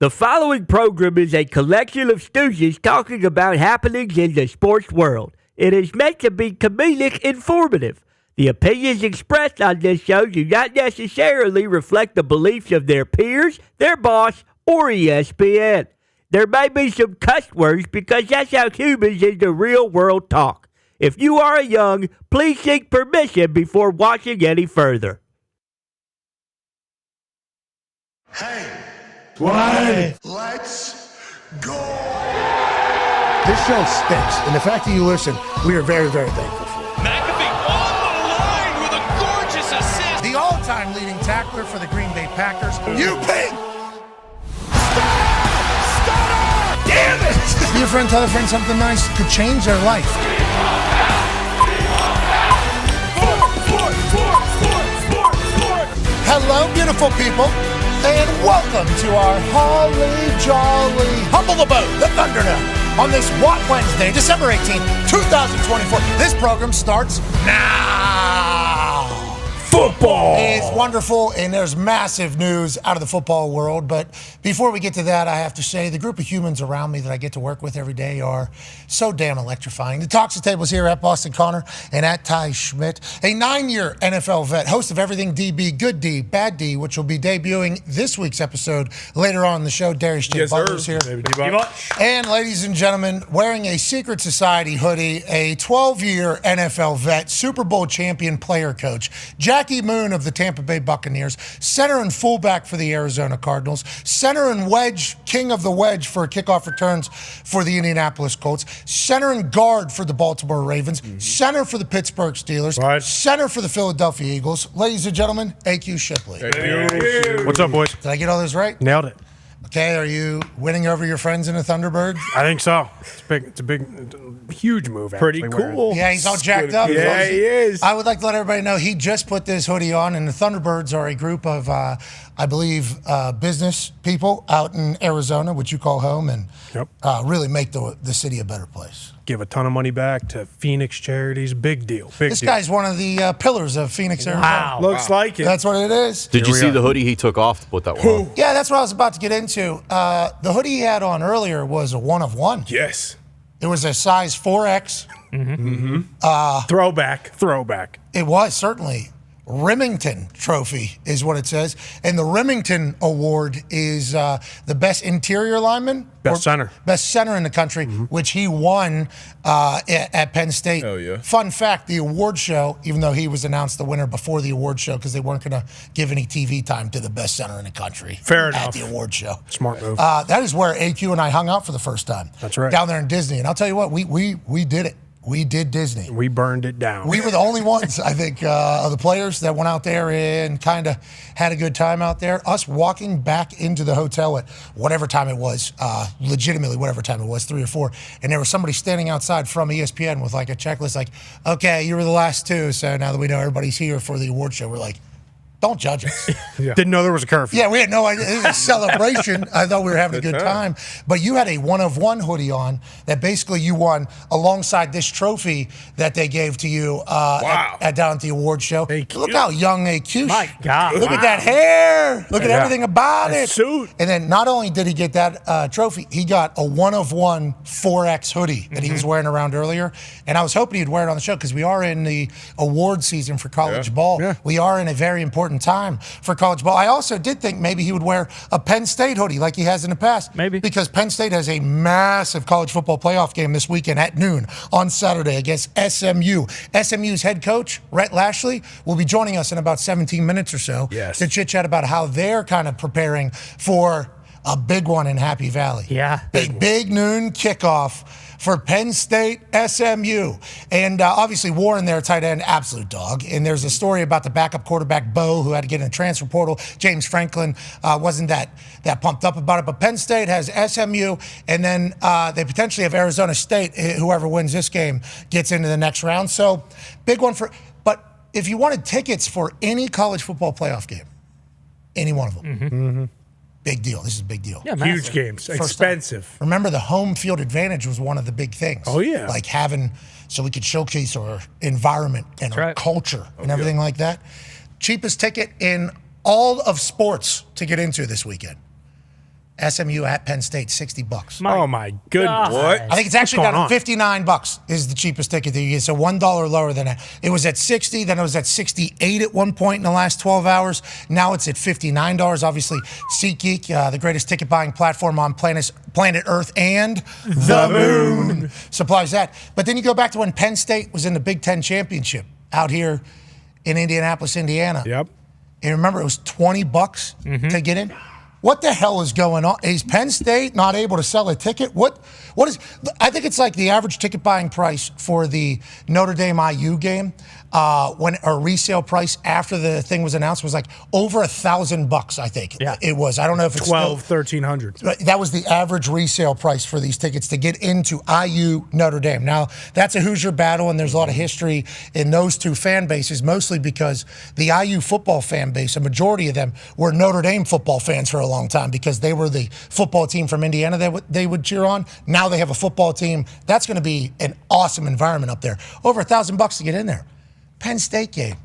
The following program is a collection of stooges talking about happenings in the sports world. It is meant to be comedic informative. The opinions expressed on this show do not necessarily reflect the beliefs of their peers, their boss, or ESPN. There may be some cuss words because that's how humans in the real world talk. If you are young, please seek permission before watching any further. Hey. Why? Let's go! This show stinks, and the fact that you listen, we are very, very thankful for. McAfee on the line with a gorgeous assist. The all-time leading tackler for the Green Bay Packers. You pink! Stutter! Damn it! Your friend tell a friend something nice could change their life. Hello, beautiful people. And welcome to our holly jolly humble abode, the Thunderdome, on this What Wednesday, December 18th, 2024. This program starts now. Football! It's wonderful, and there's massive news out of the football world. But before we get to that, I have to say the group of humans around me that I get to work with every day are so damn electrifying. The Talks the Tables here at Boston Connor and at Ty Schmidt, a 9-year NFL vet, host of Everything DB, Good D, Bad D, which will be debuting this week's episode later on in the show. Darius J. Butler's here. And ladies and gentlemen, wearing a Secret Society hoodie, a 12-year NFL vet, Super Bowl champion player coach, Jackie Moon of the Tampa Bay Buccaneers, center and fullback for the Arizona Cardinals, center and wedge, king of the wedge for kickoff returns for the Indianapolis Colts, center and guard for the Baltimore Ravens, center for the Pittsburgh Steelers, center for the Philadelphia Eagles. Ladies and gentlemen, AQ Shipley. Hey. What's up, boys? Did I get all those right? Nailed it. Okay, are you winning over your friends in the Thunderbirds? I think so. It's a big, huge move. Pretty actually, cool. Yeah, he's all jacked up. Yeah, he is. I would like to let everybody know he just put this hoodie on, and the Thunderbirds are a group of, I believe, business people out in Arizona, which you call home, and really make the city a better place. Give a ton of money back to Phoenix charities. Big deal. This guy's one of the pillars of Phoenix, Arizona. Wow. Looks like it. That's what it is. Did you see the hoodie he took off to put that one on? Yeah, that's what I was about to get into. The hoodie he had on earlier was a 1 of 1. Yes. It was a size 4X. Throwback. It was, certainly. Remington Trophy is what it says. And the Remington Award is the best interior lineman. Best center. Best center in the country, which he won at Penn State. Oh, yeah. Fun fact, the award show, even though he was announced the winner before the award show because they weren't going to give any TV time to the best center in the country. Fair at enough. the award show. Smart move. That is where AQ and I hung out for the first time. That's right. Down there in Disney. And I'll tell you what, we did it. We did Disney. We burned it down. We were the only ones, I think, of the players that went out there and kind of had a good time out there. Us walking back into the hotel at whatever time it was, legitimately whatever time it was, 3 or 4, and there was somebody standing outside from ESPN with like a checklist like, okay, you were the last two, so now that we know everybody's here for the award show, we're like, don't judge us. Didn't know there was a curfew. Yeah, we had no idea. It was a celebration. I thought we were having a good time. But you had a 1 of 1 hoodie on that basically you won alongside this trophy that they gave to you down at the award show. Look how young AQ. My God. Look at that hair. Look at everything about it. Suit. And then not only did he get that trophy, he got a 1 of 1 4X hoodie that he was wearing around earlier. And I was hoping he'd wear it on the show because we are in the award season for college ball. Yeah. We are in a very important time for college ball. I also did think maybe he would wear a Penn State hoodie like he has in the past. Maybe. Because Penn State has a massive college football playoff game this weekend at noon on Saturday against SMU. SMU's head coach, Rhett Lashley, will be joining us in about 17 minutes or so to chit-chat about how they're kind of preparing for a big one in Happy Valley. Yeah. A big noon kickoff for Penn State, SMU. And obviously Warren, their tight end, absolute dog. And there's a story about the backup quarterback, Bo, who had to get in the transfer portal. James Franklin wasn't that pumped up about it. But Penn State has SMU, and then they potentially have Arizona State. Whoever wins this game gets into the next round. So big one for – but if you wanted tickets for any college football playoff game, any one of them, big deal. This is a big deal. Yeah, Huge games. Expensive. Remember, the home field advantage was one of the big things. Oh, yeah. Like having, so we could showcase our environment and our culture and everything like that. Cheapest ticket in all of sports to get into this weekend. SMU at Penn State, $60. Oh my goodness! What? I think it's actually going down on? to $59 is the cheapest ticket that you get. So $1 lower than that. It was at 60, then it was at 68 at one point in the last 12 hours. Now it's at $59. Obviously, SeatGeek, the greatest ticket buying platform on planet Earth and the moon, supplies that. But then you go back to when Penn State was in the Big Ten championship out here in Indianapolis, Indiana. Yep. And remember, it was $20 to get in. What the hell is going on? Is Penn State not able to sell a ticket? What is? I think it's like the average ticket buying price for the Notre Dame IU game, when a resale price after the thing was announced was like over $1,000. I think it was. I don't know if it's 1,300. That was the average resale price for these tickets to get into IU Notre Dame. Now, that's a Hoosier battle, and there's a lot of history in those two fan bases, mostly because the IU football fan base, a majority of them were Notre Dame football fans for a long time because they were the football team from Indiana that they would cheer on. Now they have a football team. That's going to be an awesome environment up there. Over $1,000 to get in there. Penn State game.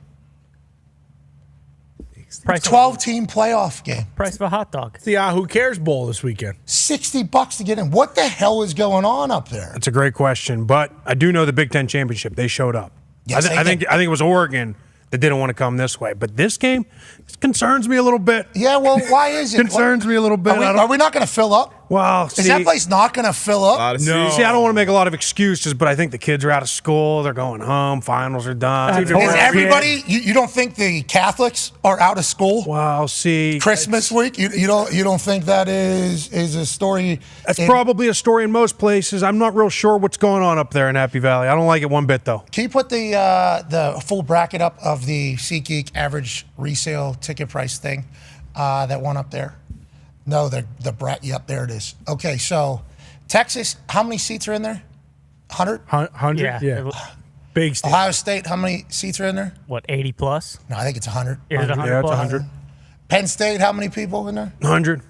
12-team playoff game. Price of a hot dog. It's the Who Cares Bowl this weekend. $60 to get in. What the hell is going on up there? That's a great question, but I do know the Big Ten championship. They showed up. Yes, I think it was Oregon that didn't want to come this way, but this game concerns me a little bit. Yeah, well, why is it? Concerns me a little bit. Are we not going to fill up? Well, Is that place not going to fill up? no. See, I don't want to make a lot of excuses, but I think the kids are out of school. They're going home. Finals are done. Is everybody? You don't think the Catholics are out of school? Well, see, Christmas week. You don't think that is a story? That's probably a story in most places. I'm not real sure what's going on up there in Happy Valley. I don't like it one bit, though. Can you put the full bracket up of the SeatGeek average resale ticket price thing? That one up there. No, the bracket. Yep, there it is. Okay, so Texas, how many seats are in there? 100? 100? Yeah. Big state. Ohio State, how many seats are in there? What, 80 plus? No, I think it's 100. Is it 100 Yeah, it's plus? 100. Penn State, how many people in there? 100.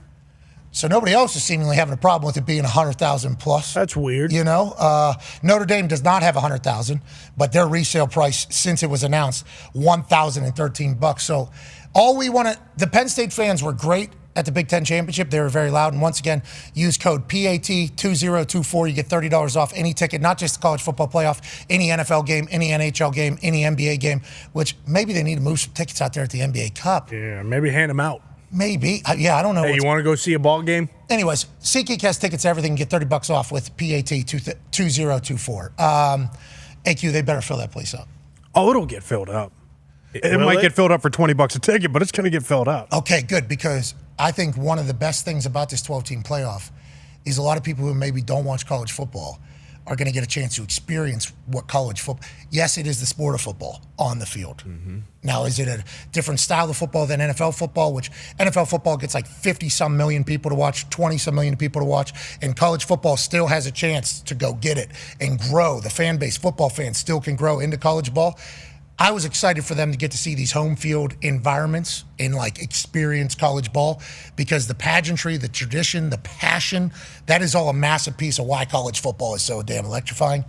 So nobody else is seemingly having a problem with it being 100,000 plus. That's weird. You know, Notre Dame does not have 100,000, but their resale price since it was announced, $1,013. So all we want to, the Penn State fans were great at the Big Ten Championship. They were very loud. And once again, use code PAT2024. You get $30 off any ticket, not just the college football playoff, any NFL game, any NHL game, any NBA game, which maybe they need to move some tickets out there at the NBA Cup. Yeah, maybe hand them out. Maybe. Yeah, I don't know. Hey, you want to go see a ball game? Anyways, SeatGeek has tickets, everything. Get $30 off with PAT2024. AQ, they better fill that place up. Oh, it'll get filled up. It might get filled up for $20 a ticket, but it's going to get filled up. Okay, good, because I think one of the best things about this 12-team playoff is a lot of people who maybe don't watch college football are going to get a chance to experience what college football. Yes, it is the sport of football on the field. Mm-hmm. Now, is it a different style of football than NFL football, which NFL football gets like 50-some million people to watch, 20-some million people to watch, and college football still has a chance to go get it and grow. The fan base, football fans, still can grow into college ball. I was excited for them to get to see these home field environments and like experience college ball because the pageantry, the tradition, the passion, that is all a massive piece of why college football is so damn electrifying.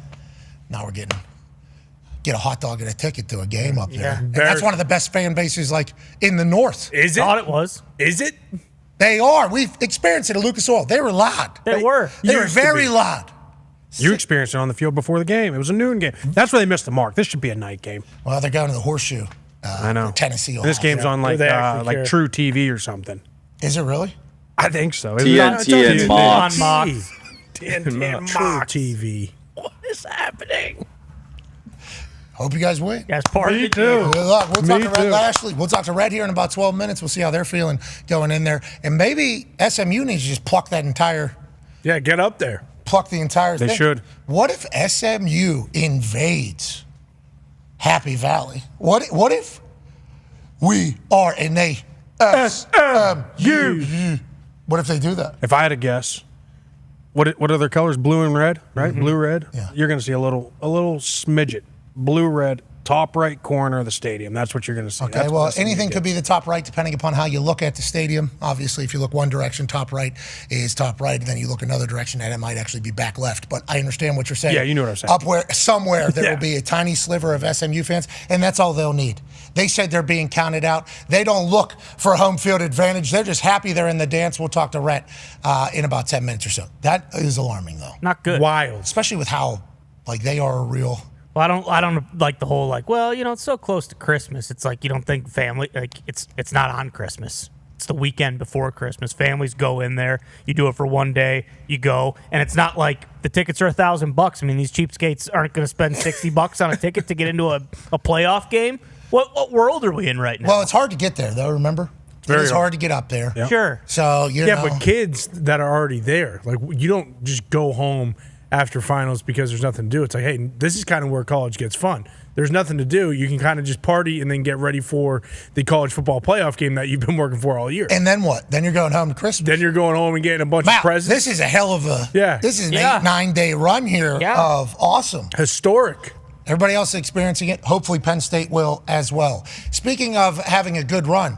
Now we're get a hot dog and a ticket to a game up there. And that's one of the best fan bases like in the North. Is it? Thought it was. Is it? They are. We've experienced it at Lucas Oil. They were loud. They were. They were very loud. You experienced it on the field before the game. It was a noon game. That's where they missed the mark. This should be a night game. Well, they're going to the Horseshoe. I know. Tennessee. This game's on like True TV or something. Is it really? I think so. TNT and Mox. TNT and True Mox. TV. What is happening? Hope you guys win. That's part of Me it. too. Good luck. We'll talk to Red too. Lashley. We'll talk to Red here in about 12 minutes. We'll see how they're feeling going in there. And maybe SMU needs to just pluck the entire thing. They should. What if SMU invades Happy Valley? What if we are and they SMU? What if they do that? If I had to guess, what are their colors? Blue and red, right? Blue, red. Yeah. You're going to see a little smidget. Blue, red, top right corner of the stadium. That's what you're going to see. Okay, well, anything could be the top right depending upon how you look at the stadium. Obviously, if you look one direction, top right is top right, and then you look another direction, and it might actually be back left. But I understand what you're saying. Yeah, you know what I'm saying. Up where somewhere there will be a tiny sliver of SMU fans, and that's all they'll need. They said they're being counted out. They don't look for a home field advantage. They're just happy they're in the dance. We'll talk to Rhett in about 10 minutes or so. That is alarming, though. Not good. Wild. Especially with how, they are a real... Well, I don't like the whole it's so close to Christmas. It's like you don't think family it's not on Christmas. It's the weekend before Christmas. Families go in there. You do it for one day. You go, and it's not like the tickets are $1,000. I mean, these cheapskates aren't going to spend $60 on a ticket to get into a playoff game. What world are we in right now? Well, it's hard to get there, though. Remember, it's hard to get up there. Yep. Sure. So but kids that are already there, you don't just go home after finals because there's nothing to do. It's like, hey, this is kind of where college gets fun. There's nothing to do. You can kind of just party and then get ready for the college football playoff game that you've been working for all year. And then what? Then you're going home to Christmas. Then you're going home and getting a bunch of presents. This is a hell of a This is an 8-9 day run here of awesome. Historic. Everybody else is experiencing it. Hopefully Penn State will as well. Speaking of having a good run,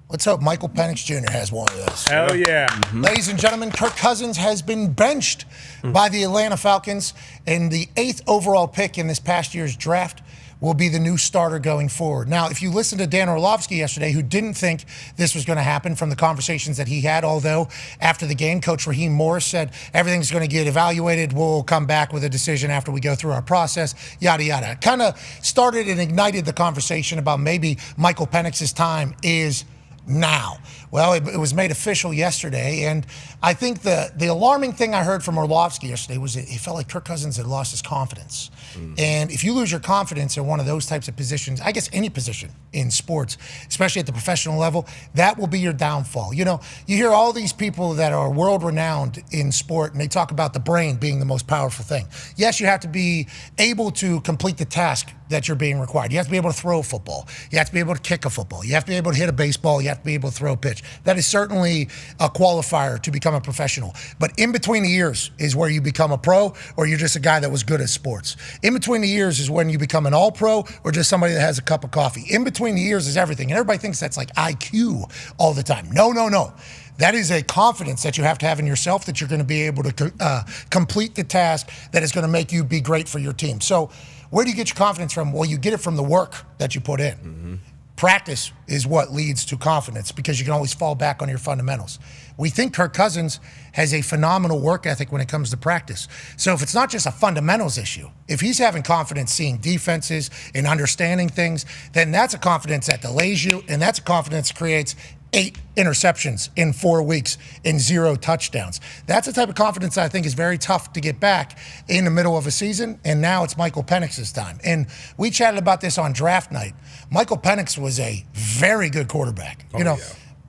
let's hope Michael Penix Jr. has one of those. Hell yeah. Mm-hmm. Ladies and gentlemen, Kirk Cousins has been benched by the Atlanta Falcons, and the 8th overall pick in this past year's draft will be the new starter going forward. Now, if you listen to Dan Orlovsky yesterday, who didn't think this was going to happen from the conversations that he had, although after the game, Coach Raheem Morris said everything's going to get evaluated. We'll come back with a decision after we go through our process, yada, yada. Kind of started and ignited the conversation about maybe Michael Penix's time is now. Well, it was made official yesterday, and I think the alarming thing I heard from Orlovsky yesterday was it felt like Kirk Cousins had lost his confidence. And if you lose your confidence in one of those types of positions, I guess any position in sports, especially at the professional level, that will be your downfall. You know, you hear all these people that are world-renowned in sport, and they talk about the brain being the most powerful thing. Yes, you have to be able to complete the task that you're being required. You have to be able to throw a football. You have to be able to kick a football. You have to be able to hit a baseball. You have to be able to throw a pitch. That is certainly a qualifier to become a professional. But in between the years is where you become a pro, or you're just a guy that was good at sports. In between the years is when you become an all-pro, or just somebody that has a cup of coffee. In between the years is everything. And everybody thinks that's like IQ all the time. No. That is a confidence that you have to have in yourself that you're going to be able to complete the task that is going to make you be great for your team. So where do you get your confidence from? Well, you get it from the work that you put in. Mm-hmm. Practice is what leads to confidence because you can always fall back on your fundamentals. We think Kirk Cousins has a phenomenal work ethic when it comes to practice. So if it's not just a fundamentals issue, if he's having confidence seeing defenses and understanding things, then that's a confidence that delays you, and that's a confidence that creates 8 interceptions in 4 weeks and 0 touchdowns. That's the type of confidence that I think is very tough to get back in the middle of a season, and now it's Michael Penix's time. And we chatted about this on draft night. Michael Penix was a very good quarterback.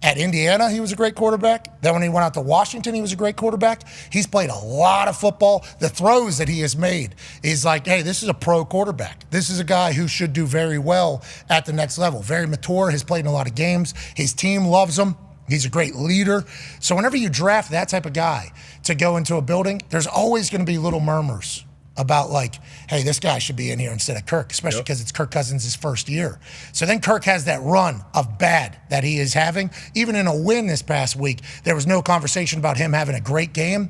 At Indiana, he was a great quarterback. Then when he went out to Washington, he was a great quarterback. He's played a lot of football. The throws that he has made is like, hey, this is a pro quarterback. This is a guy who should do very well at the next level. Very mature, has played in a lot of games. His team loves him. He's a great leader. So whenever you draft that type of guy to go into a building, there's always going to be little murmurs about like, hey, this guy should be in here instead of Kirk, especially because it's Kirk Cousins' first year. So then Kirk has that run of bad that he is having. Even in a win this past week, there was no conversation about him having a great game.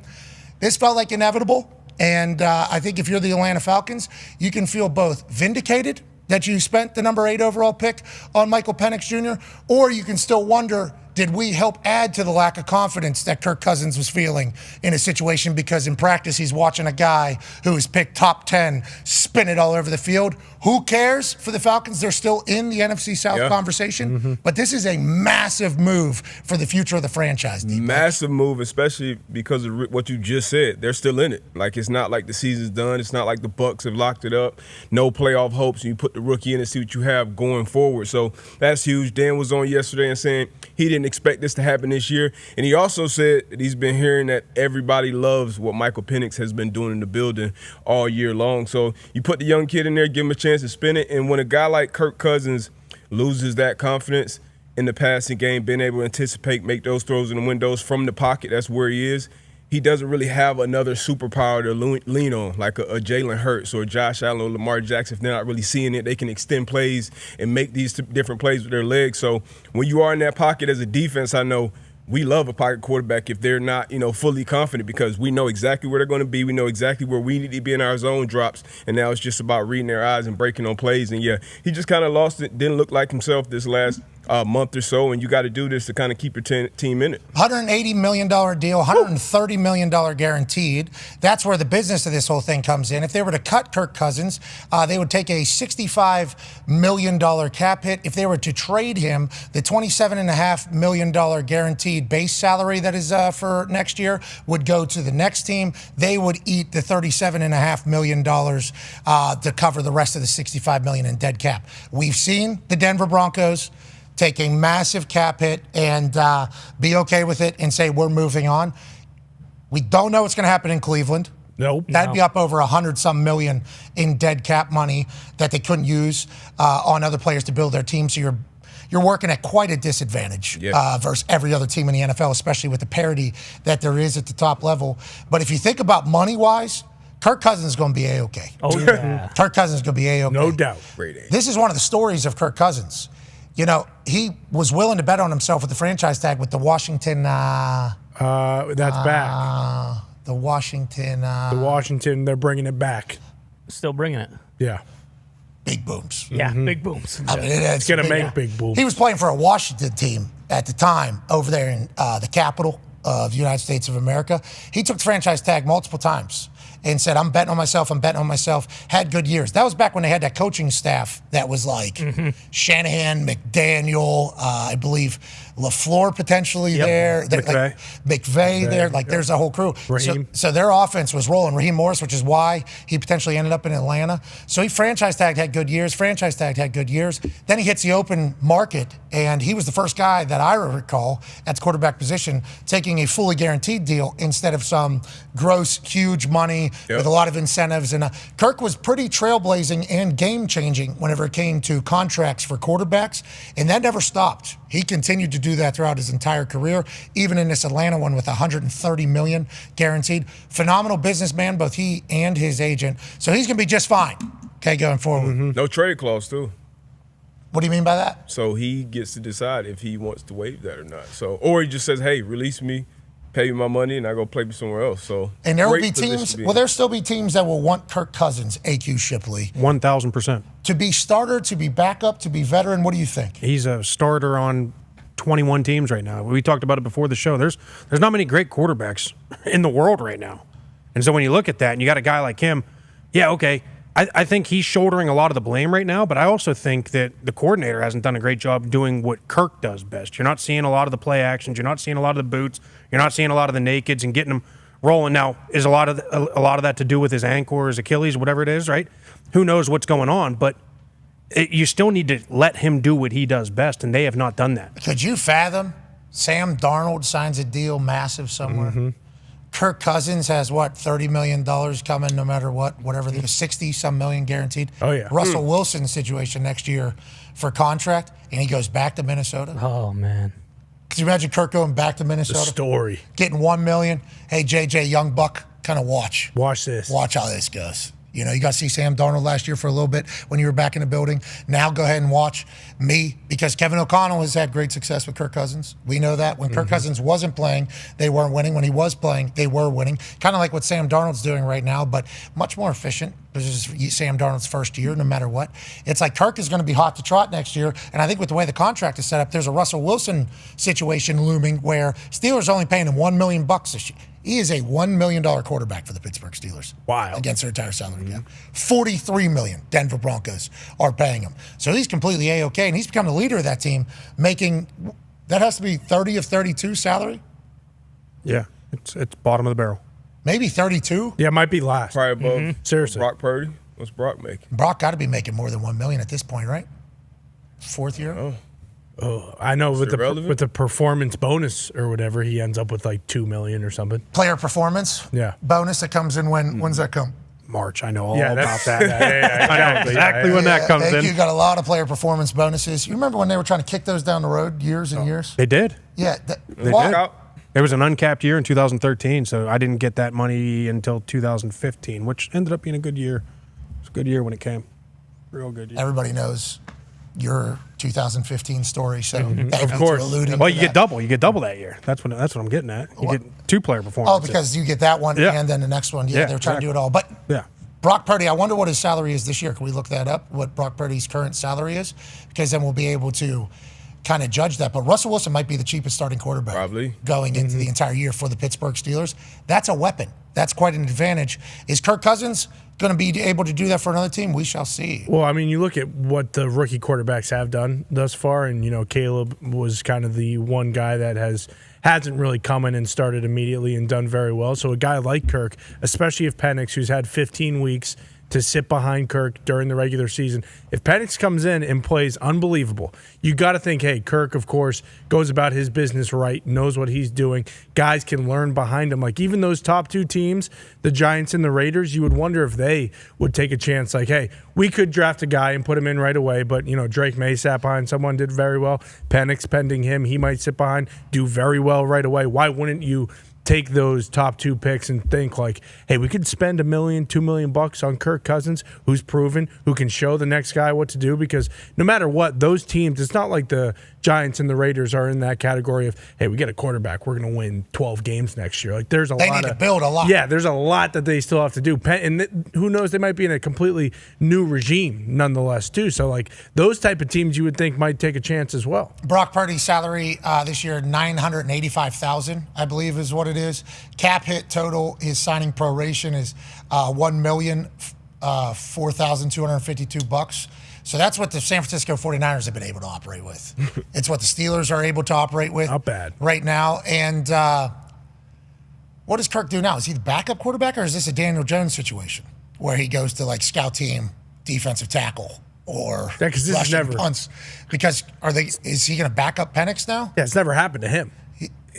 This felt like inevitable. And I think if you're the Atlanta Falcons, you can feel both vindicated that you spent the number 8 overall pick on Michael Penix Jr., or you can still wonder, did we help add to the lack of confidence that Kirk Cousins was feeling in a situation because in practice he's watching a guy who is picked top 10 spin it all over the field? Who cares for the Falcons? They're still in the NFC South conversation. But this is a massive move for the future of the franchise. Massive move, especially because of what you just said. They're still in it. Like, it's not like the season's done. It's not like the Bucs have locked it up. No playoff hopes. You put the rookie in and see what you have going forward. So that's huge. Dan was on yesterday and saying he didn't expect this to happen this year. And he also said that he's been hearing that everybody loves what Michael Penix has been doing in the building all year long. So you put the young kid in there, give him a chance to spin it. And when a guy like Kirk Cousins loses that confidence in the passing game, being able to anticipate, make those throws in the windows from the pocket, that's where he is. he doesn't really have another superpower to lean on, like a Jalen Hurts or Josh Allen or Lamar Jackson. If they're not really seeing it, they can extend plays and make these different plays with their legs. So when you are in that pocket as a defense, I know we love a pocket quarterback if they're not, fully confident, because we know exactly where they're going to be. We know exactly where we need to be in our zone drops, and now it's just about reading their eyes and breaking on plays. And, yeah, he just kind of lost it, didn't look like himself this last month or so, and you got to do this to kind of keep your team in it. $180 million deal, $130 million guaranteed. That's where the business of this whole thing comes in. If they were to cut Kirk Cousins, they would take a $65 million cap hit. If they were to trade him, the $27.5 million guaranteed base salary that is for next year would go to the next team. They would eat the $37.5 million to cover the rest of the $65 million in dead cap. We've seen the Denver Broncos take a massive cap hit and be okay with it and say we're moving on. We don't know what's going to happen in Cleveland. Nope. That'd be up over $100-some million in dead cap money that they couldn't use on other players to build their team. So you're working at quite a disadvantage versus every other team in the NFL, especially with the parity that there is at the top level. But if you think about money-wise, Kirk Cousins is going to be A-okay. Oh, yeah. Kirk Cousins is going to be A-okay. No doubt. This is one of the stories of Kirk Cousins. He was willing to bet on himself with the franchise tag with the Washington. That's back. The Washington. The Washington, they're bringing it back. Still bringing it. Yeah. Big booms. Yeah, big booms. I mean, It's going to make big booms. He was playing for a Washington team at the time over there in the capital of the United States of America. He took the franchise tag multiple times and said, I'm betting on myself, had good years. That was back when they had that coaching staff that was like Shanahan, McDaniel, I believe LaFleur potentially there. McVay there. There's a whole crew. So their offense was rolling. Raheem Morris, which is why he potentially ended up in Atlanta. So he franchise tagged, had good years. Then he hits the open market, and he was the first guy that I recall at the quarterback position taking a fully guaranteed deal instead of some gross, huge money with a lot of incentives. And Kirk was pretty trailblazing and game-changing whenever it came to contracts for quarterbacks, and that never stopped. He continued to do that throughout his entire career, even in this Atlanta one with $130 million guaranteed. Phenomenal businessman, both he and his agent. So he's going to be just fine, going forward. No trade clause, too. What do you mean by that? So he gets to decide if he wants to waive that or not. Or he just says, hey, release me, pay me my money, and I go play me somewhere else. So, and there will be teams. There'll still be teams that will want Kirk Cousins, AQ Shipley, 1,000%. To be starter, to be backup, to be veteran. What do you think? He's a starter on 21 teams right now. We talked about it before the show. There's not many great quarterbacks in the world right now, and so when you look at that and you got a guy like him, I think he's shouldering a lot of the blame right now, but I also think that the coordinator hasn't done a great job doing what Kirk does best. You're not seeing a lot of the play actions. You're not seeing a lot of the boots. You're not seeing a lot of the nakeds and getting them rolling. Now, is a lot of that to do with his ankle or his Achilles, whatever it is, right? Who knows what's going on, but you still need to let him do what he does best, and they have not done that. Could you fathom Sam Darnold signs a deal massive somewhere? Mm-hmm. Kirk Cousins has, $30 million coming no matter what, whatever, 60-some million guaranteed. Oh, yeah. Russell Wilson's situation next year for contract, and he goes back to Minnesota. Oh, man. Could you imagine Kirk going back to Minnesota? The story. Getting $1 million. Hey, JJ, young buck, kind of watch. Watch this. Watch how this goes. You got to see Sam Darnold last year for a little bit when you were back in the building. Now go ahead and watch me, because Kevin O'Connell has had great success with Kirk Cousins. We know that. When Kirk Cousins wasn't playing, they weren't winning. When he was playing, they were winning. Kind of like what Sam Darnold's doing right now, but much more efficient. This is Sam Darnold's first year, no matter what. It's like Kirk is going to be hot to trot next year, and I think with the way the contract is set up, there's a Russell Wilson situation looming where Steelers are only paying him $1 million this year. He is a $1 million quarterback for the Pittsburgh Steelers. Wow. Against their entire salary cap. $43 million Denver Broncos are paying him. So he's completely A-okay, and he's become the leader of that team, making, that has to be 30 of 32 salary? Yeah, it's bottom of the barrel. Maybe 32? Yeah, it might be last. Probably above Seriously. Brock Purdy. What's Brock making? Brock got to be making more than $1 million at this point, right? Fourth year? Oh, I know with the performance bonus or whatever, he ends up with $2 million or something. Player performance? Yeah. Bonus that comes in when's that come? March. I know all about that. I know exactly when that comes in. You got a lot of player performance bonuses. You remember when they were trying to kick those down the road years and years? They did. Yeah. They Walk out. There was an uncapped year in 2013, so I didn't get that money until 2015, which ended up being a good year. It was a good year when it came. Real good year. Everybody knows your 2015 story, so Of course. Well, you get double. You get double that year. That's what I'm getting at. You get 2-player performance. Oh, because you get that one and then the next one. Yeah, they're trying to do it all. But Brock Purdy, I wonder what his salary is this year. Can we look that up, what Brock Purdy's current salary is? Because then we'll be able to kind of judge that. But Russell Wilson might be the cheapest starting quarterback going into the entire year for the Pittsburgh Steelers. That's a weapon. That's quite an advantage. Is Kirk Cousins going to be able to do that for another team? We shall see. Well, I mean, you look at what the rookie quarterbacks have done thus far, and, Caleb was kind of the one guy that hasn't really come in and started immediately and done very well. So a guy like Kirk, especially if Penix, who's had 15 weeks to sit behind Kirk during the regular season. If Penix comes in and plays unbelievable, you got to think, hey, Kirk, of course, goes about his business right, knows what he's doing. Guys can learn behind him. Like, even those top two teams, the Giants and the Raiders, you would wonder if they would take a chance like, hey, we could draft a guy and put him in right away, but, Drake May sat behind someone, did very well. Penix pending him, he might sit behind, do very well right away. Why wouldn't you take those top two picks and think like, hey, we could spend $1 million, $2 million on Kirk Cousins, who's proven, who can show the next guy what to do? Because no matter what, those teams, it's not like the Giants and the Raiders are in that category of, hey, we get a quarterback, we're going to win 12 games next year. Like, there's they need to build a lot. Yeah, there's a lot that they still have to do. And who knows, they might be in a completely new regime nonetheless too. So like those type of teams you would think might take a chance as well. Brock Purdy's salary this year, $985,000, I believe is what it is. Cap hit total, his signing proration is $1,004,252. So that's what the San Francisco 49ers have been able to operate with. It's what the Steelers are able to operate with. Not bad. Right now. And what does Kirk do now? Is he the backup quarterback, or is this a Daniel Jones situation where he goes to like scout team, defensive tackle, or rushing punts? Because is he going to back up Penix now? Yeah, it's never happened to him.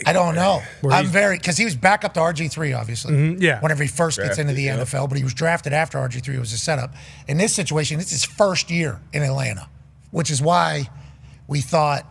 I don't know. Because he was back up to RG3, obviously. Whenever he first gets into the NFL, but he was drafted after RG3 was a setup. In this situation, it's his first year in Atlanta, which is why we thought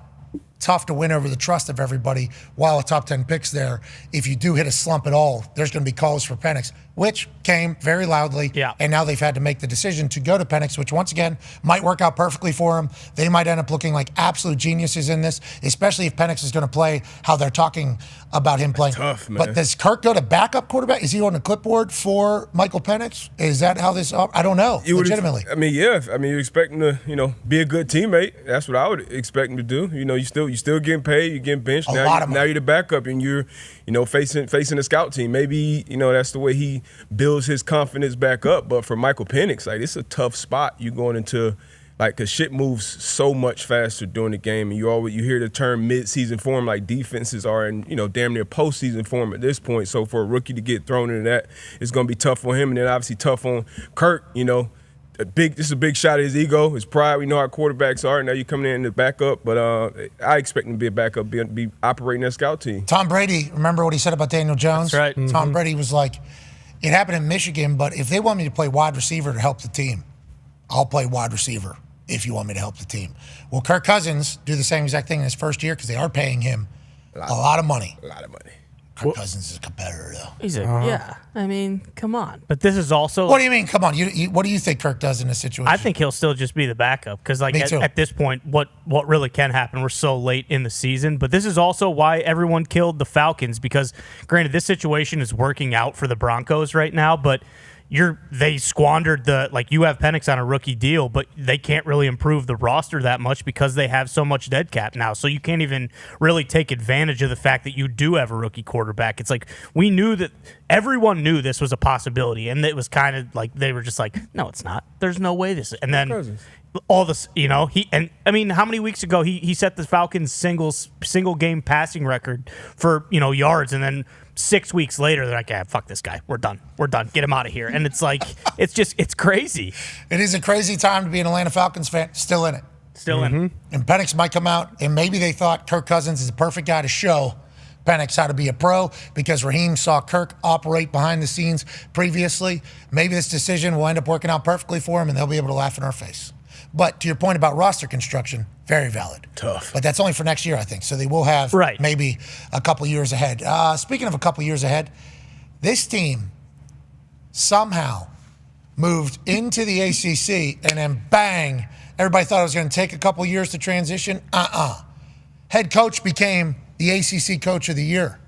tough to win over the trust of everybody while a top 10 pick's there. If you do hit a slump at all, there's going to be calls for Penix, which came very loudly. Yeah. And now they've had to make the decision to go to Penix, which once again might work out perfectly for him. They might end up looking like absolute geniuses in this, especially if Penix is going to play how they're talking about him playing. Tough, man. But does Kirk go to backup quarterback? Is he on the clipboard for Michael Penix? Is that how this? I don't know. Legitimately. You're expecting to, be a good teammate. That's what I would expect him to do. You're still getting paid. You're getting benched. Now you're the backup, and you're, facing a scout team. Maybe, that's the way he builds his confidence back up. But for Michael Penix, like, it's a tough spot. You going into, like, because shit moves so much faster during the game, and you hear the term mid-season form, like defenses are in, damn near postseason form at this point. So for a rookie to get thrown into that, it's going to be tough for him, and then obviously tough on Kirk. This is a big shot at his ego, his pride. We know how quarterbacks are. Now you're coming in to back up, but I expect him to be a backup, be operating that scout team. Tom Brady, remember what he said about Daniel Jones? That's right. Tom Brady was like, it happened in Michigan, but if they want me to play wide receiver to help the team, I'll play wide receiver if you want me to help the team. Will Kirk Cousins do the same exact thing in his first year because they are paying him a lot of money? A lot of money. Kirk Cousins is a competitor, though. He's yeah. I mean, come on. But this is also. What do you mean? Come on. What do you think Kirk does in this situation? I think he'll still just be the backup because, like, at this point, what really can happen? We're so late in the season. But this is also why everyone killed the Falcons because, granted, this situation is working out for the Broncos right now, but. They squandered you have Penix on a rookie deal, but they can't really improve the roster that much because they have so much dead cap now. So you can't even really take advantage of the fact that you do have a rookie quarterback. It's like everyone knew this was a possibility, and it was kind of like they were just like, no, it's not. There's no way this is. And then all this, how many weeks ago he set the Falcons single game passing record for, yards, and then 6 weeks later, they're like, fuck this guy. We're done. Get him out of here. And it's like, it's crazy. It is a crazy time to be an Atlanta Falcons fan. Still in it. In. And Penix might come out, and maybe they thought Kirk Cousins is the perfect guy to show Penix how to be a pro because Raheem saw Kirk operate behind the scenes previously. Maybe this decision will end up working out perfectly for him, and they'll be able to laugh in our face. But to your point about roster construction, very valid. Tough. But that's only for next year, I think. So they will have maybe a couple years ahead. Speaking of a couple years ahead, this team somehow moved into the ACC, and then bang, everybody thought it was going to take a couple years to transition. Head coach became the ACC Coach of the Year.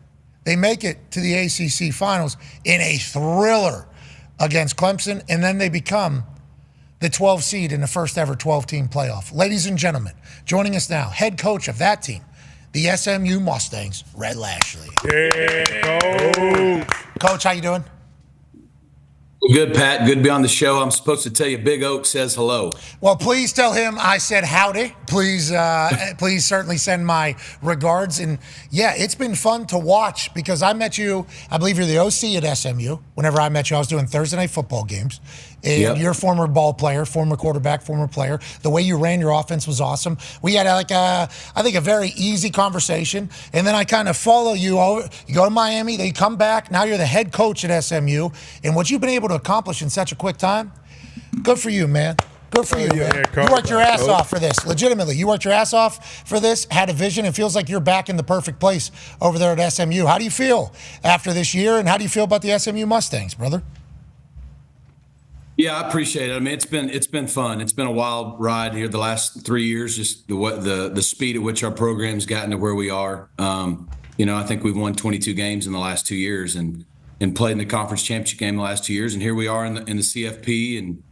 They make it to the ACC Finals in a thriller against Clemson, and then they become the 12 seed in the first ever 12-team playoff. Ladies and gentlemen, joining us now, head coach of that team, the SMU Mustangs, Red Lashley. Yeah, Coach, how you doing? Good, Pat. Good to be on the show. I'm supposed to tell you Big Oak says hello. Well, please tell him I said howdy. Please certainly send my regards. And, yeah, it's been fun to watch because I met you, I believe you're the OC at SMU. Whenever I met you, I was doing Thursday night football games. And you're a former ball player, former quarterback, former player. The way you ran your offense was awesome. We had I think a very easy conversation. And then I kind of follow you over. You go to Miami, then you come back. Now you're the head coach at SMU. And what you've been able to accomplish in such a quick time, good for you, man. Good for you, man. You worked your ass off for this. Legitimately, you worked your ass off for this, had a vision. It feels like you're back in the perfect place over there at SMU. How do you feel after this year, and how do you feel about the SMU Mustangs, brother? Yeah, I appreciate it. I mean, it's been fun. It's been a wild ride here the last 3 years. Just the speed at which our program's gotten to where we are. I think we've won 22 games in the last 2 years and played in the conference championship game the last 2 years. And here we are in the CFP, and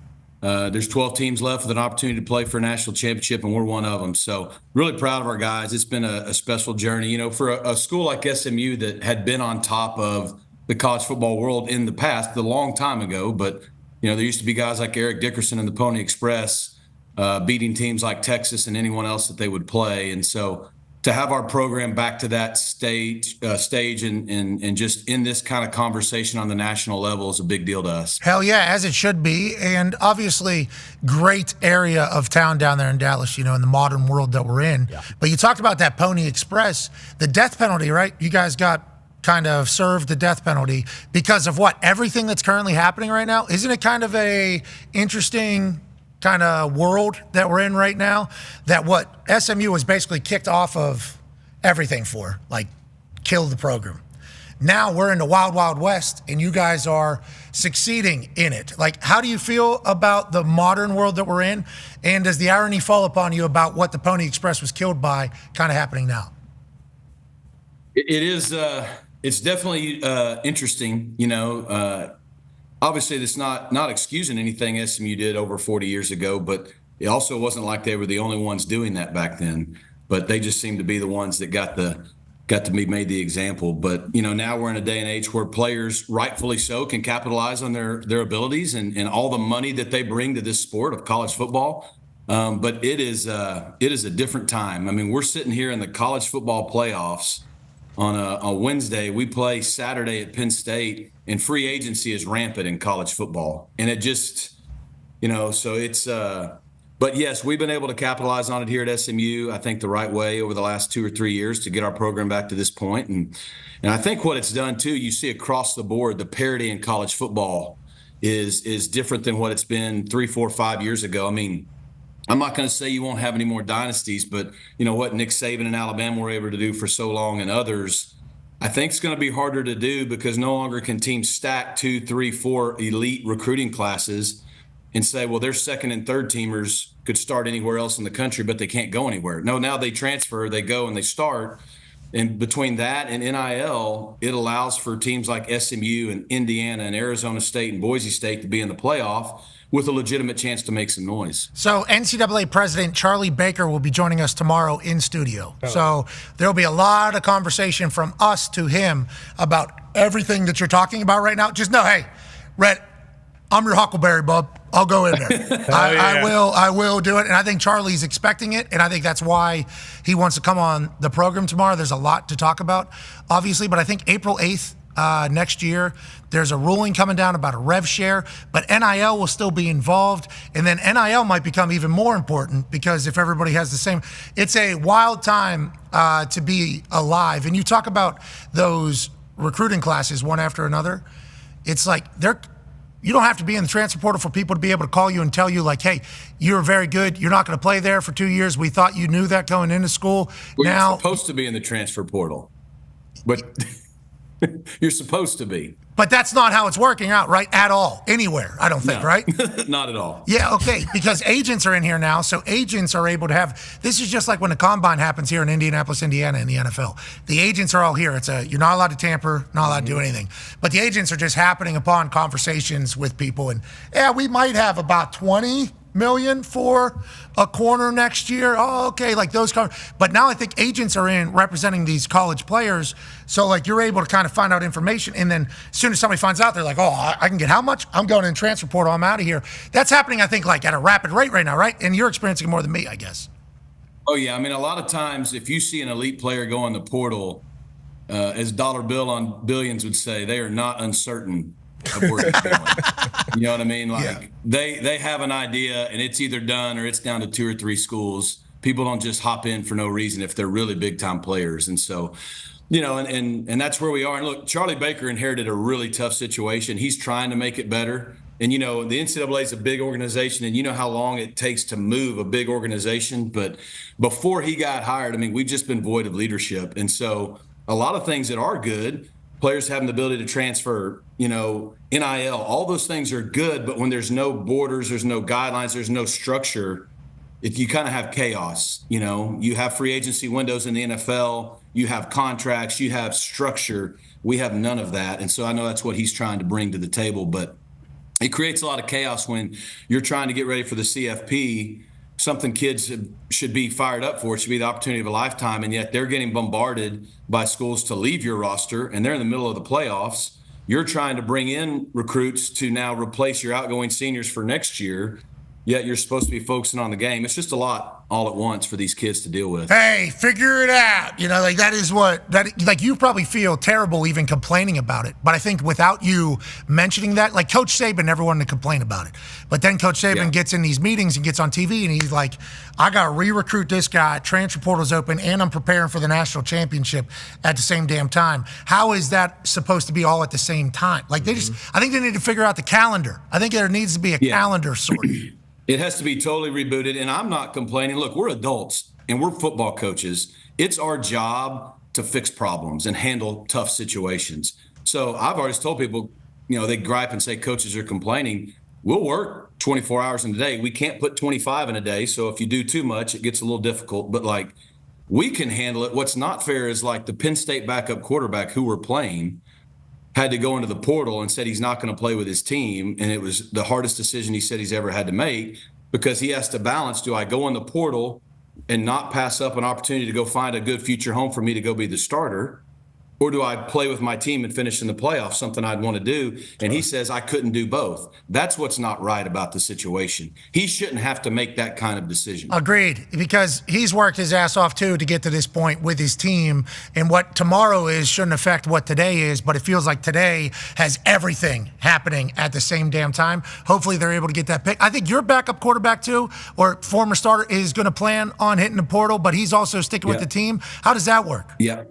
there's 12 teams left with an opportunity to play for a national championship, and we're one of them. So really proud of our guys. It's been a special journey. For a school like SMU that had been on top of the college football world in the past, a long time ago, but there used to be guys like Eric Dickerson and the Pony Express beating teams like Texas and anyone else that they would play. And so to have our program back to that stage and just in this kind of conversation on the national level is a big deal to us. Hell yeah, as it should be. And obviously, great area of town down there in Dallas, in the modern world that we're in. Yeah. But you talked about that Pony Express, the death penalty, right? You guys got kind of served the death penalty because of what? Everything that's currently happening right now? Isn't it kind of a interesting kind of world that we're in right now, that what SMU was basically kicked off of everything for, like kill the program. Now we're in the wild, wild west, and you guys are succeeding in it. Like, how do you feel about the modern world that we're in? And does the irony fall upon you about what the Pony Express was killed by kind of happening now? It is, it's definitely interesting, obviously that's not excusing anything SMU did over 40 years ago, but it also wasn't like they were the only ones doing that back then, but they just seemed to be the ones that got to be made the example. But, now we're in a day and age where players, rightfully so, can capitalize on their abilities and all the money that they bring to this sport of college football. But it is a different time. I mean, we're sitting here in the college football playoffs on a Wednesday. We play Saturday at Penn State, and free agency is rampant in college football. And it just, so it's, but yes, we've been able to capitalize on it here at SMU, I think the right way over the last 2 or 3 years to get our program back to this point. And I think what it's done too, you see across the board, the parity in college football is different than what it's been 3, 4, 5 years ago. I mean, I'm not going to say you won't have any more dynasties, but what Nick Saban and Alabama were able to do for so long and others, I think it's going to be harder to do because no longer can teams stack 2, 3, 4 elite recruiting classes and say, well, their second and third teamers could start anywhere else in the country, but they can't go anywhere. No, now they transfer, they go and they start. And between that and NIL, it allows for teams like SMU and Indiana and Arizona State and Boise State to be in the playoff with a legitimate chance to make some noise. So NCAA President Charlie Baker will be joining us tomorrow in studio. Oh. So there'll be a lot of conversation from us to him about everything that you're talking about right now. Just know, hey, Rhett, I'm your Huckleberry, bub. I'll go in there. I will do it. And I think Charlie's expecting it. And I think that's why he wants to come on the program tomorrow. There's a lot to talk about, obviously. But I think April 8th, next year, there's a ruling coming down about a rev share, but NIL will still be involved. And then NIL might become even more important because if everybody has the same, it's a wild time to be alive. And you talk about those recruiting classes one after another. It's like you don't have to be in the transfer portal for people to be able to call you and tell you, like, hey, you're very good. You're not going to play there for 2 years. We thought you knew that going into school. Well, now you're supposed to be in the transfer portal, but you're supposed to be. But that's not how it's working out, right? At all. Anywhere, I don't think, No. right? Not at all. Yeah, okay, because agents are in here now, so agents are able to have, this is just like when the combine happens here in Indianapolis, Indiana in the NFL. The agents are all here. You're not allowed to tamper, not allowed to do anything. But the agents are just happening upon conversations with people, and yeah, we might have about 20 million for a corner next year. Oh, okay, like those. But now I think agents are in representing these college players, so like you're able to kind of find out information, and then as soon as somebody finds out, they're like, oh, I can get how much? I'm going in transfer portal. I'm out of here. That's happening, I think, like at a rapid rate right now, right? And you're experiencing more than me, I guess. Oh yeah, I mean, a lot of times if you see an elite player go in the portal, as Dollar Bill on Billions would say, they are not uncertain of where it's going. You know what I mean? Like they have an idea, and it's either done or it's down to 2 or 3 schools. People don't just hop in for no reason if they're really big time players. And so, you know, and that's where we are. And look, Charlie Baker inherited a really tough situation. He's trying to make it better. And, you know, the NCAA is a big organization, and you know how long it takes to move a big organization. But before he got hired, I mean, we've just been void of leadership. And so a lot of things that are good, players having the ability to transfer, you know, NIL, all those things are good. But when there's no borders, there's no guidelines, there's no structure, you kind of have chaos. You know, you have free agency windows in the NFL, you have contracts, you have structure. We have none of that. And so I know that's what he's trying to bring to the table. But it creates a lot of chaos when you're trying to get ready for the CFP, something kids should be fired up for. It should be the opportunity of a lifetime, and yet they're getting bombarded by schools to leave your roster, and they're in the middle of the playoffs. You're trying to bring in recruits to now replace your outgoing seniors for next year, yet you're supposed to be focusing on the game. It's just a lot all at once for these kids to deal with. Hey, figure it out. You know, like that is like you probably feel terrible even complaining about it. But I think without you mentioning that, like Coach Saban never wanted to complain about it. But then Coach Saban gets in these meetings and gets on TV and he's like, I got to re-recruit this guy, transfer portal's open, and I'm preparing for the national championship at the same damn time. How is that supposed to be all at the same time? Like I think they need to figure out the calendar. I think there needs to be a calendar sort of. It has to be totally rebooted, and I'm not complaining. Look, we're adults, and we're football coaches. It's our job to fix problems and handle tough situations. So I've always told people, you know, they gripe and say coaches are complaining. We'll work 24 hours in a day. We can't put 25 in a day, so if you do too much, it gets a little difficult. But, like, we can handle it. What's not fair is, like, the Penn State backup quarterback who we're playing had to go into the portal and said he's not going to play with his team. And it was the hardest decision he said he's ever had to make, because he has to balance, do I go in the portal and not pass up an opportunity to go find a good future home for me to go be the starter? Or do I play with my team and finish in the playoffs, something I'd want to do? And he says, I couldn't do both. That's what's not right about the situation. He shouldn't have to make that kind of decision. Agreed, because he's worked his ass off, too, to get to this point with his team. And what tomorrow is shouldn't affect what today is, but it feels like today has everything happening at the same damn time. Hopefully they're able to get that pick. I think your backup quarterback, too, or former starter, is going to plan on hitting the portal, but he's also sticking with the team. How does that work? Yeah.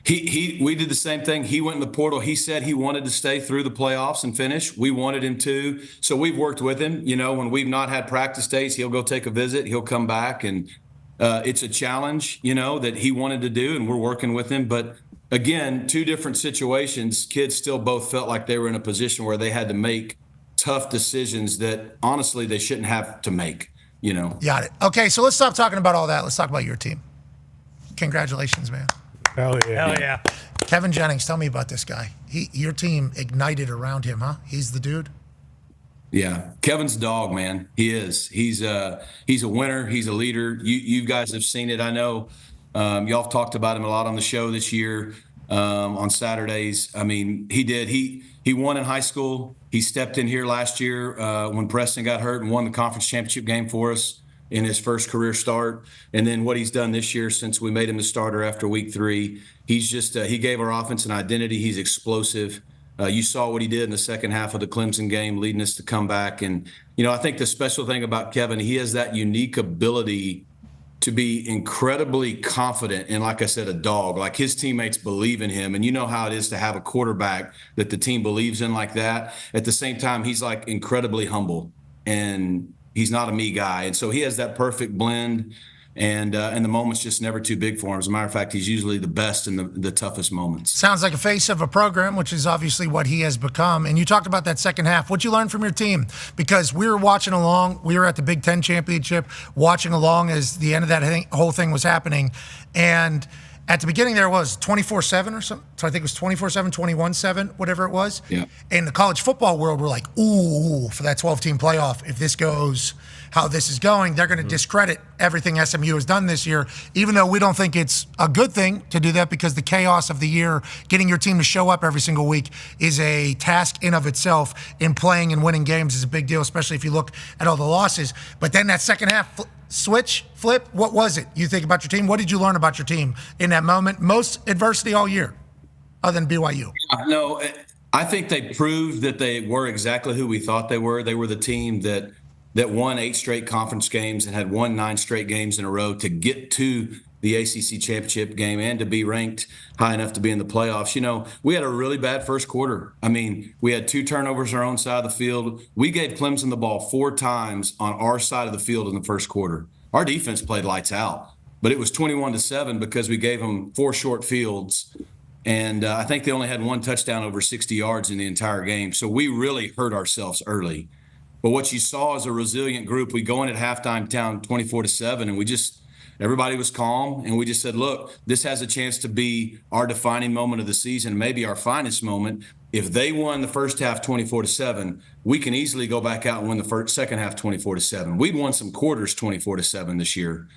We did the same thing. He went in the portal. He said he wanted to stay through the playoffs and finish. We wanted him to. So we've worked with him. You know, when we've not had practice days, he'll go take a visit. He'll come back. And it's a challenge, you know, that he wanted to do, and we're working with him. But again, 2 different situations. Kids still both felt like they were in a position where they had to make tough decisions that honestly they shouldn't have to make, you know. Got it. Okay, so let's stop talking about all that. Let's talk about your team. Congratulations, man. Hell yeah. Hell yeah. Kevin Jennings, tell me about this guy. Your team ignited around him, huh? He's the dude? Yeah. Kevin's a dog, man. He is. He's a winner. He's a leader. You guys have seen it. I know y'all have talked about him a lot on the show this year on Saturdays. I mean, he did. He won in high school. He stepped in here last year when Preston got hurt and won the conference championship game for us in his first career start. And then what he's done this year since we made him the starter after week 3, he's just he gave our offense an identity. He's explosive. You saw what he did in the second half of the Clemson game, leading us to come back. And, you know, I think the special thing about Kevin, he has that unique ability to be incredibly confident and, like I said, a dog. Like his teammates believe in him, and you know how it is to have a quarterback that the team believes in like that. At the same time, he's like incredibly humble, and he's not a me guy, and so he has that perfect blend. And the moment's just never too big for him. As a matter of fact, he's usually the best in the toughest moments. Sounds like a face of a program, which is obviously what he has become. And you talked about that second half. What'd you learn from your team? Because we were watching along. We were at the Big Ten Championship, watching along as the end of that whole thing was happening. And at the beginning, there was 24/7 or something. So I think it was 24/7, 21/7, whatever it was. Yeah. In the college football world, we're like, ooh, for that 12-team playoff, if this goes how this is going, they're going to discredit everything SMU has done this year, even though we don't think it's a good thing to do that, because the chaos of the year, getting your team to show up every single week is a task in of itself, in playing and winning games is a big deal, especially if you look at all the losses. But then that second half flip, what was it you think about your team? What did you learn about your team in that moment? Most adversity all year, other than BYU. No, I think they proved that they were exactly who we thought they were. They were the team that won 8 straight conference games and had won 9 straight games in a row to get to the ACC championship game and to be ranked high enough to be in the playoffs. You know, we had a really bad first quarter. I mean, we had 2 turnovers on our own side of the field. We gave Clemson the ball 4 times on our side of the field in the first quarter. Our defense played lights out, but it was 21-7 because we gave them 4 short fields. And I think they only had 1 touchdown over 60 yards in the entire game. So we really hurt ourselves early. But what you saw is a resilient group. We go in at halftime down 24-7, and everybody was calm, and we just said, look, this has a chance to be our defining moment of the season, maybe our finest moment. If they won the first half 24-7, we can easily go back out and win the second half 24-7. We'd won some quarters 24-7 this year.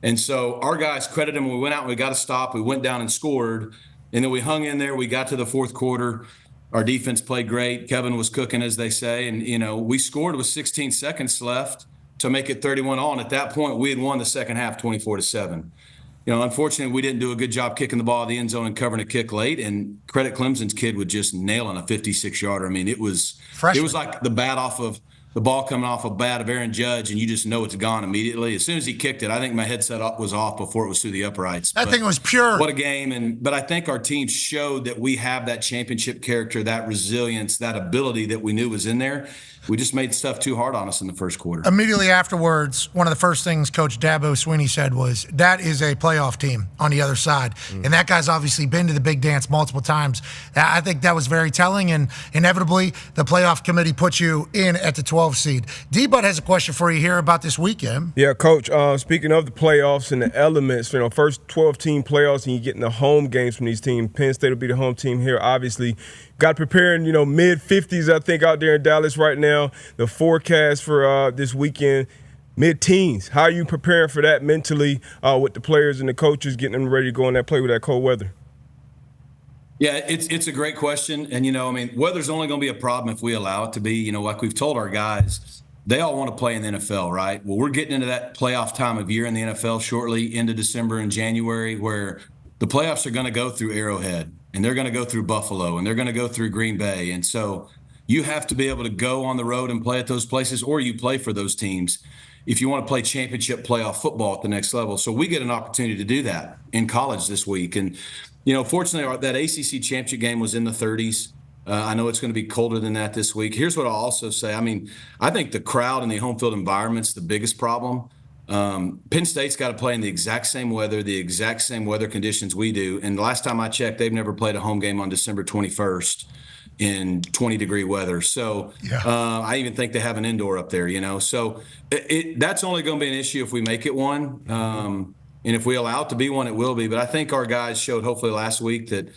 And so our guys credited them. We went out and we got a stop. We went down and scored, and then we hung in there. We got to the fourth quarter. Our defense played great. Kevin was cooking, as they say. And, you know, we scored with 16 seconds left to make it 31-all. And at that point, we had won the second half 24-7. You know, unfortunately, we didn't do a good job kicking the ball at the end zone and covering a kick late. And credit Clemson's kid with just nailing a 56-yarder. I mean, it was like the bat off of the ball coming off a bat of Aaron Judge, and you just know it's gone immediately. As soon as he kicked it, I think my headset was off before it was through the uprights. That thing was pure. What a game. But I think our team showed that we have that championship character, that resilience, that ability that we knew was in there. We just made stuff too hard on us in the first quarter. Immediately afterwards, one of the first things Coach Dabo Swinney said was, that is a playoff team on the other side. And that guy's obviously been to the big dance multiple times. I think that was very telling, and inevitably the playoff committee puts you in at the 12 seed. D-Bud has a question for you here about this weekend. Yeah, Coach, speaking of the playoffs and the elements, you know, first 12-team playoffs, and you're getting the home games from these teams. Penn State will be the home team here, obviously. Got preparing, you know, mid-50s, I think, out there in Dallas right now. The forecast for this weekend, mid-teens. How are you preparing for that mentally with the players and the coaches, getting them ready to go in that play with that cold weather? Yeah, it's a great question. And, you know, I mean, weather's only going to be a problem if we allow it to be. You know, like we've told our guys, they all want to play in the NFL, right? Well, we're getting into that playoff time of year in the NFL shortly, into December and January, where the playoffs are going to go through Arrowhead, and they're going to go through Buffalo, and they're going to go through Green Bay. And so you have to be able to go on the road and play at those places, or you play for those teams if you want to play championship playoff football at the next level. So we get an opportunity to do that in college this week. And, you know, fortunately, that ACC championship game was in the 30s. I know it's going to be colder than that this week. Here's what I'll also say. I mean, I think the crowd and the home field environment's the biggest problem. Penn State's got to play in the exact same weather conditions we do. And the last time I checked, they've never played a home game on December 21st in 20-degree weather. So I even think they have an indoor up there, you know. So that's only going to be an issue if we make it one. And if we allow it to be one, it will be. But I think our guys showed hopefully last week that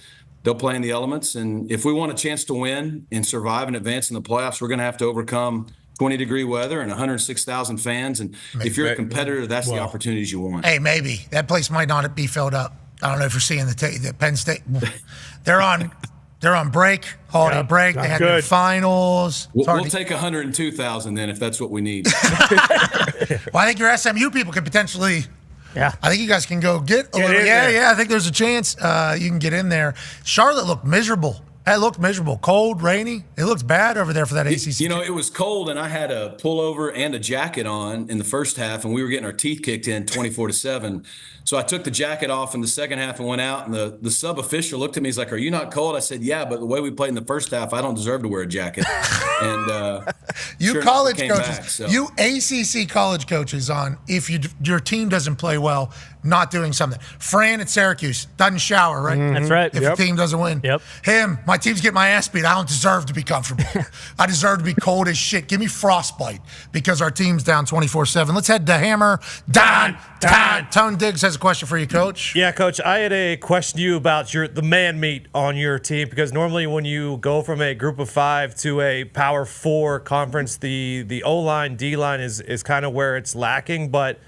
they'll play in the elements. And if we want a chance to win and survive and advance in the playoffs, we're going to have to overcome 20-degree weather and 106,000 fans. And if you're a competitor, that's the opportunities you want. Hey, maybe. That place might not be filled up. I don't know if you're seeing the Penn State. They're on break, holiday break. They had their finals. We'll take 102,000 then if that's what we need. Well, I think your SMU people could potentially – I think you guys can go get a little – I think there's a chance you can get in there. Charlotte looked miserable It looked miserable. Cold, rainy. It looks bad over there for that ACC. You know, it was cold, and I had a pullover and a jacket on in the first half, and we were getting our teeth kicked in 24-7. So I took the jacket off in the second half and went out, and the sub official looked at me. He's like, "Are you not cold?" I said, "Yeah, but the way we played in the first half, I don't deserve to wear a jacket." And you college coaches, you ACC college coaches, on if your team doesn't play well, not doing something. Fran at Syracuse doesn't shower, right? Mm-hmm. That's right. If the team doesn't win, him, my team's getting my ass beat. I don't deserve to be comfortable. I deserve to be cold as shit. Give me frostbite because our team's down 24-7. Let's head to Hammer. Dahn. Tone Diggs has a question for you, Coach. Yeah, Coach. I had a question to you about the man meat on your team, because normally when you go from a group of 5 to a Power 4 conference, the O-line, D-line is kind of where it's lacking, but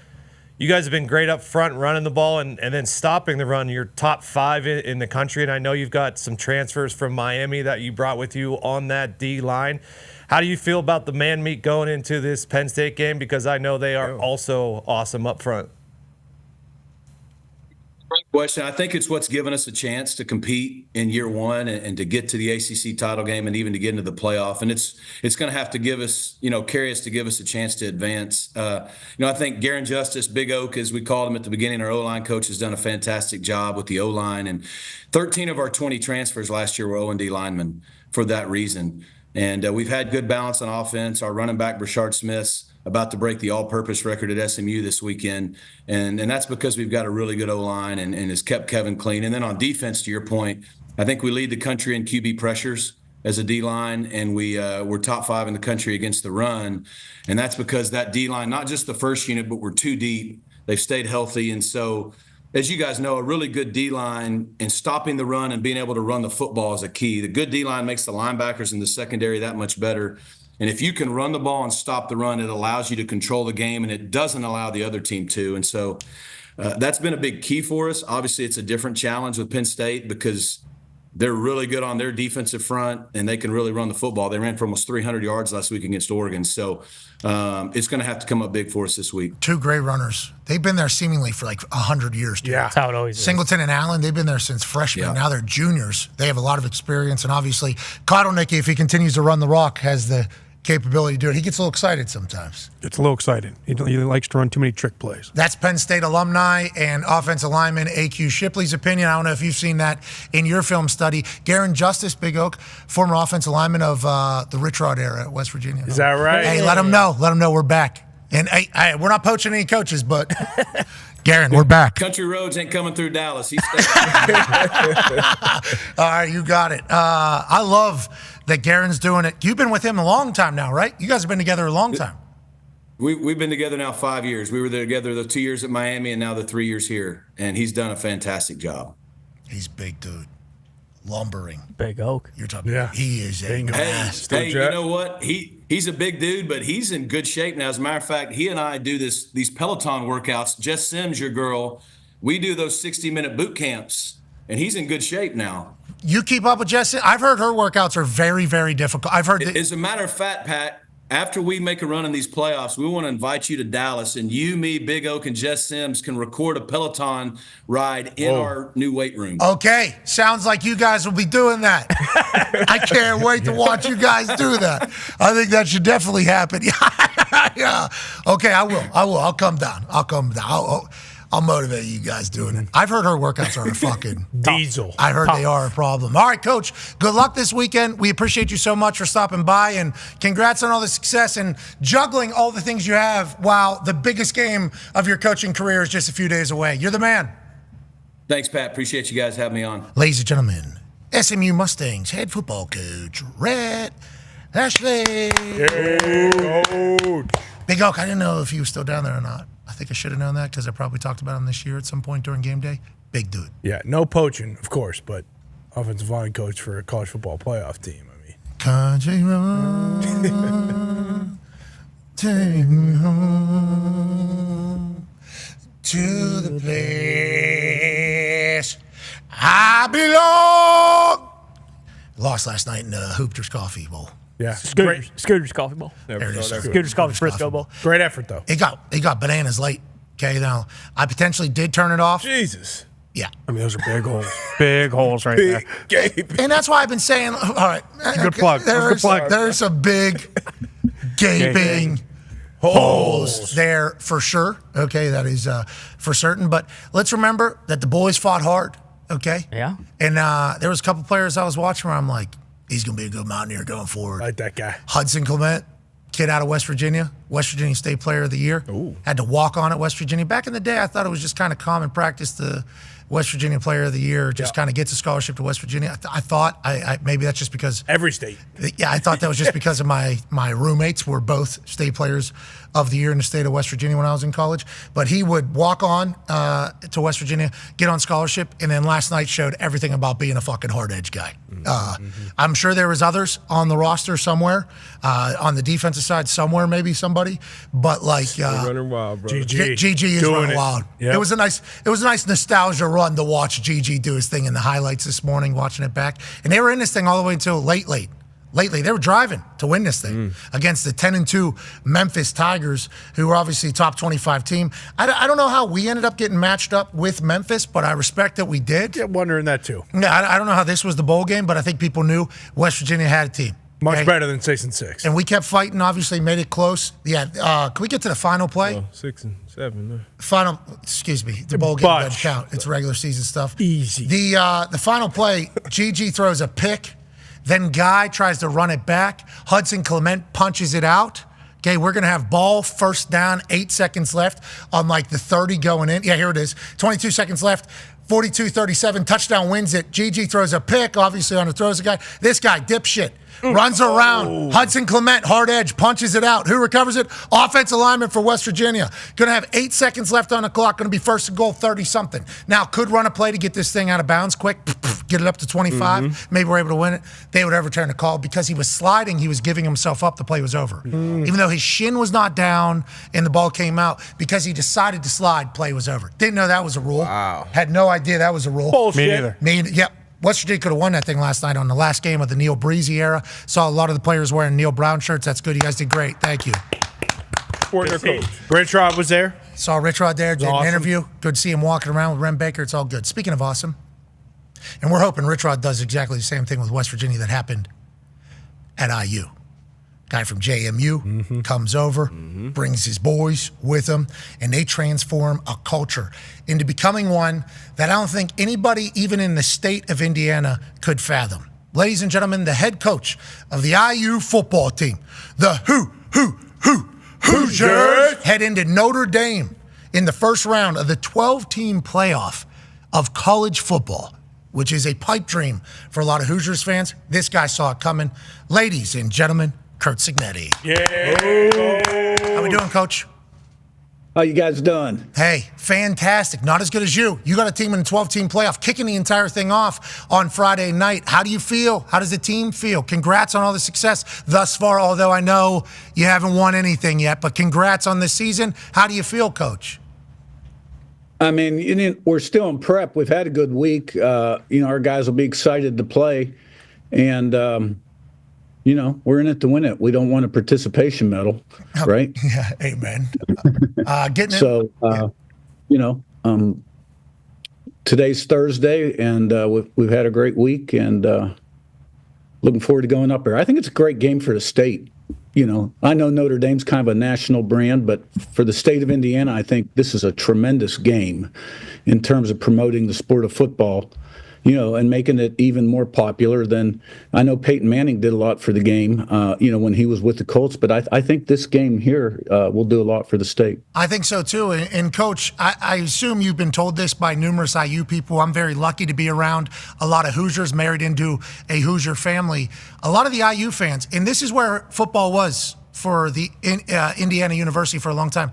you guys have been great up front running the ball and then stopping the run. You're top 5 in the country, and I know you've got some transfers from Miami that you brought with you on that D-line. How do you feel about the man meat going into this Penn State game? Because I know they are also awesome up front. Great question. I think it's what's given us a chance to compete in year one and to get to the ACC title game and even to get into the playoff. And it's going to have to give us, carry us to give us a chance to advance. I think Garen Justice, Big Oak, as we called him at the beginning, our O-line coach, has done a fantastic job with the O-line. And 13 of our 20 transfers last year were O&D linemen for that reason. And we've had good balance on offense. Our running back, Brashard Smith's about to break the all-purpose record at SMU this weekend. And that's because we've got a really good O-line and has kept Kevin clean. And then on defense, to your point, I think we lead the country in QB pressures as a D-line, and we're top 5 in the country against the run. And that's because that D-line, not just the first unit, but we're too deep. They've stayed healthy. And so, as you guys know, a really good D-line and stopping the run and being able to run the football is a key. The good D-line makes the linebackers in the secondary that much better. And if you can run the ball and stop the run, it allows you to control the game, and it doesn't allow the other team to. And so that's been a big key for us. Obviously, it's a different challenge with Penn State because they're really good on their defensive front, and they can really run the football. They ran for almost 300 yards last week against Oregon. So it's going to have to come up big for us this week. 2 great runners. They've been there seemingly for like 100 years. Dude. Yeah, that's how it always is. Singleton and Allen, they've been there since freshmen. Yeah. Now they're juniors. They have a lot of experience, and obviously, Kotelnicki, if he continues to run the rock, has the capability to do it. He gets a little excited sometimes. It's a little excited. He likes to run too many trick plays. That's Penn State alumni and offensive lineman A.Q. Shipley's opinion. I don't know if you've seen that in your film study. Garen Justice, Big Oak, former offensive lineman of the Rich Rod era at West Virginia. Is that right? Hey, let him know. Let him know we're back. And we're not poaching any coaches, but Garen, we're back. Country roads ain't coming through Dallas. He's All right, you got it. I love that Garen's doing it. You've been with him a long time now, right? You guys have been together a long time. We've been together now 5 years. We were together the 2 years at Miami and now the 3 years here. And he's done a fantastic job. He's big, dude. Lumbering. Big Oak. You're talking about. He is a Hey, you know what? He's a big dude, but he's in good shape now. As a matter of fact, he and I do these Peloton workouts. Jess Sims, your girl, we do those 60-minute boot camps, and he's in good shape now. You keep up with Jess? I've heard her workouts are very, very difficult. I've heard As a matter of fact, Pat, after we make a run in these playoffs, we want to invite you to Dallas, and you, me, Big Oak, and Jess Sims can record a Peloton ride in our new weight room. Okay. Sounds like you guys will be doing that. I can't wait to watch you guys do that. I think that should definitely happen. Yeah. Okay, I will. I'll come down. I'll motivate you guys doing it. I've heard her workouts are a fucking diesel. I heard they are a problem. All right, Coach, good luck this weekend. We appreciate you so much for stopping by, and congrats on all the success and juggling all the things you have while the biggest game of your coaching career is just a few days away. You're the man. Thanks, Pat. Appreciate you guys having me on. Ladies and gentlemen, SMU Mustangs head football coach, Rhett Ashley. Big Oak, I didn't know if you were still down there or not. I think I should have known that because I probably talked about him this year at some point during game day. Big dude. Yeah, no poaching, of course, but offensive line coach for a college football playoff team. I mean, country road, take me home to the place I belong. Lost last night in the Hoopters Coffee Bowl. Yeah, Scooter's Coffee Bowl. There it is. Scooter's Coffee Frisco Bowl. Great effort though. It got bananas late. Okay, now I potentially did turn it off. Jesus. Yeah. I mean, those are big holes. Big holes right there. And that's why I've been saying, all right. Good plug. Good plug. There's some big gaping holes there for sure. Okay, that is for certain. But let's remember that the boys fought hard. Okay? Yeah. And there was a couple players I was watching where I'm like, he's going to be a good Mountaineer going forward. Like that guy. Hudson Clement, kid out of West Virginia State Player of the Year. Ooh. Had to walk on at West Virginia. Back in the day, I thought it was just kind of common practice to West Virginia Player of the Year just kind of gets a scholarship to West Virginia. I thought maybe that's just because every state. Yeah, I thought that was just because of my roommates were both state players of the year in the state of West Virginia when I was in college. But he would walk on to West Virginia, get on scholarship, and then last night showed everything about being a fucking hard edge guy. I'm sure there was others on the roster somewhere, on the defensive side somewhere, maybe somebody. But like running wild, bro. GG is running wild. Yep. It was a nice nostalgia run to watch GG do his thing in the highlights this morning, watching it back. And they were in this thing all the way until late. Lately, they were driving to win this thing against the 10-2 Memphis Tigers, who were obviously top 25 team. I don't know how we ended up getting matched up with Memphis, but I respect that we did. Yeah, wondering that too. Yeah, I don't know how this was the bowl game, but I think people knew West Virginia had a team. Much better than 6-6. And we kept fighting, obviously made it close. Yeah, can we get to the final play? 6 and 7. Final, excuse me, the bowl game doesn't count. It's regular season stuff. Easy. The final play, GG throws a pick. Then Guy tries to run it back. Hudson Clement punches it out. Okay, we're going to have ball, first down, 8 seconds left on like the 30 going in. Yeah, here it is. 22 seconds left. 42-37, touchdown wins it. GG throws a pick, obviously on the throws a guy. This guy, dipshit, runs around. Hudson Clement, hard edge, punches it out. Who recovers it? Offensive lineman for West Virginia. Going to have 8 seconds left on the clock. Going to be first and goal, 30-something. Now, could run a play to get this thing out of bounds quick, get it up to 25. Maybe we're able to win it. They would overturn the call. Because he was sliding, he was giving himself up. The play was over. Even though his shin was not down and the ball came out, because he decided to slide, play was over. Didn't know that was a rule. Wow. Had no idea that was a rule. Bullshit. Me neither. Yep. West Virginia could have won that thing last night on the last game of the Neil Breezy era. Saw a lot of the players wearing Neil Brown shirts. That's good. You guys did great. Thank you. Their coach. Rich Rod was there. Saw Rich Rod there. Did Awesome. an interview. Good to see him walking around with Rem Baker. It's all good. Speaking of awesome, and we're hoping Rich Rod does exactly the same thing with West Virginia that happened at IU. Guy from JMU comes over, brings his boys with him, and they transform a culture into becoming one that I don't think anybody, even in the state of Indiana, could fathom. Ladies and gentlemen, the head coach of the IU football team, the Hoosiers, head into Notre Dame in the first round of the 12-team playoff of college football, which is a pipe dream for a lot of Hoosiers fans. This guy saw it coming. Ladies and gentlemen, Kurt Signetti. Yeah. How we doing, Coach? How you guys doing? Hey, fantastic. Not as good as you. You got a team in a 12-team playoff, kicking the entire thing off on Friday night. How do you feel? How does the team feel? Congrats on all the success thus far, although I know you haven't won anything yet, but congrats on this season. How do you feel, Coach? I mean, we're still in prep. We've had a good week. Our guys will be excited to play. And, we're in it to win it. We don't want a participation medal, right? Yeah, amen. Today's Thursday, and we've had a great week, and looking forward to going up there. I think it's a great game for the state. I know Notre Dame's kind of a national brand, but for the state of Indiana, I think this is a tremendous game in terms of promoting the sport of football. And making it even more popular than I know Peyton Manning did a lot for the game, when he was with the Colts. But I think this game here will do a lot for the state. I think so, too. And Coach, I assume you've been told this by numerous IU people. I'm very lucky to be around a lot of Hoosiers, married into a Hoosier family. A lot of the IU fans, and this is where football was for the Indiana University for a long time.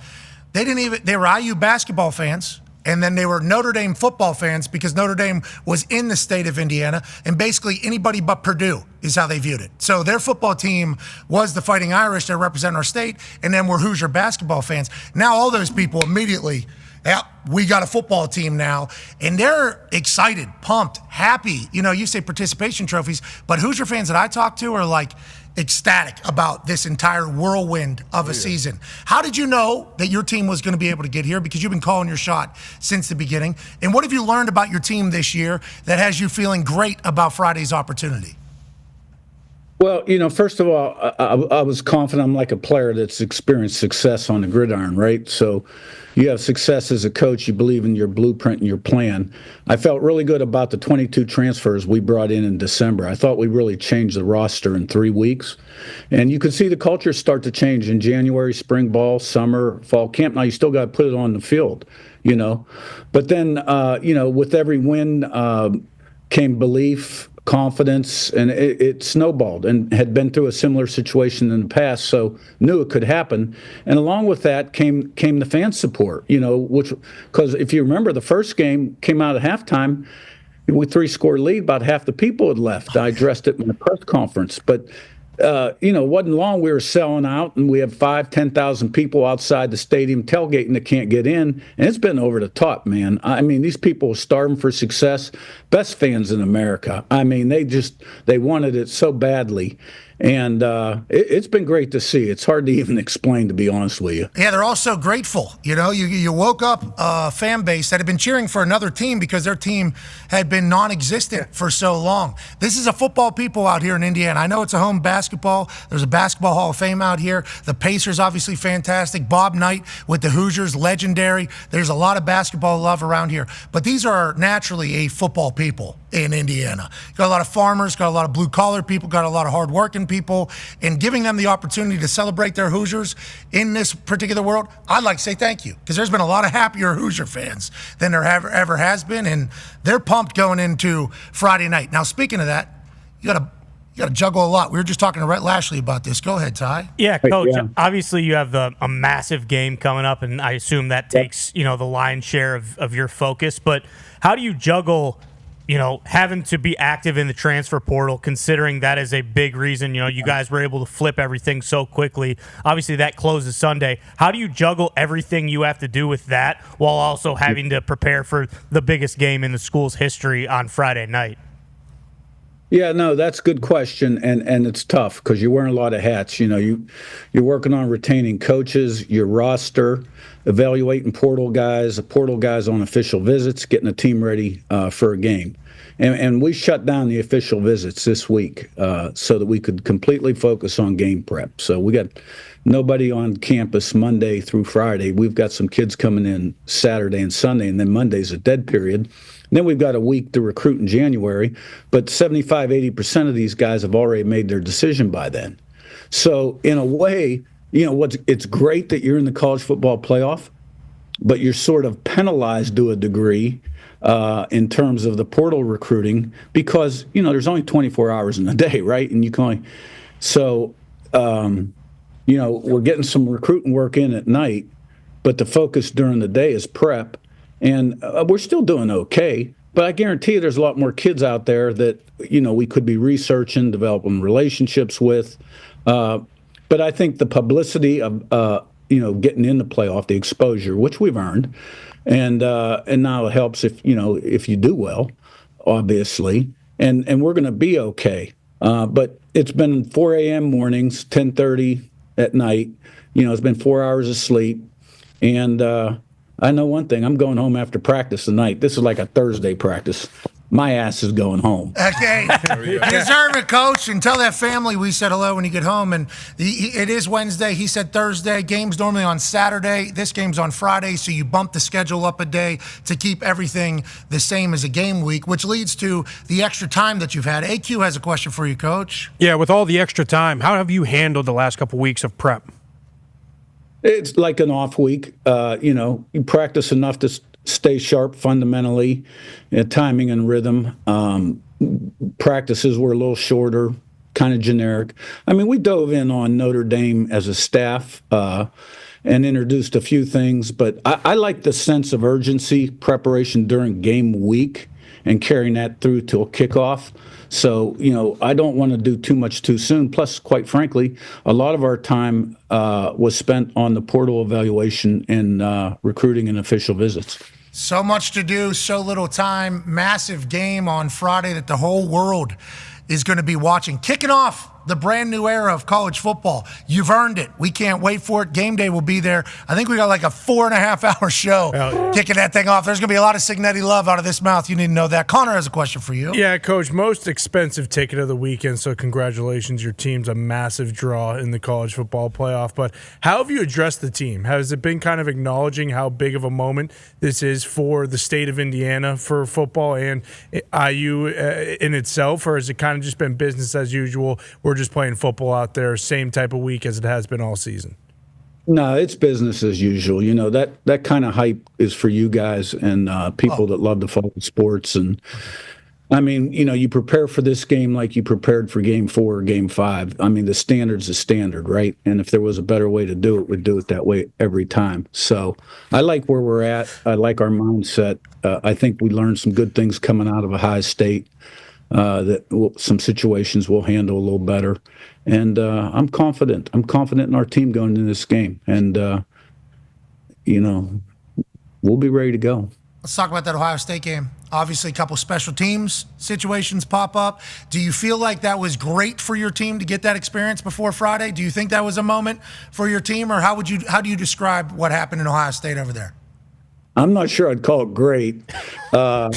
They were IU basketball fans. And then they were Notre Dame football fans because Notre Dame was in the state of Indiana, and basically anybody but Purdue is how they viewed it. So their football team was the Fighting Irish that represent our state, and then we're Hoosier basketball fans. Now all those people immediately, we got a football team now, and they're excited, pumped, happy. You say participation trophies, but Hoosier fans that I talk to are like, ecstatic about this entire whirlwind of a season. How did you know that your team was going to be able to get here? Because you've been calling your shot since the beginning. And what have you learned about your team this year that has you feeling great about Friday's opportunity? Well, first of all, I was confident. I'm like a player that's experienced success on the gridiron, right? So you have success as a coach. You believe in your blueprint and your plan. I felt really good about the 22 transfers we brought in December. I thought we really changed the roster in 3 weeks. And you could see the culture start to change in January, spring ball, summer, fall camp. Now, you still got to put it on the field, But then, with every win came belief, confidence, and it snowballed, and had been through a similar situation in the past, so knew it could happen. And along with that came the fan support, because if you remember, the first game came out at halftime with 3-score lead, about half the people had left. I addressed it in the press conference, but it wasn't long. We were selling out, and we have 5,000-10,000 people outside the stadium tailgating that can't get in, and it's been over the top, man. I mean, these people are starving for success. Best fans in America. I mean, they wanted it so badly. And it's been great to see. It's hard to even explain, to be honest with you. Yeah, they're all so grateful. You woke up a fan base that had been cheering for another team because their team had been non-existent for so long. This is a football people out here in Indiana. I know it's a home basketball. There's a basketball Hall of Fame out here. The Pacers, obviously fantastic. Bob Knight with the Hoosiers, legendary. There's a lot of basketball love around here. But these are naturally a football people in Indiana. Got a lot of farmers, got a lot of blue-collar people, got a lot of hard-working people, and giving them the opportunity to celebrate their Hoosiers in this particular world, I'd like to say thank you, because there's been a lot of happier Hoosier fans than there ever has been, and they're pumped going into Friday night. Now, speaking of that, you got to juggle a lot. We were just talking to Rhett Lashley about this. Go ahead, Ty. Yeah, Coach. Yeah. Obviously, you have a massive game coming up, and I assume that takes the lion's share of your focus. But how do you juggle having to be active in the transfer portal, considering that is a big reason, you guys were able to flip everything so quickly. Obviously, that closes Sunday. How do you juggle everything you have to do with that while also having to prepare for the biggest game in the school's history on Friday night? Yeah, no, that's a good question, and it's tough because you're wearing a lot of hats. You're working on retaining coaches, your roster, evaluating portal guys on official visits, getting a team ready for a game. And we shut down the official visits this week so that we could completely focus on game prep. So we got nobody on campus Monday through Friday. We've got some kids coming in Saturday and Sunday, and then Monday's a dead period. And then we've got a week to recruit in January, but 75-80% of these guys have already made their decision by then. So in a way, it's great that you're in the college football playoff, but you're sort of penalized to a degree in terms of the portal recruiting because, there's only 24 hours in a day, right? And you can only – so, we're getting some recruiting work in at night, but the focus during the day is prep. And we're still doing okay, but I guarantee you there's a lot more kids out there that, we could be researching, developing relationships with. But I think the publicity of, getting in the playoff, the exposure, which we've earned, and now it helps if you do well, obviously, and we're going to be okay. But it's been 4 a.m. mornings, 10:30 at night. It's been 4 hours of sleep, and I know one thing. I'm going home after practice tonight. This is like a Thursday practice. My ass is going home. Okay. You deserve it, Coach. And tell that family we said hello when you get home. And it is Wednesday. He said Thursday. Game's normally on Saturday. This game's on Friday, so you bump the schedule up a day to keep everything the same as a game week, which leads to the extra time that you've had. AQ has a question for you, Coach. Yeah, with all the extra time, how have you handled the last couple weeks of prep? It's like an off week. You practice enough to stay sharp fundamentally, timing and rhythm. Practices were a little shorter, kind of generic. I mean, we dove in on Notre Dame as a staff and introduced a few things, but I like the sense of urgency, preparation during game week, and carrying that through till kickoff. So, I don't want to do too much too soon. Plus, quite frankly, a lot of our time was spent on the portal evaluation and recruiting and official visits. So much to do, so little time. Massive game on Friday that the whole world is going to be watching. Kicking off the brand new era of college football. You've earned it. We can't wait for it. Game day will be there. I think we got like a 4.5-hour show kicking that thing off. There's going to be a lot of Signetti love out of this mouth. You need to know that. Connor has a question for you. Yeah, Coach, most expensive ticket of the weekend, so congratulations. Your team's a massive draw in the college football playoff. But how have you addressed the team? Has it been kind of acknowledging how big of a moment this is for the state of Indiana for football and IU in itself, or has it kind of just been business as usual? We're just playing football out there, same type of week as it has been all season. No, it's business as usual. You know, that kind of hype is for you guys and people that love to follow sports. And I mean, you know, you prepare for this game like you prepared for game 4 or game 5. I mean, the standard's the standard, right? And if there was a better way to do it, we'd do it that way every time. So I like where we're at. I like our mindset. I think we learned some good things coming out of Ohio State. Some situations we'll handle a little better. And I'm confident. I'm confident in our team going into this game. And, you know, we'll be ready to go. Let's talk about that Ohio State game. Obviously, a couple special teams situations pop up. Do you feel like that was great for your team to get that experience before Friday? Do you think that was a moment for your team? Or how do you describe what happened in Ohio State over there? I'm not sure I'd call it great. For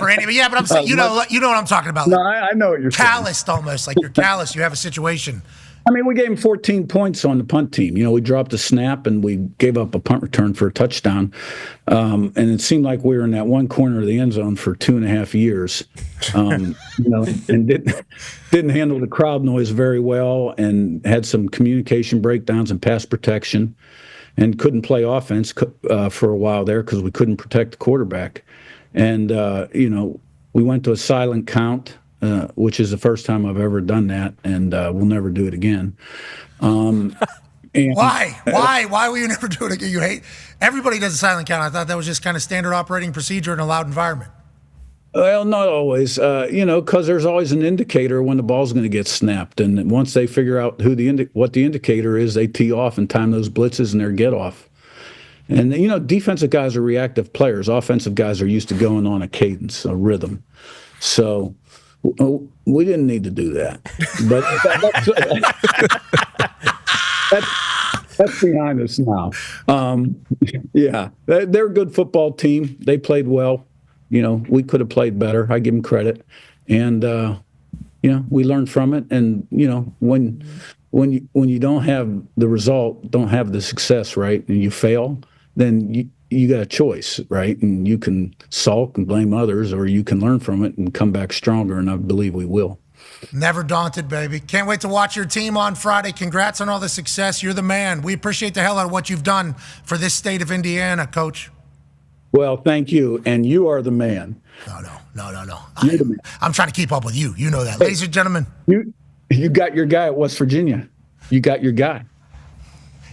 anybody, yeah, but I'm saying you know what I'm talking about. No, I know what you're calloused saying. Almost like you're calloused. You have a situation. I mean, we gave him 14 points on the punt team. You know, we dropped a snap and we gave up a punt return for a touchdown. And it seemed like we were in that one corner of the end zone for 2.5 years. You know, and didn't handle the crowd noise very well and had some communication breakdowns and pass protection. And couldn't play offense for a while there because we couldn't protect the quarterback. And, you know, we went to a silent count, which is the first time I've ever done that, and we'll never do it again. And, Why? Why will you never do it again? You hate – everybody does a silent count. I thought that was just kind of standard operating procedure in a loud environment. Well, not always, you know, because there's always an indicator when the ball's going to get snapped. And once they figure out what the indicator is, they tee off and time those blitzes and their get off. And, you know, defensive guys are reactive players. Offensive guys are used to going on a cadence, a rhythm. So we didn't need to do that. But that's behind us now. Yeah, they're a good football team. They played well. You know, we could have played better. I give them credit. And, you know, we learned from it. And, you know, when you don't have the result, don't have the success, right, and you fail, then you got a choice, right? And you can sulk and blame others, or you can learn from it and come back stronger, and I believe we will. Never daunted, baby. Can't wait to watch your team on Friday. Congrats on all the success. You're the man. We appreciate the hell out of what you've done for this state of Indiana, Coach. Well, thank you, and you are the man. No. I'm trying to keep up with you. You know that. Hey, ladies and gentlemen. You got your guy at West Virginia. You got your guy.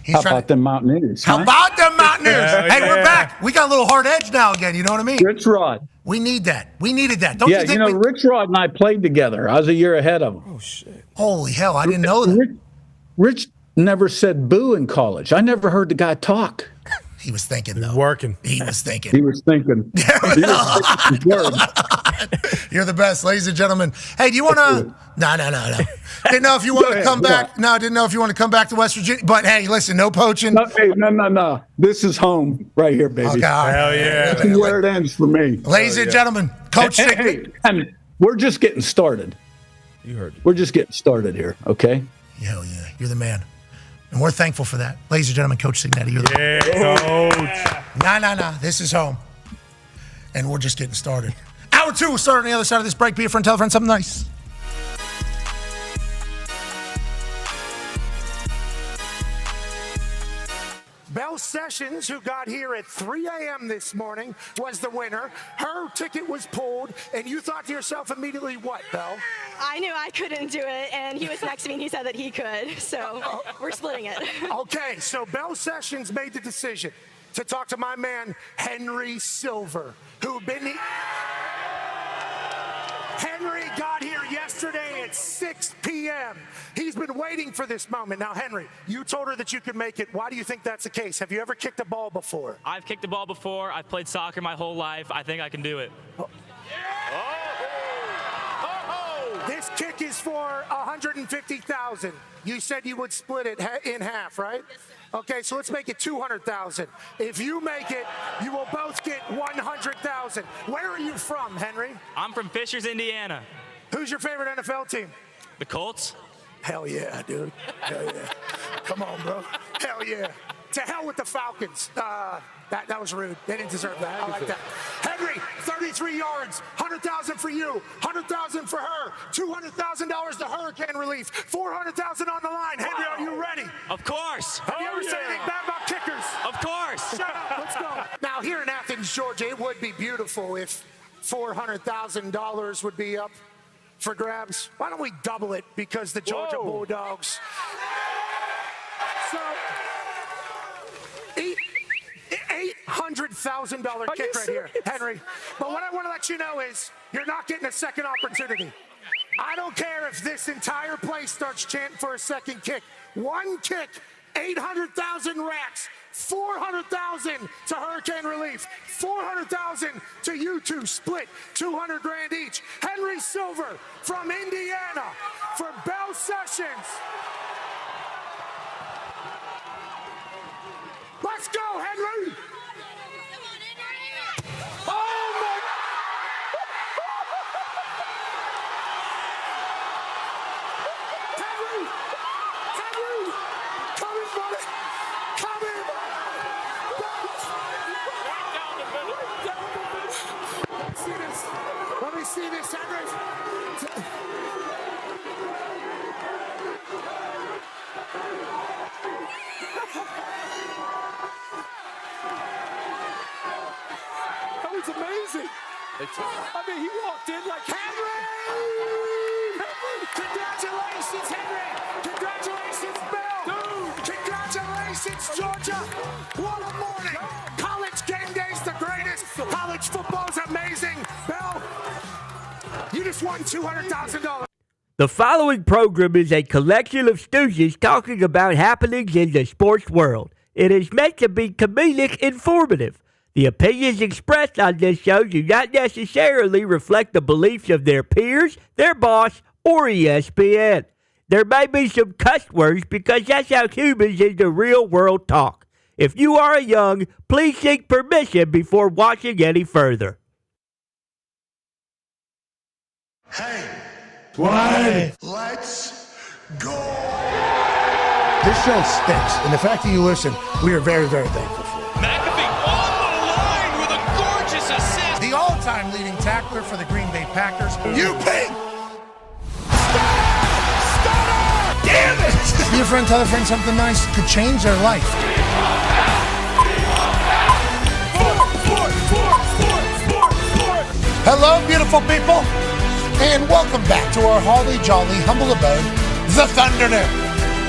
How about them Mountaineers? How about them Mountaineers? Hey, we're back. We got a little hard edge now again. You know what I mean? Rich Rod. We need that. We needed that. Don't you think? You know, Rich Rod and I played together. I was a year ahead of him. Oh, shit. Holy hell, I didn't know that. Rich never said boo in college. I never heard the guy talk. He was thinking, though. Working. He was thinking. You're the best, ladies and gentlemen. Hey, do you want to? No. Didn't know if you want to come back. No, didn't know if you want to come back to West Virginia. But hey, listen, no poaching. No. This is home right here, baby. Okay, hell yeah. This is where it ends for me. Ladies and gentlemen, Coach. Hey, we're just getting started. You heard it. We're just getting started here, okay? Hell yeah, you're the man. And we're thankful for that. Ladies and gentlemen, Coach Signetti, you're the man. Coach. No. This is home. And we're just getting started. Hour 2 will start on the other side of this break. Be a friend, tell a friend something nice. Belle Sessions, who got here at 3 a.m. this morning, was the winner. Her ticket was pulled, and you thought to yourself immediately, what, Belle? I knew I couldn't do it, and he was next to me, and he said that he could, so we're splitting it. Okay, so Belle Sessions made the decision to talk to my man, Henry Silver, who Henry got here yesterday at 6 p.m. He's been waiting for this moment. Now, Henry, you told her that you could make it. Why do you think that's the case? Have you ever kicked a ball before? I've kicked a ball before. I've played soccer my whole life. I think I can do it. This kick is for $150,000. You said you would split it in half, right? Okay, so let's make it $200,000. If you make it, you will both get $100,000. Where are you from, Henry? I'm from Fishers, Indiana. Who's your favorite NFL team? The Colts. Hell yeah, dude. Hell yeah. Come on, bro. Hell yeah. To hell with the Falcons. That was rude. They didn't deserve that. I like that. Henry, 33 yards, $100,000 for you, $100,000 for her, $200,000 to hurricane relief, $400,000 on the line. Henry, are you ready? Of course. Have you ever said anything bad about kickers? Of course. Shut up. Let's go. Now, here in Athens, Georgia, it would be beautiful if $400,000 would be up for grabs. Why don't we double it because the Georgia Bulldogs? So, $800,000 kick right here, Henry. But what I want to let you know is you're not getting a second opportunity. I don't care if this entire place starts chanting for a second kick. One kick, 800,000 racks, 400,000 to hurricane relief, 400,000 to you two split, 200 grand each. Henry Silver from Indiana for Bell Sessions. Let's go, Henry! Oh, my... Henry! Henry! Come in, buddy! Come in! Let me see this. Let me see this, Henry. That was amazing. I mean, he walked in like, Henry! Congratulations, Henry! Congratulations, Bill! Dude! Congratulations, Georgia! What a morning! College game day's the greatest! College football's amazing! Bill, you just won $200,000. The following program is a collection of stooges talking about happenings in the sports world. It is meant to be comedic informative. The opinions expressed on this show do not necessarily reflect the beliefs of their peers, their boss, or ESPN. There may be some cuss words because that's how humans in the real world talk. If you are young, please seek permission before watching any further. Hey. Why? Let's go. This show stinks, and the fact that you listen, we are very, very thankful for. McAfee on the line with a gorgeous assist. The all-time leading tackler for the Green Bay Packers. You pig! Damn it! Your friend tell a friend something nice could change their life. Hello, beautiful people, and welcome back to our holly jolly humble abode, the Thunderdome.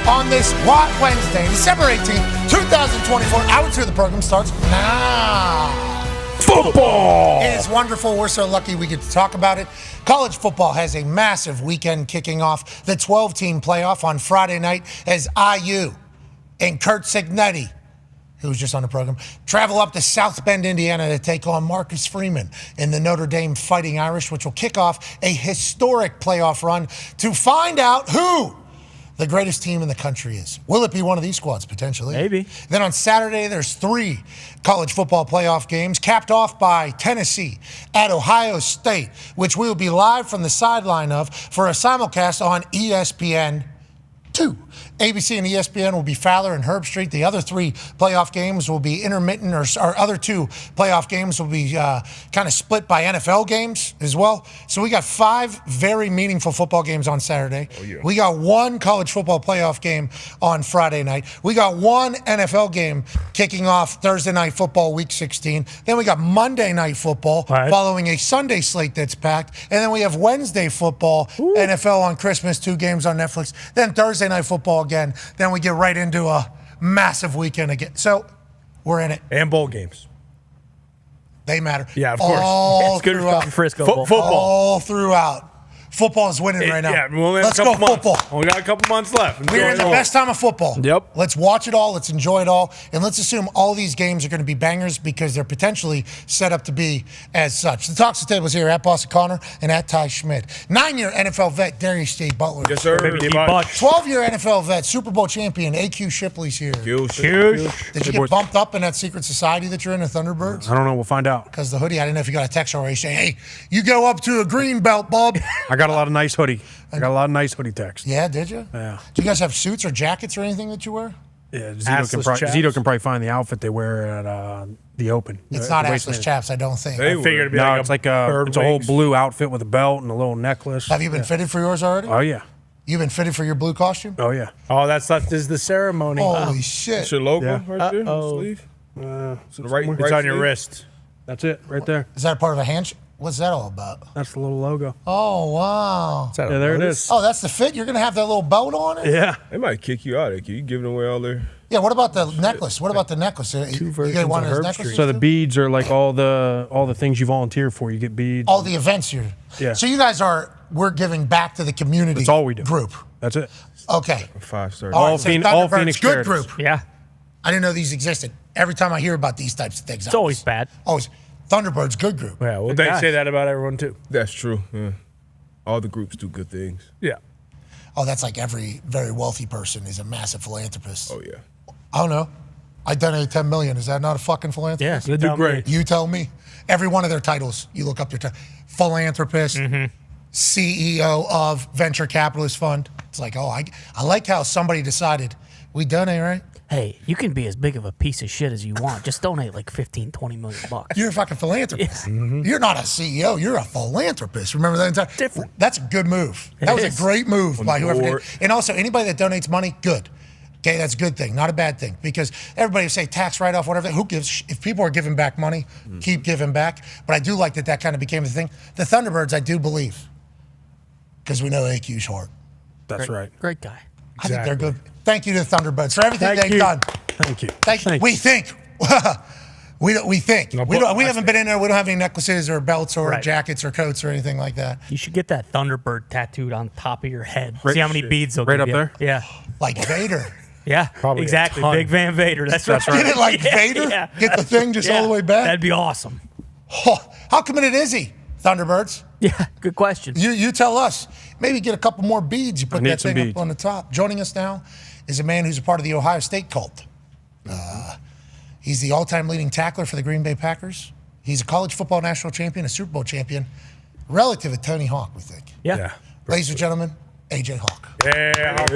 On this Wednesday, December 18th, 2024, hour 2 of the program starts now. Football! It is wonderful. We're so lucky we get to talk about it. College football has a massive weekend kicking off the 12-team playoff on Friday night as IU and Kurt Signetti, who was just on the program, travel up to South Bend, Indiana to take on Marcus Freeman in the Notre Dame Fighting Irish, which will kick off a historic playoff run to find out who the greatest team in the country is. Will it be one of these squads, potentially? Maybe. Then on Saturday, there's 3 college football playoff games, capped off by Tennessee at Ohio State, which we will be live from the sideline of for a simulcast on ESPN 2. ABC and ESPN will be Fowler and Herb Street. The other 3 playoff games will be intermittent, or other 2 playoff games will be kind of split by NFL games as well. So we got 5 very meaningful football games on Saturday. Oh, yeah. We got 1 college football playoff game on Friday night. We got 1 NFL game kicking off Thursday night football week 16. Then we got Monday night football following a Sunday slate that's packed. And then we have Wednesday football, NFL on Christmas, 2 games on Netflix. Then Thursday night football again. Then we get right into a massive weekend again. So we're in it. And bowl games. They matter. Yeah, of course. All it's good throughout. Frisco Bowl. Football. All throughout. Football is winning right now. Yeah, we only have Let's a go couple months. football. Only got a couple months left. We're in the best time of football. Yep. Let's watch it all. Let's enjoy it all. And let's assume all these games are going to be bangers because they're potentially set up to be as such. The Talks the Tables here at Boston Connor and at Ty Schmidt. 9-year NFL vet, Darius J. Butler. Yes, sir. 12-year NFL vet, Super Bowl champion, AQ Shipley's here. Huge. Did you get bumped up in that secret society that you're in, the Thunderbirds? I don't know. We'll find out. Because the hoodie, I didn't know if you got a text already saying, hey, you go up to a green belt, bub. I got a lot of nice hoodie. I got a lot of nice hoodie text. Yeah, did you? Yeah. Do you guys have suits or jackets or anything that you wear? Yeah, Zito can probably find the outfit they wear at the Open. It's not assless chaps, I don't think. I figured it'd be no, like it's like it's a whole blue outfit with a belt and a little necklace. Have you been fitted for yours already? Oh, yeah. You've been fitted for your blue costume? Oh, yeah. Oh, that's is the ceremony. Holy shit. That's your logo Yeah. right there on the sleeve? It's on your wrist. That's it, right there. Is that a part of a handshake? What's that all about? That's the little logo. Oh, wow. Yeah, there it is. Oh, that's the fit? You're going to have that little belt on it? Yeah. They might kick you out of it. You giving away all their... Yeah, what about the necklace? What about the necklace? You get one of his necklaces? So the beads are like all the things you volunteer for. You get beads. All the events you're... Yeah. So you guys we're giving back to the community. That's all we do. Group. That's it. Okay. 5-star. All right, so all Thunderbirds, Phoenix good charities. group. Yeah. I didn't know these existed. Every time I hear about these types of things, It's always bad. Always. Thunderbirds, good group. Yeah, well, they say that about everyone, too. That's true. Yeah. All the groups do good things. Yeah. Oh, that's like every very wealthy person is a massive philanthropist. Oh, yeah. I don't know. I donated $10 million. Is that not a fucking philanthropist? Yes, They do great. You tell me. Every one of their titles, you look up their title. Philanthropist, CEO of venture capitalist fund. It's like, oh, I like how somebody decided we donate, right? Hey, you can be as big of a piece of shit as you want. Just donate like 15, 20 million bucks. You're a fucking philanthropist. You're not a CEO. You're a philanthropist. Remember that entire different. That's a good move. That was a great move by whoever did. And also, anybody that donates money, good. Okay, that's a good thing, not a bad thing. Because everybody would say tax write-off, whatever. Who gives? If people are giving back money, keep giving back. But I do like that kind of became the thing. The Thunderbirds, I do believe, because we know AQ's heart. That's right. Great guy. I think they're good. Thank you to the Thunderbirds for everything they've done. Thank you. Thank you. We think. We think. We haven't been in there. We don't have any necklaces or belts or jackets or coats or anything like that. You should get that Thunderbird tattooed on top of your head. Right- See how many beads they'll right give up you. there? Yeah. Like Vader. Yeah, Probably exactly. a ton. Big Van Vader. That's right. Get it like Vader? Yeah. Get the thing just all the way back? That'd be awesome. Oh, how committed is he, Thunderbirds? Yeah, good question. You tell us. Maybe get a couple more beads. You put need that some thing beads. up on the top. Joining us now is a man who's a part of the Ohio State cult. He's the all-time leading tackler for the Green Bay Packers. He's a college football national champion, a Super Bowl champion, relative of Tony Hawk, we think. Yeah. Ladies and gentlemen, AJ Hawk. Yeah.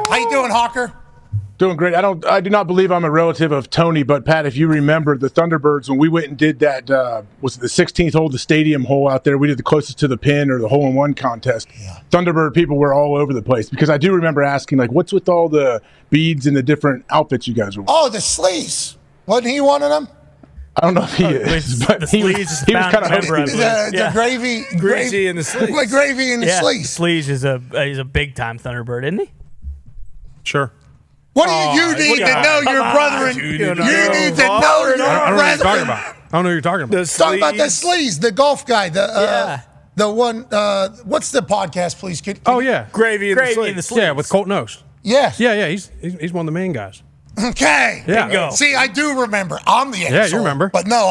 How you doing, Hawker? Doing great. I do not believe I'm a relative of Tony, but Pat, if you remember the Thunderbirds when we went and did that, was it the 16th hole, the stadium hole out there? We did the closest to the pin or the hole-in-one contest. Yeah. Thunderbird people were all over the place because I do remember asking, like, what's with all the beads and the different outfits you guys were wearing? Oh, the sleeves. Wasn't he one of them? I don't know if he is, but he was kind of the gravy, Greasy in the sleeves. Like gravy in the sleeves. Sleeves is a big time Thunderbird, isn't he? Sure. What do you need to know your brethren? You need to know your I don't know what you're talking about. I don't know what you're talking about. Talking about the sleeves, the golf guy, the one. What's the podcast, please? Yeah, Gravy in the sleeves. Yeah, with Colton Oast. Yes. Yeah. He's one of the main guys. Okay. Yeah. Bingo. See, I do remember. I'm the asshole. Yeah, you remember. But no,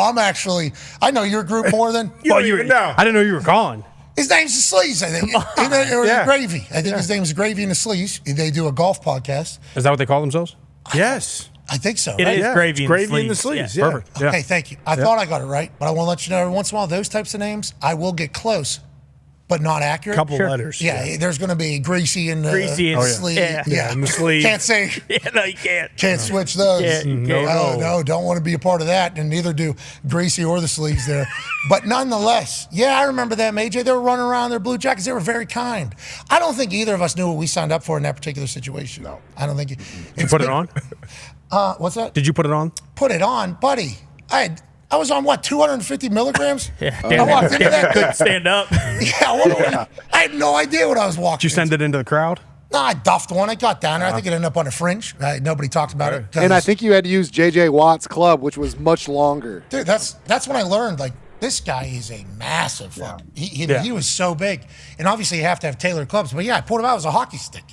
I know your group more than I didn't know you were calling. His name's the Sleeves, I think. Or Gravy. I think his name's Gravy and the Sleeves. They do a golf podcast. Is that what they call themselves? Yes. I think so. It is Gravy in the sleeves. Yeah. Perfect. Yeah. Okay, thank you. I thought I got it right, but I want to let you know every once in a while, those types of names, I will get close, but not accurate. Couple letters. Yeah, there's going to be Greasy in the sleeve. Yeah, in the sleeve. Can't say. No, you can't. Can't switch those. No, don't want to be a part of that, and neither do Greasy or the sleeves there. But nonetheless, I remember them, AJ. They were running around in their blue jackets. They were very kind. I don't think either of us knew what we signed up for in that particular situation. No. I don't think Did you put it on? What's that? Did you put it on? Put it on, buddy. I was on 250 milligrams? Yeah, I walked into that. couldn't stand up. I had no idea what I was walking. Did you send it into the crowd? No, I duffed one. I got down there. I think it ended up on a fringe. Nobody talked about it. And I think you had to use J.J. Watt's club, which was much longer. Dude, that's when I learned, like, This guy is a massive fuck. He was so big. And obviously you have to have tailored clubs. But yeah, I pulled him out as a hockey stick.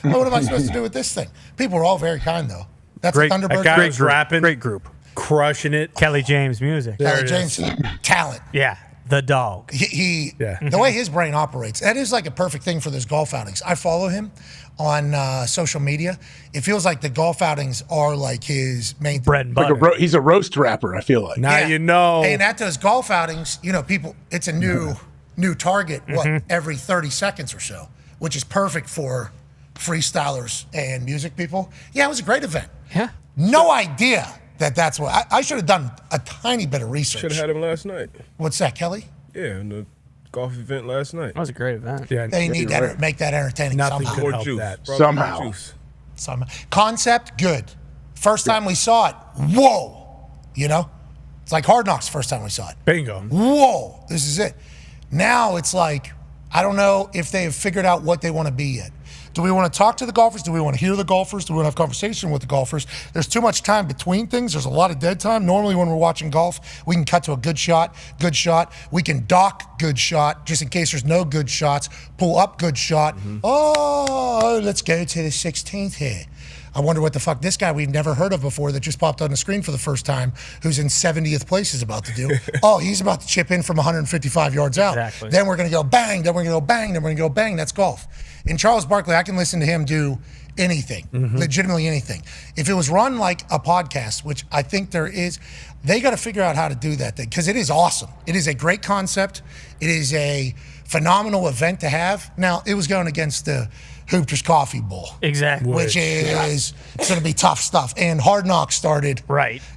What am I supposed to do with this thing? People are all very kind, though. That's great, a Thunderbird. That guy was rapping. Great group. Crushing it. Kelly James music. Kelly James, talent. Yeah. The dog. The way his brain operates, that is like a perfect thing for those golf outings. I follow him on social media. It feels like the golf outings are like his main bread and butter. He's a roast rapper, I feel like. Now you know. And at those golf outings, people, it's a new target, every 30 seconds or so, which is perfect for freestylers and music people. Yeah, it was a great event. Yeah. No idea that's what I should have done a tiny bit of research. Should have had him last night. What's that, Kelly? Yeah, in the golf event last night. That was a great event. Yeah, they need to make that entertaining Nothing somehow. could help that. Somehow. Concept, good. First time we saw it, whoa. It's like Hard Knocks first time we saw it. Bingo. Whoa, this is it. Now it's like, I don't know if they have figured out what they want to be yet. Do we want to talk to the golfers? Do we want to hear the golfers? Do we want to have conversation with the golfers? There's too much time between things. There's a lot of dead time. Normally when we're watching golf, we can cut to a good shot. We can dock good shot, just in case there's no good shots. Pull up good shot. Oh, let's go to the 16th here. I wonder what the fuck this guy we've never heard of before that just popped on the screen for the first time, who's in 70th place, is about to do. Oh, he's about to chip in from 155 yards out. Exactly. Then we're going to go bang, then we're going to go bang, then we're going to go bang. That's golf. And Charles Barkley, I can listen to him do anything, legitimately anything. If it was run like a podcast, which I think there is, they got to figure out how to do that thing because it is awesome. It is a great concept. It is a phenomenal event to have. Now, it was going against the Hoopers Coffee Bowl. Exactly. Which is going to be tough stuff. And Hard Knocks started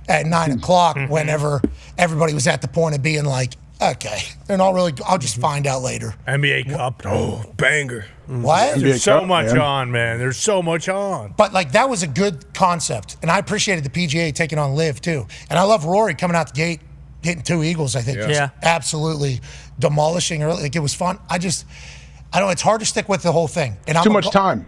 at 9 o'clock whenever everybody was at the point of being like, okay, they're not really, I'll just find out later. NBA Cup. Oh, banger. What? There's so much on, man. There's so much on. But like that was a good concept. And I appreciated the PGA taking on Liv too. And I love Rory coming out the gate, hitting 2 eagles, I think. Yeah. Absolutely demolishing early. Like it was fun. I don't know, it's hard to stick with the whole thing. And Too much time,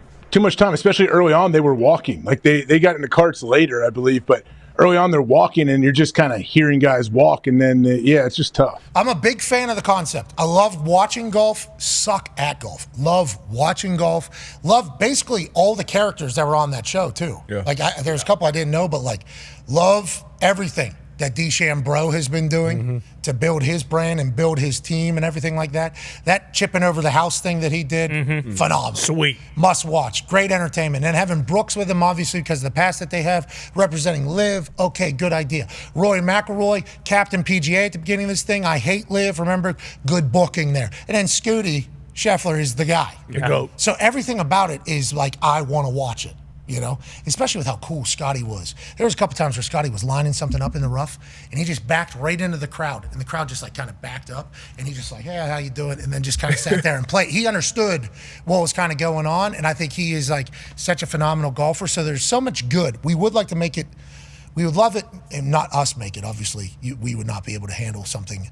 especially early on. They were walking. Like they got into carts later, I believe, but early on they're walking and you're just kind of hearing guys walk, and then it's just tough. I'm a big fan of the concept. I love watching golf, suck at golf. Love watching golf. Love basically all the characters that were on that show too. Yeah. Like there's a couple I didn't know, but like love everything that DeChambeau has been doing to build his brand and build his team and everything like that. That chipping over the house thing that he did, phenomenal. Sweet. Must watch. Great entertainment. And having Brooks with him, obviously, because of the past that they have, representing Liv. Okay, good idea. Rory McIlroy, captain PGA at the beginning of this thing. I hate Liv. Remember, good booking there. And then Scooty Scheffler is the guy. The GOAT. So everything about it is like, I want to watch it. Especially with how cool Scotty was. There was a couple times where Scotty was lining something up in the rough, and he just backed right into the crowd, and the crowd just like kind of backed up, and he just like, hey, how you doing? And then just kind of sat there and played. He understood what was kind of going on, and I think he is like such a phenomenal golfer. So there's so much good. We would like to make it. We would love it, and not us make it. Obviously, we would not be able to handle something.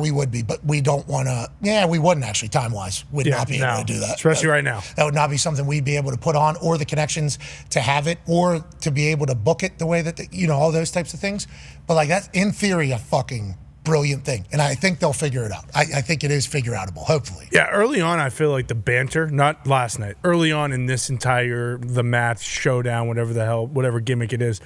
We would be, but we don't want to. Yeah, we wouldn't actually, time-wise. We'd not be able to do that. Especially right now. That would not be something we'd be able to put on, or the connections to have it, or to be able to book it the way that, all those types of things. But like that's, in theory, a fucking brilliant thing. And I think they'll figure it out. I think it is figure-outable, hopefully. Yeah, early on, I feel like the banter, not last night, early on in this entire, the math showdown, whatever gimmick it is,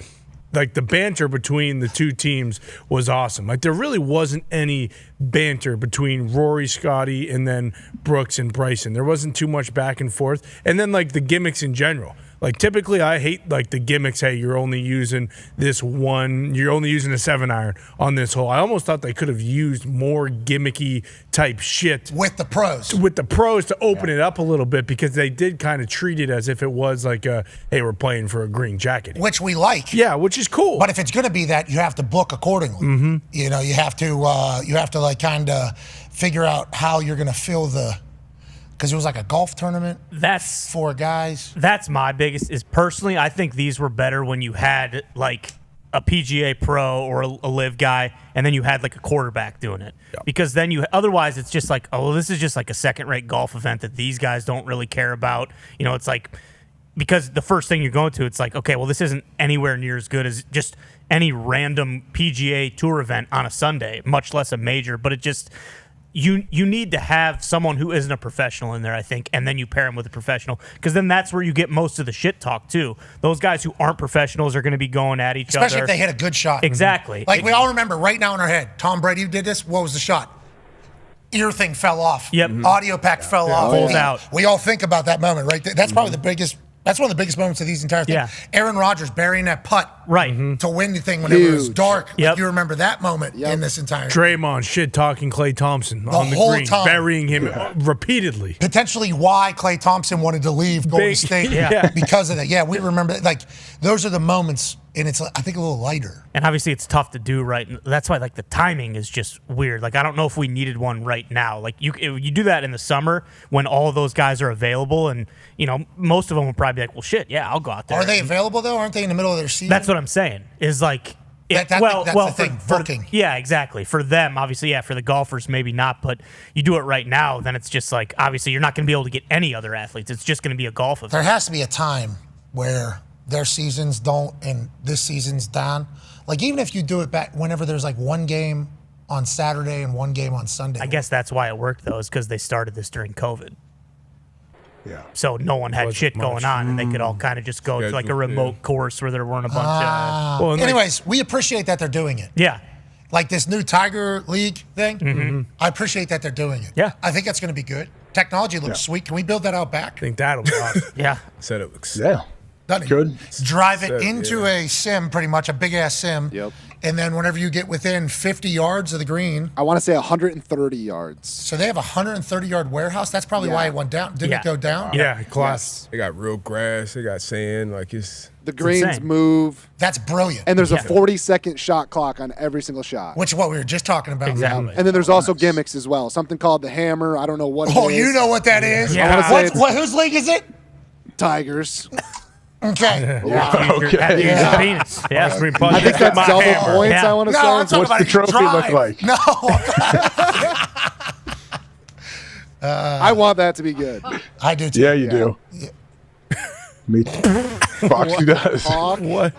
like the banter between the two teams was awesome. Like there really wasn't any banter between Rory, Scotty, and then Brooks and Bryson. There wasn't too much back and forth. And then like the gimmicks in general. Like typically I hate like the gimmicks, hey, you're only using a 7-iron on this hole. I almost thought they could have used more gimmicky type shit. With the pros to open it up a little bit, because they did kind of treat it as if it was like hey, we're playing for a green jacket. Which we like. Yeah, which is cool. But if it's going to be that, you have to book accordingly. You have to like kind of figure out how you're going to fill the, because it was like a golf tournament. That's 4 guys. That's my biggest, is personally, I think these were better when you had like a PGA pro or a live guy, and then you had like a quarterback doing it. Yeah. Because then otherwise it's just like, oh, this is just like a second-rate golf event that these guys don't really care about. It's like, because the first thing you're going to, it's like, okay, well, this isn't anywhere near as good as just any random PGA Tour event on a Sunday, much less a major. But it just you need to have someone who isn't a professional in there, I think, and then you pair him with a professional, because then that's where you get most of the shit talk too. Those guys who aren't professionals are going to be going at each other, especially if they hit a good shot. Exactly. Like we all remember right now in our head, Tom Brady did this. What was the shot? Ear thing fell off. Yep. Audio pack fell off. Pulled out. We all think about that moment, right? That's probably the biggest. That's one of the biggest moments of these entire things. Yeah. Aaron Rodgers burying that putt to win the thing whenever it was dark. Like, you remember that moment in this entire Draymond shit talking Klay Thompson on the whole green, time. burying him repeatedly. Potentially why Klay Thompson wanted to leave Golden State because of that. Yeah, we remember like those are the moments, and it's I think a little lighter. And obviously it's tough to do right. That's why like the timing is just weird. Like I don't know if we needed one right now. Like you do that in the summer when all of those guys are available, and most of them will probably be like, well, shit, yeah, I'll go out there. Are they available though? Aren't they in the middle of their season? That's what I'm saying. Is like. That's the thing, booking. Yeah, exactly. For them, obviously, yeah. For the golfers, maybe not. But you do it right now, then it's just like obviously you're not going to be able to get any other athletes. It's just going to be a golf event. There has to be a time where their seasons don't, and this season's down. Like even if you do it back whenever there's like one game on Saturday and one game on Sunday. I guess that's why it worked though, is because they started this during COVID. Yeah. So no one had shit going on, and they could all kind of just go to like a remote course where there weren't a bunch of. Anyways, we appreciate that they're doing it. Yeah. Like this new Tiger League thing. Mm-hmm. I appreciate that they're doing it. Yeah. I think that's going to be good. Technology looks sweet. Can we build that out back? I think that'll be awesome. Yeah. Setup looks good. Drive it into a sim, pretty much a big ass sim. Yep. And then whenever you get within 50 yards of the green. I want to say 130 yards. So they have a 130-yard warehouse. That's probably why it went down. Didn't it go down? Yeah, class. They got real grass. They got sand. Like it's the greens move. That's brilliant. And there's a 40-second shot clock on every single shot. Which is what we were just talking about. Exactly. And then there's also gimmicks as well. Something called the hammer. I don't know what it is. Oh, you know what that is? Yeah. Whose league is it? Tigers. Okay. Yeah. Penis. Yeah. I think that's double points, I want to say. What's the trophy look like? No. I want that to be good. I do too. Yeah, you do. Me too. Foxy does. What?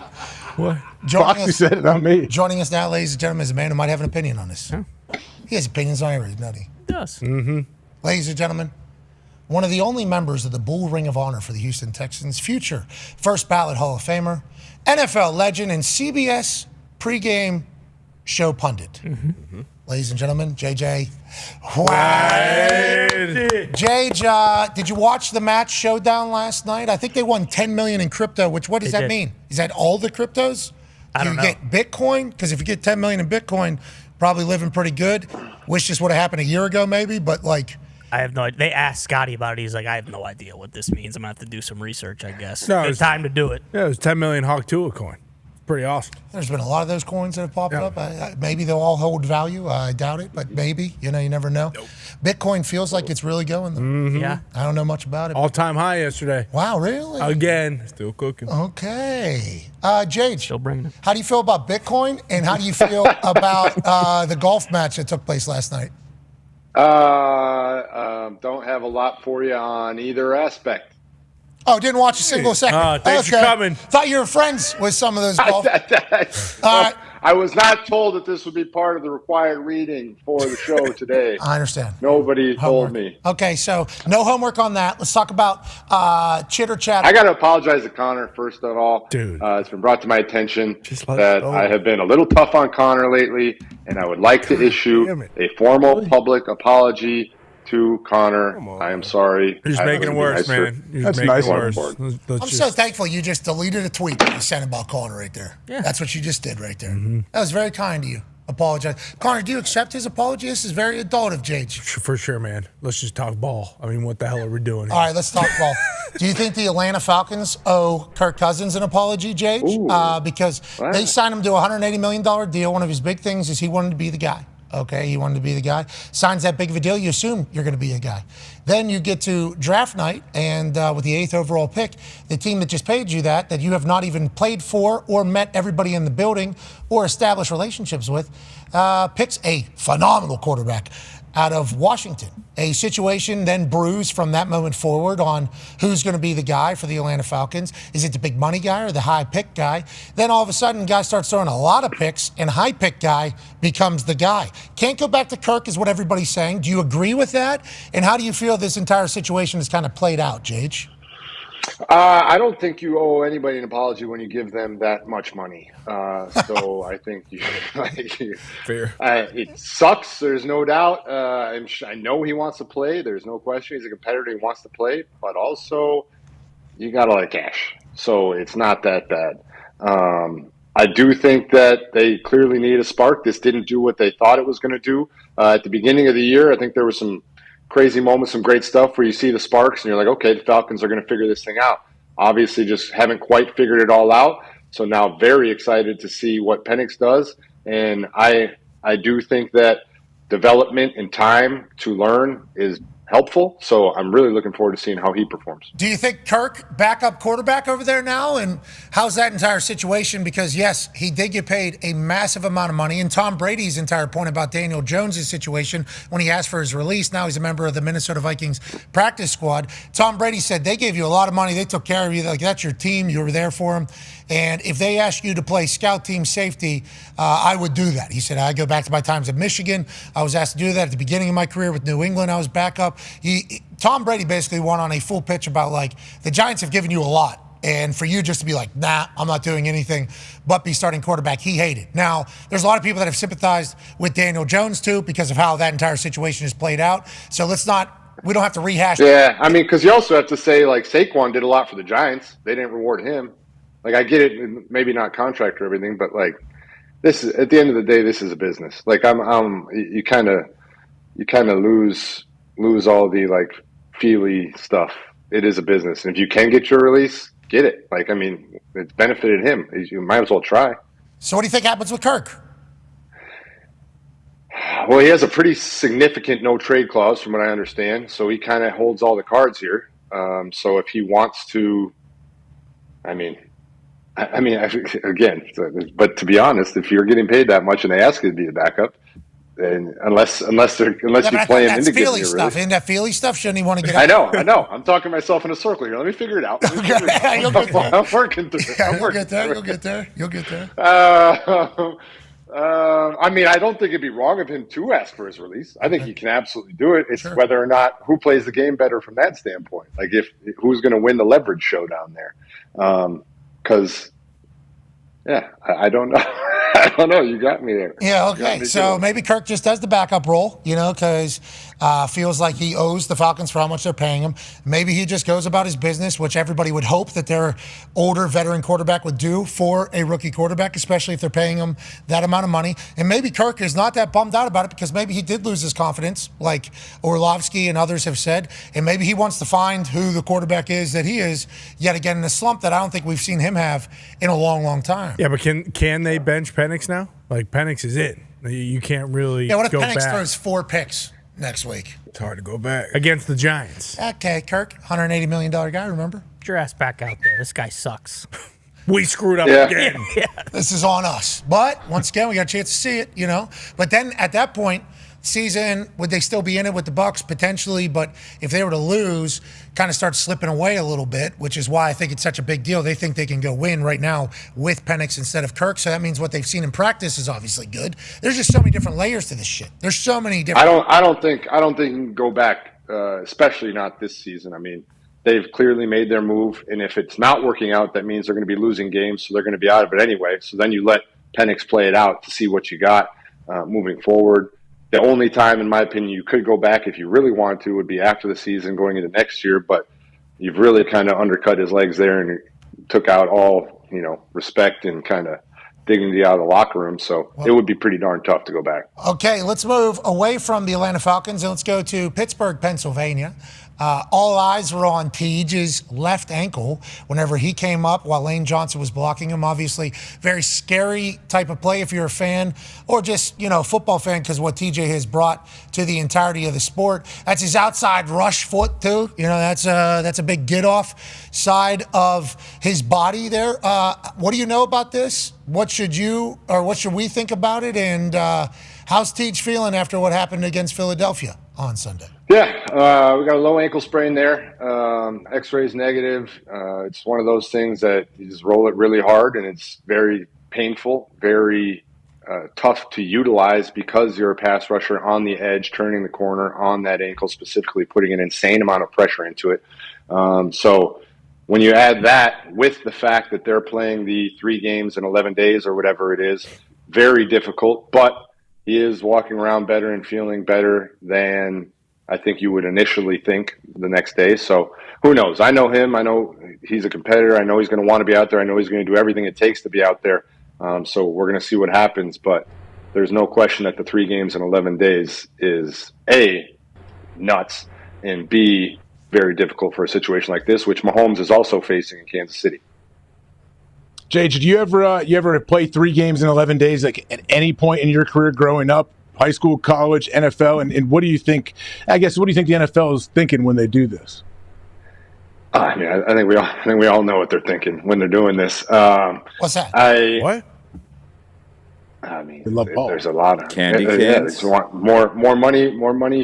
Foxy said it, not me. Joining us now, ladies and gentlemen, is a man who might have an opinion on this. He has opinions on everything, doesn't he? Does. Mm-hmm. Ladies and gentlemen, one of the only members of the Bull Ring of Honor for the Houston Texans, future first ballot Hall of Famer, NFL legend, and CBS pregame show pundit. Ladies and gentlemen, JJ Watt. JJ, did you watch the match showdown last night? I think they won $10 million in crypto, what does that mean? Is that all the cryptos? I don't know. Do you get Bitcoin? Because if you get $10 million in Bitcoin, probably living pretty good. Wish this would have happened a year ago maybe, but like... I have no idea. They asked Scotty about it. He's like, I have no idea what this means. I'm going to have to do some research, I guess. No, it's time to do it. Yeah, it was 10 million Hawk Tua coin. Pretty awesome. There's been a lot of those coins that have popped up. Maybe they'll all hold value. I doubt it, but maybe. You never know. Nope. Bitcoin feels like it's really going, though. Mm-hmm. Yeah. I don't know much about it. All-time high yesterday. Wow, really? Again. Still cooking. Okay. Jade. Still bringing it. How do you feel about Bitcoin, and how do you feel about the golf match that took place last night? Don't have a lot for you on either aspect. Oh, didn't watch a single second. Thanks for coming. Thought you were friends with some of those golf. All right. I was not told that this would be part of the required reading for the show today. I understand. Nobody told me. Okay, so no homework on that. Let's talk about chitter chat. I got to apologize to Connor, first of all. Dude. It's been brought to my attention that I have been a little tough on Connor lately, and I would like to issue a formal public apology to Connor. I am sorry. You're just making it worse, man. That's nice. Worse. I'm so thankful you just deleted a tweet that you sent about Connor right there. Yeah. That's what you just did right there. Mm-hmm. That was very kind of you. Apologize. Connor, do you accept his apology? This is very adult of Jade. For sure, man. Let's just talk ball. I mean, what the hell are we doing here? All right, let's talk ball. Do you think the Atlanta Falcons owe Kirk Cousins an apology, Jade? Because they signed him to a $180 million deal. One of his big things is he wanted to be the guy. Okay, he wanted to be the guy. Signs that big of a deal, you assume you're going to be a guy. Then you get to draft night, and with the 8th overall pick, the team that just paid you that you have not even played for or met everybody in the building or established relationships with, picks a phenomenal quarterback. out of Washington. A situation then brews from that moment forward on who's going to be the guy for the Atlanta Falcons. Is it the big money guy or the high pick guy? Then all of a sudden, guy starts throwing a lot of picks, and high pick guy becomes the guy. Can't go back to Kirk is what everybody's saying. Do you agree with that? And how do you feel this entire situation has kind of played out, Jage? I don't think you owe anybody an apology when you give them that much money. So I think fair. It sucks. There's no doubt. I know he wants to play. There's no question. He's a competitor. He wants to play. But also, you got a lot of cash. So it's not that bad. I do think that they clearly need a spark. This didn't do what they thought it was going to do. At the beginning of the year, I think there was some crazy moments, some great stuff where you see the sparks and you're like, okay, the Falcons are going to figure this thing out. Obviously, just haven't quite figured it all out. So now very excited to see what Penix does. And I do think that development and time to learn is helpful. So I'm really looking forward to seeing how he performs. Do you think Kirk backup quarterback over there now? And how's that entire situation? Because yes, he did get paid a massive amount of money. And Tom Brady's entire point about Daniel Jones' situation when he asked for his release, now he's a member of the Minnesota Vikings practice squad. Tom Brady said they gave you a lot of money. They took care of you. Like, that's your team. You were there for them. And if they asked you to play scout team safety, I would do that. He said, I go back to my times at Michigan. I was asked to do that at the beginning of my career with New England. I was backup. Tom Brady basically went on a full pitch about, like, the Giants have given you a lot. And for you just to be like, nah, I'm not doing anything but be starting quarterback, he hated. Now, there's a lot of people that have sympathized with Daniel Jones, too, because of how that entire situation has played out. So we don't have to rehash it. Yeah, I mean, because you also have to say, like, Saquon did a lot for the Giants. They didn't reward him. Like, I get it, maybe not contract or everything, but, like, this is, at the end of the day, this is a business. Like, you kind of lose all the, like, feely stuff. It is a business. And if you can get your release, get it. Like, I mean, it's benefited him. You might as well try. So what do you think happens with Kirk? Well, he has a pretty significant no-trade clause from what I understand. So he kind of holds all the cards here. So if he wants to, again, but to be honest, if you're getting paid that much and they ask you to be the backup, then unless you play him into getting your stuff. Isn't that feely stuff? Shouldn't he want to get out? I know. I'm talking myself in a circle here. Let me figure it out. You'll get there. I'm working through it. You'll get there. I don't think it'd be wrong of him to ask for his release. I think he can absolutely do it. It's whether or not who plays the game better from that standpoint. Like, who's going to win the leverage showdown there. Because, I don't know. I don't know. You got me there. Yeah, okay. So maybe Kirk just does the backup role, because feels like he owes the Falcons for how much they're paying him. Maybe he just goes about his business, which everybody would hope that their older veteran quarterback would do for a rookie quarterback, especially if they're paying him that amount of money. And maybe Kirk is not that bummed out about it because maybe he did lose his confidence, like Orlovsky and others have said. And maybe he wants to find who the quarterback is that he is yet again in a slump that I don't think we've seen him have in a long, long time. Yeah, but can they bench Penix now? Like, Penix is it. You can't really go back. Yeah, what if Penix throws 4 picks next week? It's hard to go back. Against the Giants. Okay, Kirk, $180 million guy, remember? Get your ass back out there. This guy sucks. We screwed up again. Yeah. This is on us. But, once again, we got a chance to see it, But then, at that point, season, would they still be in it with the Bucs? Potentially, but if they were to lose, kind of start slipping away a little bit, which is why I think it's such a big deal. They think they can go win right now with Penix instead of Kirk, so that means what they've seen in practice is obviously good. There's just so many different layers to this shit. There's so many different. I don't think you can go back, especially not this season. I mean, they've clearly made their move, and if it's not working out, that means they're going to be losing games, so they're going to be out of it anyway. So then you let Penix play it out to see what you got moving forward. The only time, in my opinion, you could go back if you really want to would be after the season going into next year, but you've really kind of undercut his legs there and took out all, respect and kind of dignity out of the locker room. So it would be pretty darn tough to go back. Okay, let's move away from the Atlanta Falcons and let's go to Pittsburgh, Pennsylvania. All eyes were on Teage's left ankle whenever he came up while Lane Johnson was blocking him. Obviously, very scary type of play if you're a fan or just, football fan because what TJ has brought to the entirety of the sport. That's his outside rush foot, too. That's a big get-off side of his body there. What do you know about this? What should we think about it? And how How's Teach feeling after what happened against Philadelphia on Sunday? Yeah, we got a low ankle sprain there. X-ray's negative. It's one of those things that you just roll it really hard, and it's very painful, very tough to utilize because you're a pass rusher on the edge, turning the corner on that ankle specifically, putting an insane amount of pressure into it. So when you add that with the fact that they're playing the 3 games in 11 days or whatever it is, very difficult, but he is walking around better and feeling better than I think you would initially think the next day. So who knows? I know him. I know he's a competitor. I know he's going to want to be out there. I know he's going to do everything it takes to be out there. So we're going to see what happens. But there's no question that the 3 games in 11 days is A, nuts, and B, very difficult for a situation like this, which Mahomes is also facing in Kansas City. Jay, did you ever play 3 games in 11 days, like at any point in your career growing up, high school, college, NFL? And what do you think, I guess, what do you think the NFL is thinking when they do this? I mean, I think we all know what they're thinking when they're doing this. What's that? What? I mean, They love ball. there's a lot of Candy they canes. just want more money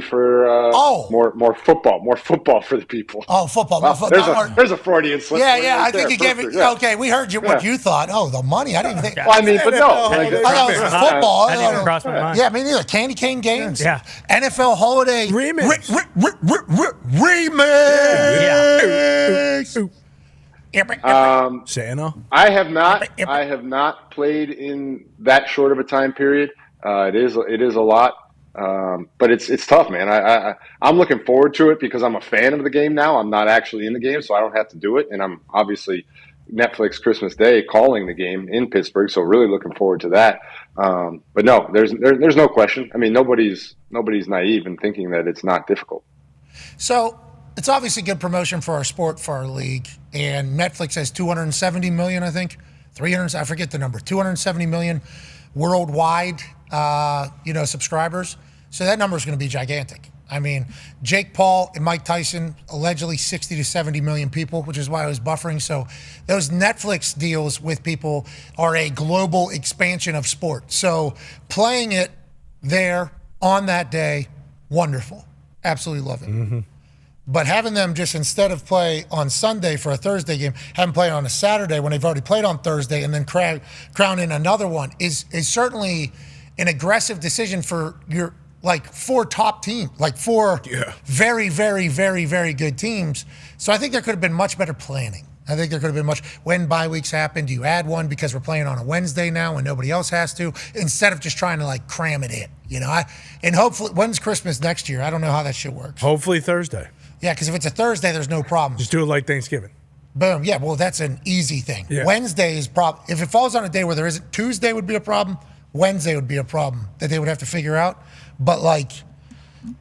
for more football for the people. Oh, football. Wow, there's a Freudian slip. Yeah. I think you gave it. Yeah. Okay, we heard what you thought. Oh, the money. I didn't think. Well, I mean, but no. Like, I thought it was football. That didn't even cross my mind. Yeah, me neither. Candy cane games. Yeah. NFL holiday Remix. remix. Santa. I have not played in that short of a time period. It is a lot, but it's tough, man. I'm looking forward to it because I'm a fan of the game now. I'm not actually in the game, so I don't have to do it, and I'm obviously Netflix Christmas Day calling the game in Pittsburgh, so really looking forward to that. But no, there's no question. I mean, nobody's naive in thinking that it's not difficult. So it's obviously good promotion for our sport, for our league. And Netflix has 270 million, I think. 300, I forget the number. 270 million worldwide, subscribers. So that number is going to be gigantic. I mean, Jake Paul and Mike Tyson, allegedly 60 to 70 million people, which is why I was buffering. So those Netflix deals with people are a global expansion of sport. So playing it there on that day, wonderful. Absolutely love it. Mm-hmm. But having them just, instead of play on Sunday for a Thursday game, have them play on a Saturday when they've already played on Thursday and then crown in another one is certainly an aggressive decision for your, like, 4 top teams, like 4 very, very, very, very good teams. So I think there could have been much better planning. I think there could have been when bye weeks happen, do you add one because we're playing on a Wednesday now when nobody else has to, instead of just trying to, like, cram it in, and hopefully, when's Christmas next year? I don't know how that shit works. Hopefully Thursday. Yeah, because if it's a Thursday, there's no problem. Just do it like Thanksgiving. Boom. Yeah, well, that's an easy thing. Yeah. Wednesday is problem. If it falls on a day where there isn't, Tuesday would be a problem. Wednesday would be a problem that they would have to figure out. But, like,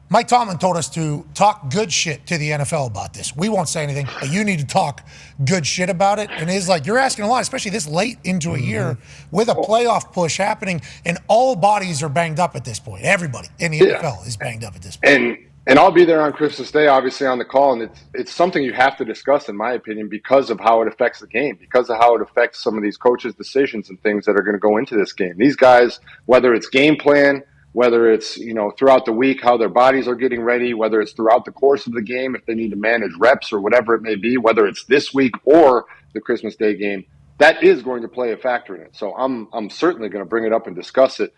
Mike Tomlin told us to talk good shit to the NFL about this. We won't say anything, but you need to talk good shit about it. And it's like, you're asking a lot, especially this late into a year with a playoff push happening, and all bodies are banged up at this point. Everybody in the NFL is banged up at this point. And I'll be there on Christmas Day, obviously, on the call, and it's something you have to discuss, in my opinion, because of how it affects the game, because of how it affects some of these coaches' decisions and things that are going to go into this game. These guys, whether it's game plan, whether it's, throughout the week, how their bodies are getting ready, whether it's throughout the course of the game, if they need to manage reps or whatever it may be, whether it's this week or the Christmas Day game, that is going to play a factor in it. So I'm certainly going to bring it up and discuss it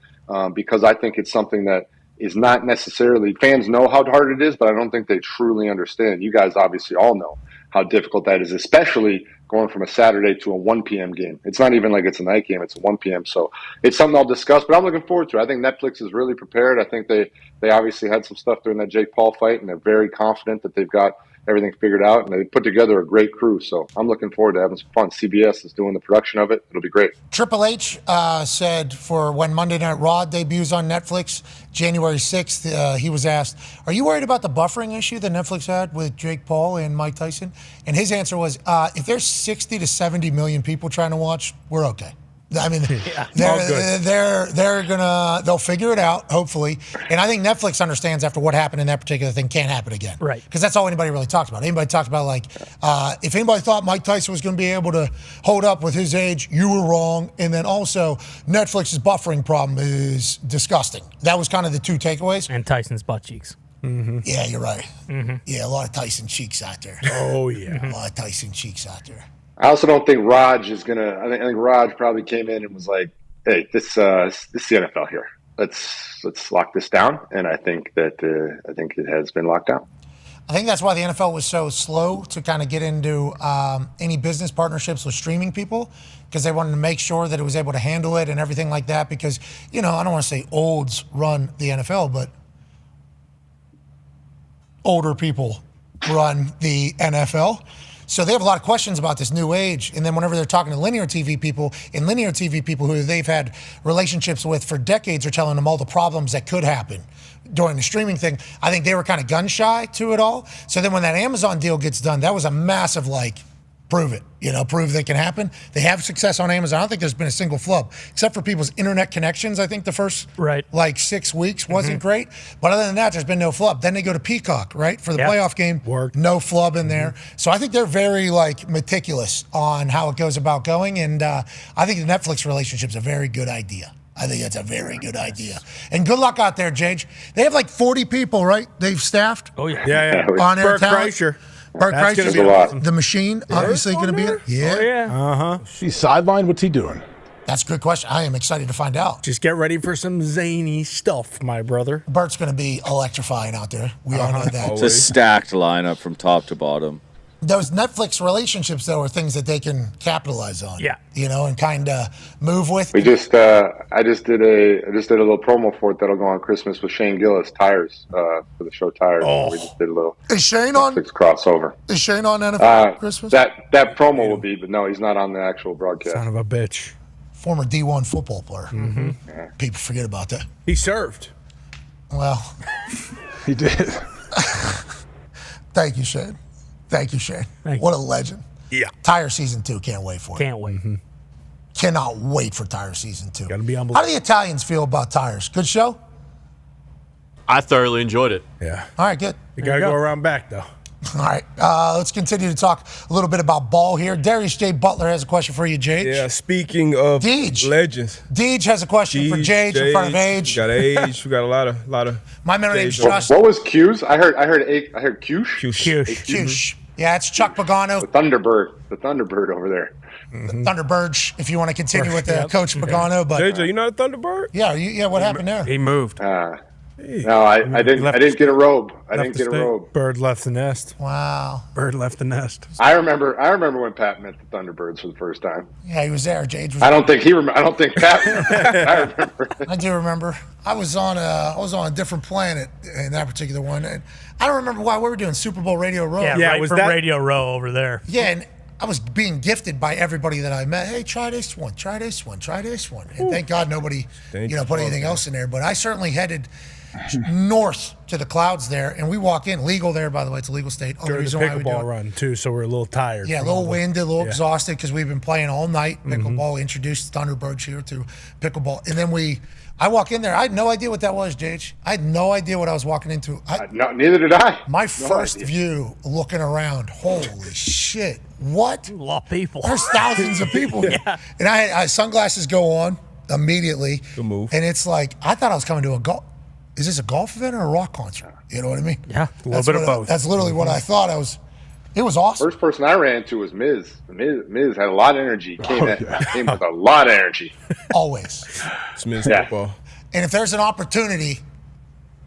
because I think it's something that is not necessarily, fans know how hard it is, but I don't think they truly understand. You guys obviously all know how difficult that is, especially going from a Saturday to a 1 p.m. game. It's not even like it's a night game, it's a 1 p.m. So it's something I'll discuss, but I'm looking forward to it. I think Netflix is really prepared. I think they obviously had some stuff during that Jake Paul fight, and they're very confident that they've got everything figured out, and they put together a great crew. So I'm looking forward to having some fun. CBS is doing the production of it. It'll be great. Triple H said for when Monday Night Raw debuts on Netflix, January 6th, he was asked, are you worried about the buffering issue that Netflix had with Jake Paul and Mike Tyson? And his answer was, if there's 60 to 70 million people trying to watch, we're okay. I mean, they'll figure it out, hopefully. And I think Netflix understands after what happened in that particular thing can't happen again. Right. Because that's all anybody really talks about. Anybody talks about, like, if anybody thought Mike Tyson was going to be able to hold up with his age, you were wrong. And then also, Netflix's buffering problem is disgusting. That was kind of the two takeaways. And Tyson's butt cheeks. Mm-hmm. Yeah, you're right. Mm-hmm. Yeah, a lot of Tyson cheeks out there. Oh, yeah. A lot of Tyson cheeks out there. I also don't think Raj is gonna. I think Raj probably came in and was like, "Hey, this is the NFL here. Let's lock this down." And I think that it has been locked down. I think that's why the NFL was so slow to kind of get into any business partnerships with streaming people, because they wanted to make sure that it was able to handle it and everything like that. Because I don't want to say olds run the NFL, but older people run the NFL. So they have a lot of questions about this new age. And then whenever they're talking to linear TV people who they've had relationships with for decades are telling them all the problems that could happen during the streaming thing, I think they were kind of gun shy to it all. So then when that Amazon deal gets done, that was a massive, prove it, prove that can happen. They have success on Amazon. I don't think there's been a single flub, except for people's internet connections. I think the first 6 weeks wasn't great. But other than that, there's been no flub. Then they go to Peacock, right, for the playoff game. No flub in there. So I think they're very, meticulous on how it goes about going. And I think the Netflix relationship's a very good idea. I think that's a very good idea. And good luck out there, Jage. They have 40 people, right? They've staffed. Oh, yeah. Yeah. On air Bert talent. Kreischer. Bert That's Kreischer, gonna be awesome. the machine, obviously going to be it. Yeah. Oh, yeah. Uh-huh. She's sidelined. What's he doing? That's a good question. I am excited to find out. Just get ready for some zany stuff, my brother. Bert's going to be electrifying out there. We all know that. It's a stacked lineup from top to bottom. Those Netflix relationships, though, are things that they can capitalize on. Yeah. And kind of move with. We just, I just did a little promo for it that'll go on Christmas with Shane Gillis, Tires, for the show Tires. We just did a little Is Shane on Netflix crossover. Is Shane on NFL Christmas? That promo will be, but no, he's not on the actual broadcast. Son of a bitch. Former D1 football player. Mm-hmm. Yeah. People forget about that. He served. Well, he did. Thank you, Shane. What a legend. Yeah. Tire season 2, can't wait for it. Can't wait. Mm-hmm. Cannot wait for Tire season 2. Gotta be How do the Italians feel about Tires? Good show? I thoroughly enjoyed it. Yeah. All right, good. You got to go around back, though. All right, let's continue to talk a little bit about ball here. Darius J. Butler has a question for you, Jage. Yeah, speaking of legends. Deej has a question for Jage in front of Age. We got Age. We got a lot of. My middle name's Josh. What was Q's? I heard Q's. Q's. Yeah, it's Chuck Pagano. The Thunderbird over there. The Thunderbird, if you want to continue with Coach Pagano. But JJ, you not a Thunderbird? Yeah. What happened there? He moved. No, I didn't get a robe. I didn't get a robe. Bird left the nest. Wow. Bird left the nest. I remember when Pat met the Thunderbirds for the first time. Yeah, he was there. Jage was. I don't think Pat. I remember. I do remember. I was on a different planet in that particular one, and I don't remember why we were doing Super Bowl Radio Row. Yeah, right from Radio Row over there. Yeah, and I was being gifted by everybody that I met. Hey, try this one. And thank God nobody, put anything else in there. But I certainly headed north to the clouds there, and we walk in legal there. By the way, it's a legal state. During the pickleball run too, so we're a little tired. Yeah, a little winded, a little exhausted because we've been playing all night pickleball. Introduced Thunderbirds here to pickleball, and then I walk in there. I had no idea what that was, Jage. I had no idea what I was walking into. Neither did I. My first view, looking around, holy shit! What? A lot of people. There's thousands of people here. Yeah. And I had sunglasses go on immediately. Good move. And it's like, I thought I was coming to a golf. Is this a golf event or a rock concert? You know what I mean? Yeah. A little bit of both. That's literally what I thought. It was awesome. First person I ran into was Miz. Miz had a lot of energy. Came with a lot of energy. Always. It's Miz football. And if there's an opportunity,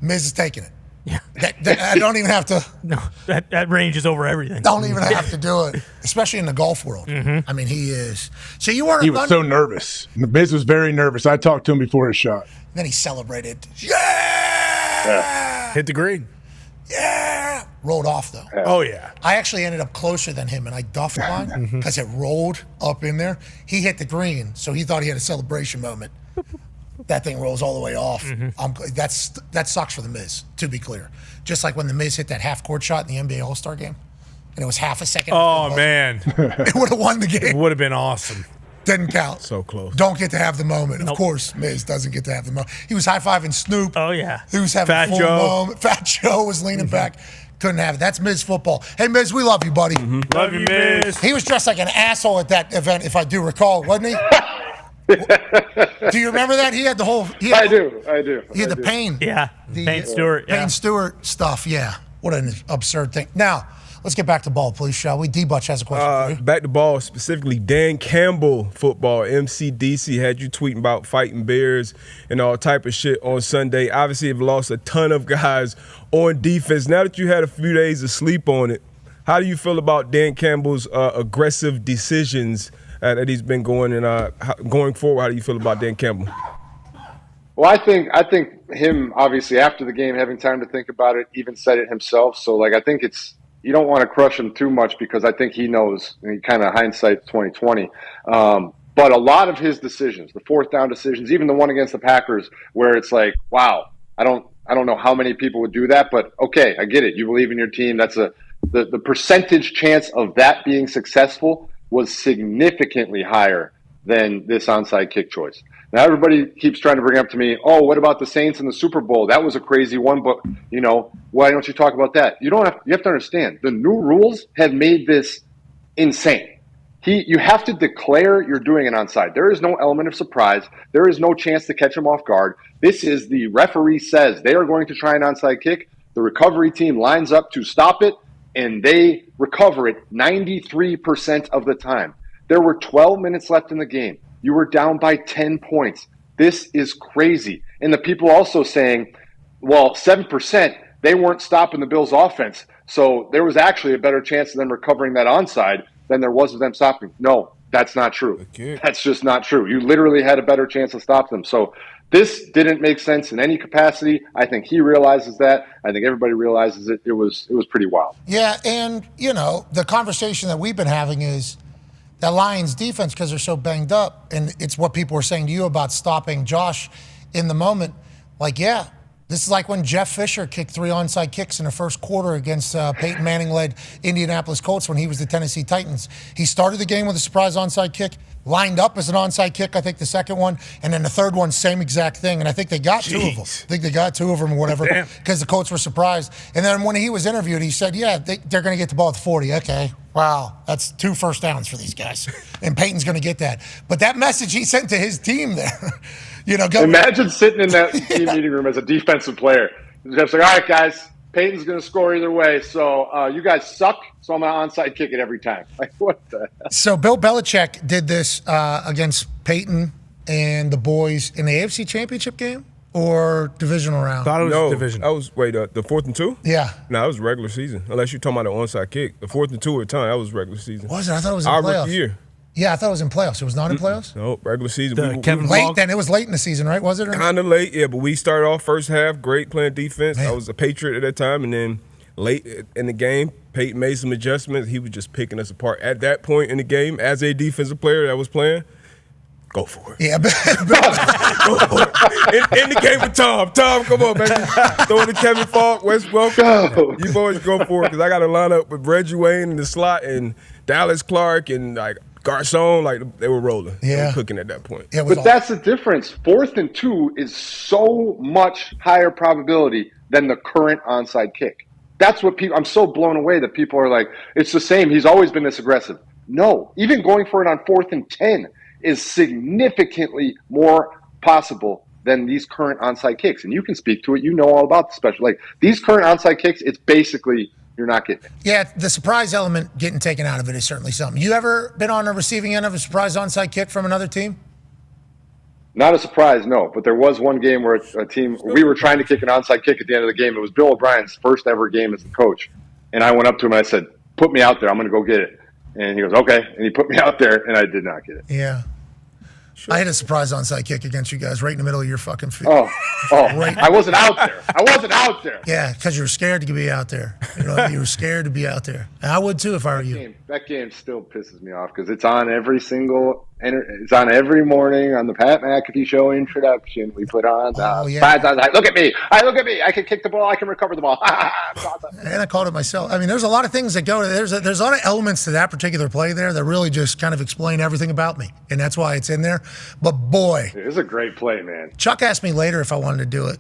Miz is taking it. Yeah. I don't even have to. No, that range is over everything. Don't even have to do it, especially in the golf world. I mean, he is. So you weren't. He was so nervous. Miz was very nervous. I talked to him before his shot. Then he celebrated. Yeah! Hit the green. Yeah! Rolled off, though. Oh, yeah. I actually ended up closer than him, and I duffed mine because it rolled up in there. He hit the green, so he thought he had a celebration moment. That thing rolls all the way off. That sucks for the Miz, to be clear. Just like when the Miz hit that half-court shot in the NBA All-Star game, and it was half a second. Oh, man. It would have won the game. It would have been awesome. Didn't count. So close. Don't get to have the moment. Nope. Of course, Miz doesn't get to have the moment. He was high-fiving Snoop. Oh, yeah. He was having Fat a full Joe. moment. Fat Joe was leaning back. Couldn't have it. That's Miz football. Hey, Miz, we love you, buddy. Love you, Miz. He was dressed like an asshole at that event, if I do recall, wasn't he? Do you remember that? He had the whole. I do. He had the pain. Yeah. Payne Stewart. Payne Yeah. Stewart stuff. Yeah. What an absurd thing. Now, let's get back to ball, please, shall we? D-Butch has a question for you. Back to ball, specifically Dan Campbell football. MCDC had you tweeting about fighting bears and all type of shit on Sunday. Obviously, you've lost a ton of guys on defense. Now that you had a few days to sleep on it, how do you feel about Dan Campbell's aggressive decisions that he's been going forward? How do you feel about Dan Campbell? Well, I think him, obviously, after the game, having time to think about it, even said it himself. So, like, I think you don't want to crush him too much because I think he knows, and he kind of hindsight 2020. But a lot of his decisions, the fourth down decisions, even the one against the Packers, where it's like, wow, I don't know how many people would do that, but okay, I get it. You believe in your team. That's the percentage chance of that being successful was significantly higher than this onside kick choice. Now everybody keeps trying to bring up to me, oh, what about the Saints in the Super Bowl? That was a crazy one, but why don't you talk about that? You have to understand the new rules have made this insane. You have to declare you're doing an onside. There is no element of surprise. There is no chance to catch him off guard. This is the referee says they are going to try an onside kick. The recovery team lines up to stop it, and they recover it 93% of the time. There were 12 minutes left in the game. You were down by 10 points. This is crazy. And the people also saying, well, 7%, they weren't stopping the Bills' offense. So there was actually a better chance of them recovering that onside than there was of them stopping. No, that's not true. That's just not true. You literally had a better chance to stop them. So this didn't make sense in any capacity. I think he realizes that. I think everybody realizes it. It was pretty wild. Yeah, and, the conversation that we've been having is that Lions defense, because they're so banged up, and it's what people were saying to you about stopping Josh in the moment. Like, yeah, this is like when Jeff Fisher kicked 3 onside kicks in the first quarter against Peyton Manning-led Indianapolis Colts when he was the Tennessee Titans. He started the game with a surprise onside kick, lined up as an onside kick, I think the second one, and then the third one, same exact thing. And I think they got 2 of them. I think they got 2 of them or whatever because the Colts were surprised. And then when he was interviewed, he said, yeah, they're going to get the ball at the 40. Okay, wow, that's 2 first downs for these guys. And Peyton's going to get that. But that message he sent to his team there, Imagine sitting in that team meeting room as a defensive player. Jeff's like, all right, guys, Peyton's going to score either way. So you guys suck, so I'm going to onside kick it every time. Like, what the hell? So Bill Belichick did this against Peyton and the boys in the AFC Championship game or divisional round? Thought it was divisional. That was, the 4th and 2? Yeah. No, that was regular season. Unless you're talking about the onside kick. The 4th and 2 at the time, that was regular season. Was it? I thought it was in Our playoffs. rookie year. Yeah, I thought it was in playoffs. It was not in playoffs? No, regular season. Late then. It was late in the season, right? Was it? Kind of late, yeah. But we started off first half, great playing defense. I was a Patriot at that time. And then late in the game, Peyton made some adjustments. He was just picking us apart. At that point in the game, as a defensive player that was playing, go for it. Yeah. Go for it. In the game with Tom. Tom, come on, baby. Throw it to Kevin Falk, Wes Welker. You boys go for it because I got to line up with Reggie Wayne in the slot and Dallas Clark and, Garcon, they were rolling. They were cooking at that point. But that's the difference. 4th and 2 is so much higher probability than the current onside kick. That's what I'm so blown away that people are like, it's the same. He's always been this aggressive. No, even going for it on 4th and 10 is significantly more possible than these current onside kicks. And you can speak to it. You know all about the special. These current onside kicks, it's basically you're not getting it. Yeah, the surprise element getting taken out of it is certainly something. You ever been on the receiving end of a surprise onside kick from another team? Not a surprise, no. But there was one game where a team, we were trying to kick an onside kick at the end of the game. It was Bill O'Brien's first ever game as the coach. And I went up to him and I said, put me out there. I'm going to go get it. And he goes, okay. And he put me out there, and I did not get it. Yeah. Sure. I had a surprise onside kick against you guys right in the middle of your fucking feet. Oh, right. I wasn't out there. Yeah, because you were scared to be out there. You were scared to be out there. And I would too if I were you. That game still pisses me off because it's on every single It's on every morning on the Pat McAfee Show introduction. We put on. Look at me! Look at me! I can kick the ball. I can recover the ball. And I called it myself. I mean, there's a lot of things that go to there's a lot of elements to that particular play there that really just kind of explain everything about me, and that's why it's in there. But boy, it was a great play, man. Chuck asked me later if I wanted to do it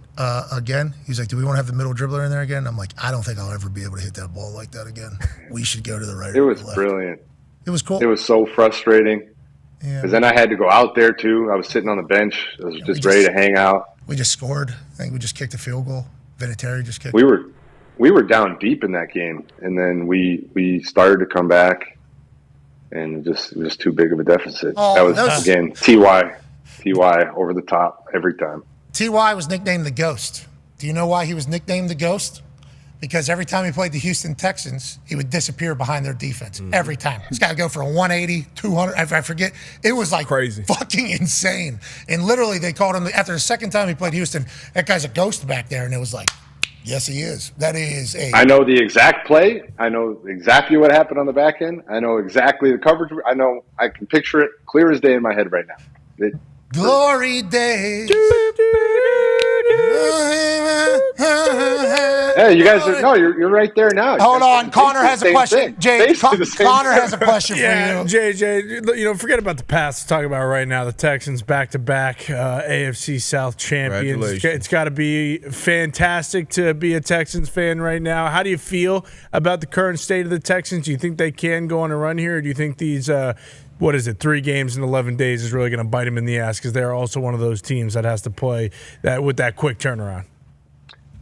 again. He's like, "Do we want to have the middle dribbler in there again?" I'm like, "I don't think I'll ever be able to hit that ball like that again. We should go to the right." It was left. Brilliant. It was cool. It was so frustrating. Because then I had to go out there, too. I was sitting on the bench. I was just ready to hang out. We just scored. I think we just kicked a field goal. Vinatieri just kicked. We were down deep in that game, and then we started to come back, and it was just too big of a deficit. That was again, Ty over the top every time. Ty was nicknamed the Ghost. Do you know why he was nicknamed the Ghost? Because every time he played the Houston Texans, he would disappear behind their defense. Every time. He's got to go for a 180, 200. I forget. It was like crazy, fucking insane. And literally, they called him, after the second time he played Houston, that guy's a ghost back there. And it was like, yes, he is. That is I know the exact play. I know exactly what happened on the back end. I know exactly the coverage. I can picture it clear as day in my head right now. Glory days. Hey, you guys you're right there now. Hold on. Connor has a question. Jay, Connor has a question for you. JJ, forget about the past. Let's talk about it right now. The Texans back-to-back AFC South champions. Congratulations. It's got to be fantastic to be a Texans fan right now. How do you feel about the current state of the Texans? Do you think they can go on a run here, or do you think these 3 games in 11 days is really going to bite them in the ass, because they're also one of those teams that has to play that with that quick turnaround?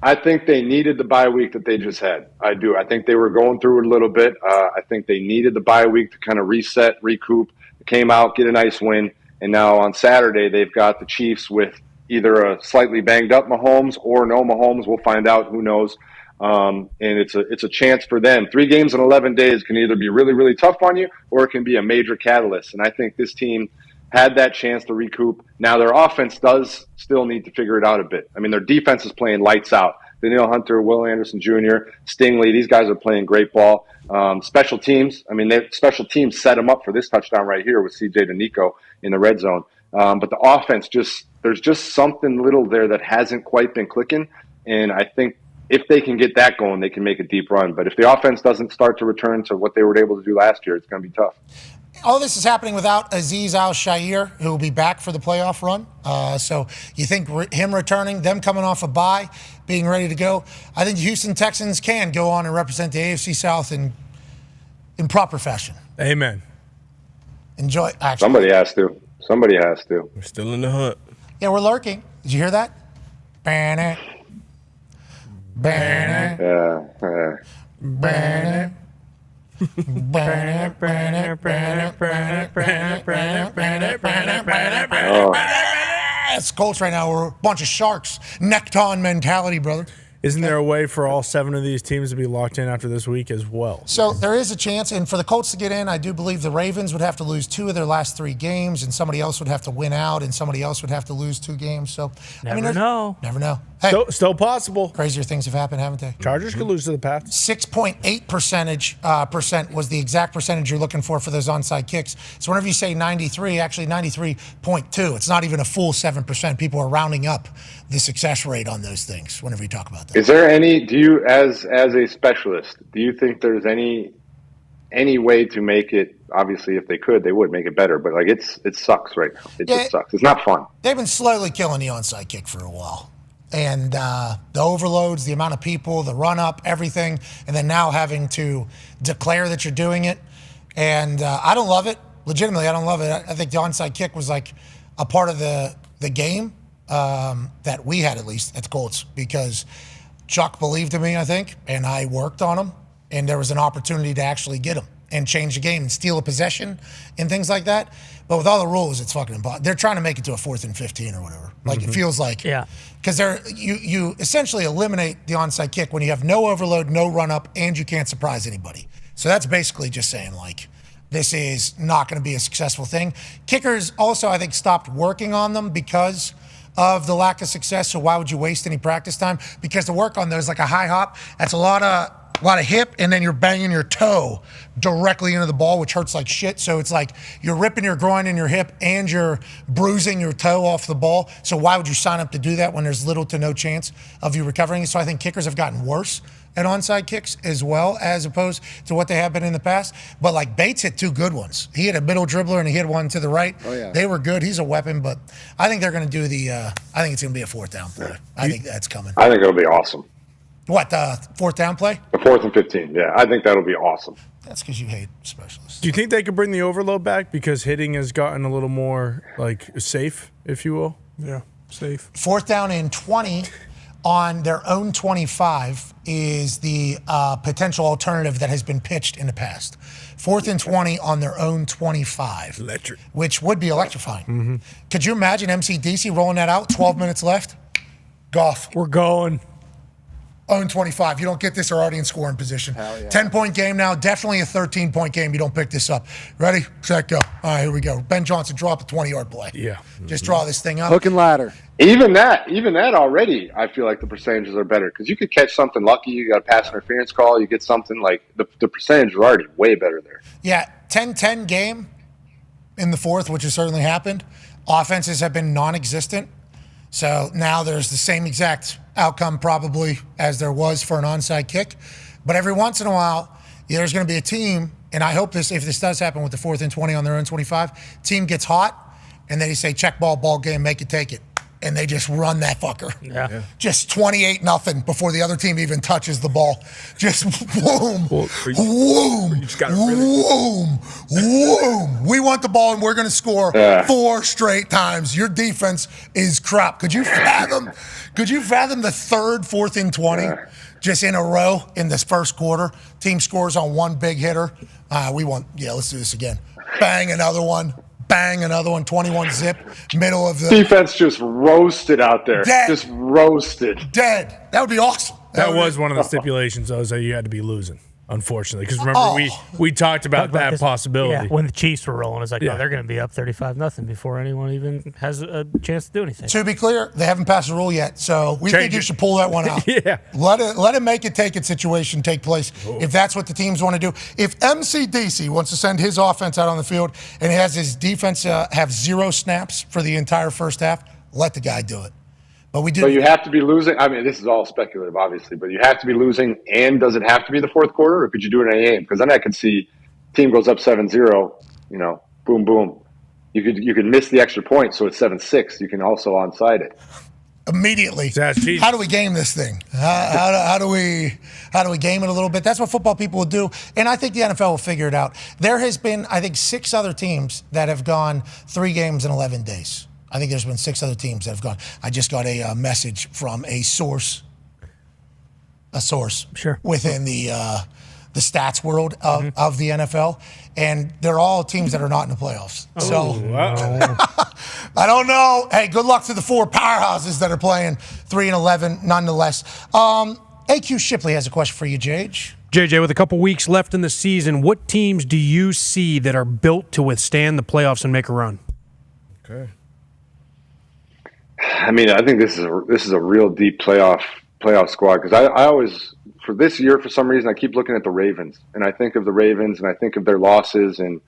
I think they needed the bye week that they just had. I do. I think they were going through it a little bit. I think they needed the bye week to kind of reset, recoup. They came out, get a nice win, and now on Saturday they've got the Chiefs with either a slightly banged up Mahomes or no Mahomes. We'll find out. Who knows? And it's a chance for them. 3 games in 11 days can either be really, really tough on you, or it can be a major catalyst. And I think this team had that chance to recoup. Now their offense does still need to figure it out a bit. I mean, their defense is playing lights out. Danielle Hunter, Will Anderson Jr., Stingley, these guys are playing great ball. Special teams, special teams set them up for this touchdown right here with CJ DeNico in the red zone. But the offense there's just something little there that hasn't quite been clicking. And I think if they can get that going, they can make a deep run. But if the offense doesn't start to return to what they were able to do last year, it's going to be tough. All this is happening without Azeez Al-Shaair, who will be back for the playoff run. So you think him returning, them coming off a bye, being ready to go, I think the Houston Texans can go on and represent the AFC South in proper fashion. Amen. Enjoy. Actually, Somebody has to. We're still in the hunt. Yeah, we're lurking. Did you hear that? Banner. It's Colts right now. We're a bunch of sharks. Neckton mentality, brother. Isn't there a way for all 7 of these teams to be locked in after this week as well? So there is a chance, and for the Colts to get in, I do believe the Ravens would have to lose 2 of their last 3 games, and somebody else would have to win out, and somebody else would have to lose 2 games. So Never know. Never know. Hey, still possible. Crazier things have happened, haven't they? Chargers could lose to the Pats. 6.8% percent was the exact percentage you're looking for those onside kicks. So whenever you say 93, actually 93.2. It's not even a full 7%. People are rounding up the success rate on those things whenever you talk about that. Is there any? Do you, as a specialist, do you think there's any way to make it? Obviously, if they could, they would make it better. But it sucks right now. It just sucks. It's not fun. They've been slowly killing the onside kick for a while. And the overloads, the amount of people, the run-up, everything, and then now having to declare that you're doing it. And I don't love it. Legitimately, I don't love it. I think the onside kick was like a part of the game that we had, at least, at the Colts, because Chuck believed in me, I think, and I worked on him, and there was an opportunity to actually get him and change the game and steal a possession and things like that. But with all the rules, it's fucking impossible. They're trying to make it to a 4th and 15 or whatever. It feels like. Yeah. Because you essentially eliminate the onside kick when you have no overload, no run-up, and you can't surprise anybody. So that's basically just saying, this is not going to be a successful thing. Kickers also, I think, stopped working on them because of the lack of success. So why would you waste any practice time? Because to work on those, like a high hop, that's a lot of A lot of hip, and then you're banging your toe directly into the ball, which hurts like shit. So it's like you're ripping your groin and your hip, and you're bruising your toe off the ball. So why would you sign up to do that when there's little to no chance of you recovering? So I think kickers have gotten worse at onside kicks as well, as opposed to what they have been in the past. But like Bates hit 2 good ones. He hit a middle dribbler and he hit one to the right. Oh, yeah. They were good. He's a weapon, but I think they're going to do I think it's going to be a 4th down play. I think that's coming. I think it'll be awesome. What, the 4th down play? The 4th and 15, yeah. I think that'll be awesome. That's because you hate specialists. Do you think they could bring the overload back because hitting has gotten a little more like safe, if you will? Yeah, safe. 4th down and 20 on their own 25 is the potential alternative that has been pitched in the past. 4th and 20 on their own 25. Electric. Which would be electrifying. Could you imagine MCDC rolling that out, 12 minutes left? Goff. We're going. Own 25. You don't get this, they're already in scoring position. 10-point game now, definitely a 13-point game. You don't pick this up. Ready, set, go. All right, here we go. Ben Johnson, draw up a 20-yard play. Yeah. Just draw this thing up. Hook and ladder. Even that already, I feel like the percentages are better because you could catch something lucky. You got a pass interference call. You get something like the percentage is already way better there. Yeah, 10-10 game in the 4th, which has certainly happened. Offenses have been non-existent. So now there's the same exact outcome probably as there was for an onside kick. But every once in a while, there's going to be a team, and I hope if this does happen with the 4th and 20 on their own 25, team gets hot, and they say, check ball game, make it, take it. And they just run that fucker. Yeah. Just 28-0 before the other team even touches the ball. Just boom, boom. We want the ball and we're going to score 4 straight times. Your defense is crap. Could you fathom the 3rd, 4th and 20 just in a row in this first quarter? Team scores on one big hitter. Let's do this again. Bang, another one. Bang, another one, 21 zip, middle of the... Defense just roasted out there. Dead. Just roasted. Dead. That would be awesome. That was one of the stipulations, though, is that you had to be losing, unfortunately. Because remember, we talked about that possibility. Yeah, when the Chiefs were rolling, it's like, they're going to be up 35-0 before anyone even has a chance to do anything. To be clear, they haven't passed a rule yet, so we think you should pull that one out. Yeah. Let it make it take it situation take place if that's what the teams want to do. If MCDC wants to send his offense out on the field and has his defense have 0 snaps for the entire first half, let the guy do it. But we do. But you have to be losing. I mean, this is all speculative, obviously, but you have to be losing. And does it have to be the 4th quarter, or could you do it in a game? Because then I could see team goes up 7-0. Boom, boom. You could miss the extra point, so it's 7-6. You can also onside it immediately. How do we game this thing? How do we game it a little bit? That's what football people will do, and I think the NFL will figure it out. There has been, I think, 6 other teams that have gone 3 games in 11 days. I think there's been 6 other teams that have gone. I just got a message from a source within the stats world of the NFL, and they're all teams that are not in the playoffs. I don't know. Hey, good luck to the 4 powerhouses that are playing 3-11, nonetheless. AQ Shipley has a question for you, JJ. JJ, with a couple weeks left in the season, what teams do you see that are built to withstand the playoffs and make a run? Okay. I mean, I think this is a real deep playoff squad because I always, for this year, for some reason, I keep looking at the Ravens and I think of the Ravens and I think of their losses and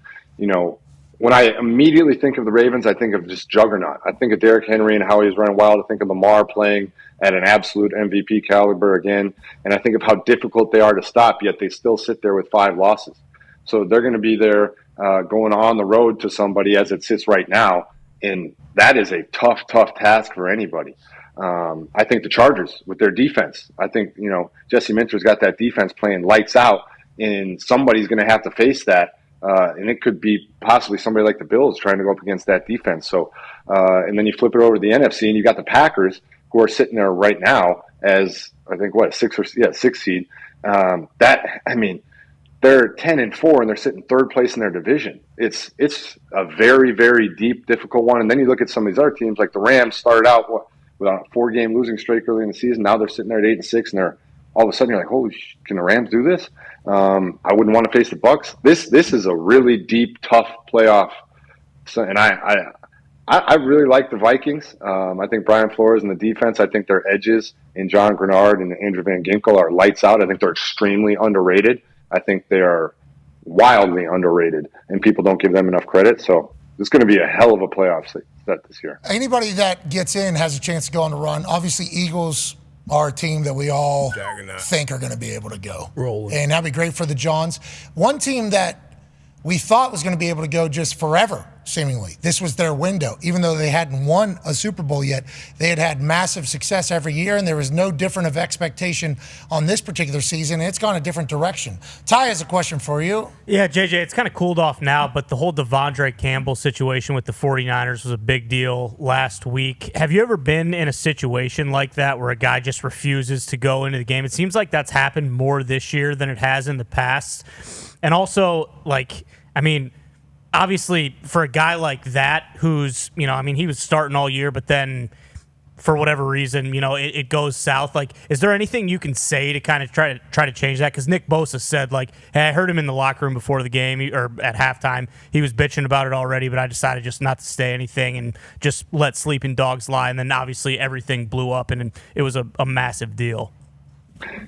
when I immediately think of the Ravens, I think of just juggernaut. I think of Derrick Henry and how he's running wild. I think of Lamar playing at an absolute MVP caliber again, and I think of how difficult they are to stop. Yet they still sit there with 5 losses, so they're going to be there going on the road to somebody as it sits right now. And that is a tough task for anybody. I think the Chargers with their defense, I think, Jesse Minter's got that defense playing lights out, and somebody's going to have to face that. And it could be possibly somebody like the Bills trying to go up against that defense. So, and then you flip it over to the NFC, and you got the Packers who are sitting there right now as, I think, 6 seed. They're 10-4 and they're sitting 3rd place in their division. It's a very, very deep, difficult one. And then you look at some of these other teams, like the Rams started out with a 4-game losing streak early in the season. Now they're sitting there at 8-6, and they're all of a sudden you're like, holy shit, can the Rams do this? I wouldn't want to face the Bucks. This is a really deep, tough playoff. So, and I really like the Vikings. I think Brian Flores and the defense, I think their edges and John Grenard and Andrew Van Ginkel are lights out. I think they're extremely underrated. I think they are wildly underrated, and people don't give them enough credit. So it's going to be a hell of a playoff set this year. Anybody that gets in has a chance to go on the run. Obviously, Eagles are a team that we all think are going to be able to go. Rolling. And that'd be great for the Johns. One team that we thought was going to be able to go just forever, seemingly. This was their window. Even though they hadn't won a Super Bowl yet, they had had massive success every year, and there was no different of expectation on this particular season. It's gone a different direction. Ty has a question for you. Yeah, JJ, it's kind of cooled off now, but the whole Devondre Campbell situation with the 49ers was a big deal last week. Have you ever been in a situation like that where a guy just refuses to go into the game? It seems like that's happened more this year than it has in the past. And also, obviously, for a guy like that who's, he was starting all year, but then for whatever reason, it goes south. Is there anything you can say to kind of try to change that? Because Nick Bosa said, hey, I heard him in the locker room before the game or at halftime. He was bitching about it already, but I decided just not to say anything and just let sleeping dogs lie. And then obviously everything blew up, and it was a massive deal.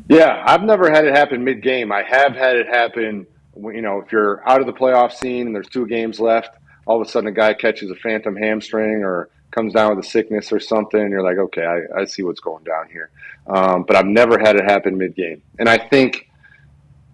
Yeah, I've never had it happen mid-game. I have had it happen. If you're out of the playoff scene and there's 2 games left, all of a sudden a guy catches a phantom hamstring or comes down with a sickness or something, and you're like, okay, I see what's going down here. But I've never had it happen mid-game. And I think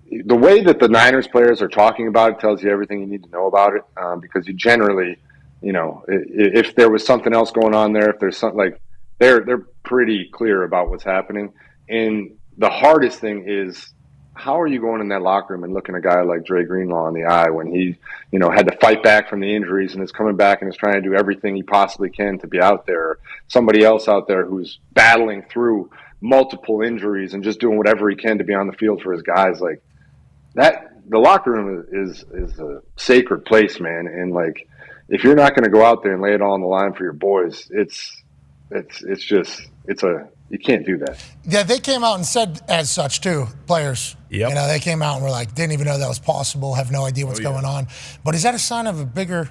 the way that the Niners players are talking about it tells you everything you need to know about it, because you generally, if there was something else going on there, if there's something they're pretty clear about what's happening. And the hardest thing is, how are you going in that locker room and looking a guy like Dre Greenlaw in the eye when he, had to fight back from the injuries and is coming back and is trying to do everything he possibly can to be out there? Somebody else out there who's battling through multiple injuries and just doing whatever he can to be on the field for his guys. Like that, the locker room is a sacred place, man. And if you're not going to go out there and lay it all on the line for your boys, you can't do that. Yeah, they came out and said as such too, players. Yep. They came out and were like, didn't even know that was possible, have no idea what's going on. But is that a sign of a bigger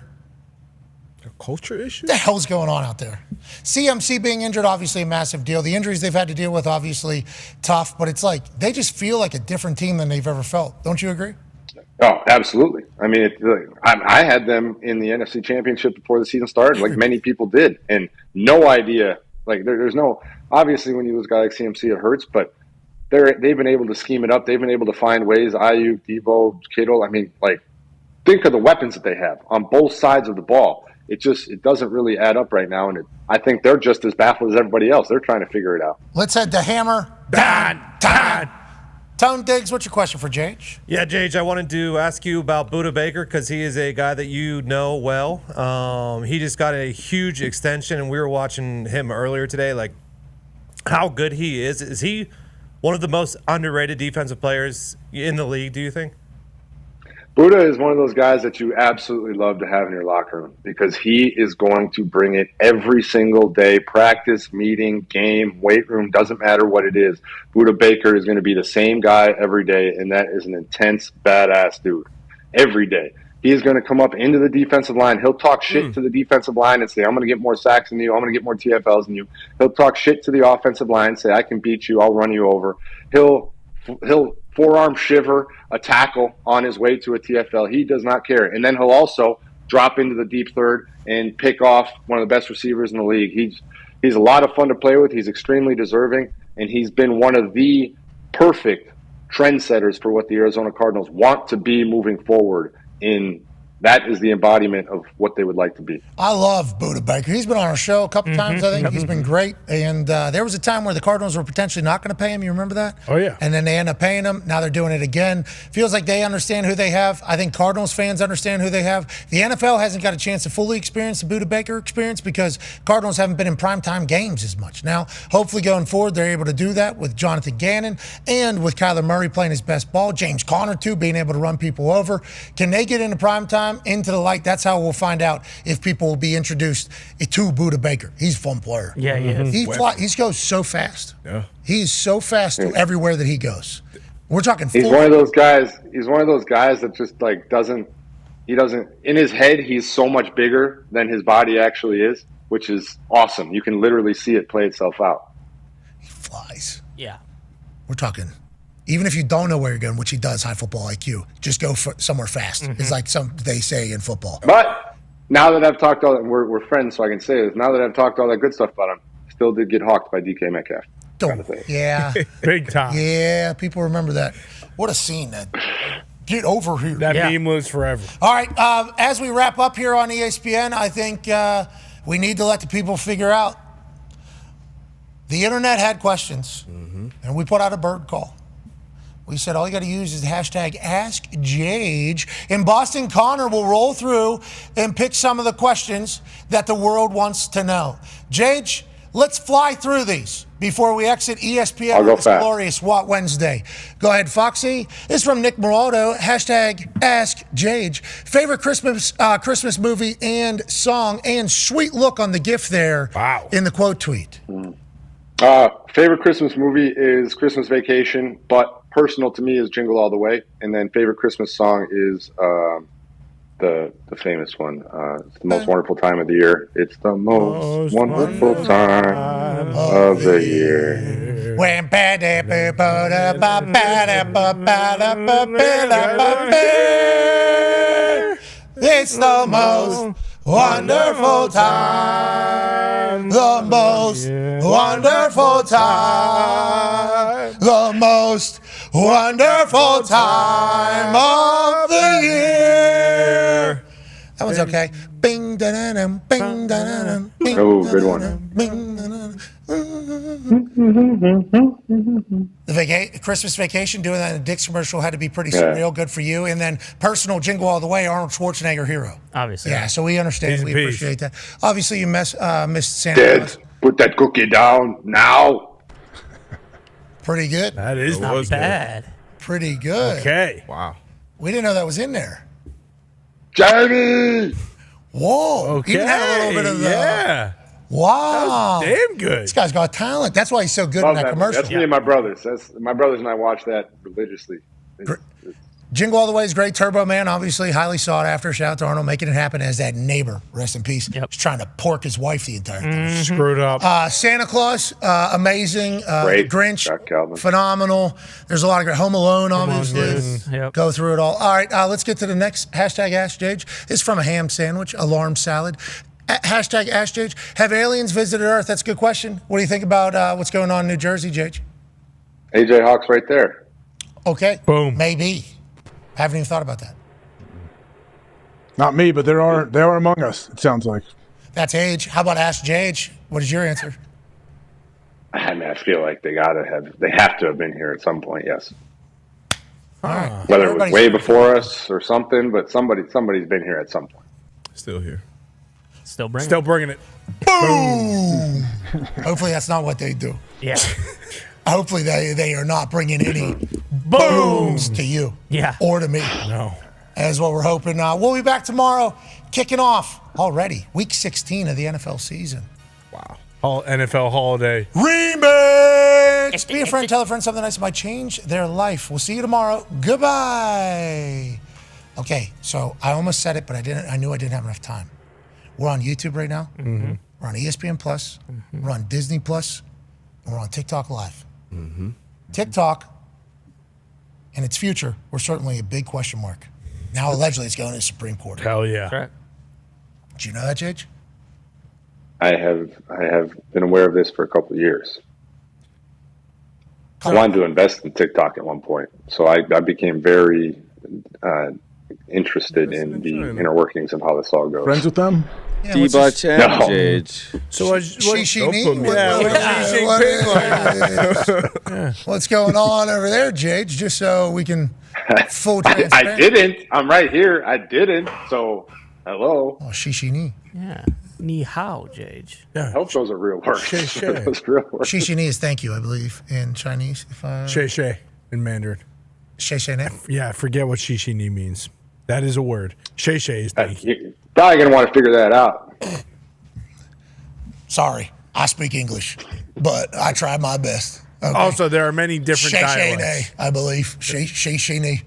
culture issue? What the hell's going on out there? CMC being injured, obviously a massive deal. The injuries they've had to deal with, obviously tough. But it's like they just feel like a different team than they've ever felt. Don't you agree? Oh, absolutely. I mean, I had them in the NFC Championship before the season started, like many people did, and no idea. There's no, obviously when you lose a guy like CMC, it hurts, but they've been able to scheme it up. They've been able to find ways. Ayuk, Debo, Kittle. I mean, think of the weapons that they have on both sides of the ball. It doesn't really add up right now, and I think they're just as baffled as everybody else. They're trying to figure it out. Let's head to Hammer. Dahn. Tone Diggs, what's your question for Jage? Yeah, Jage, I wanted to ask you about Budda Baker because he is a guy that you know well. He just got a huge extension, and we were watching him earlier today. How good he is. Is he one of the most underrated defensive players in the league, do you think? Budda is one of those guys that you absolutely love to have in your locker room because he is going to bring it every single day. Practice, meeting, game, weight room, doesn't matter what it is. Budda Baker is going to be the same guy every day, and that is an intense, badass dude. Every day. He is going to come up into the defensive line. He'll talk shit to the defensive line and say, I'm going to get more sacks than you. I'm going to get more TFLs than you. He'll talk shit to the offensive line, say, I can beat you. I'll run you over. He'll forearm shiver a tackle on his way to a TFL. He does not care. And then he'll also drop into the deep third and pick off one of the best receivers in the league. He's a lot of fun to play with. He's extremely deserving, and he's been one of the perfect trendsetters for what the Arizona Cardinals want to be moving forward. That is the embodiment of what they would like to be. I love Budda Baker. He's been on our show a couple times, I think. He's been great. And there was a time where the Cardinals were potentially not going to pay him. You remember that? Oh, yeah. And then they end up paying him. Now they're doing it again. Feels like they understand who they have. I think Cardinals fans understand who they have. The NFL hasn't got a chance to fully experience the Budda Baker experience because Cardinals haven't been in primetime games as much. Now, hopefully going forward, they're able to do that with Jonathan Gannon and with Kyler Murray playing his best ball. James Conner, too, being able to run people over. Can they get into primetime, into the light? That's how we'll find out if people will be introduced to Budda Baker. He's a fun player. Yeah, he is. He goes so fast. Yeah. He's so fast everywhere that he goes. We're talking. He's one of those guys. He's one of those guys that just doesn't. He doesn't. In his head, he's so much bigger than his body actually is, which is awesome. You can literally see it play itself out. He flies. Yeah. We're talking, even if you don't know where you're going, which he does, high football IQ, just go for somewhere fast. It's like they say in football. But now that I've talked all that, we're friends, so I can say this. Now that I've talked all that good stuff about him, still did get hawked by DK Metcalf. Yeah. Big time. Yeah, people remember that. What a scene that. Get over here. That meme lives forever. All right, as we wrap up here on ESPN, I think we need to let the people figure out. The internet had questions, and we put out a bird call. We said all you got to use is the hashtag AskJage, and Boston Connor will roll through and pick some of the questions that the world wants to know. Jage, let's fly through these before we exit ESPN on this glorious Wednesday. Go ahead, Foxy. This is from Nick Moraldo. Hashtag AskJage. Favorite Christmas movie and song, and sweet look on the gift there in the quote tweet. Favorite Christmas movie is Christmas Vacation, but personal to me is Jingle All the Way. And then favorite Christmas song is the famous one. It's the most wonderful time of the year. It's the most wonderful time of the year. When it's the most wonderful time, the most wonderful time, the most wonderful time of the year. That one's okay. Bing da da dum, bing da da dum. Oh, good one. The Christmas Vacation, doing that in a Dick's commercial had to be pretty surreal. Good for you. And then personal Jingle All the Way, Arnold Schwarzenegger hero. Obviously. Yeah, so we understand. We appreciate that. Obviously, you missed Santa Claus. Dad, put that cookie down now. Pretty good. That is not bad. Pretty good. Okay. Wow. We didn't know that was in there. Jamie! Whoa. Okay. Even had a little bit of the... Yeah. Wow. That was damn good. This guy's got talent. That's why he's so good in that commercial. That's me and my brothers. My brothers and I watch that religiously. Jingle All the Way is great. Turbo Man, obviously, highly sought after. Shout out to Arnold, making it happen as that neighbor. Rest in peace. He's trying to pork his wife the entire time. Screwed up. Santa Claus, amazing. Great. Grinch, phenomenal. There's a lot of great. Home Alone, obviously. Go through it all. All right, let's get to the next hashtag AskJage. It's from a ham sandwich, alarm salad. Hashtag AskJage. Have aliens visited Earth? That's a good question. What do you think about what's going on in New Jersey, Jage? AJ Hawk's right there. Okay. Boom. Maybe. Haven't even thought about that. Not me, but they are among us, it sounds like. That's Age. How about Ask Jage? What is your answer? I mean, I feel like they have to have been here at some point, yes. All right. Whether it was way before us or something, but somebody's been here at some point. Still here. Still bringing it. Boom! Hopefully that's not what they do. Yeah. Hopefully they are not bringing any booms to you. Yeah. Or to me. No. That's what we're hoping. We'll be back tomorrow, kicking off already week 16 of the NFL season. Wow. All NFL holiday. Remix! Be a friend, tell a friend something nice that might change their life. We'll see you tomorrow. Goodbye. Okay, so I almost said it, but I knew I didn't have enough time. We're on YouTube right now. Mm-hmm. We're on ESPN Plus. Mm-hmm. We're on Disney Plus. And we're on TikTok Live. TikTok and its future were certainly a big question mark. Now allegedly it's going to the Supreme Court. Hell yeah. That's right. Did you know that, Jage? I have been aware of this for a couple of years. I wanted to invest in TikTok at one point, so I became very interested in the inner workings of how this all goes. Friends with them? Yeah, Jage. So what's going on over there, Jage? Just so we can full transparency. I didn't. I'm right here. I didn't. So, hello. Oh, shishi ni. Yeah. Ni hao, Jage. Yeah. I hope those are real words. Shishi ni is thank you, I believe, in Chinese. Shay shay in Mandarin. Shay shay ne? Yeah, I forget what shishi ni means. That is a word. Shay shay is thank you. You're probably going to want to figure that out. Sorry, I speak English, but I try my best. Okay. Also, there are many different dialects. Shishini, I believe. Shishini.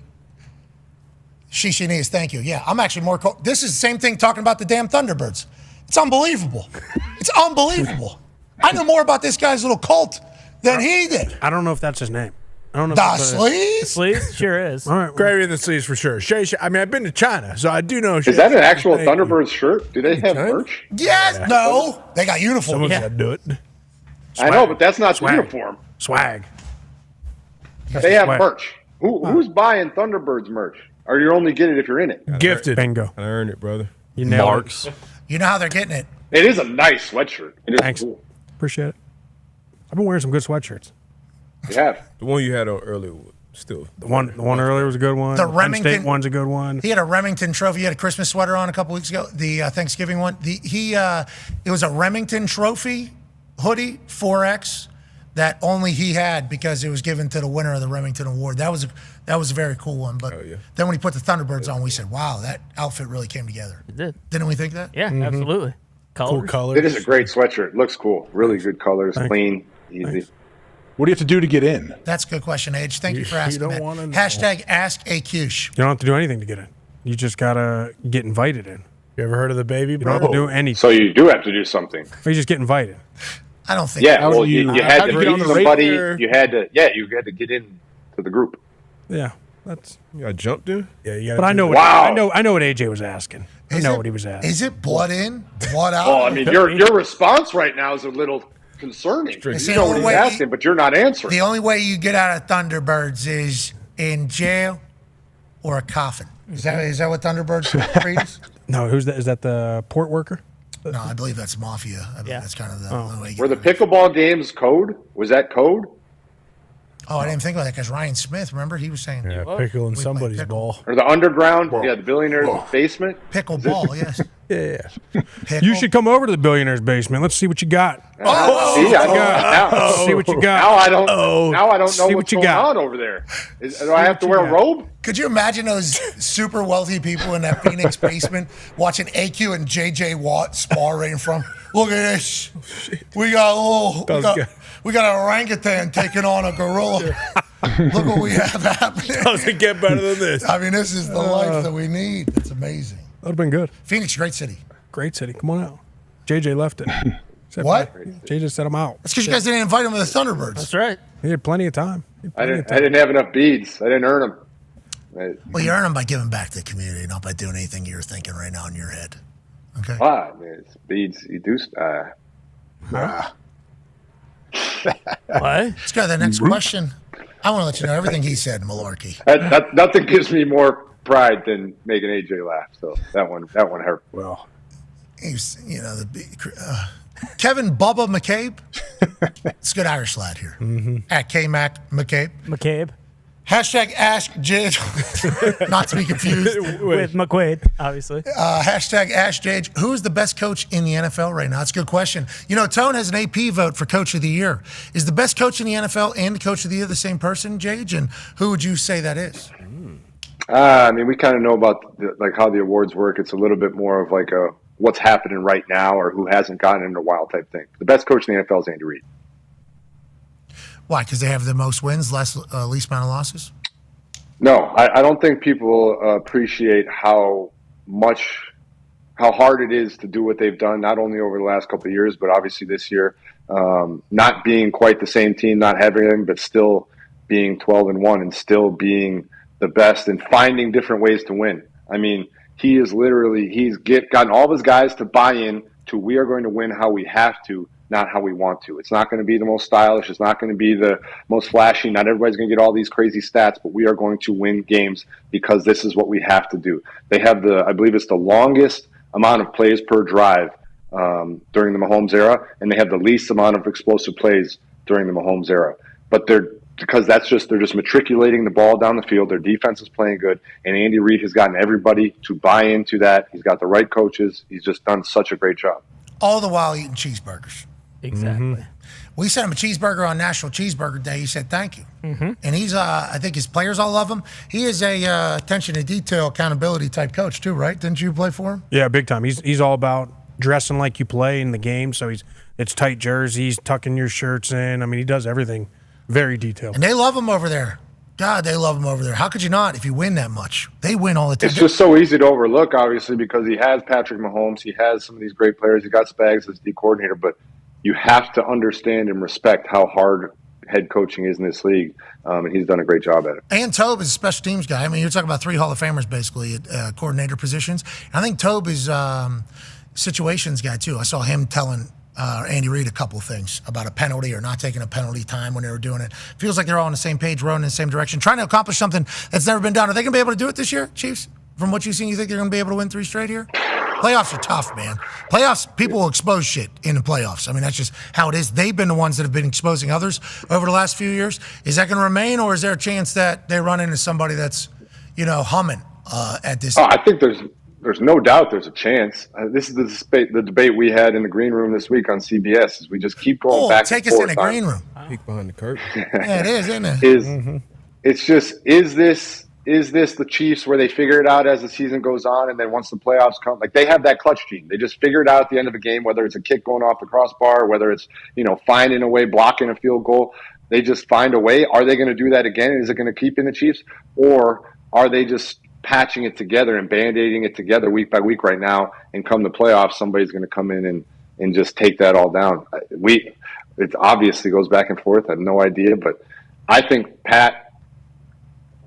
Shishini is thank you. Yeah, I'm actually more... This is the same thing talking about the damn Thunderbirds. It's unbelievable. It's unbelievable. I know more about this guy's little cult than he did. I don't know if that's his name. I don't know. The if sleeves? Sleeves sure is. All right, Gravy in the sleeves for sure. I mean, I've been to China, so I do know. Is that an actual Thunderbirds shirt? Do they have merch? Yes. Yeah. No. They got uniforms. Someone's got to do it. I know, but that's not the uniform. Swag. They have merch. Who's buying Thunderbirds merch? Or you only get it if you're in it? Gifted. Bingo. I earned it, brother. You nailed Marks. it. You know how they're getting it. It is a nice sweatshirt. It is Thanks. cool. Appreciate it. I've been wearing some good sweatshirts. You have. The one you had on earlier, still. The one earlier was a good one. The Penn Remington State one's a good one. He had a Remington trophy. He had a Christmas sweater on a couple weeks ago. The Thanksgiving one. It was a Remington trophy hoodie 4X that only he had because it was given to the winner of the Remington Award. That was a very cool one. But then when he put the Thunderbirds on, we said, "Wow, that outfit really came together." It did. Didn't we think that? Yeah, absolutely. Cool colors. It is a great sweatshirt. It looks cool. Really good colors. Clean. Easy. What do you have to do to get in? That's a good question, Age. Thank you for asking don't that. wanna know. Hashtag Ask AQsh. You don't have to do anything to get in. You just gotta get invited in. You ever heard of the baby? You don't have to do anything. So you do have to do something. Or you just get invited. I don't think. Yeah, well, you had how to do you get on meet the somebody. radar? You had to get in to the group. Yeah, that's. You got jumped in? Yeah, you got. But I know. Wow. I know what AJ was asking. I know what he was asking. Is it blood in, blood out? Well, I mean, your response right now is a little concerning. You See, know the what he's way- asking, but you're not answering. The only way you get out of Thunderbirds is in jail or a coffin. Is that what Thunderbirds reads? No, who's that? Is that the port worker? No, I believe that's mafia. I believe that's kind of the only way you get Were the pickleball games code? Was that code? Oh, I didn't think about that because Ryan Smith, remember, he was saying pickle in we somebody's played ball. Or the underground? Yeah, the billionaire's basement? pickle ball, yes. Yeah. Pickle. You should come over to the billionaire's basement. Let's see what you got. Oh, See, I don't, now, See what you got. now I don't know See what's what you going got. on over there. Do I have to wear a robe? Could you imagine those super wealthy people in that Phoenix basement watching AQ and JJ Watt spar right in front? Look at this. We got an orangutan taking on a gorilla. Look what we have happening. Doesn't get better than this. I mean, this is the life that we need. It's amazing. That would have been good. Phoenix, great city. Great city. Come on out. JJ left it. Said, What? JJ said I'm out. That's because you guys didn't invite him to the Thunderbirds. That's right. He had plenty of time. I didn't have enough beads. I didn't earn them. Well, you earn them by giving back to the community, not by doing anything you're thinking right now in your head. Okay. Ah, man, it's beads. You do. What? Let's go to the next question. I want to let you know everything he said, Malarkey. Nothing gives me more pride than making AJ laugh. So that one hurt. Well, He's, Kevin Bubba McCabe. It's a good Irish lad here. At K-Mac McCabe. McCabe. Hashtag Ask Jidge. Not to be confused. With McQuaid, obviously. Hashtag Ask Jidge. Who is the best coach in the NFL right now? That's a good question. You know, Tone has an AP vote for Coach of the Year. Is the best coach in the NFL and Coach of the Year the same person, Jage? And who would you say that is? I mean, we kind of know about how the awards work. It's a little bit more of like a what's happening right now or who hasn't gotten in a while type thing. The best coach in the NFL is Andy Reid. Why? Because they have the most wins, least amount of losses? No, I don't think people appreciate how hard it is to do what they've done, not only over the last couple of years, but obviously this year, not being quite the same team, not having everything, but still being 12-1 and still being the best and finding different ways to win. I mean, he's gotten all of his guys to buy in to we are going to win how we have to, not how we want to. It's not going to be the most stylish. It's not going to be the most flashy. Not everybody's going to get all these crazy stats, but we are going to win games because this is what we have to do. They have I believe it's the longest amount of plays per drive during the Mahomes era, and they have the least amount of explosive plays during the Mahomes era. But they're just matriculating the ball down the field. Their defense is playing good, and Andy Reid has gotten everybody to buy into that. He's got the right coaches. He's just done such a great job. All the while eating cheeseburgers. Exactly. We sent him a cheeseburger on National Cheeseburger Day. He said thank you. And he's, I think his players all love him. He is a attention to detail, accountability type coach too, right? Didn't you play for him? Yeah, big time. He's all about dressing like you play in the game. So it's tight jerseys, tucking your shirts in. I mean, he does everything very detailed. And they love him over there. God, they love him over there. How could you not if you win that much? They win all the time. It's just so easy to overlook, obviously, because he has Patrick Mahomes. He has some of these great players. He got Spags as the coordinator, but you have to understand and respect how hard head coaching is in this league, and he's done a great job at it. And Tobe is a special teams guy. I mean, you're talking about 3 Hall of Famers basically at coordinator positions. And I think Tobe is situations guy too. I saw him telling Andy Reid a couple of things about a penalty or not taking a penalty time when they were doing it. Feels like they're all on the same page, rowing in the same direction, trying to accomplish something that's never been done. Are they going to be able to do it this year, Chiefs? From what you've seen, you think they're going to be able to win 3 straight here? Playoffs are tough, man. Playoffs, people will expose shit in the playoffs. I mean, that's just how it is. They've been the ones that have been exposing others over the last few years. Is that going to remain, or is there a chance that they run into somebody that's, humming at this? I think there's no doubt there's a chance. This is the debate we had in the green room this week on CBS. Is we just keep going back. Take and us forth in the green room. Peek behind the curtain. Yeah, it is, isn't it? It's just is this the Chiefs where they figure it out as the season goes on, and then once the playoffs come, like they have that clutch gene. They just figure it out at the end of a game, whether it's a kick going off the crossbar, whether it's finding a way, blocking a field goal. They just find a way. Are they going to do that again? Is it going to keep in the Chiefs, or are they just patching it together and band-aiding it together week by week right now, and come the playoffs, somebody's going to come in and just take that all down? It obviously goes back and forth. I have no idea, but I think Pat,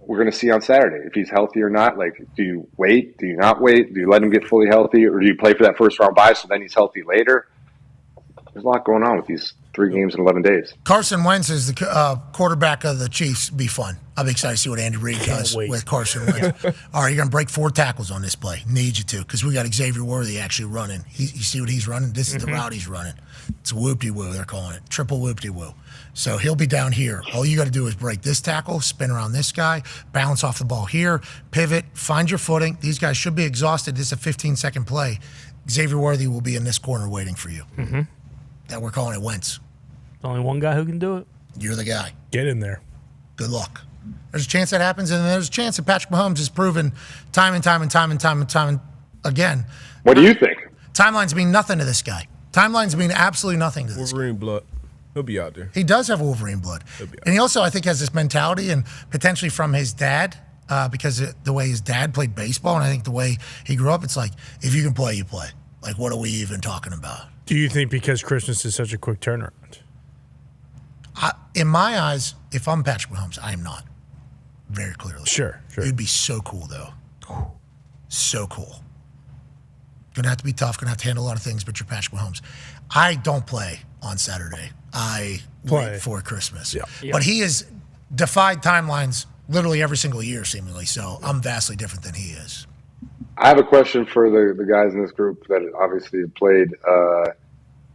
we're going to see on Saturday if he's healthy or not. Like, do you wait? Do you not wait? Do you let him get fully healthy, or do you play for that first round bye so then he's healthy later? There's a lot going on with these 3 games in 11 days. Carson Wentz is the quarterback of the Chiefs. Be fun. I'm excited to see what Andy Reid does with Carson Wentz. All right, you're going to break 4 tackles on this play. Need you to, because we got Xavier Worthy actually running. You see what he's running? This is the route he's running. It's a whoop-de-woo, they're calling it. Triple whoop-de-woo. So he'll be down here. All you got to do is break this tackle, spin around this guy, bounce off the ball here, pivot, find your footing. These guys should be exhausted. This is a 15-second play. Xavier Worthy will be in this corner waiting for you. That we're calling it Wentz. There's only one guy who can do it. You're the guy. Get in there. Good luck. There's a chance that happens, and there's a chance that Patrick Mahomes has proven time and time again. What do you think? Timelines mean nothing to this guy. Timelines mean absolutely nothing to this guy. Wolverine blood. He'll be out there. He does have Wolverine blood. And he also, I think, has this mentality, and potentially from his dad, because the way his dad played baseball, and I think the way he grew up, it's like, if you can play, you play. Like, what are we even talking about? Do you think because Christmas is such a quick turnaround? In my eyes, if I'm Patrick Mahomes, I am not. Very clearly. Sure. It'd be so cool, though. So cool. Gonna have to be tough, gonna have to handle a lot of things, but you're Patrick Mahomes. I don't play on Saturday. I wait for Christmas. Yeah. But he has defied timelines literally every single year, seemingly, so I'm vastly different than he is. I have a question for the guys in this group that obviously have played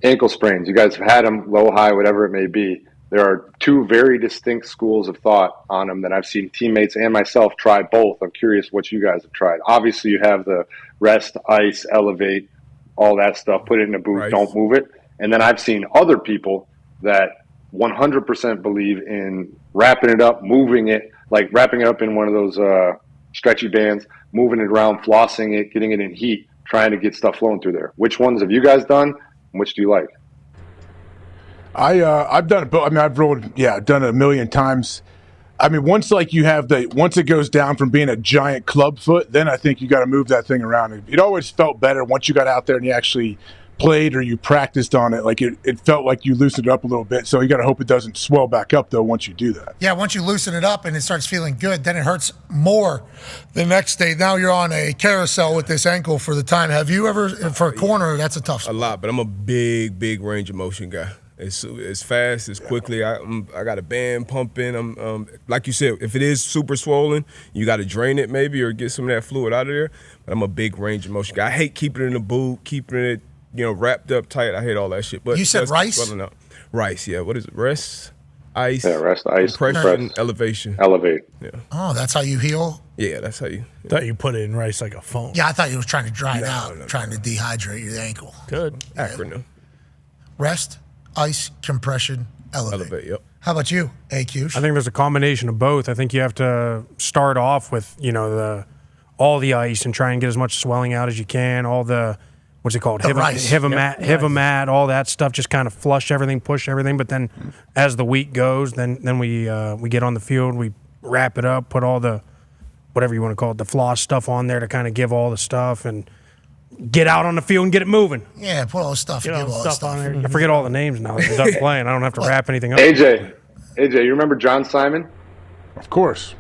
ankle sprains. You guys have had them, low, high, whatever it may be. There are 2 very distinct schools of thought on them that I've seen teammates and myself try both. I'm curious what you guys have tried. Obviously, you have the rest, ice, elevate, all that stuff, put it in a boot, don't move it. And then I've seen other people that 100% believe in wrapping it up, moving it, like wrapping it up in one of those stretchy bands, moving it around, flossing it, getting it in heat, trying to get stuff flowing through there. Which ones have you guys done, and which do you like? I've done it. I mean, I've done it a million times. I mean, once it goes down from being a giant club foot, then I think you got to move that thing around. It always felt better once you got out there and you actually played or you practiced on it. Like it felt like you loosened it up a little bit. So you got to hope it doesn't swell back up though once you do that. Yeah, once you loosen it up and it starts feeling good, then it hurts more the next day. Now you're on a carousel with this ankle for the time. Have you ever, for a corner, that's a tough spot. A lot, but I'm a big range of motion guy. It's fast, it's quickly. I got a band pumping. I'm like you said, if it is super swollen, you got to drain it maybe or get some of that fluid out of there. But I'm a big range of motion guy. I hate keeping it in the boot, keeping it wrapped up tight. I hate all that shit. But you said rice? Rice, yeah. What is it? Rest, ice. Yeah, rest, ice, compression, elevation. Elevate. Yeah. Oh, that's how you heal? Yeah, that's how you. I thought you put it in rice like a foam. Yeah, I thought you were trying to dry it out, trying to dehydrate your ankle. Good. Acronym. Rest, ice, compression, elevate. Yep. How about you, AQ? I think there's a combination of both. I think you have to start off with, all the ice and try and get as much swelling out as you can, all the what's it called? Hivamat, all that stuff, just kind of flush everything, push everything. But then as the week goes, then we get on the field, we wrap it up, put all the, whatever you want to call it, the floss stuff on there to kind of give all the stuff and get out on the field and get it moving. Yeah, put all the stuff and give all the stuff on there. I forget all the names now. If I'm done playing, I don't have to wrap anything up. AJ, AJ, you remember John Simon? Of course.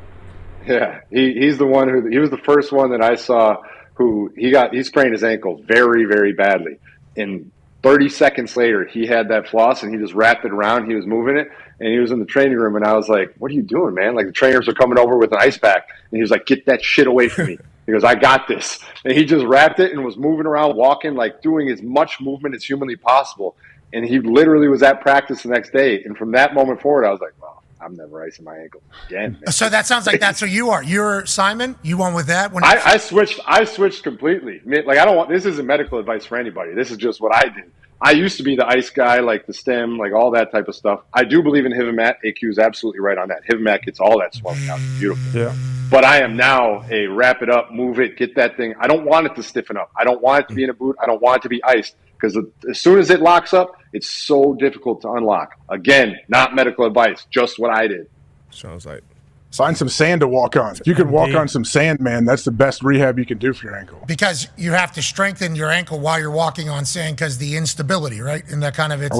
Yeah, he's the one he was the first one that I saw who he sprained his ankle very, very badly. And 30 seconds later, he had that floss and he just wrapped it around. He was moving it and he was in the training room and I was like, what are you doing, man? Like the trainers are coming over with an ice pack and he was like, get that shit away from me. He goes, I got this. And he just wrapped it and was moving around, walking, like doing as much movement as humanly possible. And he literally was at practice the next day. And from that moment forward, I was like, well, I'm never icing my ankle again. Man. So that sounds like that's who you are. You're Simon. You went with that. I switched completely. Like I don't want. This isn't medical advice for anybody. This is just what I did. I used to be the ice guy, like the stem, like all that type of stuff. I do believe in Hivimat. AQ is absolutely right on that. Hivimat gets all that swelling out. It's beautiful. Yeah. But I am now a wrap it up, move it, get that thing. I don't want it to stiffen up. I don't want it to be in a boot. I don't want it to be iced because as soon as it locks up, it's so difficult to unlock. Again, not medical advice, just what I did. Sounds like. Find some sand to walk on. If you could walk on some sand, man, that's the best rehab you can do for your ankle. Because you have to strengthen your ankle while you're walking on sand because the instability, right? And that kind of it's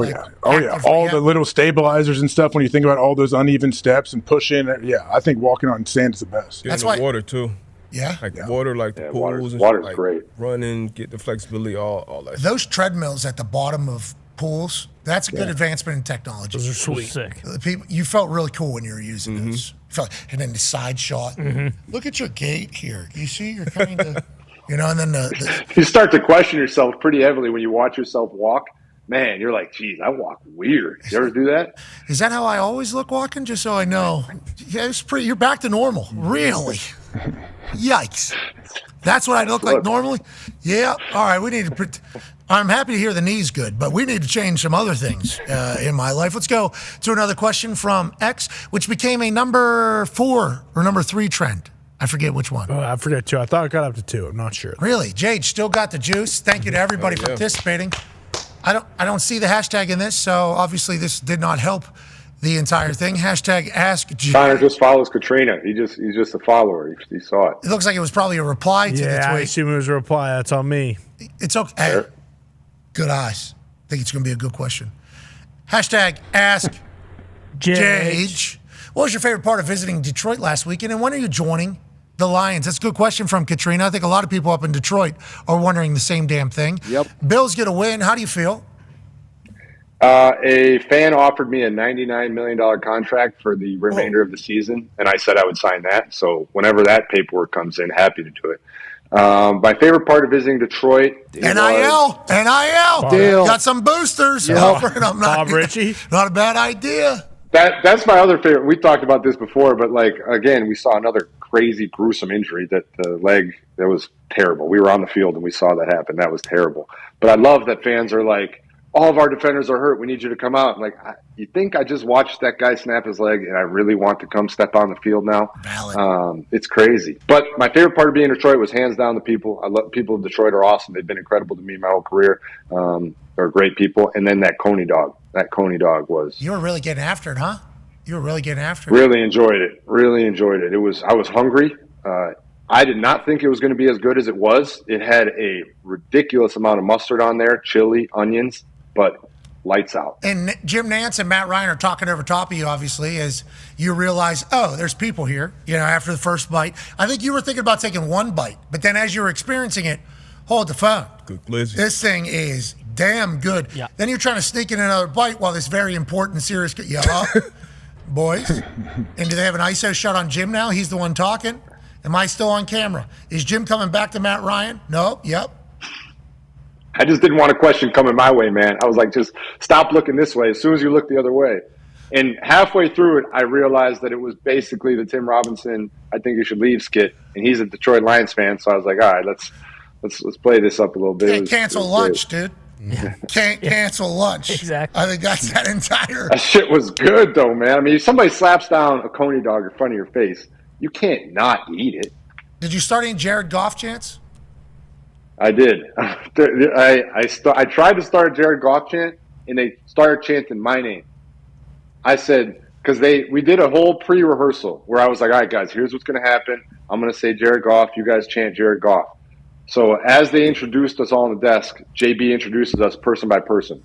all the little stabilizers and stuff. When you think about all those uneven steps and push in, I think walking on sand is the best. That's why water too. Yeah, like water, like the pools, water's like great. Running, get the flexibility, all that. Those treadmills at the bottom of pools. That's a good advancement in technology. Those are sweet. Sick. You felt really cool when you were using those. And then the side shot. Look at your gait here. You see, you're kind of, and then you start to question yourself pretty heavily when you watch yourself walk. Man, you're like, geez, I walk weird. You ever do that? Is that how I always look walking? Just so I know. Yeah, it's pretty. You're back to normal. Really? Yikes. That's what I look like normally? Yeah. All right. We need to. I'm happy to hear the knee's good, but we need to change some other things in my life. Let's go to another question from X, which became a number 4 or number 3 trend. I forget which one. I forget 2. I thought it got up to 2. I'm not sure. Really? Jade still got the juice. Thank you to everybody for participating. I don't see the hashtag in this, so obviously this did not help the entire thing. Hashtag Ask Jade. Connor just follows Katrina. He's just a follower. He saw it. It looks like it was probably a reply to the tweet. I assume it was a reply. That's on me. It's okay. Hey, good eyes. I think it's going to be a good question. Hashtag Ask Jade. What was your favorite part of visiting Detroit last weekend, and when are you joining the Lions? That's a good question from Katrina. I think a lot of people up in Detroit are wondering the same damn thing. Yep. Bills get a win. How do you feel? A fan offered me a $99 million contract for the remainder of the season, and I said I would sign that. So whenever that paperwork comes in, happy to do it. My favorite part of visiting Detroit. NIL. Deal. Got some boosters. Bob Ritchie. Not a bad idea. That's my other favorite. We talked about this before, but again, we saw another crazy, gruesome injury. That the leg, that was terrible. We were on the field and we saw that happen. That was terrible. But I love that fans are like, all of our defenders are hurt. We need you to come out. You think I just watched that guy snap his leg and I really want to come step on the field now? Valid. It's crazy. But my favorite part of being in Detroit was hands down the people. I love people of Detroit are awesome. They've been incredible to me my whole career. They're great people. And then that Coney dog. That Coney dog was. You were really getting after it, huh? You were really getting after it. Really enjoyed it. I was hungry. I did not think it was going to be as good as it was. It had a ridiculous amount of mustard on there, chili, onions, but lights out. And Jim Nantz and Matt Ryan are talking over top of you, obviously, as you realize, there's people here, after the first bite. I think you were thinking about taking one bite, but then as you were experiencing it, hold the phone. Good blizzard. This thing is damn good. Yeah. Then you're trying to sneak in another bite while this very important, serious, boys. And do they have an ISO shot on Jim now? He's the one talking. Am I still on camera? Is Jim coming back to Matt Ryan? No. Yep. I just didn't want a question coming my way, man. I was like, just stop looking this way as soon as you look the other way. And halfway through it, I realized that it was basically the Tim Robinson, I think you should leave skit. And he's a Detroit Lions fan. So I was like, all right, let's play this up a little bit. Can't cancel lunch, dude. Can't cancel lunch. Exactly. I think that's that entire. That shit was good, though, man. I mean, if somebody slaps down a Coney dog in front of your face, you can't not eat it. Did you start any Jared Goff chants? I did. I tried to start a Jared Goff chant, and they started chanting my name. I said, because we did a whole pre-rehearsal where I was like, all right, guys, here's what's going to happen. I'm going to say Jared Goff. You guys chant Jared Goff. So as they introduced us all on the desk, JB introduces us person by person.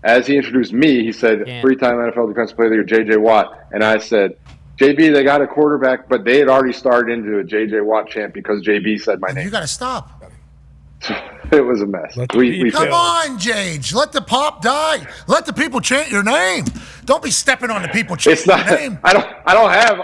as he introduced me, he said, three-time NFL Defensive Player of the Year, J.J. Watt. And I said, JB, they got a quarterback, but they had already started into a J.J. Watt chant because JB said my name. You got to stop. It was a mess. We Come on, Jage. Let the pop die. Let the people chant your name. Don't be stepping on the people chanting your name. I don't have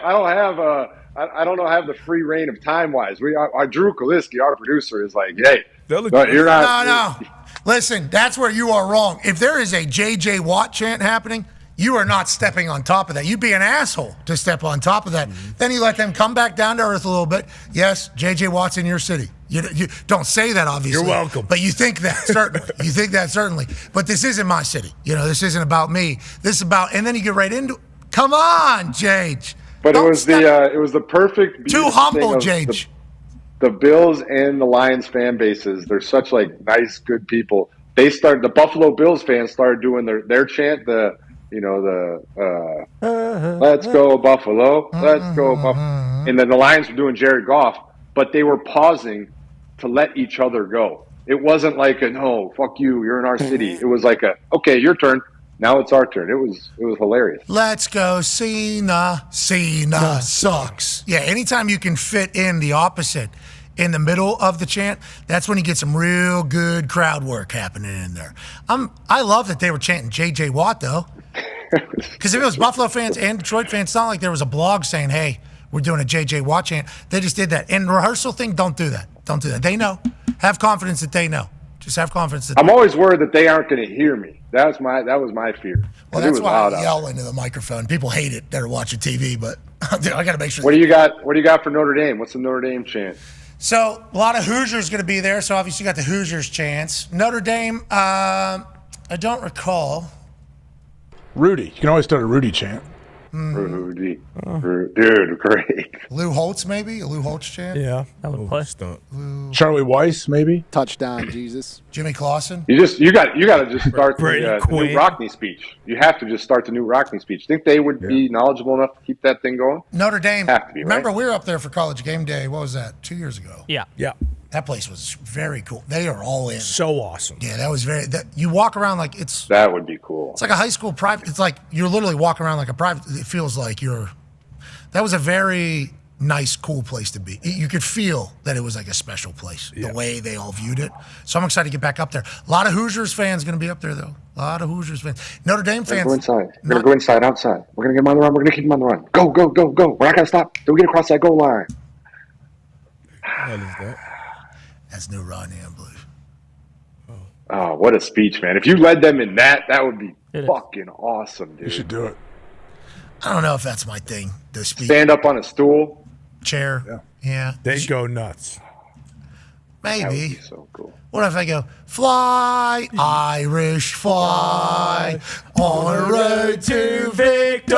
the free reign of time wise. Our Drew Kaliski, our producer, is like, hey, you're not. No. Listen, that's where you are wrong. If there is a J.J. Watt chant happening, you are not stepping on top of that. You'd be an asshole to step on top of that. Then you let them come back down to earth a little bit. Yes, J.J. Watt's in your city. You don't say that, obviously. You're welcome. But you think that, certainly. You think that, certainly. But this isn't my city. This isn't about me. This is about, and then you get right into, come on, Jage. But it was the perfect. Too humble, Jage. The Bills and the Lions fan bases, they're such like nice, good people. The Buffalo Bills fans started doing their chant, let's go Buffalo, let's go Buffalo. And then the Lions were doing Jared Goff, but they were pausing to let each other go. It wasn't like no, fuck you, you're in our city. It was like okay, your turn. Now it's our turn. It was hilarious. Let's go Cena. Cena sucks. Yeah, anytime you can fit in the opposite in the middle of the chant, that's when you get some real good crowd work happening in there. I love that they were chanting J.J. Watt, though. Because if it was Buffalo fans and Detroit fans, it's not like there was a blog saying, hey, we're doing a J.J. Watt chant. They just did that. And rehearsal thing, don't do that. Don't do that. They know. Have confidence that they know. Just have confidence that I'm always worried that they aren't going to hear me. That was my fear. Well, that's why I yell into the microphone. People hate it. They're watching TV, but I got to make sure. What do you got for Notre Dame? What's the Notre Dame chant? So a lot of Hoosiers going to be there. So obviously you got the Hoosiers chants. Notre Dame, I don't recall. Rudy. You can always start a Rudy chant. Rudy. Dude, great. Lou Holtz, maybe? A Lou Holtz chant? Yeah. That would play. Charlie Weiss, maybe? Touchdown, Jesus. Jimmy Clausen? You got to just start the new Rockney speech. You have to just start the new Rockney speech. Think they would be knowledgeable enough to keep that thing going? Notre Dame. Have to be, right? Remember, we were up there for College Game Day. What was that? 2 years ago. Yeah. Yeah. That place was very cool. They are all in. So awesome. Yeah, that was you walk around like it's. That would be cool. It's like a high school private. It's like you're literally walking around like a private. It feels like that was a very nice, cool place to be. You could feel that it was like a special place, the way they all viewed it. So I'm excited to get back up there. A lot of Hoosiers fans going to be up there, though. A lot of Hoosiers fans. Notre Dame fans. We're going to go inside, outside. We're going to get them on the run. We're going to keep them on the run. Go, go, go, go. We're not going to stop till we get across that goal line. What is that? That's new Rodney, I believe. Oh, what a speech, man. If you led them in that would be fucking awesome, dude. You should do it. I don't know if that's my thing, the speech. Stand up on a stool. Chair. Yeah. They go nuts. Maybe. That would be so cool. What if I go, fly, Irish, fly, on a road to victory.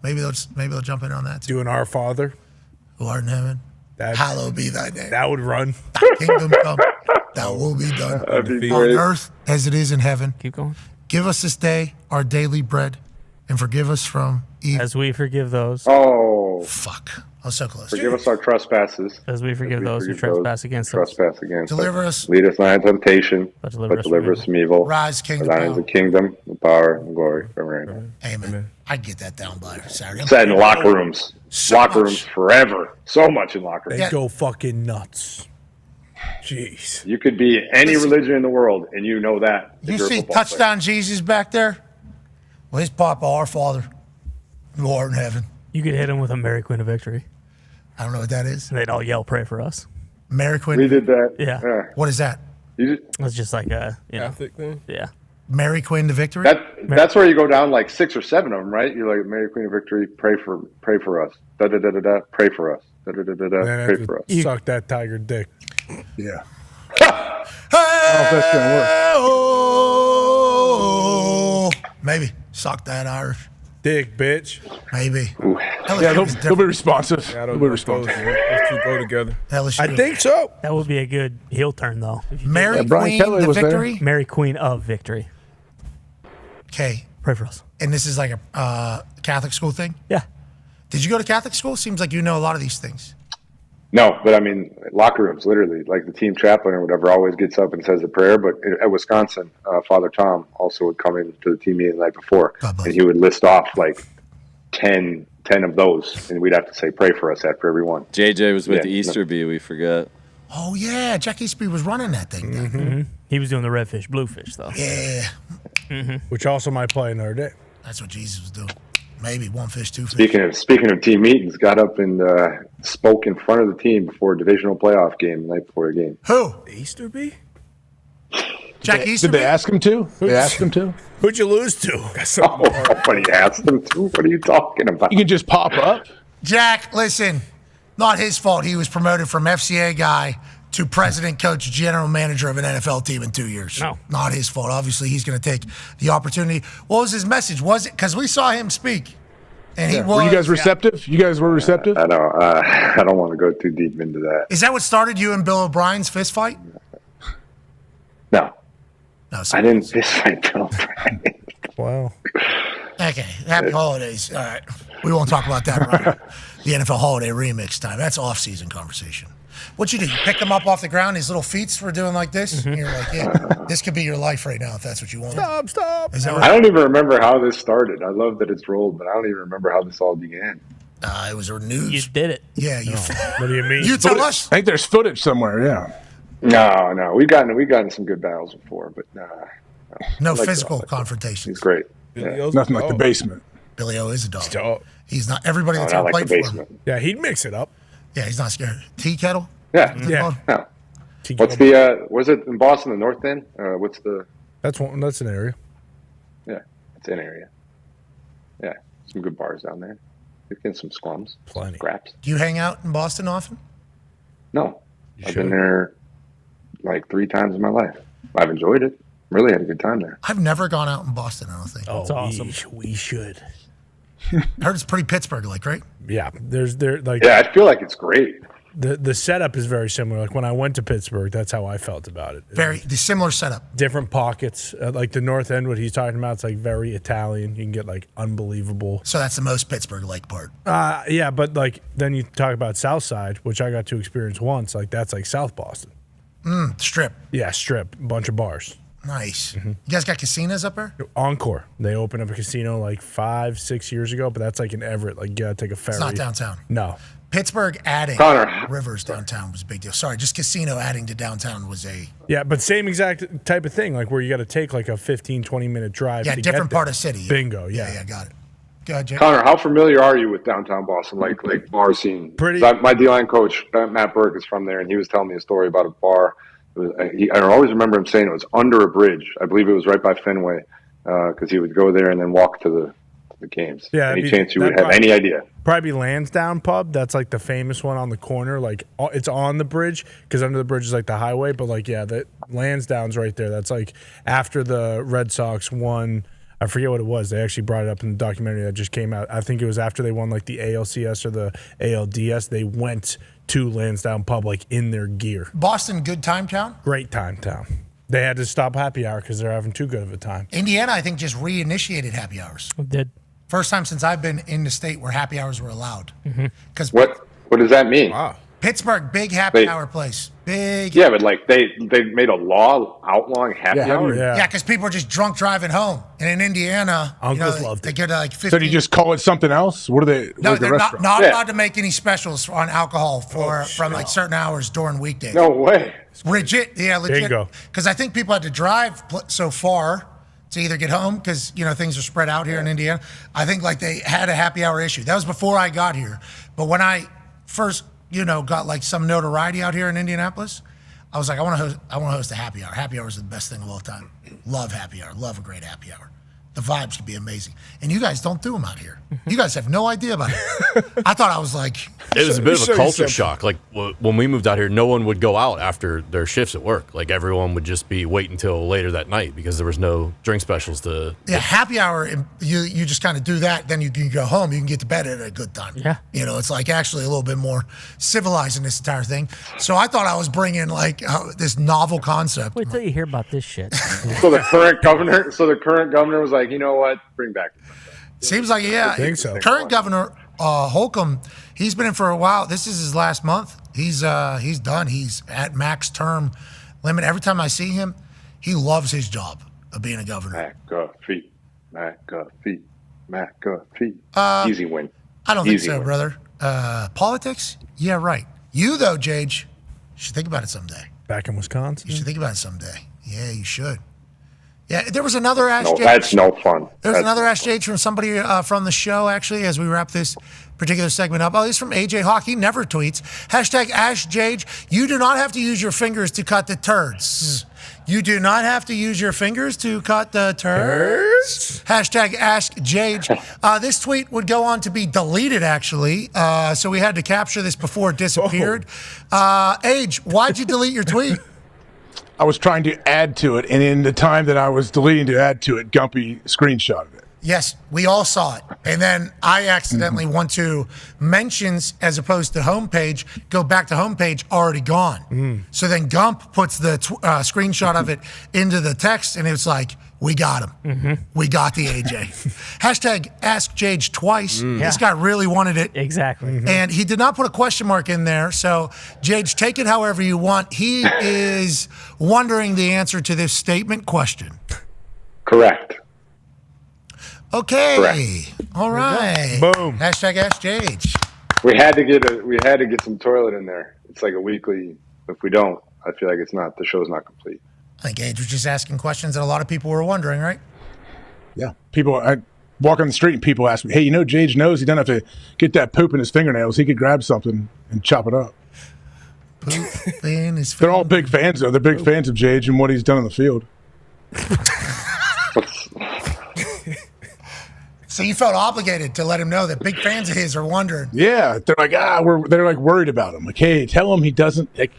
Maybe they'll jump in on that too. Doing Our Father. Who art in heaven. Hallowed be thy name. That would run. Thy kingdom come. Thy will be done. On earth as it is in heaven. Keep going. Give us this day our daily bread and forgive us from evil. As we forgive those. Oh. Fuck. I was so close. Forgive us our trespasses. As we forgive those who trespass against us. Trespass against Deliver us. us. Lead us not into temptation, but deliver us from evil. Rise, kingdom. For thine is the kingdom, the power, and the glory forever. Amen. I'd get that down by Saturday. Said in locker rooms. Locker rooms forever. So much in locker rooms. They go fucking nuts. Jeez. You could be any religion in the world, and you know that. You see touchdown Jesus back there? Well, his Papa, our Father, who art in heaven. You could hit him with a Mary Queen of Victory. I don't know what that is. And they'd all yell, pray for us. Mary Queen? We did that. Yeah. What is that? It's just like a Catholic thing? Yeah. Mary Queen of Victory? That's where you go down like 6 or 7 of them, right? You're like, Mary Queen of Victory, pray for us. Da-da-da-da-da, pray for us. Da-da-da-da-da, pray for us. Suck that tiger dick. Yeah. I don't know if that's going to work. Oh, maybe. Suck that Irish. Dick, bitch. Maybe. Yeah, they'll be responsive. Yeah, they'll be responsive. Those two go together. I think so. That would be a good heel turn, though. Mary Queen of Victory? Mary Queen of Victory. Okay. Pray for us. And this is like a Catholic school thing? Yeah. Did you go to Catholic school? Seems like you know a lot of these things. No, but I mean, locker rooms, literally, like the team chaplain or whatever always gets up and says a prayer. But at Wisconsin, Father Tom also would come into the team meeting the night before, and he would list off like 10 of those, and we'd have to say, pray for us after every one. JJ was with Easterby, we forgot. Oh, yeah. Jack Easterby was running that thing. Mm-hmm. He was doing the redfish, bluefish, though. Yeah. Mm-hmm. Which also might play another day. That's what Jesus was doing. Maybe one fish, two fish. Speaking of team meetings, got up and spoke in front of the team before a divisional playoff game the night before a game. Who? Easterby? Jack Easterby? Did they ask him to? They asked him to? Who'd you lose to? Nobody asked him to. What are you talking about? You can just pop up. Jack, listen, not his fault. He was promoted from FCA guy to president, coach, general manager of an NFL team in 2 years. No. Not his fault. Obviously, he's going to take the opportunity. What was his message? Was it because we saw him speak? And he was. Were you guys receptive? You guys were receptive? I don't want to go too deep into that. Is that what started you and Bill O'Brien's fist fight? No. No, I didn't fist fight Bill O'Brien. Wow. Okay. Happy holidays. All right. We won't talk about that right the NFL holiday remix time. That's off-season conversation. What'd you do? You picked him up off the ground, his little feet were doing like this? Mm-hmm. And you're like, yeah, this could be your life right now if that's what you want. Stop. Is that I right? don't even remember how this started. I love that it's rolled, but I don't even remember how this all began. It was a news. You did it. Yeah. You. What do you mean? You tell us. I think there's footage somewhere, yeah. No. We've gotten some good battles before, but No like physical confrontations. He's great. Yeah. Nothing like the basement. Billy O is a dog. Stop. He's not. Everybody that's not ever like played the for him. basement. Yeah, he'd mix it up. Yeah, he's not scared. Tea kettle? Yeah. Yeah. No. What's the was it in Boston, the North End? What's the That's an area. Yeah, it's an area. Yeah. Some good bars down there. You're getting some scrums. Plenty. Some scraps. Do you hang out in Boston often? No. I've been there like 3 times in my life. I've enjoyed it. Really had a good time there. I've never gone out in Boston, I don't think. Oh, That's awesome. We should. I heard it's pretty Pittsburgh-like, right? Yeah, Yeah, I feel like it's great. The setup is very similar. Like when I went to Pittsburgh, that's how I felt about it. The similar setup. Different pockets, like the North End. What he's talking about, it's like very Italian. You can get like unbelievable. So that's the most Pittsburgh-like part. Yeah, but like then you talk about South Side, which I got to experience once. Like that's like South Boston. Strip. Yeah, strip, bunch of bars. Nice. You guys got casinos up there? Encore. They opened up a casino like 5-6 years ago, but that's like in Everett. Like you gotta take a ferry. It's not downtown. No. Pittsburgh adding Connor. Rivers downtown was a big deal. Sorry, just casino adding to downtown was a Yeah, but same exact type of thing, like where you got to take like a 15-20 minute drive. yeah to different get part there. of city. Bingo. Yeah. Yeah, got it. Go ahead, Jay. Connor, how familiar are you with downtown Boston, like bar scene? Pretty. My D-line coach, Matt Burke, is from there, and he was telling me a story about a bar. I always remember him saying it was under a bridge. I believe it was right by Fenway, because he would go there and then walk to the games. Yeah, Any chance you would have any idea? Probably Lansdowne Pub. That's like the famous one on the corner. Like it's on the bridge because under the bridge is like the highway. But like the Lansdowne's right there. That's like after the Red Sox won. I forget what it was. They actually brought it up in the documentary that just came out. I think it was after they won like the ALCS or the ALDS. They went to Lansdowne Pub like in their gear. Boston, good time town? Great time town. They had to stop happy hour because they're having too good of a time. Indiana, I think, just reinitiated happy hours. It did. First time since I've been in the state where happy hours were allowed. Because What does that mean? Wow. Pittsburgh, big happy hour place. Big. Yeah, but like they made a law outlawing happy hour. Yeah, because people are just drunk driving home. And in Indiana, Uncles loved they get like 15. So do you just call it something else? What are they? No, like a they're restaurant? not allowed to make any specials on alcohol from like certain hours during weekdays. No way. Legit. Bingo. Because I think people had to drive so far to either get home because, things are spread out here in Indiana. I think like they had a happy hour issue. That was before I got here. But when I first, got like some notoriety out here in Indianapolis, I was like, I want to host a happy hour. Happy hour is the best thing of all time. Love happy hour. Love a great happy hour. The vibes could be amazing. And you guys don't do them out here. You guys have no idea about it. I thought I was like... It was a bit of a culture shock. Like, when we moved out here, no one would go out after their shifts at work. Like, everyone would just be waiting until later that night because there was no drink specials to... Yeah, happy hour, you just kind of do that, then you can go home, you can get to bed at a good time. Yeah. It's like actually a little bit more civilized in this entire thing. So I thought I was bringing like this novel concept. Wait till you hear about this shit. So the current governor was like, you know what? Bring back. Seems like, yeah. I think so. Current governor Holcomb, he's been in for a while. This is his last month, He's done. He's at max term limit. Every time I see him, he loves his job of being a governor. McAfee. Easy win. I don't think Easy so, win. brother. Politics? Yeah, right. You, though, Jage, you should think about it someday. Back in Wisconsin? You should think about it someday. Yeah, you should. Yeah, there was another Ask No, Jage. that's no fun. There's another Ask Jage from somebody from the show, actually, as we wrap this particular segment up. Oh, he's from AJ Hockey, never tweets. Hashtag Ask Jage. You do not have to use your fingers to cut the turds. You do not have to use your fingers to cut the turds. Hashtag Ask Jage. This tweet would go on to be deleted, actually. So we had to capture this before it disappeared. Age, why'd you delete your tweet? I was trying to add to it, and in the time that I was deleting to add to it, Gumpy screenshotted it. Yes, we all saw it. And then I accidentally went to mentions as opposed to homepage, go back to homepage, already gone. So then Gump puts the screenshot of it into the text, and it's like, we got him. We got the AJ. Hashtag Ask Jage twice. This guy really wanted it. Exactly. And he did not put a question mark in there. So, Jage, take it however you want. He is wondering the answer to this statement question. Correct. Okay. Correct. All right. Boom. Hashtag Ask Jage. We had to get some toilet in there. It's like a weekly. If we don't, I feel like the show's not complete. I think Age was just asking questions that a lot of people were wondering, right? Yeah. I walk on the street and people ask me, hey, Jage knows he doesn't have to get that poop in his fingernails. He could grab something and chop it up. Poop in his They're all big fans, though. They're big fans of Jage and what he's done on the field. So you felt obligated to let him know that big fans of his are wondering. Yeah. They're like, they're like worried about him. Like, hey, tell him he doesn't, like,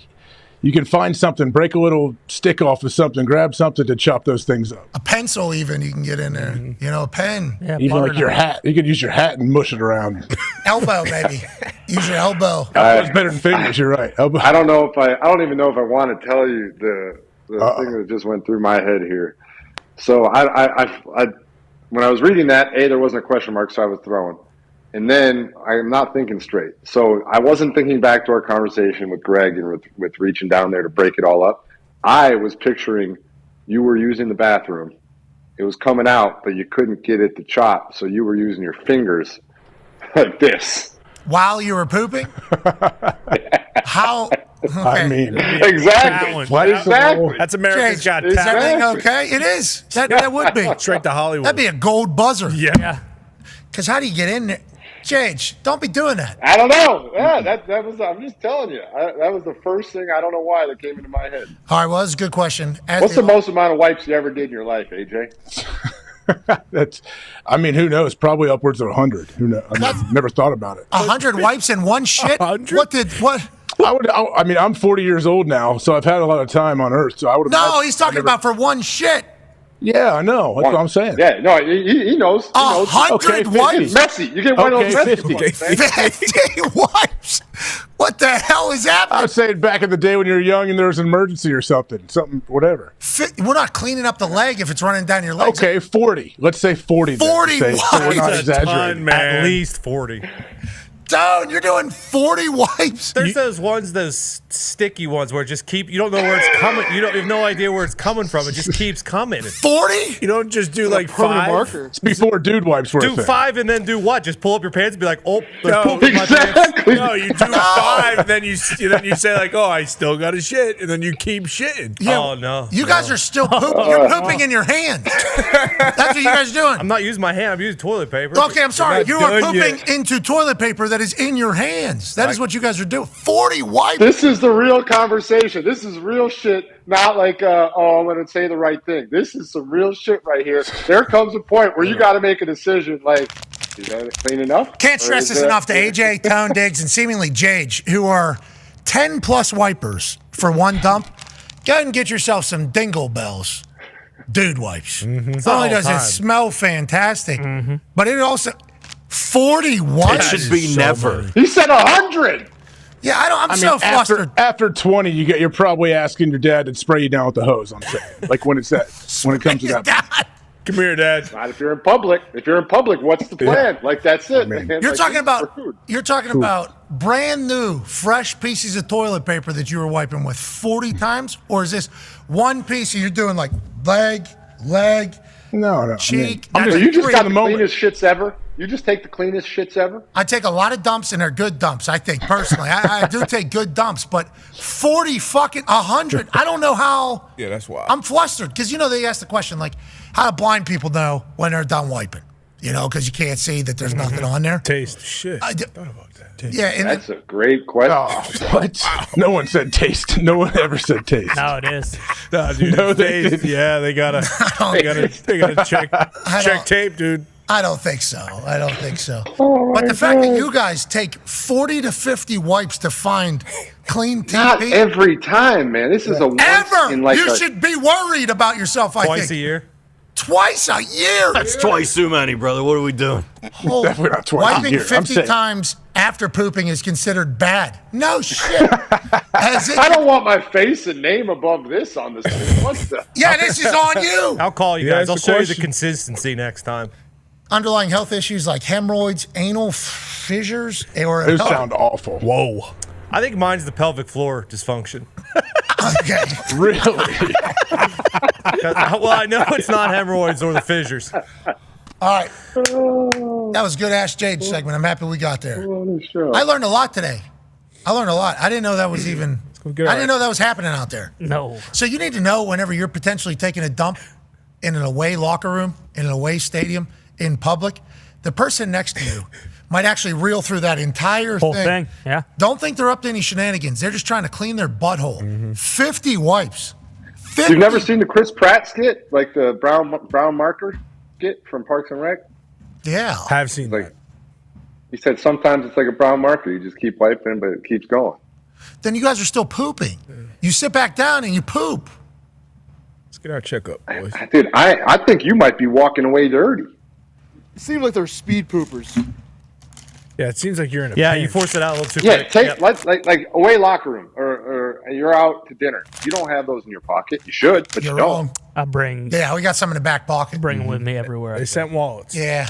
you can find something, break a little stick off of something, grab something to chop those things up. A pencil even you can get in there. A pen. Yeah, even like your hat. You could use your hat and mush it around. Elbow, baby. Use your elbow. Elbow's better than fingers, you're right. Elbow. I don't even know if I want to tell you the thing that just went through my head here. So I when I was reading that, there wasn't a question mark, so I was throwing. And then I'm not thinking straight. So I wasn't thinking back to our conversation with Greg and with reaching down there to break it all up. I was picturing you were using the bathroom. It was coming out, but you couldn't get it to chop, so you were using your fingers like this. While you were pooping? How? Okay. I mean, exactly. Exactly. That's America's Got Is Talent. everything okay? It is. That would be. Straight to Hollywood. That'd be a gold buzzer. Yeah. Because how do you get in there? Jage, don't be doing that. I don't know. Yeah, that was. I'm just telling you. That was the first thing. I don't know why that came into my head. All right, well, that's a good question. What's the most amount of wipes you ever did in your life, AJ? Who knows? Probably upwards of 100. Who knows? I've never thought about it. 100 wipes in one shit? 100? What? I'm 40 years old now, so I've had a lot of time on Earth. So I would. No, he's talking about for one shit. Yeah, I know. That's what I'm saying. Yeah, no, he knows. 100 wipes? Messi. You get one of those Messi 50 wipes. What the hell is happening? I was saying back in the day when you were young and there was an emergency or something, whatever. We're not cleaning up the leg if it's running down your legs. Okay, 40. Let's say 40. 40 wipes. So we're not exaggerating. At least 40. Down, you're doing 40 wipes. There's those sticky ones where it just you don't know where it's coming. You have no idea where it's coming from. It just keeps coming. 40? You don't just do like 5. It's before dude wipes were a Do thing. 5 and then do what? Just pull up your pants and be like, oh, there's No, poop in my pants. No, you do 5, and then you say like, oh, I still got to shit, and then you keep shitting. Yeah, oh no, you guys are still pooping. You're pooping in your hands. That's what you guys are doing. I'm not using my hand. I'm using toilet paper. Okay, I'm sorry. You are done pooping yet. into toilet paper that is in your hands. That is what you guys are doing. 40 wipes. This is the real conversation. This is real shit. Not like, I'm going to say the right thing. This is some real shit right here. There comes a point where you got to make a decision. Like, is that clean enough? Can't stress this enough to AJ, Tone, Diggs, and seemingly Jage, who are 10 plus wipers for one dump. Go ahead and get yourself some Dingle Bells dude wipes. Not only does it smell fantastic, but it also 40 wipes. It should be never. He said 100. Yeah, I'm so flustered. After 20, you're probably asking your dad to spray you down with the hose. I'm saying, like when it comes to that. Come here, Dad. Not if you're in public. If you're in public, what's the plan? Like that's it. Man. You're Like, talking about food. you're talking about brand new, fresh pieces of toilet paper that you were wiping with 40 times, or is this one piece and you're doing like leg, No. cheek? So you just got the moment. cleanest shits ever? You just take the cleanest shits ever? I take a lot of dumps, and they're good dumps, I think, personally. I do take good dumps, but 40 fucking 100, I don't know how. Yeah, that's wild. I'm flustered, because, they ask the question, like, how do blind people know when they're done wiping? Because you can't see that there's nothing on there. Taste. Shit. I thought about that. Yeah, and That's a great question. Oh, what? No one said taste. No one ever said taste. No, it is. No, dude. No, they taste. didn't. Yeah, they gotta check tape, dude. I don't think so. Oh, But the fact that you guys take 40 to 50 wipes to find clean TP. Not every time, man. This is a once Ever. in like You should be worried about yourself, I Twice think. a year. Twice a year. That's twice too many, brother. What are we doing? Definitely not twice a Wiping year. I'm 50 saying. times after pooping is considered bad. No shit. I don't want my face and name above this on the screen. What's the? Yeah, this is on you. I'll call you Yeah, guys. that's I'll the show you the question. consistency next time. Underlying health issues like hemorrhoids, anal fissures, or Those sound awful. Whoa. I think mine's the pelvic floor dysfunction. Okay. Really? Well, I know it's not hemorrhoids or the fissures. All right. That was a good Ask Jade segment. I'm happy we got there. I learned a lot today. I didn't know that was even. I didn't know that was happening out there. No. So you need to know whenever you're potentially taking a dump in an away locker room, in an away stadium, in public, the person next to you might actually reel through that entire Whole thing. Yeah. Don't think they're up to any shenanigans. They're just trying to clean their butthole. 50 wipes. 50. You've never seen the Chris Pratt skit, like the brown marker skit from Parks and Rec? Yeah. Have seen that. He said sometimes it's like a brown marker. You just keep wiping, but it keeps going. Then you guys are still pooping. You sit back down and you poop. Let's get our checkup, boys. Dude, I think you might be walking away dirty. It seems like they're speed poopers. Yeah, it seems like you're in a Yeah, pinch. you force it out a little too Yeah, quick. like away locker room, or you're out to dinner. You don't have those in your pocket. You should, but You're you don't. wrong. I bring Yeah, we got some in the back pocket. bring them with me everywhere. I They go. sent wallets. Yeah.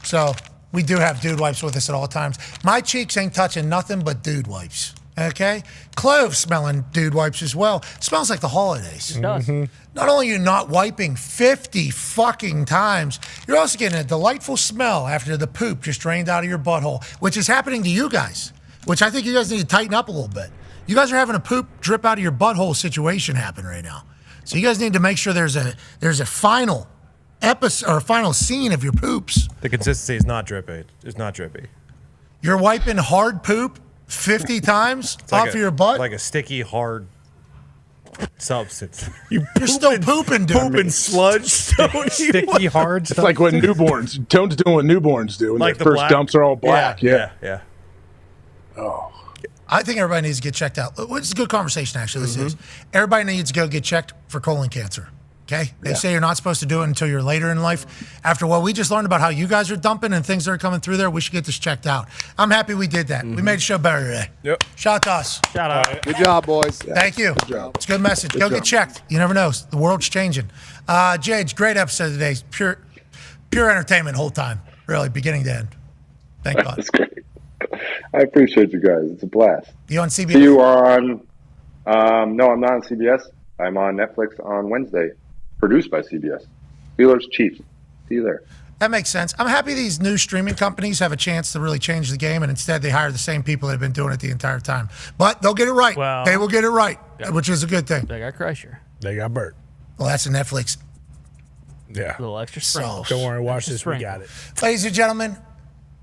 So we do have dude wipes with us at all times. My cheeks ain't touching nothing but dude wipes. Okay? Clove smelling dude wipes as well. Smells like the holidays. It does. Not only are you not wiping 50 fucking times, you're also getting a delightful smell after the poop just drained out of your butthole, which is happening to you guys, which I think you guys need to tighten up a little bit. You guys are having a poop drip out of your butthole situation happen right now. So you guys need to make sure there's a final episode or final scene of your poops. The consistency is not drippy. It's not drippy. You're wiping hard poop 50 times It's like off of your butt. like a sticky, hard substance. You're still pooping, dude. Pooping sludge. Sticky, hard. It's like what newborns. Tone's doing what newborns do. When Like their the first black- dumps are all black. Yeah. Oh. I think everybody needs to get checked out. It's a good conversation, actually. This is. Everybody needs to go get checked for colon cancer. Okay? They say you're not supposed to do it until you're later in life. After what we just learned about how you guys are dumping and things that are coming through there, we should get this checked out. I'm happy we did that. We made the show better today. Yep. Shout out to us. Shout out. Good job, boys. Thank you. It's a good message. Go get checked. You never know. The world's changing. Jade, great episode today. Pure entertainment whole time. Really, beginning to end. Thank God. That's great. I appreciate you guys. It's a blast. You on CBS? You are on? No, I'm not on CBS. I'm on Netflix on Wednesday. Produced by CBS. Steelers, Chiefs. See you there. That makes sense. I'm happy these new streaming companies have a chance to really change the game, and instead they hire the same people that have been doing it the entire time. But they'll get it right. Well, they will get it right, which is a good thing. They got Crusher. They got Bert. Well, that's a Netflix. Yeah. A little extra sprinkles. Don't worry. Watch Extra this. We sprinkle. got it. Ladies and gentlemen,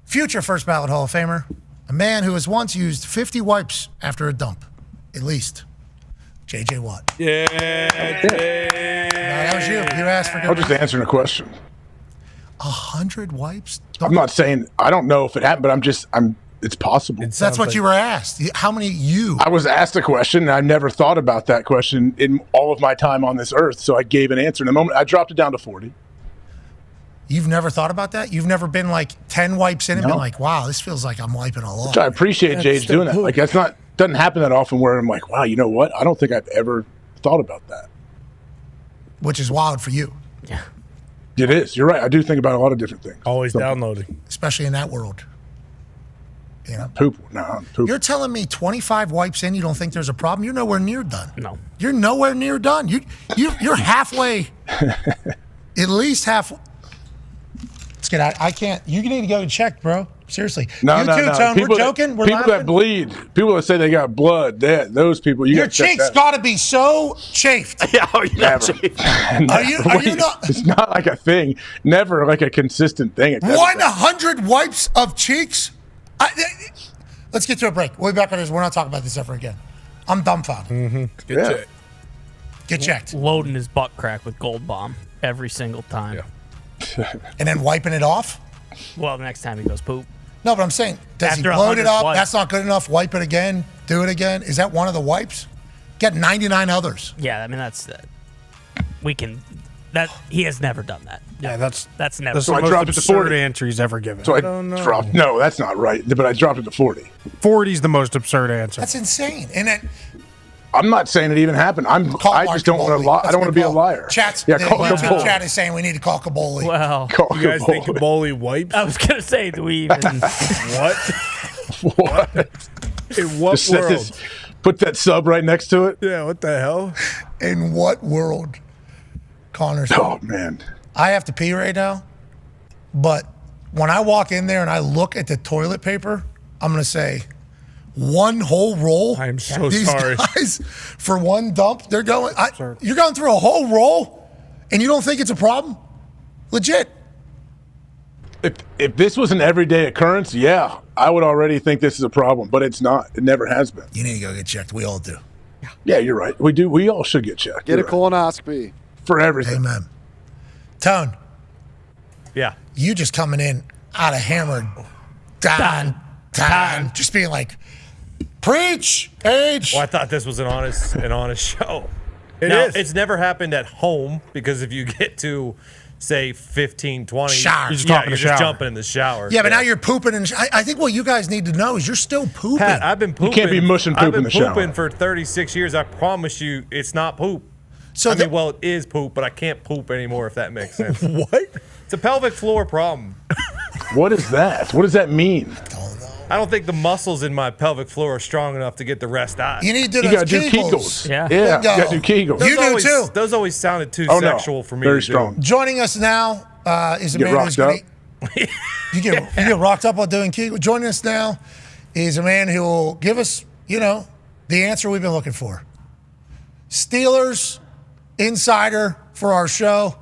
future first ballot Hall of Famer, a man who has once used 50 wipes after a dump, at least. J.J. Watt. Yeah. That was you. You asked for I'm just answering a question. 100 wipes? I'm not saying I don't know if it happened, but it's possible. That's what you were asked. How many I was asked a question, and I never thought about that question in all of my time on this earth, so I gave an answer. In a moment, I dropped it down to 40. You've never thought about that? You've never been like 10 wipes in and No. been like, wow, this feels like I'm wiping a lot. Which I appreciate Jade doing that. Like doesn't happen that often where I'm like, wow, you know what? I don't think I've ever thought about that. Which is wild for you. Yeah. It is. You're right. I do think about a lot of different things. Always downloading. Especially in that world. Poop. No, poop. You're telling me 25 wipes in, you don't think there's a problem? You're nowhere near done. No. You're nowhere near done. You're halfway, at least half. Let's get out. I can't. You need to go and check, bro. Seriously. No, you no, too, no. Tone. People We're joking. We're people laughing. that bleed, people that say they got blood, those people. You Your gotta check cheeks that. got to be so chafed. Yeah, you're not Never. chafed. Are you not? It's not like a thing. Never like a consistent thing. It's 100 wipes of cheeks? Let's get to a break. We'll be back on this. We're not talking about this ever again. I'm dumbfounded. Mm-hmm. Get checked. Get checked. Loading his butt crack with Gold Bomb every single time. And then wiping it off? Well, the next time he goes poop. No, but I'm saying, does After he load it 100 up? wipes. That's not good enough. Wipe it again. Do it again. Is that one of the wipes? Get 99 others. Yeah, I mean that's we can. That he has never done that. Yeah, that's never. That's the I most dropped it to absurd 40. answer he's ever given. So I dropped. No, that's not right. But I dropped it to 40. 40 is the most absurd answer. That's insane. And then I'm not saying it even happened. I just don't want to lie. I don't want to be a liar. Chat's, yeah, the call YouTube Kaboli. chat is saying we need to call Kaboli. Well, You guys think Kaboli wipes? I was gonna say, do we even? What? What? In what Just world? put that sub right next to it. Yeah, what the hell? In what world? Connor's. Oh man. I have to pee right now, but when I walk in there and I look at the toilet paper, I'm going to say, one whole roll? I'm so These sorry. guys, for one dump, you're going through a whole roll and you don't think it's a problem? Legit. If this was an everyday occurrence, yeah, I would already think this is a problem, but it's not. It never has been. You need to go get checked. We all do. Yeah, you're right. We do. We all should get checked. Get a You're right. colonoscopy. For everything. Amen. Tone, Yeah. you just coming in out of hammered. Dahn. Just being like, preach, age. Well, I thought this was an honest show. It now, is. It's never happened at home because if you get to, say, 15, 20, Shower. you're just jumping in the shower. Yeah, but now you're pooping. And I think what you guys need to know is you're still pooping. Pat, I've been pooping. You can't be mushing poop I've been in the shower. pooping for 36 years. I promise you, it's not poop. So well, it is poop, but I can't poop anymore, if that makes sense. What? It's a pelvic floor problem. What is that? What does that mean? I don't think the muscles in my pelvic floor are strong enough to get the rest out. You need to do You those got to do Kegels. Kegels. Yeah. Yeah, Bingo. you got to do Kegels. You do too. Those always sounded too Oh, no. sexual for me. Very to do. strong. Joining us now is a Get man who's rocked going to... You get rocked up while doing Kegels. Joining us now is a man who will give us, the answer we've been looking for. Steelers insider for our show,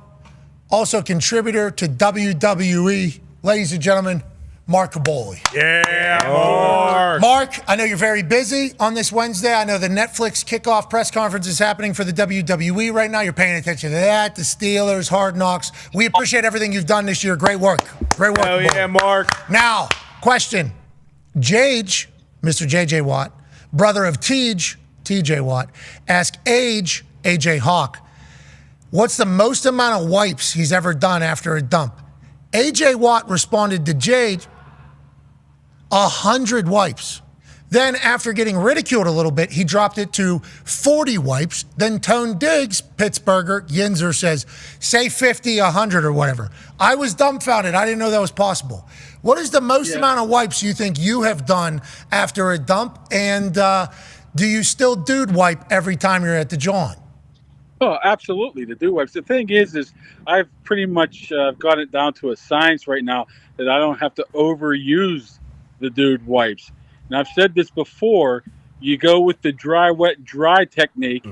also contributor to WWE. Ladies and gentlemen, Mark Kaboli. Yeah, Mark. Mark, I know you're very busy on this Wednesday. I know the Netflix kickoff press conference is happening for the WWE right now. You're paying attention to that, the Steelers, Hard Knocks. We appreciate everything you've done this year. Great work. Great work. Hell yeah, Mark. Now, question. Jage, Mr. JJ Watt, brother of TJ Watt, ask Age, AJ Hawk, what's the most amount of wipes he's ever done after a dump? AJ Watt responded to Jade, 100 wipes. Then, after getting ridiculed a little bit, he dropped it to 40 wipes. Then Tone Diggs, Pittsburgher, Yinzer says, say 50, 100 or whatever. I was dumbfounded. I didn't know that was possible. What is the most amount of wipes you think you have done after a dump? And do you still dude wipe every time you're at the John? Oh, absolutely. The dude wipes. The thing is I've pretty much got it down to a science right now that I don't have to overuse the dude wipes. And I've said this before, you go with the dry, wet, dry technique.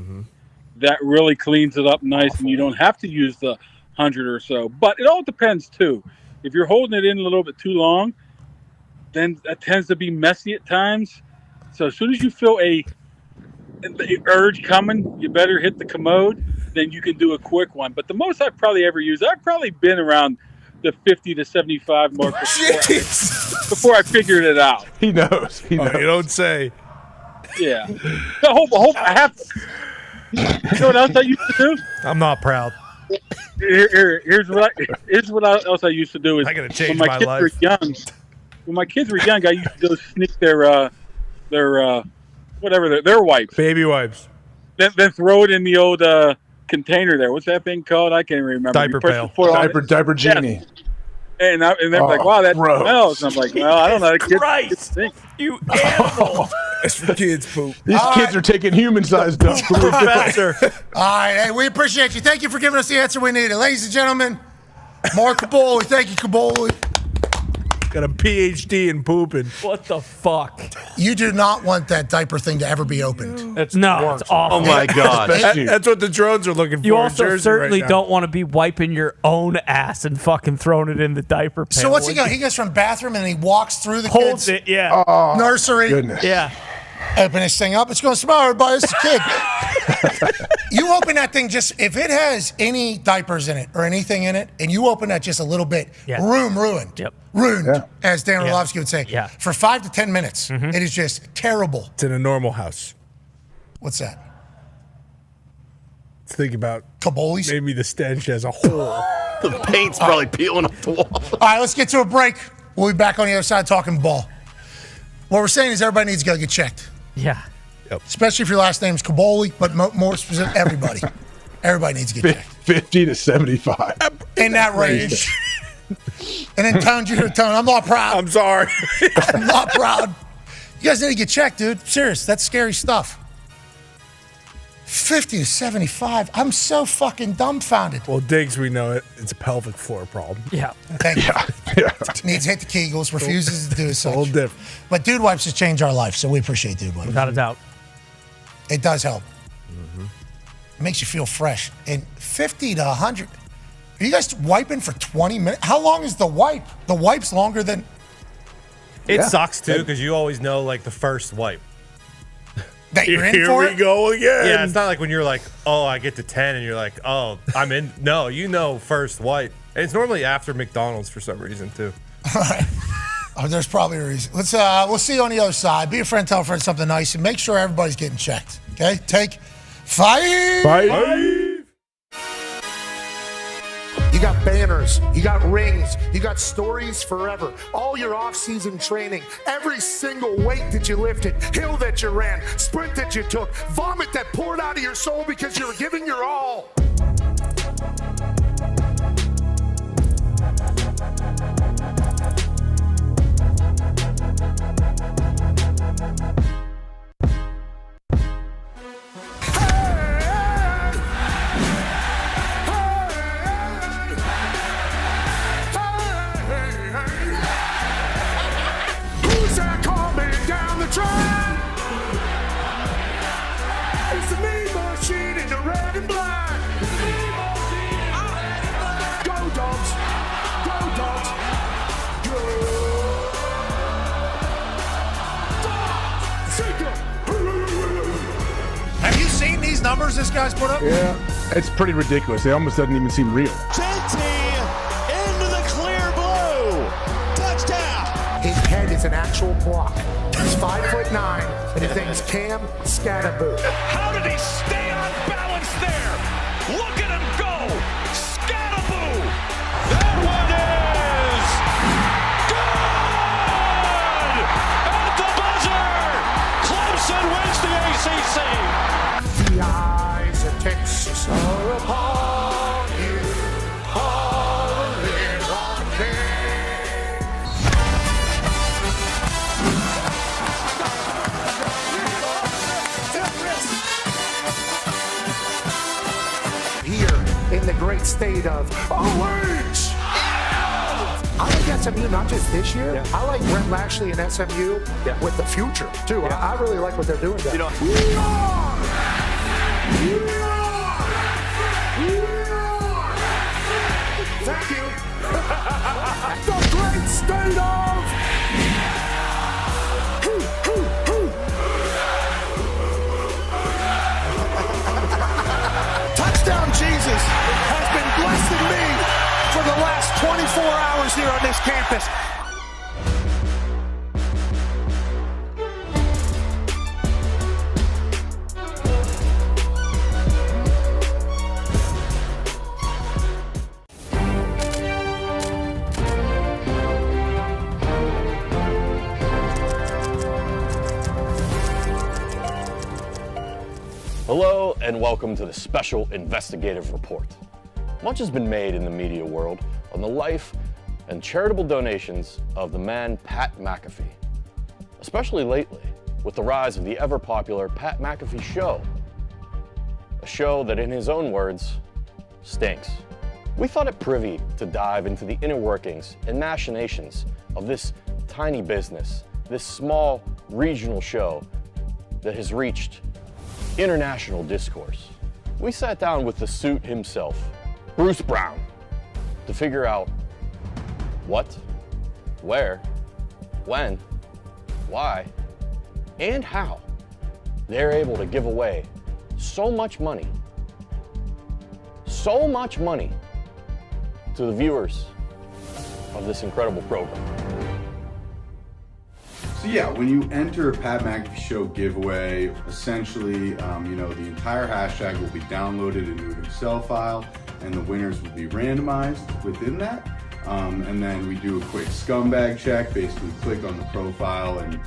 That really cleans it up nice, and you don't have to use the 100 or so. But it all depends, too. If you're holding it in a little bit too long, then that tends to be messy at times. So as soon as you feel the urge coming, you better hit the commode, then you can do a quick one. But the most I've probably ever used, I've probably been around the 50 to 75 mark before I figured it out. He knows. He knows. You don't say. Yeah. I hope I have. You know what else I used to do? I'm not proud. Here's what else I used to do is I gotta change when my kids life. were young. When my kids were young, I used to go sneak their wipes, Baby wipes. then throw it in the old container there. What's that thing called? I can't remember. Diaper pail. Diaper genie. And they're like, wow, that gross. smells. And I'm like, well, I don't know. Christ, you animal. That's for kids poop. These kids are taking human-sized dump. Professor. All right, hey, we appreciate you. Thank you for giving us the answer we needed. Ladies and gentlemen, Mark Caboli. Thank you, Caboli. Got a PhD in pooping. What the fuck? You do not want that diaper thing to ever be opened. It's awful. Oh my God. That's what the drones are looking for. You in also Jersey certainly right now. don't want to be wiping your own ass and fucking throwing it in the diaper pail. So what's he go? He goes from bathroom and he walks through the Holds kids' it, yeah. nursery. Goodness. Yeah. Open this thing up. It's going to smell, everybody. It's a kid. You open that thing just, if it has any diapers in it or anything in it, and you open that just a little bit, room ruined. Yep. Ruined, as Dan Orlovsky would say. Yeah. For 5 to 10 minutes. It is just terrible. It's in a normal house. What's that? Let's think about Caboli's? maybe the stench as a whole. The paint's probably peeling off the wall. All right, let's get to a break. We'll be back on the other side talking ball. What we're saying is everybody needs to go get checked. Yeah. Especially if your last name's Caboli, but more specific, everybody. Everybody needs to get checked. 50 to 75. In that range. And then Tone, you hear Tone. I'm not proud. I'm sorry. I'm not proud. You guys need to get checked, dude. Serious. That's scary stuff. 50 to 75. I'm so fucking dumbfounded. Well, Diggs, we know it. It's a pelvic floor problem. Yeah. Thank you. Needs to hit the Kegels, refuses to do such. A little different. But Dude Wipes has changed our life, so we appreciate Dude Wipes. Without a doubt. It does help. It makes you feel fresh. And 50 to 100. Are you guys wiping for 20 minutes? How long is the wipe? The wipe's longer than... It sucks, too, because you always know, like, the first wipe. That you're in Here for we it? go again. Yeah, it's not like when you're like, oh, I get to 10, and you're like, oh, I'm in. No, you know first wipe. And it's normally after McDonald's for some reason, too. All right. Oh, there's probably a reason. We'll see you on the other side. Be a friend, tell a friend something nice, and make sure everybody's getting checked. Okay? Take 5. 5. You got banners, you got rings, you got stories forever. All your off-season training, every single weight that you lifted, hill that you ran, sprint that you took, vomit that poured out of your soul because you were giving your all. Who's that coming down the track? It's the mean machine in the red and black. Go dogs, go dogs, go dogs. Have you seen these numbers this guy's put up? Yeah. It's pretty ridiculous. It almost doesn't even seem real. Into the clear blue. Touchdown. His head is an actual block. He's 5'9", and his name's Cam Scatterboo. How did he stay on balance there? Look at him go. Scatterboo. That one is good. At the buzzer, Clemson wins the ACC. The eyes of Texas are upon you. Hollering on here in the great state of OH. I like SMU not just this year. I like Brent Lashley and SMU with the future too. I really like what they're doing there. Thank you. The great state of Touchdown Jesus has been blessing me for the last 24 hours here on this campus. Hello and welcome to the special investigative report. Much has been made in the media world on the life and charitable donations of the man Pat McAfee, especially lately with the rise of the ever-popular Pat McAfee Show, a show that in his own words, stinks. We thought it privy to dive into the inner workings and machinations of this tiny business, this small regional show that has reached international discourse. We sat down with the suit himself, Bruce Brown, to figure out what, where, when, why, and how they're able to give away so much money to the viewers of this incredible program. So yeah, when you enter a Pat McAfee Show giveaway, essentially, the entire hashtag will be downloaded into an Excel file, and the winners will be randomized within that. And then we do a quick scumbag check, basically click on the profile and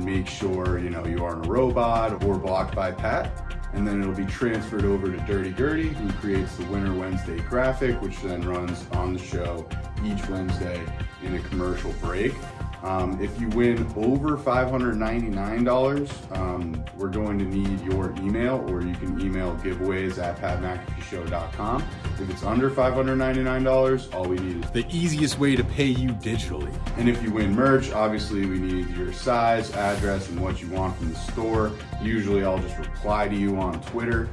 make sure, you aren't a robot or blocked by Pat. And then it'll be transferred over to Dirty Gertie, who creates the Winner Wednesday graphic, which then runs on the show each Wednesday in a commercial break. If you win over $599, we're going to need your email, or you can email giveaways@patmcafeeshow.com. If it's under $599, all we need is the easiest way to pay you digitally. And if you win merch, obviously we need your size, address, and what you want from the store. Usually I'll just reply to you on Twitter.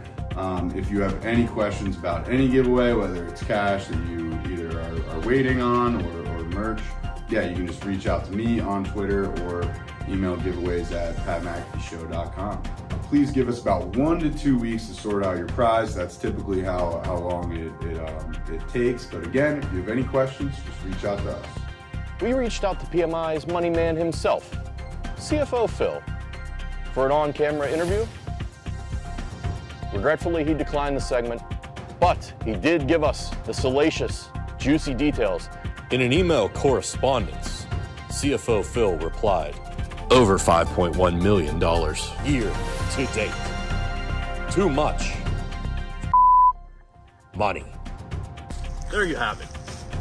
If you have any questions about any giveaway, whether it's cash that you either are waiting on or merch, you can just reach out to me on Twitter or email giveaways@patmcafeeshow.com. Please give us about 1 to 2 weeks to sort out your prize. That's typically how long it takes. But again, if you have any questions, just reach out to us. We reached out to PMI's money man himself, CFO Phil, for an on-camera interview. Regretfully, he declined the segment, but he did give us the salacious, juicy details. In an email correspondence, CFO Phil replied, over $5.1 million year to date. Too much money. There you have it.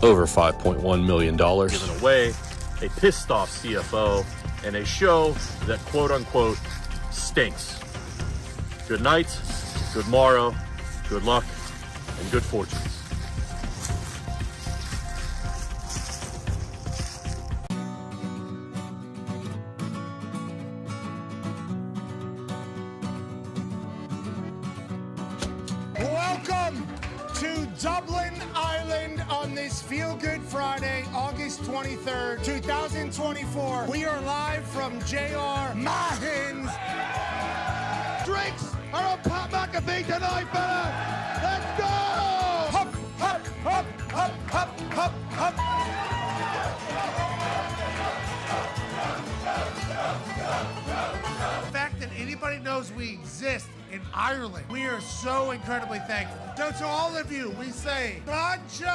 Over $5.1 million given away, a pissed off CFO, and a show that quote unquote stinks. Good night, good morrow, good luck, and good fortunes. Welcome to Dublin, Ireland on this Feel Good Friday, August 23rd, 2024. We are live from J.R. Mahin's. Drinks are on Pat McAfee tonight, fella. Let's go! Hop, hop, hop, hop, hop, hop, hop. The fact that anybody knows we exist in Ireland, we are so incredibly thankful. So to all of you, we say, Gotcha!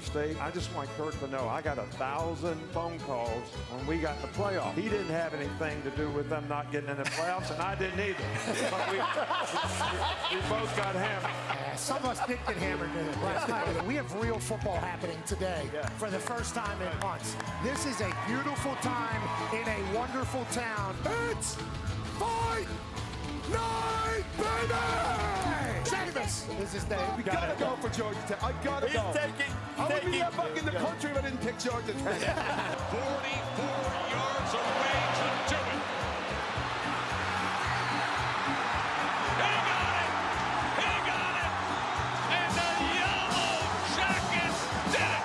State. I just want Kirk to know I got 1,000 phone calls when we got the playoff. He didn't have anything to do with them not getting in the playoffs, and I didn't either. But we both got hammered. Some of us did get hammered last night. We have real football happening today for the first time in months. This is a beautiful time in a wonderful town. It's fight night, baby! Travis! This is Dave. We gotta go for Georgia Tech. I gotta go. I would be back in the country if I didn't pick Georgia Tech. 44 yards away to do it. He got it! And the Yellow Jackets did it!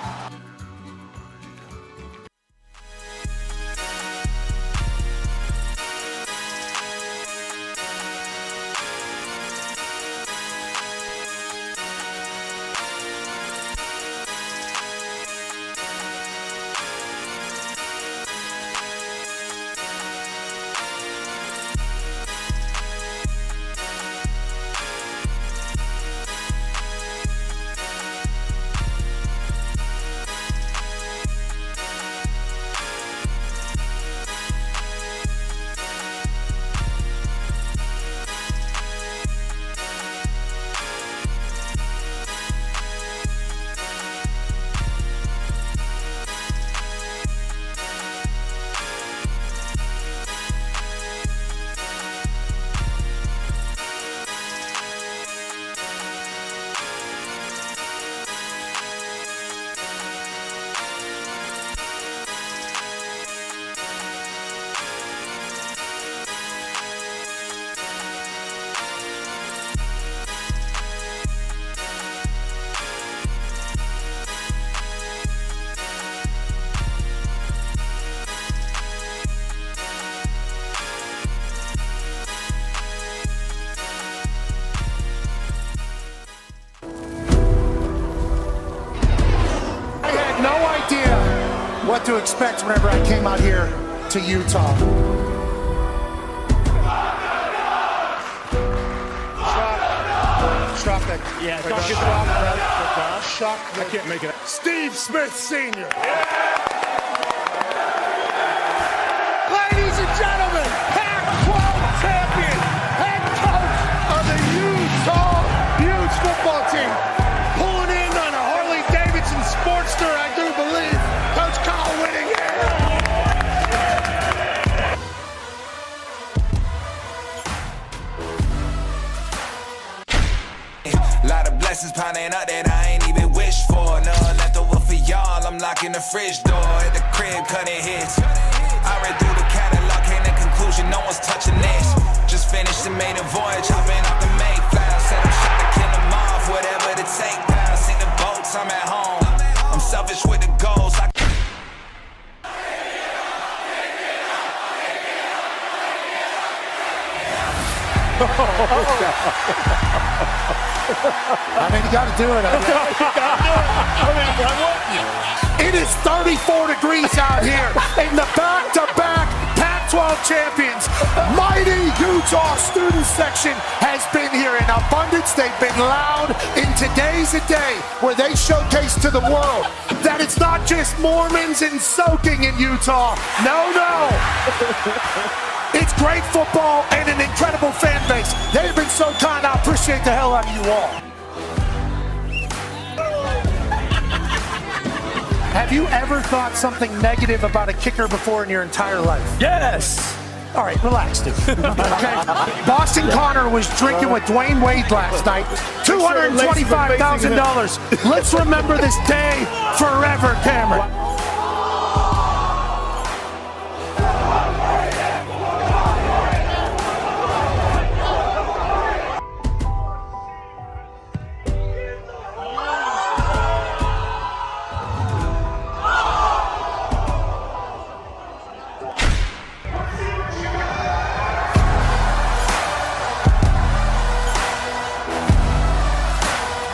what to expect whenever I came out here to Utah. Shock that. Yeah, Shock. I can't make it. Steve Smith Sr. Ladies and gentlemen, Pac-12 champion, head coach of the Utah Utes football team, pulling in on a Harley-Davidson Sportster, I do believe, Coach Kyle Whittingham. Lot of blessings piling up that I ain't even wished for. None left over for y'all. I'm locking the fridge door at the crib, cutting hits. I read through the catalog, came to conclusion, no one's touching this. Just finished the maiden voyage, hopping off the Mayflower. Said I'm shot to kill them off, whatever the take down. See the boats, I'm at home. I'm selfish with the goals. I mean, you got to do it. It is 34 degrees out here in the back-to-back Pac-12 champions. Mighty Utah student section has been here in abundance. They've been loud. In today's a day where they showcase to the world that it's not just Mormons and soaking in Utah. No. It's great football and an incredible fan base. They've been so kind. I appreciate the hell out of you all. Have you ever thought something negative about a kicker before in your entire life? Yes. All right, relax, dude. Okay. Boston Connor was drinking with Dwayne Wade last night. $225,000. Let's remember this day forever, Cameron.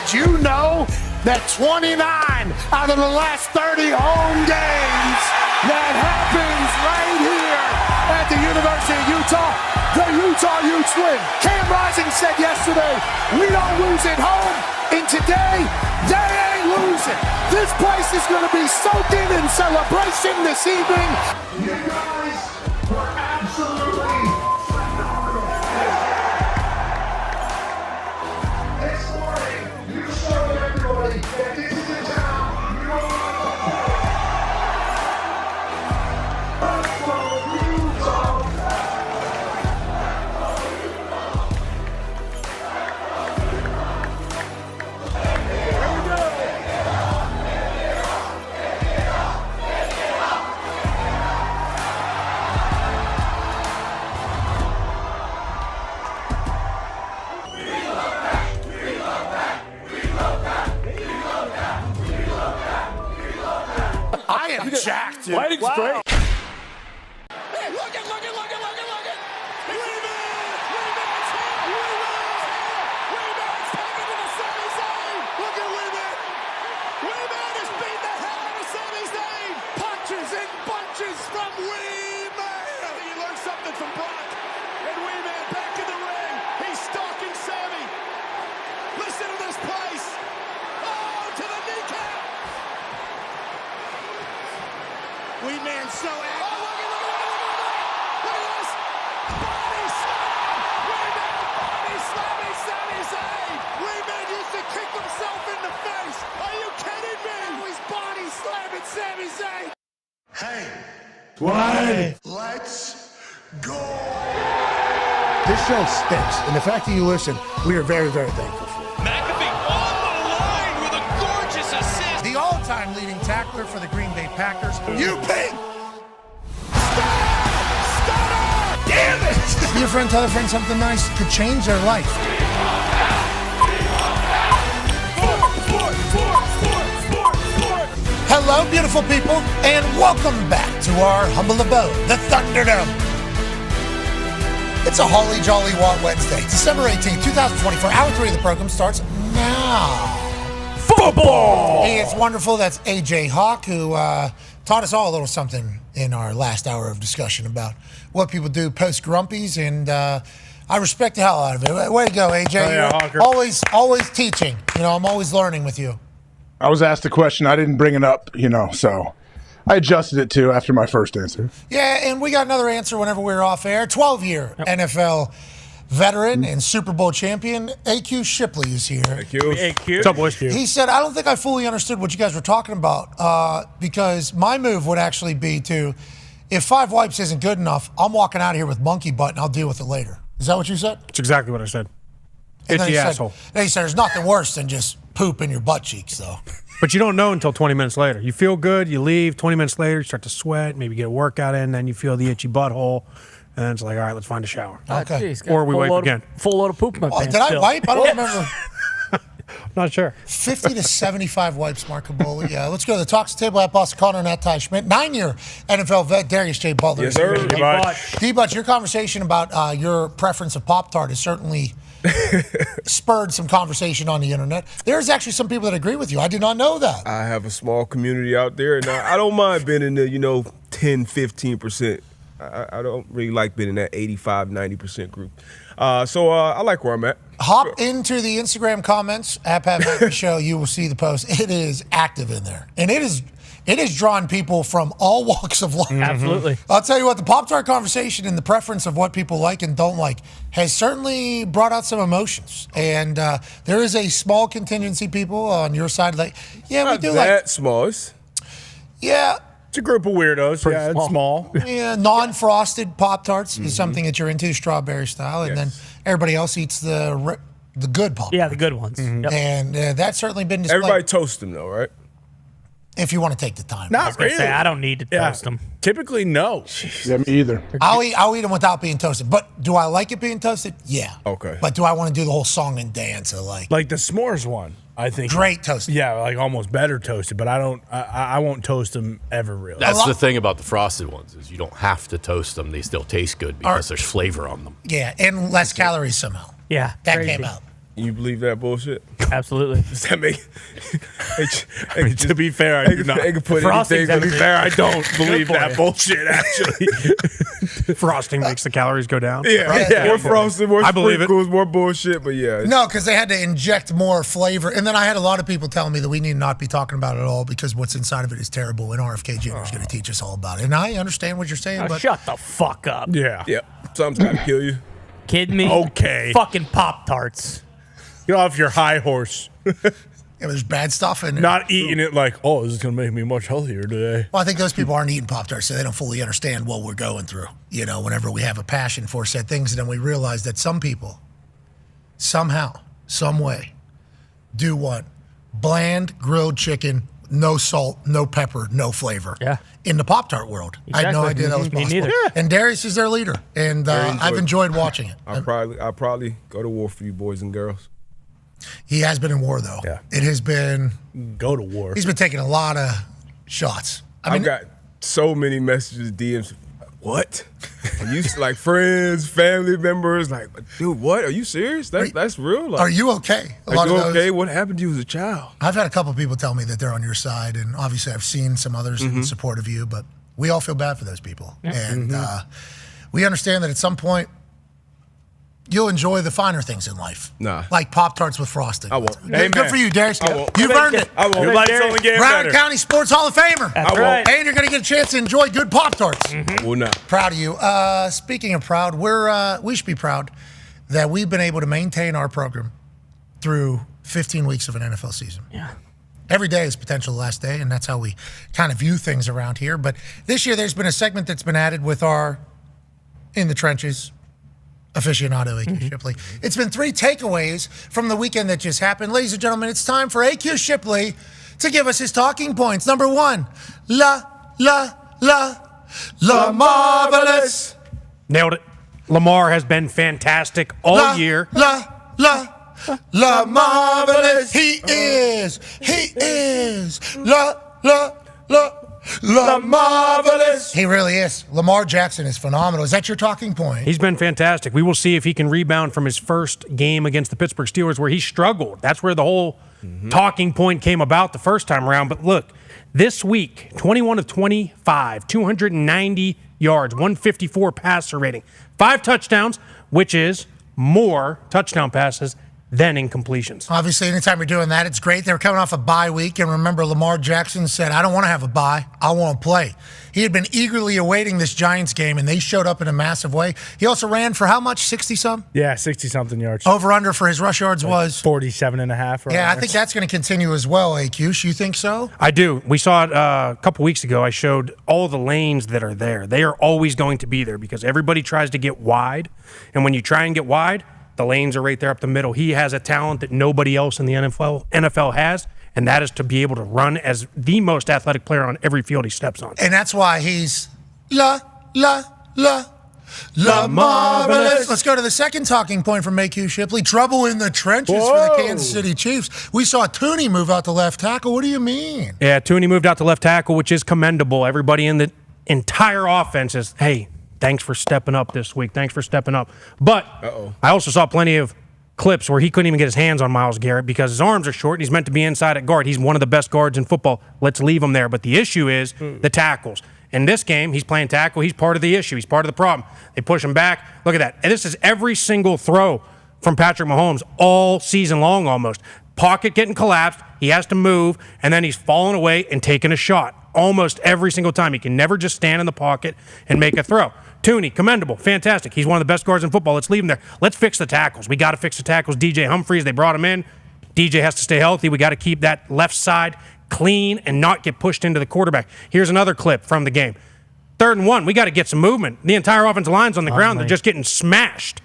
You know that 29 out of the last 30 home games that happens right here at the University of Utah, the Utah Utes win. Cam Rising said yesterday, we don't lose at home, and today, they ain't losing. This place is going to be soaking in celebration this evening. You guys were absolutely phenomenal. This morning, you showed everybody that this is a town you don't want to play. I am jacked, dude. Lighting's great. Hey, look it. Weeman's taken to the Sami Zayn. Look at Weeman. Weeman has beat the hell out of Sami Zayn. Punches and bunches from Weeman. I think he learned something from Brock. And Weeman back in the ring. He's stalking Sami. Listen to this place. Oh, to the kneecap. Weeman's so active. Oh, look at this. Body slam. Weeman body slamming Sami Zayn. Weeman used to kick himself in the face. Are you kidding me? Now he's body slamming Sami Zayn. Hey, What? let's go. This show stinks, and the fact that you listen, we are very, very thankful for. McAfee on the line with a gorgeous assist. The all-time leading tackler for the Green Bay Packers. You pig. Damn it! Be a friend, tell a friend something nice could change their life. Hello, beautiful people, and welcome back to our humble abode, the Thunderdome. It's a holly jolly Walt Wednesday, December 18th, 2024. Hour 3 of the program starts now. Football! Hey, it's wonderful. That's AJ Hawk, who taught us all a little something in our last hour of discussion about what people do post-grumpies, and I respect the hell out of it. Way to go, AJ. Oh, yeah, Hawker. Always teaching. I'm always learning with you. I was asked a question. I didn't bring it up, so I adjusted it too after my first answer. Yeah, and we got another answer whenever we were off air. 12-year NFL veteran and Super Bowl champion, AQ Shipley is here. AQ. What's up, boys? He said, I don't think I fully understood what you guys were talking about because my move would actually be to, if 5 wipes isn't good enough, I'm walking out of here with monkey butt and I'll deal with it later. Is that what you said? That's exactly what I said. And It's the asshole. Then he said, there's nothing worse than just poop in your butt cheeks, though. But you don't know until 20 minutes later. You feel good, you leave, 20 minutes later, you start to sweat, maybe get a workout in, then you feel the itchy butthole, and then it's like, all right, let's find a shower. Okay. Geez, got Or a we full wipe load again. Full load of poop in my pants. Did I still. wipe? I don't remember. Not sure. 50 to 75 wipes, Mark Caboli. Yeah, let's go to the Talks Table at Boston Connor and at Ty Schmidt. 9-year NFL vet, Darius J. Butler. Yes, sir. D-Butch, your conversation about your preference of Pop-Tart has certainly spurred some conversation on the internet. There's actually some people that agree with you. I did not know that. I have a small community out there, and I don't mind being in the 10, 15%. I don't really like being in that 85, 90% group. So I like where I'm at. Hop into the Instagram comments at Pat McAfee Show. You will see the post. It is active in there, and it has drawn people from all walks of life. Absolutely. I'll tell you what, the Pop-Tart conversation and the preference of what people like and don't like has certainly brought out some emotions. And there is a small contingency people on your side like, yeah, we Not do that like. small. Yeah. It's a group of weirdos. Yeah, it's small. Yeah, non-frosted Pop-Tarts is something that you're into, strawberry style. And then everybody else eats the good Pop-Tarts. Yeah, the good ones. Yep. And that's certainly been displayed. Everybody toast them, though, right? If you want to take the time. Not really. Say, I don't need to toast them. Typically, no. Yeah, me either. I'll eat them without being toasted. But do I like it being toasted? Yeah. Okay. But do I want to do the whole song and dance of like the s'mores one? I think great toasted. Yeah, like almost better toasted. But I won't toast them ever really. That's the thing about the frosted ones is you don't have to toast them; they still taste good because there's flavor on them. Yeah, and less calories somehow. Yeah, that crazy. came out. You believe that bullshit? Absolutely. Does that make? To be fair, I do not. To be fair, I don't believe that bullshit. Actually, frosting makes the calories go down. Yeah. More frosting, more I believe it. sprinkles, more bullshit. But yeah, No, because they had to inject more flavor. And then I had a lot of people telling me that we need not be talking about it at all because what's inside of it is terrible. And RFK Jr. is going to teach us all about it. And I understand what you're saying, but shut the fuck up. Yeah. Something's got to kill you. Kidding me? Okay. Fucking Pop-Tarts. Get off your high horse. Yeah, there's bad stuff in it. Not eating it like, oh, this is going to make me much healthier today. Well, I think those people aren't eating Pop-Tarts, so they don't fully understand what we're going through. Whenever we have a passion for said things, and then we realize that some people, somehow, some way, do want bland grilled chicken, no salt, no pepper, no flavor. Yeah. In the Pop-Tart world. I had no Exactly. idea that was Me possible. neither. And Darius is their leader, and I've enjoyed watching it. I'll probably go to war for you boys and girls. He has been in war, though. Yeah. It has been. Go to war. He's been taking a lot of shots. I've got so many messages, DMs. What? Are you like friends, family members? Like, dude, what? Are you serious? That's real? Like, Are you okay? Are you okay? What happened to you as a child? I've had a couple people tell me that they're on your side, and obviously I've seen some others in support of you, but we all feel bad for those people. Yeah. And we understand that at some point, you'll enjoy the finer things in life. Nah. Like Pop-Tarts with frosting. I won't. Good for you, Darius. I won't. You've earned it. I won't. Your life's only getting Broward better. County Sports Hall of Famer. That's right. And you're going to get a chance to enjoy good Pop-Tarts. Will not. Proud of you. Speaking of proud, we should be proud that we've been able to maintain our program through 15 weeks of an NFL season. Yeah. Every day is potential last day, and that's how we kind of view things around here. But this year, there's been a segment that's been added with our In the Trenches aficionado, AQ Shipley. It's been 3 takeaways from the weekend that just happened. Ladies and gentlemen, it's time for AQ Shipley to give us his talking points. Number 1, La Marvelous. Nailed it. Lamar has been fantastic all year. La Marvelous. He is. La Marvelous. He really is. Lamar Jackson is phenomenal. Is that your talking point? He's been fantastic. We will see if he can rebound from his first game against the Pittsburgh Steelers where he struggled. That's where the whole talking point came about the first time around. But look, this week, 21 of 25, 290 yards, 154 passer rating, 5 touchdowns, which is more touchdown passes than incompletions. Obviously, anytime you're doing that, it's great. They were coming off a bye week, and remember, Lamar Jackson said, I don't want to have a bye. I want to play. He had been eagerly awaiting this Giants game, and they showed up in a massive way. He also ran for how much? 60-some? Yeah, 60-something yards. Over-under for his rush yards was? 47.5. Yeah, I think that's going to continue as well, AQ. You think so? I do. We saw it a couple weeks ago. I showed all the lanes that are there. They are always going to be there because everybody tries to get wide, and when you try and get wide, the lanes are right there up the middle. He has a talent that nobody else in the NFL has, and that is to be able to run as the most athletic player on every field he steps on. And that's why he's marvelous. Let's go to the second talking point from AQ Shipley. Trouble in the trenches for the Kansas City Chiefs. We saw Tooney move out to left tackle. What do you mean? Yeah, Tooney moved out to left tackle, which is commendable. Everybody in the entire offense is, hey, thanks for stepping up this week. Thanks for stepping up. But I also saw plenty of clips where he couldn't even get his hands on Myles Garrett because his arms are short and he's meant to be inside at guard. He's one of the best guards in football. Let's leave him there. But the issue is the tackles. In this game, he's playing tackle. He's part of the issue. He's part of the problem. They push him back. Look at that. And this is every single throw from Patrick Mahomes all season long almost. Pocket getting collapsed. He has to move, and then he's falling away and taking a shot almost every single time. He can never just stand in the pocket and make a throw. Tooney, commendable, fantastic. He's one of the best guards in football. Let's leave him there. Let's fix the tackles. We got to fix the tackles. DJ Humphries, they brought him in. DJ has to stay healthy. We got to keep that left side clean and not get pushed into the quarterback. Here's another clip from the game. 3rd and 1, we got to get some movement. The entire offensive line's on the ground. They're just getting smashed,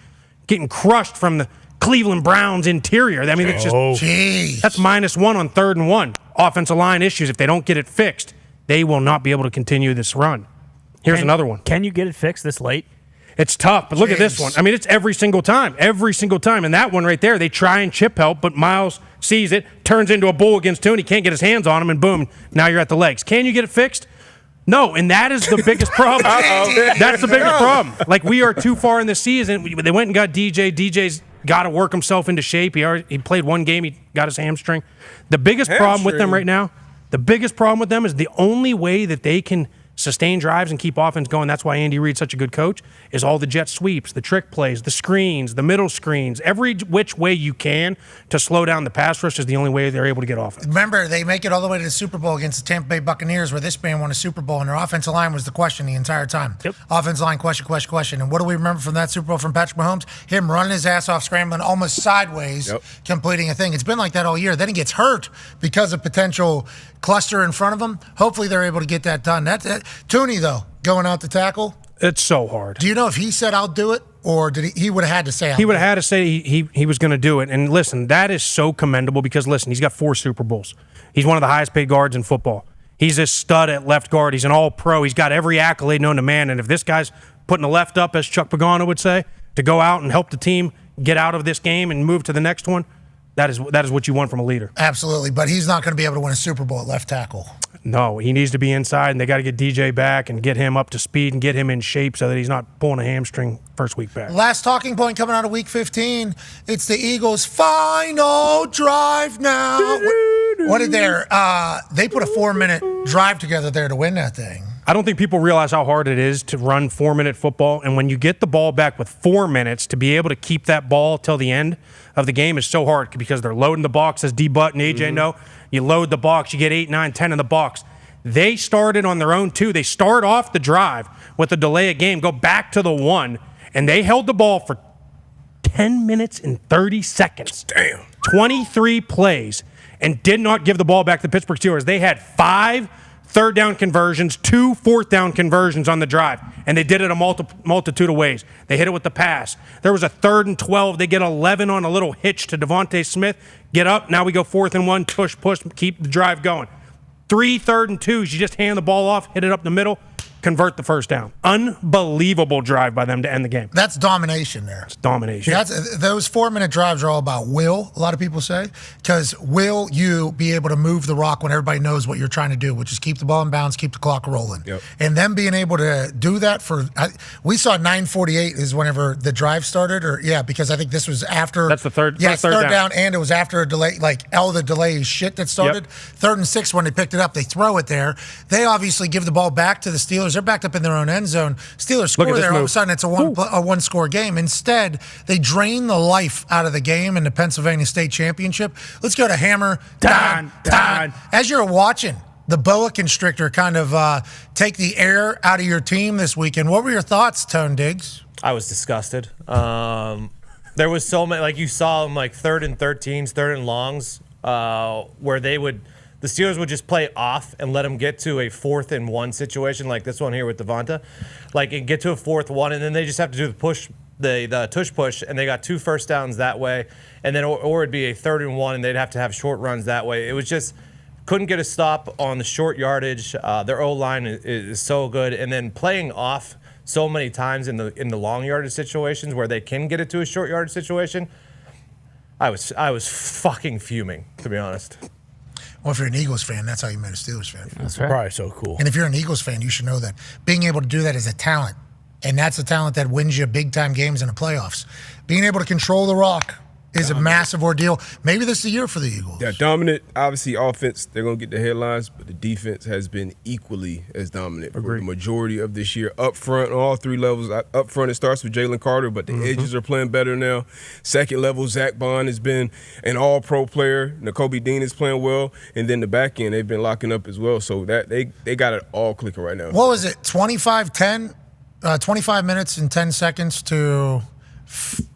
getting crushed from the Cleveland Browns interior. I mean, it's just that's -1 on 3rd and 1. Offensive line issues. If they don't get it fixed, they will not be able to continue this run. Here's another one. Can you get it fixed this late? It's tough, but look at this one. I mean, it's every single time. Every single time. And that one right there, they try and chip help, but Myles sees it, turns into a bull against Tooney, can't get his hands on him, and boom, now you're at the legs. Can you get it fixed? No, and that is the biggest problem. That's the biggest problem. Like, we are too far in the season. They went and got DJ. DJ's got to work himself into shape. He played one game. He got his hamstring. The biggest problem with them right now, is the only way that they can sustain drives and keep offense going. That's why Andy Reid's such a good coach, is all the jet sweeps, the trick plays, the screens, the middle screens, every which way you can to slow down the pass rush is the only way they're able to get offense. Remember, they make it all the way to the Super Bowl against the Tampa Bay Buccaneers, where this man won a Super Bowl, and their offensive line was the question the entire time. Offensive line, question. And what do we remember from that Super Bowl from Patrick Mahomes? Him running his ass off, scrambling almost sideways, completing a thing. It's been like that all year. Then he gets hurt because of potential cluster in front of him. Hopefully they're able to get that done. Tooney, though, going out to tackle. It's so hard. Do you know if he said, I'll do it, or did he would have had to say He would have had to say he was going to do it. And listen, that is so commendable because, listen, he's got 4 Super Bowls. He's one of the highest paid guards in football. He's a stud at left guard. He's an all-pro. He's got every accolade known to man. And if this guy's putting the left up, as Chuck Pagano would say, to go out and help the team get out of this game and move to the next one, that is what you want from a leader. Absolutely, but he's not going to be able to win a Super Bowl at left tackle. No, he needs to be inside, and they got to get DJ back and get him up to speed and get him in shape so that he's not pulling a hamstring first week back. Last talking point coming out of Week 15, it's the Eagles' final drive now. What did they put a 4-minute drive together there to win that thing. I don't think people realize how hard it is to run 4-minute football, and when you get the ball back with 4 minutes, to be able to keep that ball till the end of the game is so hard because they're loading the box, as D-Butt and AJ know. You load the box, you get 8, 9, 10 in the box. They started on their own, too. They start off the drive with a delay of game, go back to the 1, and they held the ball for 10 minutes and 30 seconds. Damn. 23 plays, and did not give the ball back to the Pittsburgh Steelers. They had 5 third down conversions, 2 fourth down conversions on the drive, and they did it a multitude of ways. They hit it with the pass. There was a 3rd and 12. They get 11 on a little hitch to Devontae Smith. Get up. Now we go 4th and 1. Push, keep the drive going. 3 3rd and 2s. You just hand the ball off, hit it up the middle, convert the first down. Unbelievable drive by them to end the game. That's domination there. It's domination. Those 4-minute drives are all about will, a lot of people say, because will you be able to move the rock when everybody knows what you're trying to do, which is keep the ball in bounds, keep the clock rolling. Yep. And them being able to do that we saw 9:48 is whenever the drive started, because I think this was after. That's the third. Yeah, third down, and it was after a delay, all the delay shit that started. 3rd and 6 when they picked it up, they throw it there. They obviously give the ball back to the Steelers. They're backed up in their own end zone. Steelers score there. All of a sudden, it's a one-score game. Instead, they drain the life out of the game in the Pennsylvania State Championship. Let's go to Hammer. Dahn. As you're watching the boa constrictor kind of take the air out of your team this weekend, what were your thoughts, Tone Diggs? I was disgusted. There was so many, like you saw them, like 3rd and 13s, 3rd and longs, where the Steelers would just play off and let them get to a 4th and 1 situation, like this one here with Devonta, and get to a 4th 1, and then they just have to do the push, the tush push, and they got 2 first downs that way, and then or it'd be a 3rd and 1, and they'd have to have short runs that way. It was just couldn't get a stop on the short yardage. Their O-line is so good, and then playing off so many times in the long yardage situations where they can get it to a short yardage situation. I was fucking fuming, to be honest. Well, if you're an Eagles fan, that's how you made a Steelers fan. That's right. Probably so cool. And if you're an Eagles fan, you should know that being able to do that is a talent. And that's a talent that wins you big-time games in the playoffs. Being able to control the rock is a massive ordeal. Maybe this is the year for the Eagles. Yeah, dominant, obviously, offense, they're going to get the headlines, but the defense has been equally as dominant for the majority of this year. Up front, on all 3 levels. Up front, it starts with Jalen Carter, but the edges are playing better now. Second level, Zach Bond has been an all-pro player. Nakobe Dean is playing well. And then the back end, they've been locking up as well. So that they got it all clicking right now. What was it, 25-10? 25 minutes and 10 seconds to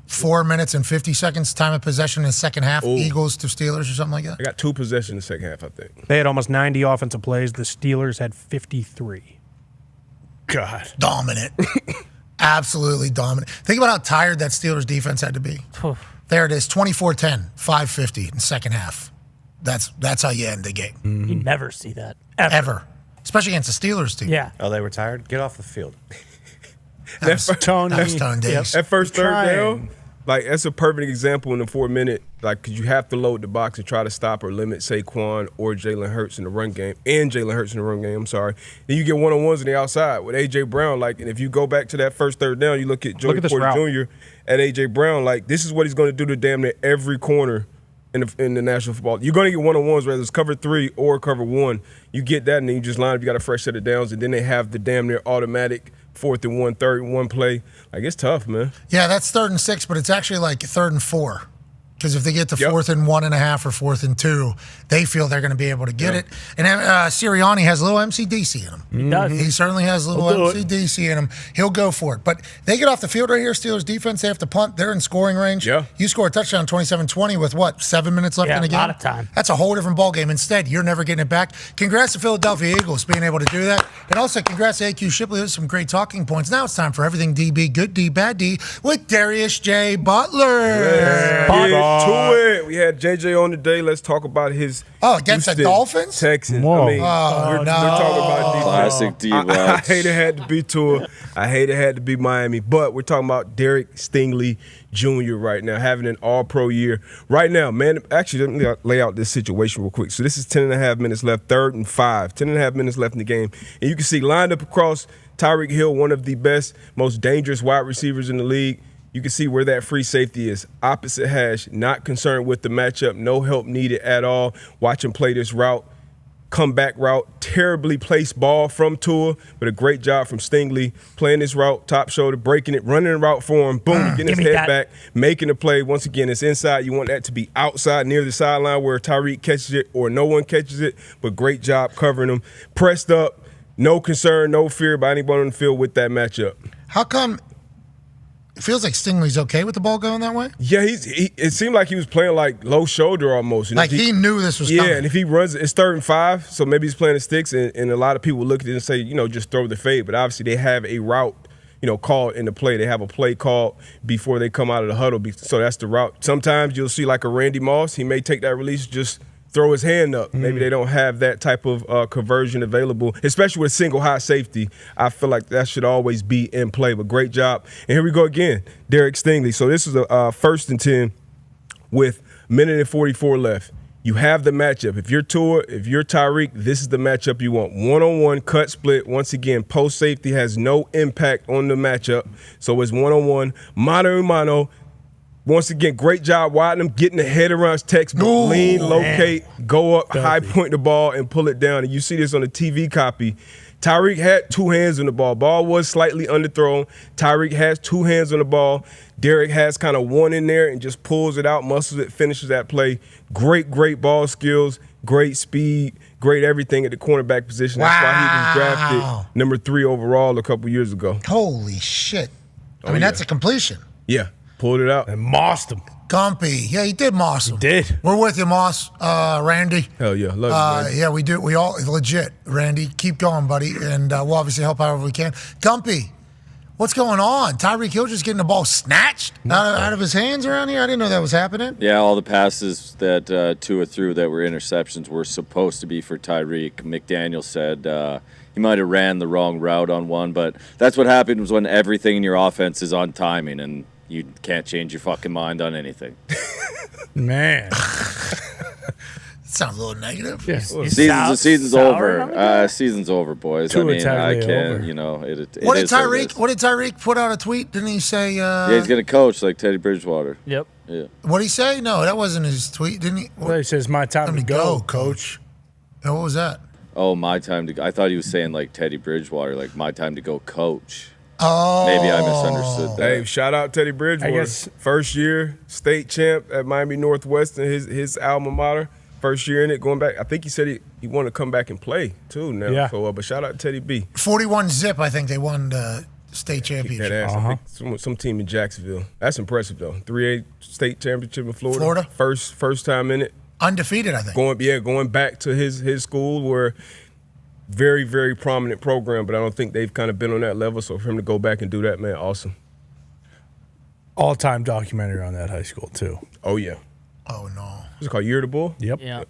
4 minutes and 50 seconds time of possession in the second half, Eagles to Steelers or something like that? I got 2 possessions in the second half, I think. They had almost 90 offensive plays. The Steelers had 53. God. Dominant. Absolutely dominant. Think about how tired that Steelers defense had to be. There it is, 24-10, 5:50 in the second half. That's how you end the game. You never see that. Ever. Especially against the Steelers team. Yeah. Oh, they were tired? Get off the field. That's Tone Diggs. That first third down, that's a perfect example in the 4-minute, because you have to load the box and try to stop or limit Saquon or Jalen Hurts in the run game, Then you get one-on-ones on the outside with A.J. Brown, and if you go back to that first third down, you look at Joey Porter Jr. at A.J. Brown, this is what he's going to do to damn near every corner in the National Football. You're going to get one-on-ones, whether it's cover 3 or cover 1. You get that, and then you just line up. You got a fresh set of downs, and then they have the damn near automatic 4th and 1, 3rd and 1 play. It's tough, man. Yeah, that's 3rd and 6, but it's actually 3rd and 4. Because if they get to 4th and 1.5 or 4th and 2, they feel they're going to be able to get it. And Sirianni has a little MCDC in him. He does. He certainly has a little MCDC in him. He'll go for it. But they get off the field right here, Steelers defense. They have to punt. They're in scoring range. Yeah. You score a touchdown 27-20 with 7 minutes left in the game? A lot of time. That's a whole different ballgame. Instead, you're never getting it back. Congrats to Philadelphia Eagles being able to do that. And also congrats to AQ Shipley. There's some great talking points. Now it's time for Everything DB, Good D, Bad D with Darius J. Butler. Get to it. We had JJ on today. Let's talk about his against the Dolphins? Texans. Whoa. We're talking about D. Classic D. I hate it had to be Tua. I hate it had to be Miami. But we're talking about Derek Stingley Jr. right now, having an all-pro year. Right now, man, actually, let me lay out this situation real quick. So this is 10.5 minutes left, 3rd and 5. 10.5 minutes left in the game. And you can see lined up across Tyreek Hill, one of the best, most dangerous wide receivers in the league. You can see where that free safety is. Opposite hash, not concerned with the matchup, no help needed at all. Watch him play this route, comeback route, terribly placed ball from Tua, but a great job from Stingley playing this route, top shoulder, breaking it, running the route for him, boom, getting his head back, making the play. Once again, it's inside. You want that to be outside near the sideline where Tyreek catches it or no one catches it, but great job covering him. Pressed up, no concern, no fear by anybody on the field with that matchup. How come it feels like Stingley's okay with the ball going that way? Yeah, it seemed like he was playing low shoulder almost. He knew this was coming. Yeah, and if he runs, it's 3rd and 5, so maybe he's playing the sticks, and a lot of people look at it and say, just throw the fade. But obviously they have a route, called in the play. They have a play called before they come out of the huddle, so that's the route. Sometimes you'll see a Randy Moss. He may take that release, just throw his hand up. Maybe they don't have that type of conversion available, especially with single high safety. I feel like that should always be in play. But great job. And here we go again, Derek Stingley. So this is a 1st and 10 with a minute and 44 left. You have the matchup. If you're Tua, if you're Tyreek, this is the matchup you want. One-on-one, cut split. Once again, post safety has no impact on the matchup. So it's one-on-one, mano-a-mano. Once again, great job widen him, getting the head around his textbook. Lean, locate, go up, high point the ball, and pull it down. And you see this on the TV copy. Tyreek had 2 hands on the ball. Ball was slightly underthrown. Tyreek has 2 hands on the ball. Derek has kind of one in there and just pulls it out, muscles it, finishes that play. Great ball skills, great speed, great everything at the cornerback position. That's why he was drafted number 3 overall a couple years ago. Holy shit. I mean, that's a completion. Yeah, pulled it out. And mossed him. Gumpy. Yeah, he did moss him. He did. We're with you, Moss. Randy. Hell yeah. Love you, Randy. Yeah, we do. We all, legit, Randy. Keep going, buddy. And we'll obviously help however we can. Gumpy, what's going on? Tyreek Hill just getting the ball snatched out of his hands around here? I didn't know that was happening. Yeah, all the passes that Tua threw that were interceptions were supposed to be for Tyreek. McDaniel said he might have ran the wrong route on one, but that's what happens when everything in your offense is on timing and you can't change your fucking mind on anything. Man. Sounds a little negative. Yeah. Season's over. Season's over, boys. I mean, I can't, over. you know. What did Tyreek put out a tweet? Didn't he say? Yeah, he's going to coach like Teddy Bridgewater. Yep. Yeah. What did he say? No, that wasn't his tweet, didn't he? Well, he says, my time to go, coach. And what was that? Oh, my time to go. I thought he was saying like Teddy Bridgewater, like my time to go coach. Oh. Maybe I misunderstood that. Hey, shout out Teddy Bridgewater. I guess. First year state champ at Miami Northwestern, his alma mater. First year in it, going back. I think he said he wanted to come back and play too now. Yeah. So, but shout out to Teddy B. 41-zip, I think they won the state championship. That ass. I think some team in Jacksonville. That's impressive though. 3A state championship in Florida. First time in it. Undefeated, I think. Going back to his school where very, very prominent program, but I don't think they've kind of been on that level. So for him to go back and do that, man, awesome. All-time documentary on that high school too. Oh yeah. Oh no. Is it called Year of the Bull? Yep. Yeah.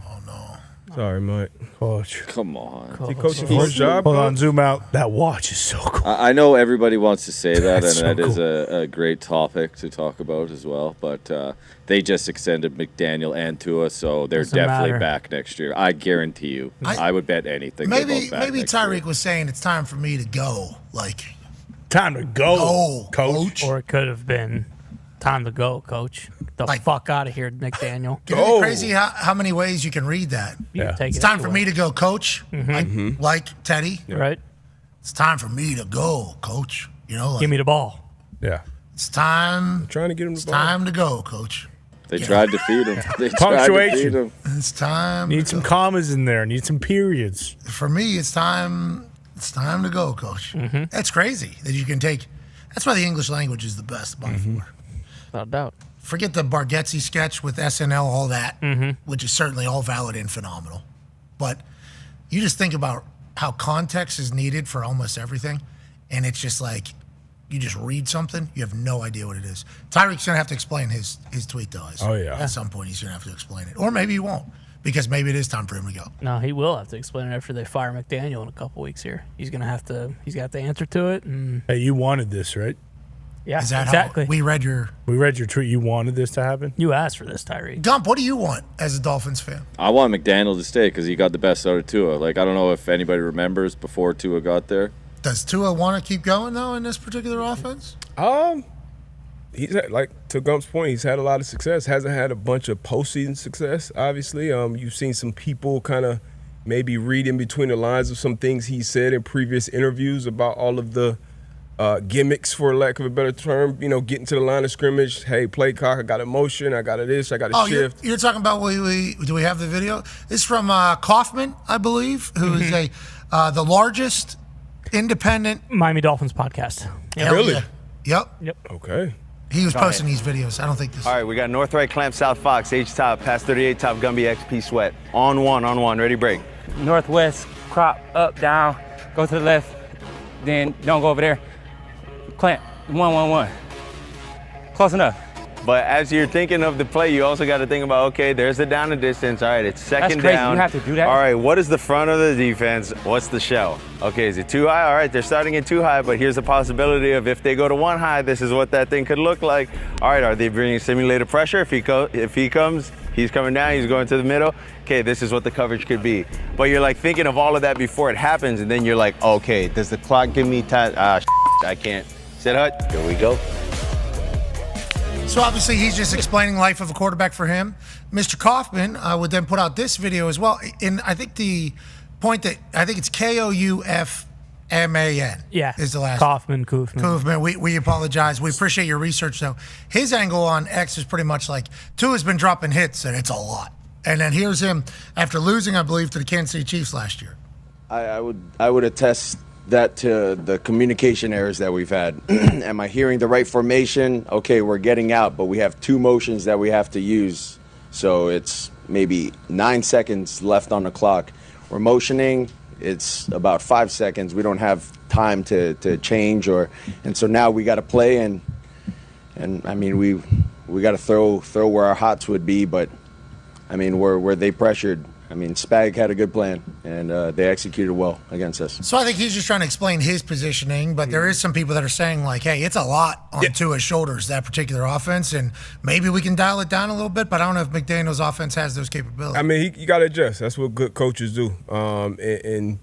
Oh no. Sorry, Mike. Coach. Come on. Is he coaching for his job? Hold on, zoom out. That watch is so cool. I know everybody wants to say that, and That's so that is cool. a great topic to talk about as well. But they just extended McDaniel and Tua, so they're Doesn't definitely matter. back next year. I guarantee you. I would bet anything. they're Maybe both back next year. Tyreek was saying it's time for me to go. Like, time to go, coach. Or it could have been time to go, coach. Get the fuck out of here, McDaniel. Isn't it crazy how many ways you can read that? You can take It's it time for anyway. me to go, coach. Like Teddy. Right. It's time for me to go, coach. You know, like, Give me the ball. Yeah. It's time. Trying to get him It's time to go, coach. They tried to feed him. They tried to feed Punctuation. him. It's time. Need some commas in there. Need some periods. For me, it's time. It's time to go, coach. That's crazy that you can take. That's why the English language is the best by far. Without doubt. Forget the Bargatze sketch with SNL, all that, which is certainly all valid and phenomenal. But you just think about how context is needed for almost everything, and it's just like you just read something, you have no idea what it is. Tyreek's gonna have to explain his tweet though. Oh, yeah. At some point, he's gonna have to explain it, or maybe he won't, because maybe it is time for him to go. No, he will have to explain it after they fire McDaniel in a couple weeks here. He's gonna have to. He's got to answer to it. And Hey, you wanted this, right? yeah, Is that exactly. how we read your tweet? You wanted this to happen? You asked for this, Tyreek. Gump? What do you want as a Dolphins fan? I want McDaniel to stay because he got the best out of Tua. Like, I don't know if anybody remembers before Tua got there. Does Tua want to keep going though in this particular offense? He's had, like to Gump's point, he's had a lot of success. Hasn't had a bunch of postseason success. Obviously, you've seen some people kind of maybe read in between the lines of some things he said in previous interviews about all of the gimmicks, for lack of a better term. You know, getting to the line of scrimmage. Hey, play clock. I got a motion. I got a this. I got a shift. You're talking about do we have the video? It's from Kaufman, I believe, who is the largest independent Miami Dolphins podcast. Hell Really? yeah. Yep. Yep. Okay. He was Go posting ahead. these videos. I don't think this. All right, we got North right clamp, South Fox, H top, past 38 top, Gumby XP sweat. On one, ready break. Northwest, crop, up, down, go to the left, then don't go over there. Clamp, 1, 1, 1. Close enough. But as you're thinking of the play, you also got to think about, okay, there's the down and distance. All right, it's second crazy. down. You have to do that? All right, what is the front of the defense? What's the shell? Okay, is it too high? All right, they're starting it too high, but here's the possibility of if they go to one high, this is what that thing could look like. All right, are they bringing simulated pressure? If he comes, he's coming down, he's going to the middle. Okay, this is what the coverage could be. But you're like thinking of all of that before it happens, and then you're like, okay, does the clock give me time? I can't. Sit hut, here we go. So obviously he's just explaining life of a quarterback for him. Mr. Kaufman would then put out this video as well. And I think the point that, I think it's Koufman. Yeah. Is the last. Kaufman. We apologize. We appreciate your research though. His angle on X is pretty much like, Tua's been dropping hits and it's a lot. And then here's him after losing, I believe, to the Kansas City Chiefs last year. I would attest that to the communication errors that we've had. Am I hearing the right formation? Okay, we're getting out, but we have 2 motions that we have to use. So it's maybe 9 seconds left on the clock. We're motioning, it's about 5 seconds. We don't have time to change and so now we got to play and I mean we got to throw where our hots would be, but I mean where they pressured. I mean, Spag had a good plan, and they executed well against us. So I think he's just trying to explain his positioning, but there is some people that are saying, like, hey, it's a lot on Tua's shoulders, that particular offense, and maybe we can dial it down a little bit, but I don't know if McDaniel's offense has those capabilities. I mean, you got to adjust. That's what good coaches do. And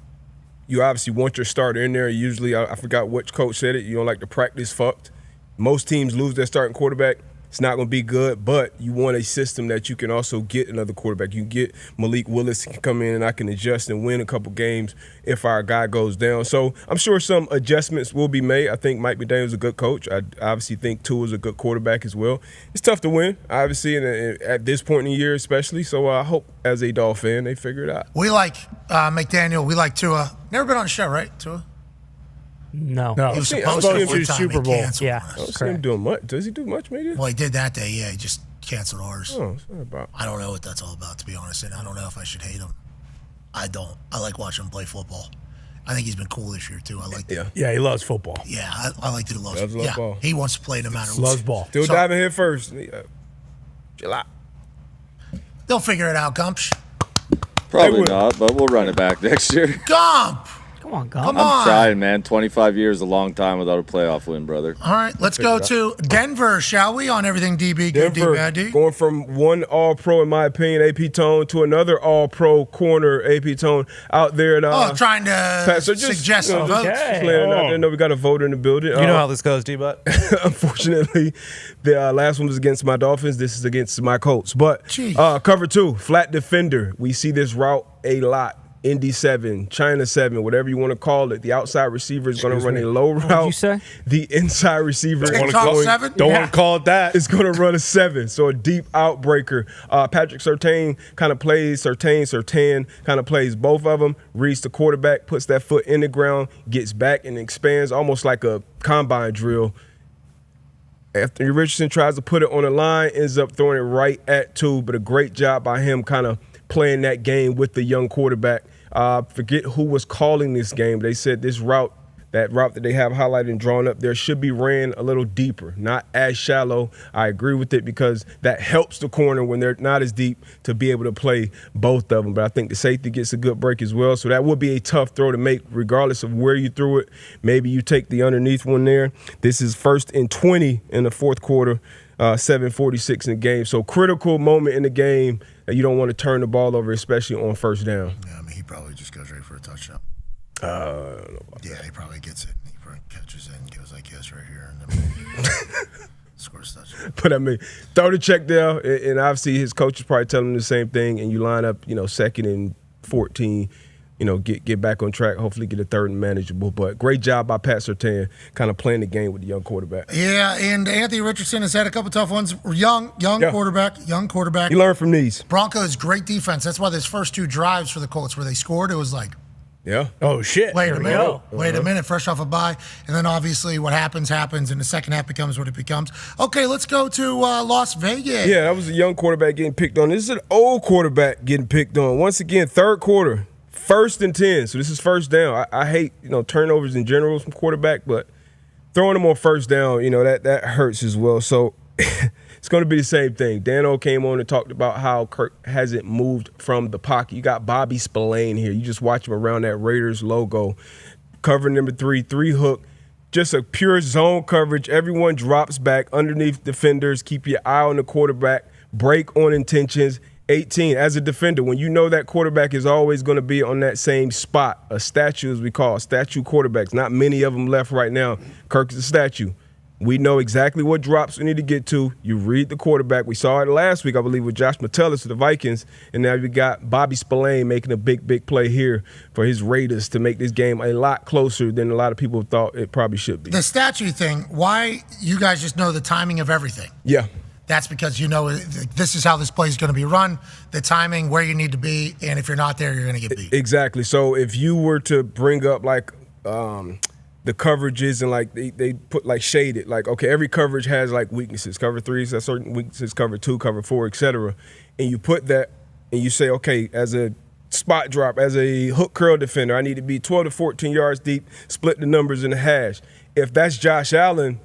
you obviously want your starter in there. Usually, I forgot which coach said it, you don't like to practice fucked. Most teams lose their starting quarterback. It's not going to be good, but you want a system that you can also get another quarterback. You get Malik Willis can come in and I can adjust and win a couple games if our guy goes down. So I'm sure some adjustments will be made. I think Mike McDaniel's a good coach. I obviously think Tua's a good quarterback as well. It's tough to win, obviously, at this point in the year especially. So I hope as a Dolphin fan they figure it out. We like McDaniel. We like Tua. Never been on the show, right, Tua? No. He was supposed to Super Bowl. Yeah. I don't see him doing much. Does he do much, maybe? Well, he did that day, yeah. He just canceled ours. Oh, what's that about? I don't know what that's all about, to be honest, and I don't know if I should hate him. I don't. I like watching him play football. I think he's been cool this year, too. I like that. Yeah, he loves football. Yeah, I like to love Loves ball. He wants to play no matter what. Loves ball. Still diving head first. Chill out. They'll figure it out, Gumps. Probably not, but we'll run it back next year. Gump! Come on, Gump. Come I'm on. trying, man. 25 years is a long time without a playoff win, brother. All right, let's go to Denver, shall we, on everything DB, good D, bad D? Going from one All-Pro, in my opinion, AP Tone, to another All-Pro corner, AP Tone, out there. Trying to suggest some votes. Just laying it out there. I know we got a voter in the building. You know how this goes, D-Butt. Unfortunately, the last one was against my Dolphins. This is against my Colts. But cover 2, flat defender. We see this route a lot. Indy 7, China 7, whatever you want to call it. The outside receiver is going to run a low route. What did you say? The inside receiver Don't want to call it that. It's going to run a 7, so a deep outbreaker. Patrick Surtain kind of plays Surtain kind of plays both of them. Reads the quarterback, puts that foot in the ground, gets back and expands almost like a combine drill. Anthony Richardson tries to put it on the line, ends up throwing it right at 2, but a great job by him kind of playing that game with the young quarterback. Forget who was calling this game. They said this route, that route that they have highlighted and drawn up there, should be ran a little deeper, not as shallow. I agree with it because that helps the corner when they're not as deep to be able to play both of them. But I think the safety gets a good break as well. So that would be a tough throw to make regardless of where you threw it. Maybe you take the underneath one there. This is 1st and 20 in the fourth quarter, 7:46 in the game. So critical moment in the game that you don't want to turn the ball over, especially on first down. Yeah, I mean, he probably just goes right for a touchdown. I don't know about that. He probably gets it. He probably catches it and goes like this right here. And then scores a touchdown. But, I mean, throw the check down, and obviously his coach is probably telling him the same thing, and you line up, 2nd and 14, get back on track, hopefully get a 3rd and manageable. But great job by Pat Surtain kind of playing the game with the young quarterback. Yeah, and Anthony Richardson has had a couple tough ones. Young quarterback. You learn from these. Broncos, great defense. That's why those first 2 drives for the Colts where they scored, it was like, yeah. Oh, shit. Wait a minute, fresh off a bye. And then obviously what happens, and the second half becomes what it becomes. Okay, let's go to Las Vegas. Yeah, that was a young quarterback getting picked on. This is an old quarterback getting picked on. Once again, 3rd quarter, 1st and 10. So this is first down. I hate, turnovers in general from quarterback, but throwing them on first down, that hurts as well. So it's going to be the same thing. Dano came on and talked about how Kirk hasn't moved from the pocket. You got Bobby Spillane here. You just watch him around that Raiders logo. Cover number 3 hook. Just a pure zone coverage. Everyone drops back underneath defenders. Keep your eye on the quarterback. Break on intentions. 18, as a defender, when you know that quarterback is always going to be on that same spot, a statue as we call it, statue quarterbacks. Not many of them left right now. Kirk is a statue. We know exactly what drops we need to get to. You read the quarterback. We saw it last week, I believe, with Josh Metellus to the Vikings, and now you got Bobby Spillane making a big play here for his Raiders to make this game a lot closer than a lot of people thought it probably should be. The statue thing, why you guys just know the timing of everything? Yeah. That's because you know this is how this play is going to be run, the timing, where you need to be, and if you're not there, you're going to get beat. Exactly. So if you were to bring up like the coverages and like they put like shaded, like, okay, every coverage has like weaknesses. Cover 3 has certain weaknesses, cover 2, cover 4, etc. And you put that and you say, okay, as a spot drop, as a hook curl defender, I need to be 12 to 14 yards deep, split the numbers in the hash. If that's Josh Allen,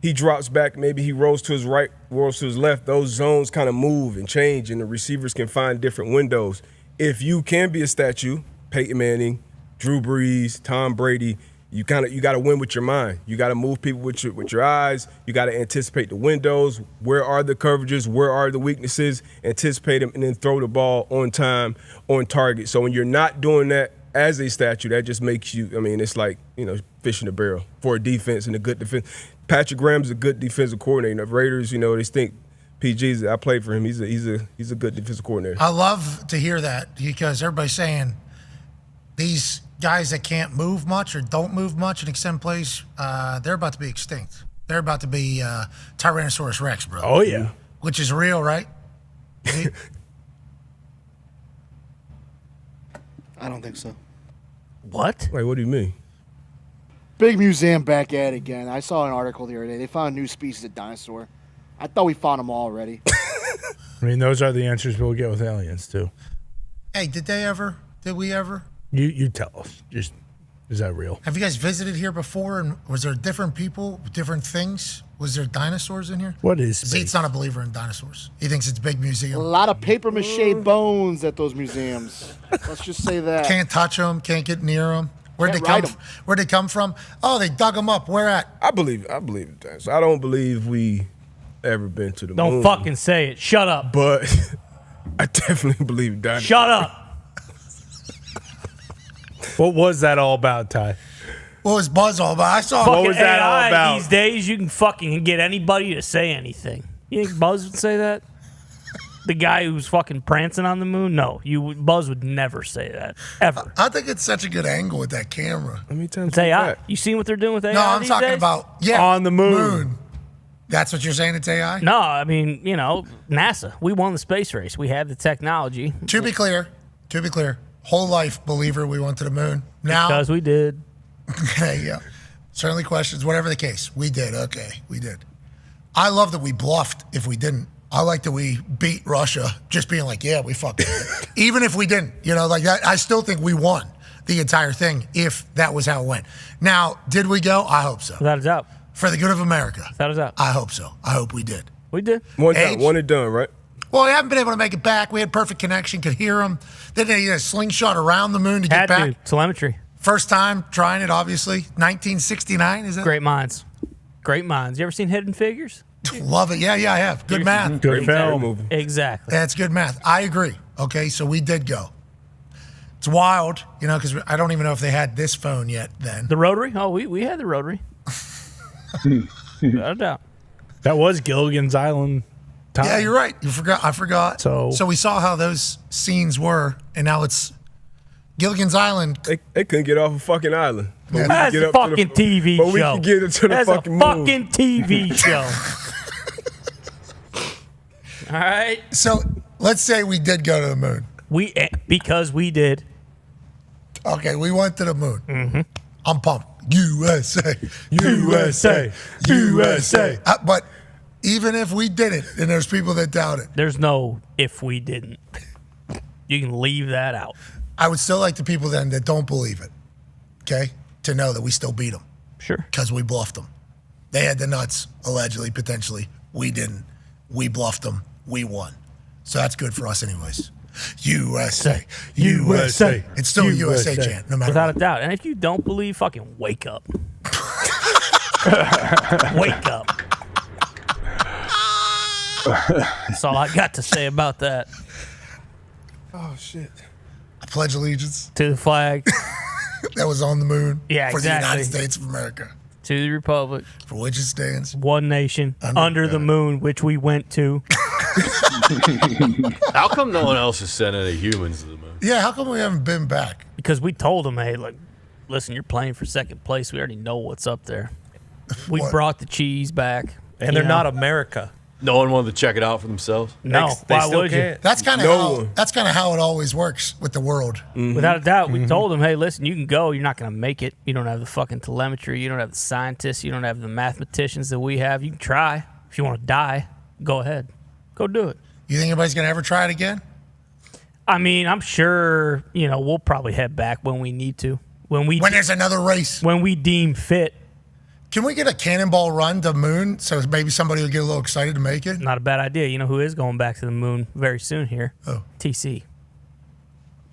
he drops back, maybe he rolls to his right, rolls to his left. Those zones kind of move and change, and the receivers can find different windows. If you can be a statue, Peyton Manning, Drew Brees, Tom Brady, you got to win with your mind. You got to move people with your eyes. You got to anticipate the windows. Where are the coverages? Where are the weaknesses? Anticipate them, and then throw the ball on time, on target. So when you're not doing that as a statue, that just makes you, I mean, it's like, fish in a barrel for a defense and a good defense. Patrick Graham's a good defensive coordinator. The Raiders, they think PG's. I played for him. He's a good defensive coordinator. I love to hear that because everybody's saying these guys that can't move much or don't move much and extend plays, they're about to be extinct. They're about to be Tyrannosaurus Rex, bro. Oh yeah, which is real, right? I don't think so. What? Wait, what do you mean? Big museum back at it again. I saw an article the other day. They found a new species of dinosaur. I thought we found them all already. I mean, those are the answers we'll get with aliens too. Hey, did we ever? You tell us. Just, is that real? Have you guys visited here before? And was there different people, different things? Was there dinosaurs in here? What is Zeke's not a believer in dinosaurs. He thinks it's a big museum. A lot of paper mache bones at those museums. Let's just say that. Can't touch them. Can't get near them. Where'd they come from? Oh, they dug them up. Where at? I believe it. So I don't believe we ever been to the moon. Don't fucking say it. Shut up. But I definitely believe dinosaurs. Shut up. What was that all about, Ty? What was Buzz all about? I saw. What was that all about? These days, you can fucking get anybody to say anything. You think Buzz would say that? The guy who's fucking prancing on the moon? No, Buzz would never say that ever. I think it's such a good angle with that camera. Let me tell you. It's AI. You seen what they're doing with AI? No, I'm talking days? about on the moon. That's what you're saying. It's AI. No, I mean NASA. We won the space race. We have the technology. To be clear, whole life believer. We went to the moon. Now because we did. Okay, yeah. Certainly questions. Whatever the case, we did. Okay, we did. I love that we bluffed if we didn't. I like that we beat Russia, just being like, yeah, we fucking did. Even if we didn't, like that, I still think we won the entire thing if that was how it went. Now, did we go? I hope so. Without a doubt. For the good of America. Without a doubt. I hope so. I hope we did. We did. One and done, right? Well, we haven't been able to make it back. We had perfect connection, could hear them. Then they had a slingshot around the moon to get back. Telemetry. First time trying it, obviously. 1969, is it? Great minds. Great minds. You ever seen Hidden Figures? Love it. Yeah, I have. Good math. Good film. Exactly. That's good math. I agree. Okay, so we did go. It's wild, because I don't even know if they had this phone yet then. The rotary? Oh, we had the rotary. Without a doubt. That was Gilligan's Island time. Yeah, you're right. I forgot. So we saw how those scenes were, and now it's Gilligan's Island. They couldn't get off a fucking island. Yeah. That's a fucking TV show. But we can get into the fucking moon. That's a fucking TV show. All right. So let's say we did go to the moon. Because we did. Okay, we went to the moon. Mm-hmm. I'm pumped. USA, USA, USA. But even if we did it, and there's people that doubt it. There's no if we didn't. You can leave that out. I would still like the people then that don't believe it, okay, to know that we still beat them. Sure. Because we bluffed them. They had the nuts, allegedly, potentially, We didn't. We bluffed them. We won. So that's good for us anyways. USA. USA. It's still a USA chant, no matter Without what. a doubt. And if you don't believe, fucking wake up. Wake up. That's all I got to say about that. Oh, shit. I pledge allegiance to the flag that was on the moon Yeah, for exactly. the United States of America, to the republic for which it stands, one nation, under the moon, which we went to. How come no one else is sending any humans to the moon? Yeah, how come we haven't been back? Because we told them, hey, look, listen, you're playing for second place. We already know what's up there. We brought the cheese back. And they're not America. No one wanted to check it out for themselves? No, why would you? That's kind of how it always works with the world. Without a doubt, we told them, hey, listen, you can go. You're not going to make it. You don't have the fucking telemetry. You don't have the scientists. You don't have the mathematicians that we have. You can try. If you want to die, go ahead. Go do it. You think anybody's going to ever try it again? I mean, I'm sure, we'll probably head back when we need to. When there's another race. When we deem fit. Can we get a cannonball run to the moon so maybe somebody will get a little excited to make it? Not a bad idea. You know who is going back to the moon very soon here? Oh. TC.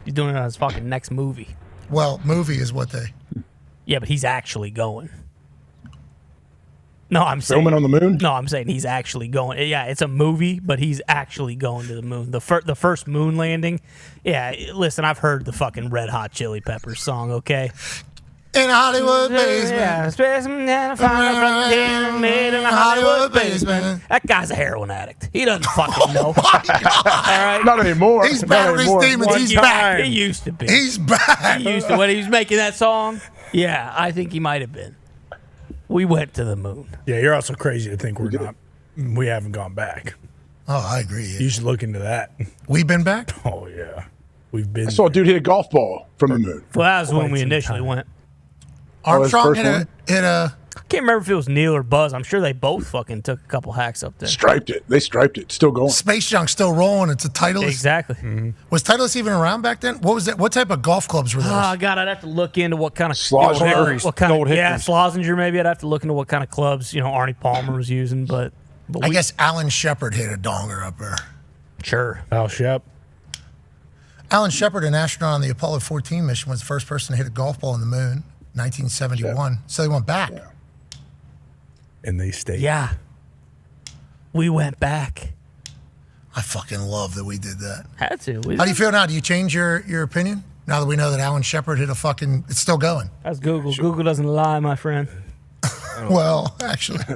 He's doing it on his fucking next movie. Well, movie is what they... Yeah, but he's actually going. No, I'm saying... Filming on the moon? No, I'm saying he's actually going. Yeah, it's a movie, but he's actually going to the moon. The first moon landing. Yeah, listen, I've heard the fucking Red Hot Chili Peppers song, okay? In a Hollywood basement. Yeah, made in a Hollywood basement. That guy's a heroin addict. He doesn't fucking know. All right? Not anymore. He's back with his demons. He's back. He used to be. He's back. He used to. When he was making that song, yeah, I think he might have been. We went to the moon. Yeah, you're also crazy to think we haven't gone back. Oh, I agree. You should look into that. We've been back? Oh, yeah. We've been. I saw a dude hit a golf ball from the moon. Well, that was when we initially went. Armstrong hit a... I can't remember if it was Neil or Buzz. I'm sure they both fucking took a couple hacks up there. Striped it. They striped it. Still going. Space Junk's still rolling. It's a Titleist. Exactly. Mm-hmm. Was Titleist even around back then? What was that? What type of golf clubs were those? Oh, God, I'd have to look into what kind of... Slosinger. What kind of, Gold yeah, Hickories. Slosinger maybe. I'd have to look into what kind of clubs, Arnie Palmer was using, but I guess Alan Shepard hit a donger up there. Sure. Al Shep. Alan Shepard, an astronaut on the Apollo 14 mission, was the first person to hit a golf ball on the moon, 1971. So they went back. Yeah. And they stayed. Yeah. We went back. I fucking love that we did that. Had to. How do you feel now? Do you change your opinion now that we know that Alan Shepard hit a fucking... It's still going. That's Google. Sure. Google doesn't lie, my friend. Well, actually, I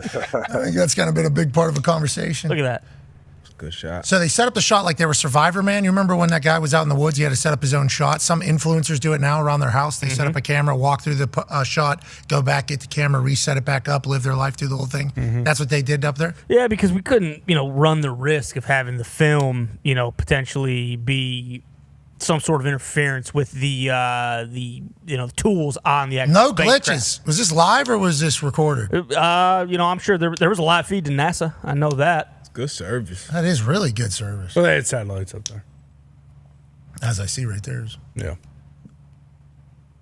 think that's kind of been a big part of a conversation. Look at that. Good shot. So they set up the shot like they were Survivor Man. You remember when that guy was out in the woods? He had to set up his own shot. Some influencers do it now around their house. They set up a camera, walk through the shot, go back, get the camera, reset it back up, live their life through the whole thing. That's what they did up there? Yeah, because we couldn't, run the risk of having the film, potentially be some sort of interference with the tools on the actual No spacecraft. glitches. Was this live or was this recorded? I'm sure there was a live feed to NASA. I know that. Good service. That is really good service. Well, they had satellites up there. As I see right there. Yeah.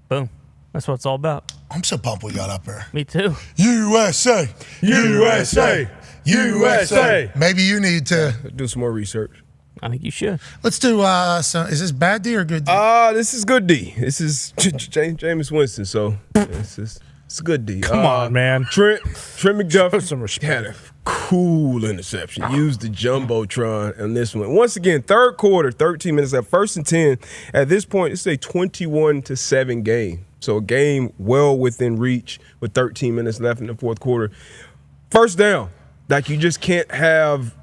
Boom. That's what it's all about. I'm so pumped we got up there. Me too. USA. USA. USA. Maybe you need to do some more research. I think you should. Let's do is this bad D or good D? This is good D. This is Jameis Winston, so it's a good D. Come on, man. Trent McDuffie some respect. had a cool interception. Used the Jumbotron on this one. Once again, third quarter, 13 minutes left, 1st and 10. At this point, it's a 21-7 game. So a game well within reach with 13 minutes left in the fourth quarter. First down. Like, you just can't have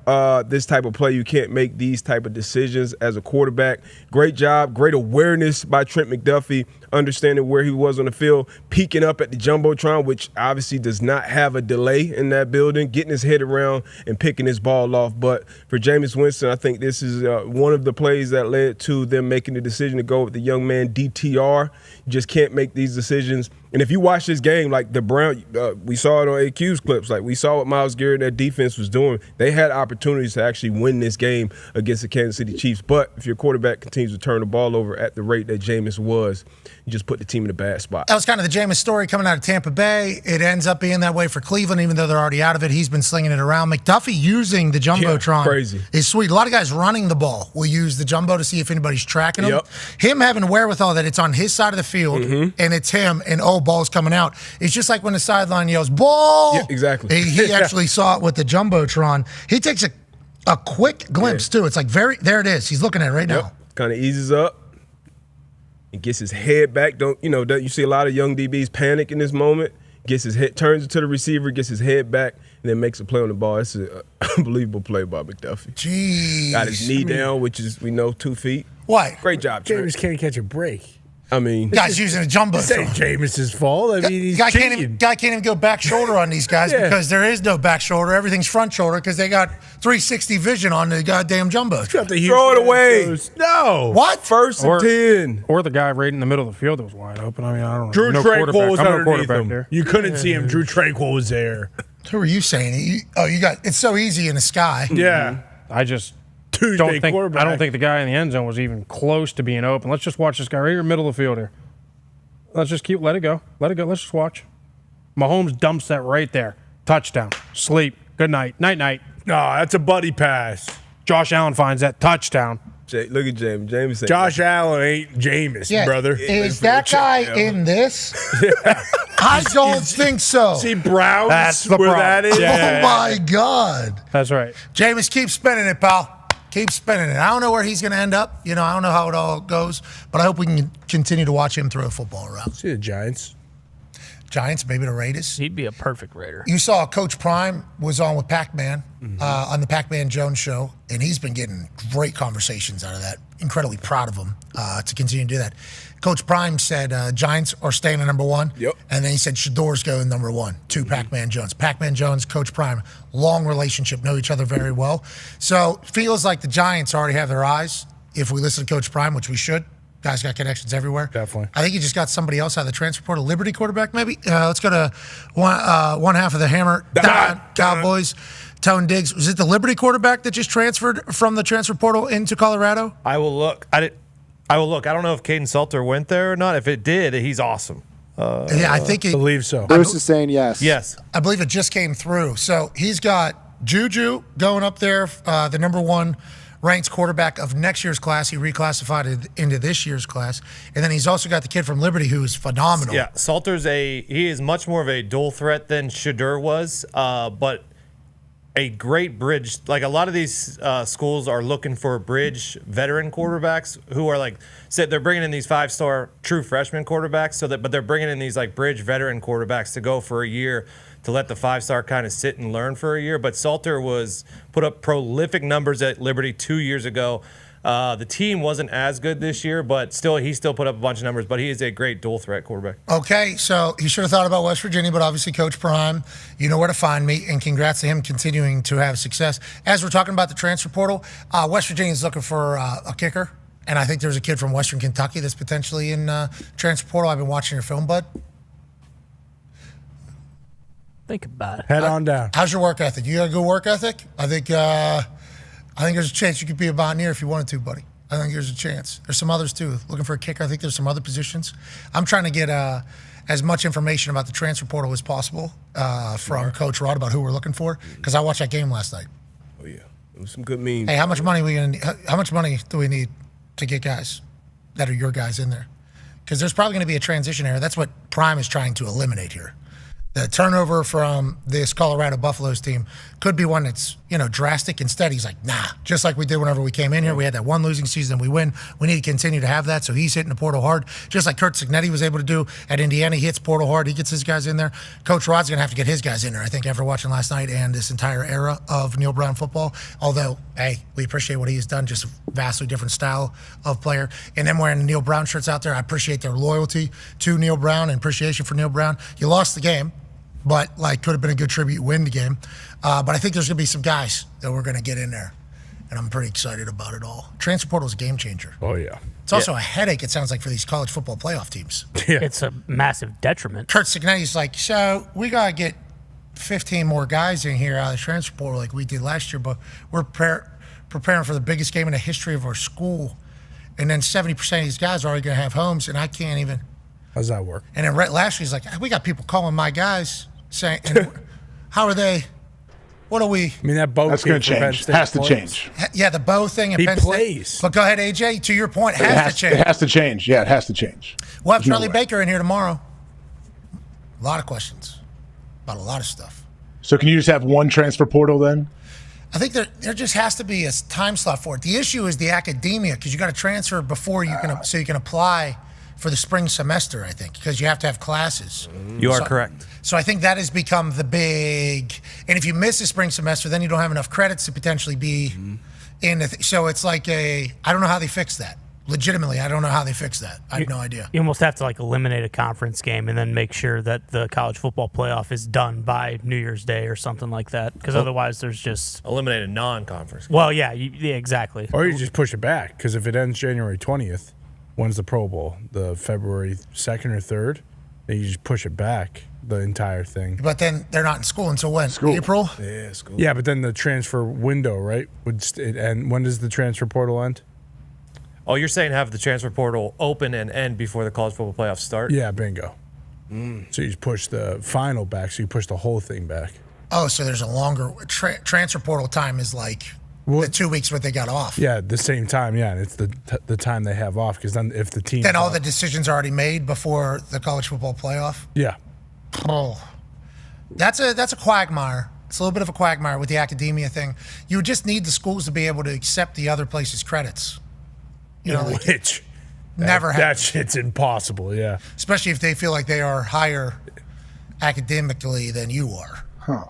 this type of play. You can't make these type of decisions as a quarterback. Great job, great awareness by Trent McDuffie, understanding where he was on the field, peeking up at the Jumbotron, which obviously does not have a delay in that building, getting his head around and picking his ball off. But for Jameis Winston, I think this is one of the plays that led to them making the decision to go with the young man DTR. You just can't make these decisions. And if you watch this game, like the Brown, we saw it on AQ's clips, like we saw what Myles Garrett and that defense was doing. They had opportunities opportunities to actually win this game against the Kansas City Chiefs. But if your quarterback continues to turn the ball over at the rate that Jameis was, you just put the team in a bad spot. That was kind of the Jameis story coming out of Tampa Bay. It ends up being that way for Cleveland, even though they're already out of it. He's been slinging it around. McDuffie using the Jumbotron crazy. is sweet. A lot of guys running the ball will use the Jumbo to see if anybody's tracking him. Him having the wherewithal that it's on his side of the field and it's him and ball's coming out. It's just like when the sideline yells, ball! Yeah, exactly. He actually saw it with the Jumbotron. He takes a quick glimpse, too. It's like there it is. He's looking at it right now. Kind of eases up. He gets his head back. You see a lot of young DBs panic in this moment. Gets his head, turns it to the receiver, gets his head back, and then makes a play on the ball. It's an unbelievable play by McDuffie. Jeez. Got his knee down, which is, 2 feet. What? Great job, Trent. Jameis can't catch a break. I mean, guy's using a Jumbo. This ain't Jameis's fault. I mean, he's guy cheating. can't even go back shoulder on these guys because there is no back shoulder. Everything's front shoulder because they got 360 vision on the goddamn Jumbo. Throw it away. No. What? First and 10. Or the guy right in the middle of the field that was wide open. I mean, I don't know. Drew No Tranquil quarterback. was I'm no underneath quarterback him. there. You couldn't see him. Drew Tranquil was there. Who are you saying? You got it's so easy in the sky. Yeah. I just Tuesday don't think quarterback. I don't think the guy in the end zone was even close to being open. Let's just watch this guy right here, middle of the field here. Let's just let it go. Let it go. Let's just watch. Mahomes dumps that right there. Touchdown. Sleep. Good night. Night. No, that's a buddy pass. Josh Allen finds that touchdown. Look at James. James said, Josh Allen ain't Jameis, brother. Is that guy in this? I don't think so. See Browns? That's the where problem. that is? Oh, my God. That's right. Jameis, keep spinning it, pal. Keep spinning it. I don't know where he's going to end up. I don't know how it all goes, but I hope we can continue to watch him throw a football around. See the Giants. Giants, maybe the Raiders. He'd be a perfect Raider. You saw Coach Prime was on with Pac-Man on the Pac-Man Jones show, and he's been getting great conversations out of that. Incredibly proud of him to continue to do that. Coach Prime said Giants are staying at number 1. Yep. And then he said Shador's go in number 1 to Pac-Man Jones. Pac-Man Jones, Coach Prime, long relationship, know each other very well. So feels like the Giants already have their eyes. If we listen to Coach Prime, which we should, guys got connections everywhere. Definitely. I think he just got somebody else out of the transfer portal. Liberty quarterback, maybe? Let's go to one half of the Hammer. Dahn. Cowboys. Tone Diggs. Was it the Liberty quarterback that just transferred from the transfer portal into Colorado? I will look. I will look. I don't know if Caden Salter went there or not. If it did, he's awesome. Yeah, I think believe so. Bruce is saying yes. Yes. I believe it just came through. So he's got Juju going up there, the number 1 ranked quarterback of next year's class. He reclassified it into this year's class. And then he's also got the kid from Liberty who is phenomenal. Yeah, Salter's he is much more of a dual threat than Shadur was, but a great bridge. Like a lot of these schools are looking for bridge veteran quarterbacks who are they're bringing in these 5-star true freshman quarterbacks, but they're bringing in these bridge veteran quarterbacks to go for a year to let the 5-star kind of sit and learn for a year. But Salter put up prolific numbers at Liberty 2 years ago. The team wasn't as good this year, but he still put up a bunch of numbers. But he is a great dual threat quarterback. Okay, so he should have thought about West Virginia, but obviously Coach Prime, you know where to find me, and congrats to him continuing to have success. As we're talking about the transfer portal, West Virginia is looking for a kicker, and I think there's a kid from Western Kentucky that's potentially in transfer portal. I've been watching your film, bud. Think about it. Head on down. How's your work ethic? You got a good work ethic? I think there's a chance you could be a Mountaineer if you wanted to, buddy. I think there's a chance. There's some others, too. Looking for a kicker. I think there's some other positions. I'm trying to get as much information about the transfer portal as possible from Coach Rod about who we're looking for, because I watched that game last night. Oh, yeah. It was some good memes. Hey, how much money do we need to get guys that are your guys in there? Because there's probably going to be a transition area. That's what Prime is trying to eliminate here. The turnover from this Colorado Buffaloes team could be one that's, drastic. Instead, he's like, nah, just like we did whenever we came in here. We had that one losing season, we win. We need to continue to have that. So he's hitting the portal hard, just like Kurt Cignetti was able to do at Indiana. He hits portal hard. He gets his guys in there. Coach Rod's going to have to get his guys in there, I think, after watching last night and this entire era of Neil Brown football. Although, hey, we appreciate what he has done, just a vastly different style of player. And them wearing the Neil Brown shirts out there, I appreciate their loyalty to Neil Brown and appreciation for Neil Brown. You lost the game, but could have been a good tribute win the game. But I think there's going to be some guys that we're going to get in there, and I'm pretty excited about it all. Transfer portal is a game changer. Oh, yeah. It's also a headache, it sounds like, for these college football playoff teams. Yeah. It's a massive detriment. Kurt Cignetti's like, so we got to get 15 more guys in here out of the transfer portal like we did last year, but we're preparing for the biggest game in the history of our school. And then 70% of these guys are already going to have homes, and I can't even. How's that work? And then last year, he's like, we got people calling my guys saying, and how are they? What are we? I mean, that Bo That's going to change. Has to change. Yeah, the Bo thing at He Penn plays. State. But go ahead, AJ. To your point, it has to change. It has to change. Yeah, it has to change. We'll have There's no Charlie way. Baker in here tomorrow. A lot of questions about a lot of stuff. So can you just have one transfer portal then? I think there just has to be a time slot for it. The issue is the academia because you got to transfer before you can so you can apply for the spring semester. I think because you have to have classes. You are correct. So I think that has become the big. And if you miss the spring semester, then you don't have enough credits to potentially be in. So it's like I don't know how they fix that. Legitimately, I don't know how they fix that. I have no idea. You almost have to like eliminate a conference game and then make sure that the college football playoff is done by New Year's Day or something like that. Because otherwise, there's just eliminate a non-conference. Well, yeah, exactly. Or you just push it back because if it ends January 20th, when's the Pro Bowl? The February 2nd or 3rd? Then you just push it back, the entire thing. But then they're not in school until when? April? Yeah, school. Yeah, but then the transfer window, right? And when does the transfer portal end? Oh, you're saying have the transfer portal open and end before the college football playoffs start? Yeah, bingo. So you just push the final back, so you push the whole thing back. Oh, so there's a longer transfer portal time is like the 2 weeks what they got off. Yeah, at the same time, yeah. And it's the time they have off because then if the team. Then all the decisions are already made before the college football playoff. Yeah. Oh, that's a quagmire. It's a little bit of a quagmire with the academia thing. You would just need the schools to be able to accept the other place's credits. You know, like which never that happens. shit's impossible. Yeah. Especially if they feel like they are higher academically than you are. Huh.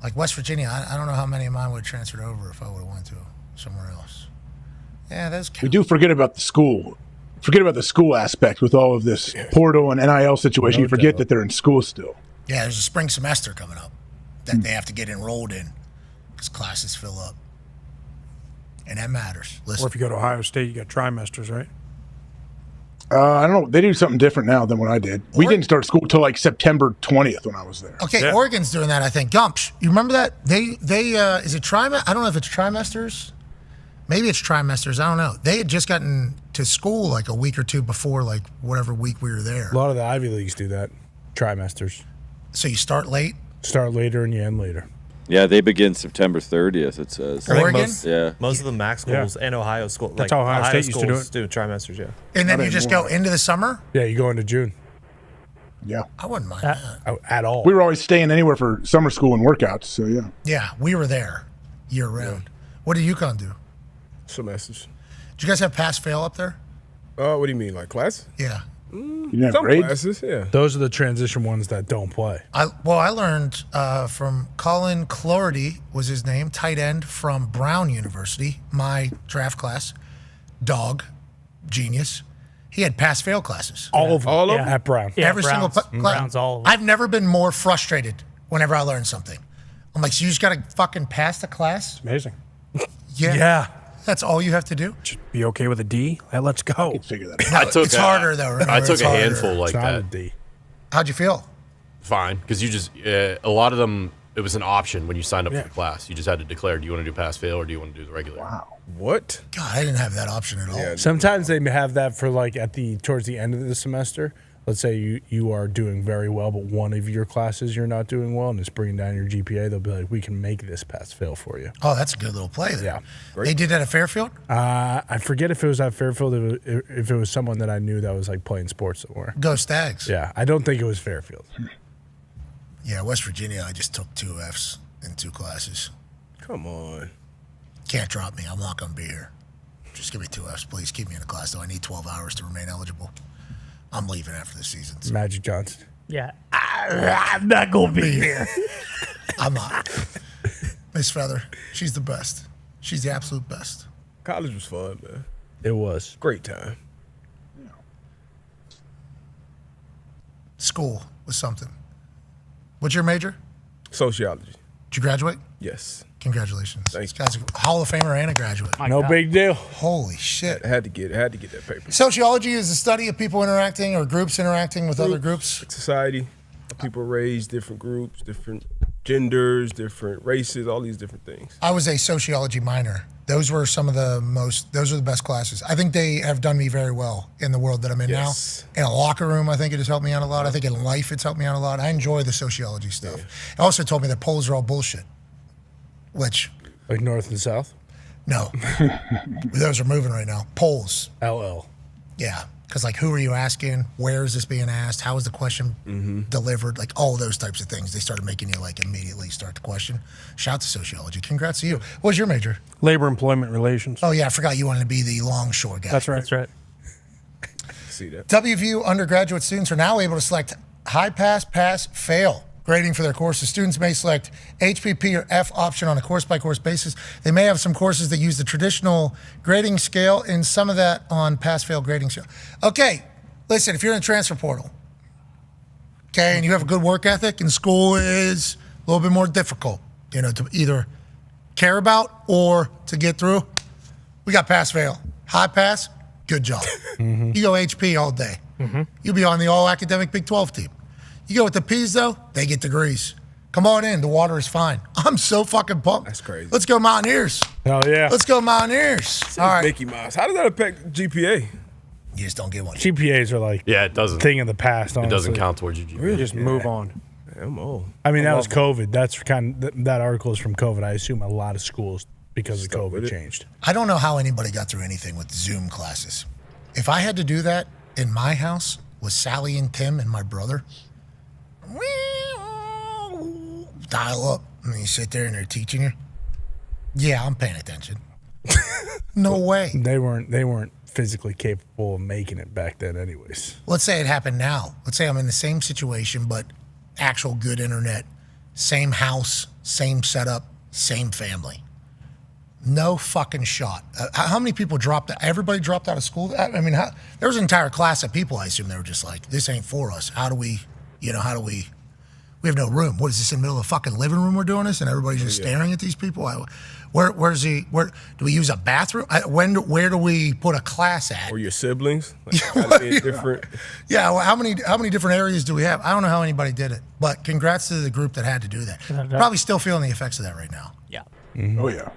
Like West Virginia, I don't know how many of mine would have transferred over if I would have went to somewhere else. Yeah, that's. We do forget about the school. Forget about the school aspect with all of this portal and NIL situation. You forget that they're in school still. Yeah, there's a spring semester coming up that they have to get enrolled in because classes fill up. And that matters. Listen. Or if you go to Ohio State, you got trimesters, right? I don't know. They do something different now than when I did. We didn't start school till like September 20th when I was there. Okay, Oregon's doing that, I think. Gumps, you remember that? They is it trimester? I don't know if it's trimesters. Maybe it's trimesters. I don't know. They had just gotten to school like a week or two before, like whatever week we were there. A lot of the Ivy Leagues do that. Trimesters. So you start late? Start later and you end later. Yeah, they begin September 30th, it says. Oregon? Most of the MAC schools and Ohio schools. That's how Ohio State used to do it. Do trimesters, yeah. And then you just go into the summer? Yeah, you go into June. Yeah. I wouldn't mind that. At all. We were always staying anywhere for summer school and workouts, so yeah. Yeah, we were there year round. What did UConn do? Semesters. Did you guys have pass-fail up there? What do you mean, like class? Yeah. You didn't have Some grades? classes, yeah. Those are the transition ones that don't play. I learned from Colin Clordy was his name, tight end from Brown University, my draft class. Dog, genius. He had pass-fail classes. All of them. All of them? At Brown. Yeah, Every Browns, single class. Browns, all of them. I've never been more frustrated whenever I learn something. I'm like, so you just got to fucking pass the class? Amazing. Yeah. That's all you have to do? Just be okay with a D. Let's go. Figure that out. No, it's harder, though. Remember, I took it's a harder. handful like It's not a that. D. How'd you feel? Fine, because you just a lot of them. It was an option when you signed up for the class. You just had to declare: do you want to do pass fail or do you want to do the regular? Wow. What? God, I didn't have that option at all. Sometimes they have that for like towards the end of the semester. Let's say you are doing very well, but one of your classes you're not doing well, and it's bringing down your GPA. They'll be like, "We can make this pass fail for you." Oh, that's a good little play there. Yeah, They did that at Fairfield? I forget if it was at Fairfield, if it was someone that I knew that was like playing sports somewhere. Go Stags. Yeah, I don't think it was Fairfield. Yeah, West Virginia, I just took 2 Fs in 2 classes. Come on. Can't drop me. I'm not going to be here. Just give me 2 Fs, please. Keep me in the class, though. I need 12 hours to remain eligible. I'm leaving after the season. So. Magic Johnson. Yeah. I'm not going to be here. I'm not. Miss Feather, she's the best. She's the absolute best. College was fun, man. It was. Great time. School was something. What's your major? Sociology. Did you graduate? Yes. Congratulations. Thanks. This guy's a Hall of Famer and a graduate. No big deal. Holy shit. Had to get that paper. Sociology is the study of people interacting or groups interacting with other groups. Society. People raised, different groups, different genders, different races, all these different things. I was a sociology minor. Those were those are the best classes. I think they have done me very well in the world that I'm in now. In a locker room, I think it has helped me out a lot. I think in life, it's helped me out a lot. I enjoy the sociology stuff. It also told me that polls are all bullshit, which... Like North and South? No. Those are moving right now. Polls. LL. Yeah. Because, like, who are you asking? Where is this being asked? How is the question delivered? Like, all those types of things. They started making you, like, immediately start to question. Shout out to sociology. Congrats to you. What was your major? Labor Employment Relations. Oh, yeah. I forgot you wanted to be the longshore guy. That's right. That's right. See that. WVU undergraduate students are now able to select high pass, pass, fail grading for their courses. Students may select HPP or F option on a course-by-course basis. They may have some courses that use the traditional grading scale and some of that on pass-fail grading scale. Okay, listen, if you're in the transfer portal, okay, and you have a good work ethic and school is a little bit more difficult, you know, to either care about or to get through, we got pass-fail. High pass, good job. You go HP all day. You'll be on the all-academic Big 12 team. You go with the P's, though, they get degrees. Come on in. The water is fine. I'm so fucking pumped. That's crazy. Let's go Mountaineers. Oh, yeah. Let's go Mountaineers. All right. Mickey Mouse. How does that affect GPA? You just don't get one. GPAs are like it doesn't. Thing of the past, honestly. It doesn't count towards your GPA. Really? Just move on. I'm old. I mean, that was COVID. That's that article is from COVID. I assume a lot of schools, because of COVID, changed. I don't know how anybody got through anything with Zoom classes. If I had to do that in my house with Sally and Tim and my brother, dial up, and you sit there and they're teaching you. Yeah, I'm paying attention. No way. They weren't physically capable of making it back then, anyways. Let's say it happened now. Let's say I'm in the same situation, but actual good internet, same house, same setup, same family. No fucking shot. How many people dropped out? Everybody dropped out of school? I mean, there was an entire class of people, I assume, they were just like, this ain't for us. How do we have no room. What is this, in the middle of the fucking living room we're doing this? And everybody's just staring at these people? Where do we use a bathroom? Where do we put a class at? Or your siblings? Like, different. Yeah, well, how many different areas do we have? I don't know how anybody did it, but congrats to the group that had to do that. Probably still feeling the effects of that right now. Yeah. Oh, yeah.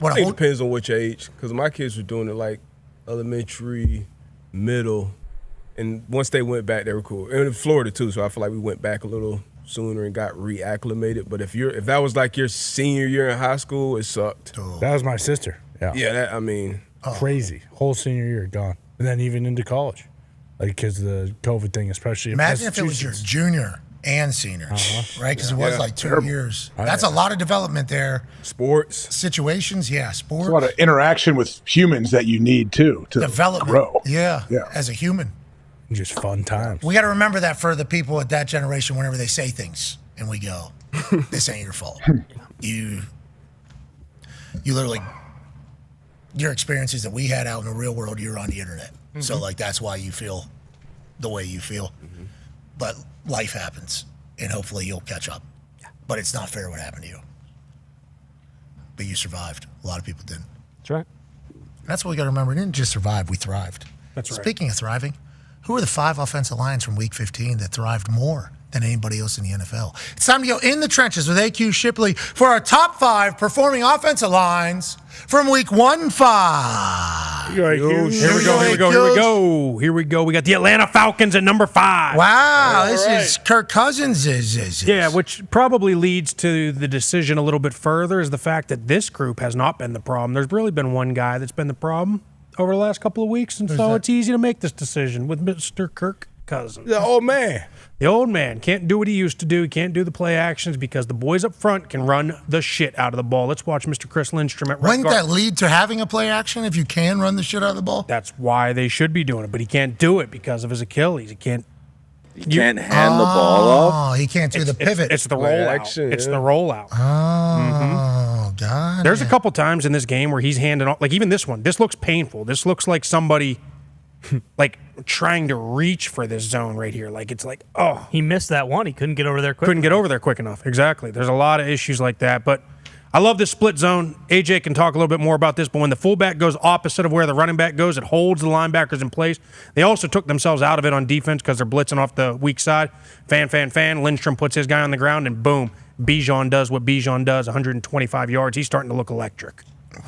I think it depends on which age, because my kids were doing it like elementary, middle, and once they went back, they were cool. And in Florida too, so I feel like we went back a little sooner and got reacclimated. But if that was like your senior year in high school, it sucked. That was my sister. Yeah. Yeah, crazy. Whole senior year gone, and then even into college, like because the COVID thing, especially. Imagine if it was your junior and senior, right? Because it was like 2 years. That's a lot of development there. Sports situations, sports. There's a lot of interaction with humans that you need too to grow. Yeah, as a human. Just fun times. We got to remember that for the people at that generation. Whenever they say things, and we go, "This ain't your fault." You literally, your experiences that we had out in the real world, you're on the internet. So like that's why you feel the way you feel. But life happens, and hopefully you'll catch up. But it's not fair what happened to you. But you survived. A lot of people didn't. That's right. That's what we got to remember. We didn't just survive; we thrived. That's right. Speaking of thriving. Who are the 5 offensive lines from Week 15 that thrived more than anybody else in the NFL? It's time to go in the trenches with AQ Shipley for our top 5 performing offensive lines from Week 1-5. Here we go. We got the Atlanta Falcons at number 5. Wow, this is Kirk Cousins. Yeah, which probably leads to the decision a little bit further is the fact that this group has not been the problem. There's really been one guy that's been the problem over the last couple of weeks, and so it's easy to make this decision with Mr. Kirk Cousins. The old man. The old man can't do what he used to do. He can't do the play actions because the boys up front can run the shit out of the ball. Let's watch Mr. Chris Lindstrom at right Wouldn't guard. that lead to having a play action if you can run the shit out of the ball? That's why they should be doing it, but he can't do it because of his Achilles. He can't hand the ball off. Oh, he can't do the pivot. It's the rollout. It's the rollout. Oh, God. There's a couple times in this game where he's handing off, like even this one. This looks painful. This looks like somebody like trying to reach for this zone right here. Like it's like, oh. He missed that one. He couldn't get over there quick enough. Exactly. There's a lot of issues like that. But I love this split zone. AJ can talk a little bit more about this, but when the fullback goes opposite of where the running back goes, it holds the linebackers in place. They also took themselves out of it on defense because they're blitzing off the weak side. Fan. Lindstrom puts his guy on the ground, and boom, Bijan does what Bijan does, 125 yards. He's starting to look electric.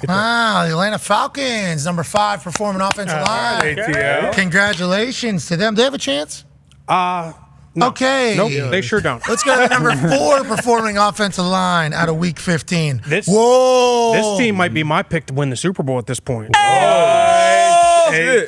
Wow, the Atlanta Falcons, number 5 performing offensive line. ATL. Congratulations to them. Do they have a chance? No. Okay. Nope, they sure don't. Let's go to the number 4 performing offensive line out of Week 15. This team might be my pick to win the Super Bowl at this point.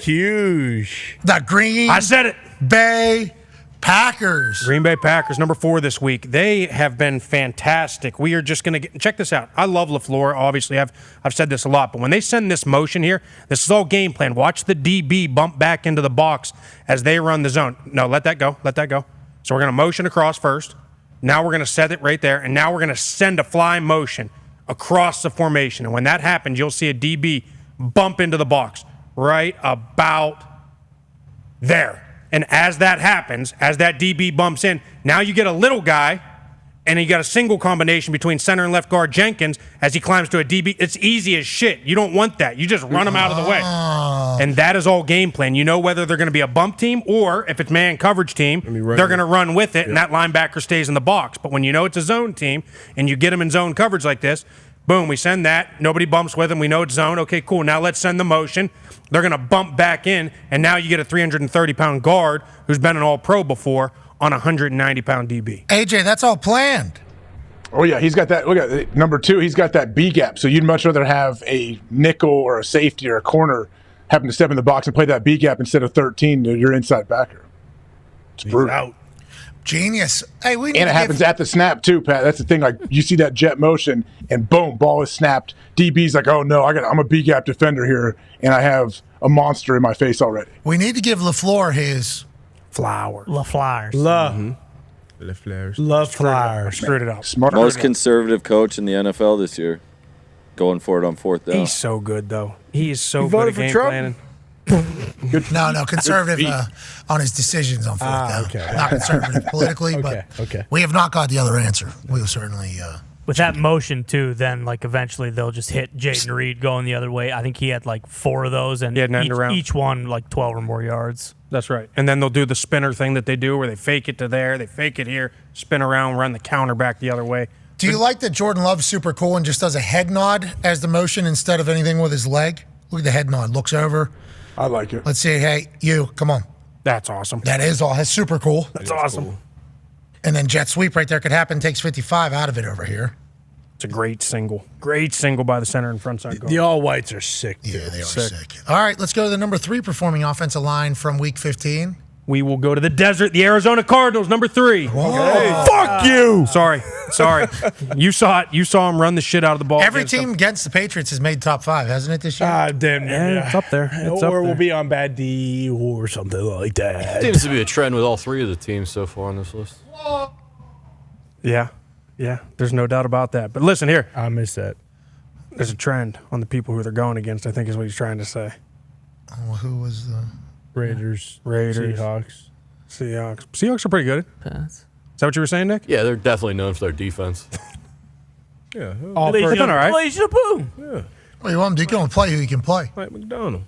Huge. The Green I said it. Bay Packers. Green Bay Packers, number 4 this week. They have been fantastic. We are just going to check this out. I love LaFleur. Obviously, I've said this a lot, but when they send this motion here, this is all game plan. Watch the DB bump back into the box as they run the zone. No, let that go. Let that go. So we're going to motion across first. Now we're going to set it right there, and now we're going to send a fly motion across the formation. And when that happens, you'll see a DB bump into the box right about there. And as that happens, as that DB bumps in, now you get a little guy, and you got a single combination between center and left guard Jenkins as he climbs to a DB. It's easy as shit. You don't want that. You just run him out of the way. And that is all game plan. You know whether they're going to be a bump team or if it's man coverage team, they're going to run with it, and that linebacker stays in the box. But when you know it's a zone team and you get them in zone coverage like this, boom, we send that. Nobody bumps with them. We know it's zone. Okay, cool. Now let's send the motion. They're going to bump back in, and now you get a 330-pound guard who's been an all-pro before on a 190-pound DB. AJ, that's all planned. Oh, yeah, he's got that. Look at number 2, he's got that B gap. So you'd much rather have a nickel or a safety or a corner happen to step in the box and play that B gap instead of 13 to your inside backer. It's brutal. Out. Genius. Hey, we need and it happens at the snap, too, Pat. That's the thing. Like, you see that jet motion, and boom, ball is snapped. DB's like, oh, no, I'm a B gap defender here, and I have a monster in my face already. We need to give LaFleur his flowers. LaFleurs. Love Flyers. Screwed it up. Most conservative coach in the NFL this year. Going for it on 4th down. He's so good, though. He is so You good voted at for game Trump? planning. No, conservative on his decisions on 4th down. Okay. Not conservative politically, but we have not got the other answer. We will certainly. With that motion, too, then, like, eventually they'll just hit Jaden Reed going the other way. I think he had, like, 4 of those, and each one, like, 12 or more yards. That's right. And then they'll do the spinner thing that they do where they fake it to there, they fake it here, spin around, run the counter back the other way. Do you like that Jordan Love's super cool and just does a head nod as the motion instead of anything with his leg? Look at the head nod. Looks over. I like it. Let's see. Hey, you, come on. That's awesome. That is all. That's super cool. That's awesome. Cool. And then jet sweep right there could happen. Takes 55 out of it over here. It's a great single. Great single by the center and front side guard. The all whites are sick. Yeah, they are sick. All right, let's go to the number 3 performing offensive line from Week 15. We will go to the desert, the Arizona Cardinals, number 3. Hey, fuck you. Sorry. You saw it. You saw him run the shit out of the ball. Every team against the Patriots has made top 5, hasn't it, this year? Damn. Yeah, it's up there. It's or up we'll there. be on bad D or something like that. Seems to be a trend with all 3 of the teams so far on this list. Yeah. There's no doubt about that. But listen here. I miss that. There's a trend on the people who they're going against, I think is what he's trying to say. Well, who was the Raiders. Seahawks. Seahawks are pretty good. Is that what you were saying, Nick? Yeah, they're definitely known for their defense. Yeah. They've done all right. Yeah. Well, you want him to go and play who he can play. Mike McDonald.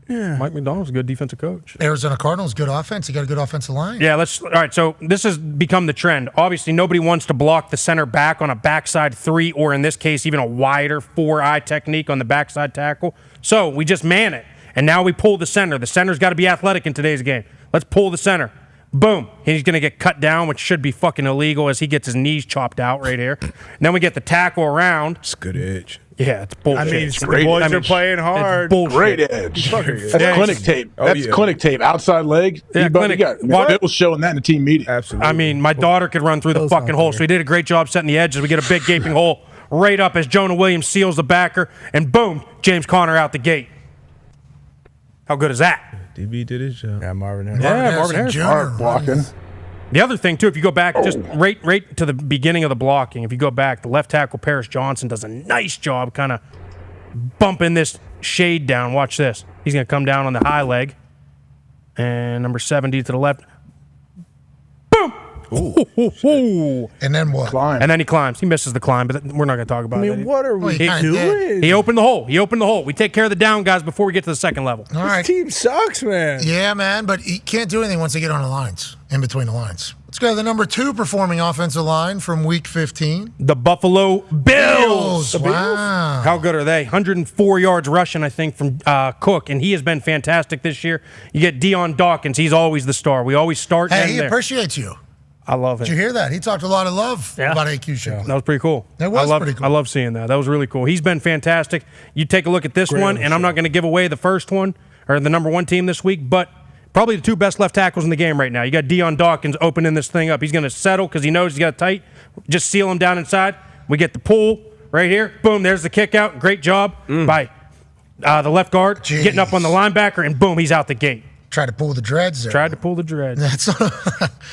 Yeah. Mike McDonald's a good defensive coach. Arizona Cardinals, good offense. He got a good offensive line. Yeah, all right, so this has become the trend. Obviously, nobody wants to block the center back on a backside 3, or in this case, even a wider 4-eye technique on the backside tackle. So we just man it, and now we pull the center. The center's got to be athletic in today's game. Let's pull the center. Boom. He's going to get cut down, which should be fucking illegal as he gets his knees chopped out right here. And then we get the tackle around. It's good edge. Yeah, it's bullshit. I mean, the boys are playing hard. It's bullshit. Great edge. That's clinic tape. Oh, That's clinic tape. Outside leg. Yeah, clinic. It was showing that in the team meeting. Absolutely. I mean, my daughter could run through the fucking hole, so he did a great job setting the edges. We get a big gaping hole right up as Jonah Williams seals the backer, and boom, James Conner out the gate. How good is that? DB did his job. Yeah, Marvin Harris. Marvin Harris. Hard blocking. The other thing, too, if you go back just right to the beginning of the blocking, if you go back, the left tackle, Paris Johnson, does a nice job kind of bumping this shade down. Watch this. He's going to come down on the high leg. And number 70 to the left. Boom! Ooh. And then what? And then he climbs. He misses the climb, but we're not going to talk about it. What are we kinda doing? He opened the hole. We take care of the down guys before we get to the second level. All right. This team sucks, man. Yeah, man, but he can't do anything once they get on the lines, in between the lines. Let's go to the number 2 performing offensive line from Week 15. The Buffalo Bills. The Bills? Wow. How good are they? 104 yards rushing, I think, from Cook, and he has been fantastic this year. You get Deion Dawkins. He's always the star. We always start Hey, and he there. appreciates you. I love it. Did you hear that? He talked a lot of love about AQ Shipley. That was pretty cool. That was pretty cool. I love seeing that. That was really cool. He's been fantastic. You take a look at this one, and I'm not going to give away the first one or the number 1 team this week, but probably the 2 best left tackles in the game right now. You got Deion Dawkins opening this thing up. He's going to settle because he knows he's got it tight. Just seal him down inside. We get the pull right here. Boom, there's the kick out. Great job by the left guard getting up on the linebacker, and boom, he's out the gate. Tried to pull the dreads there. Tried to pull the dreads. That's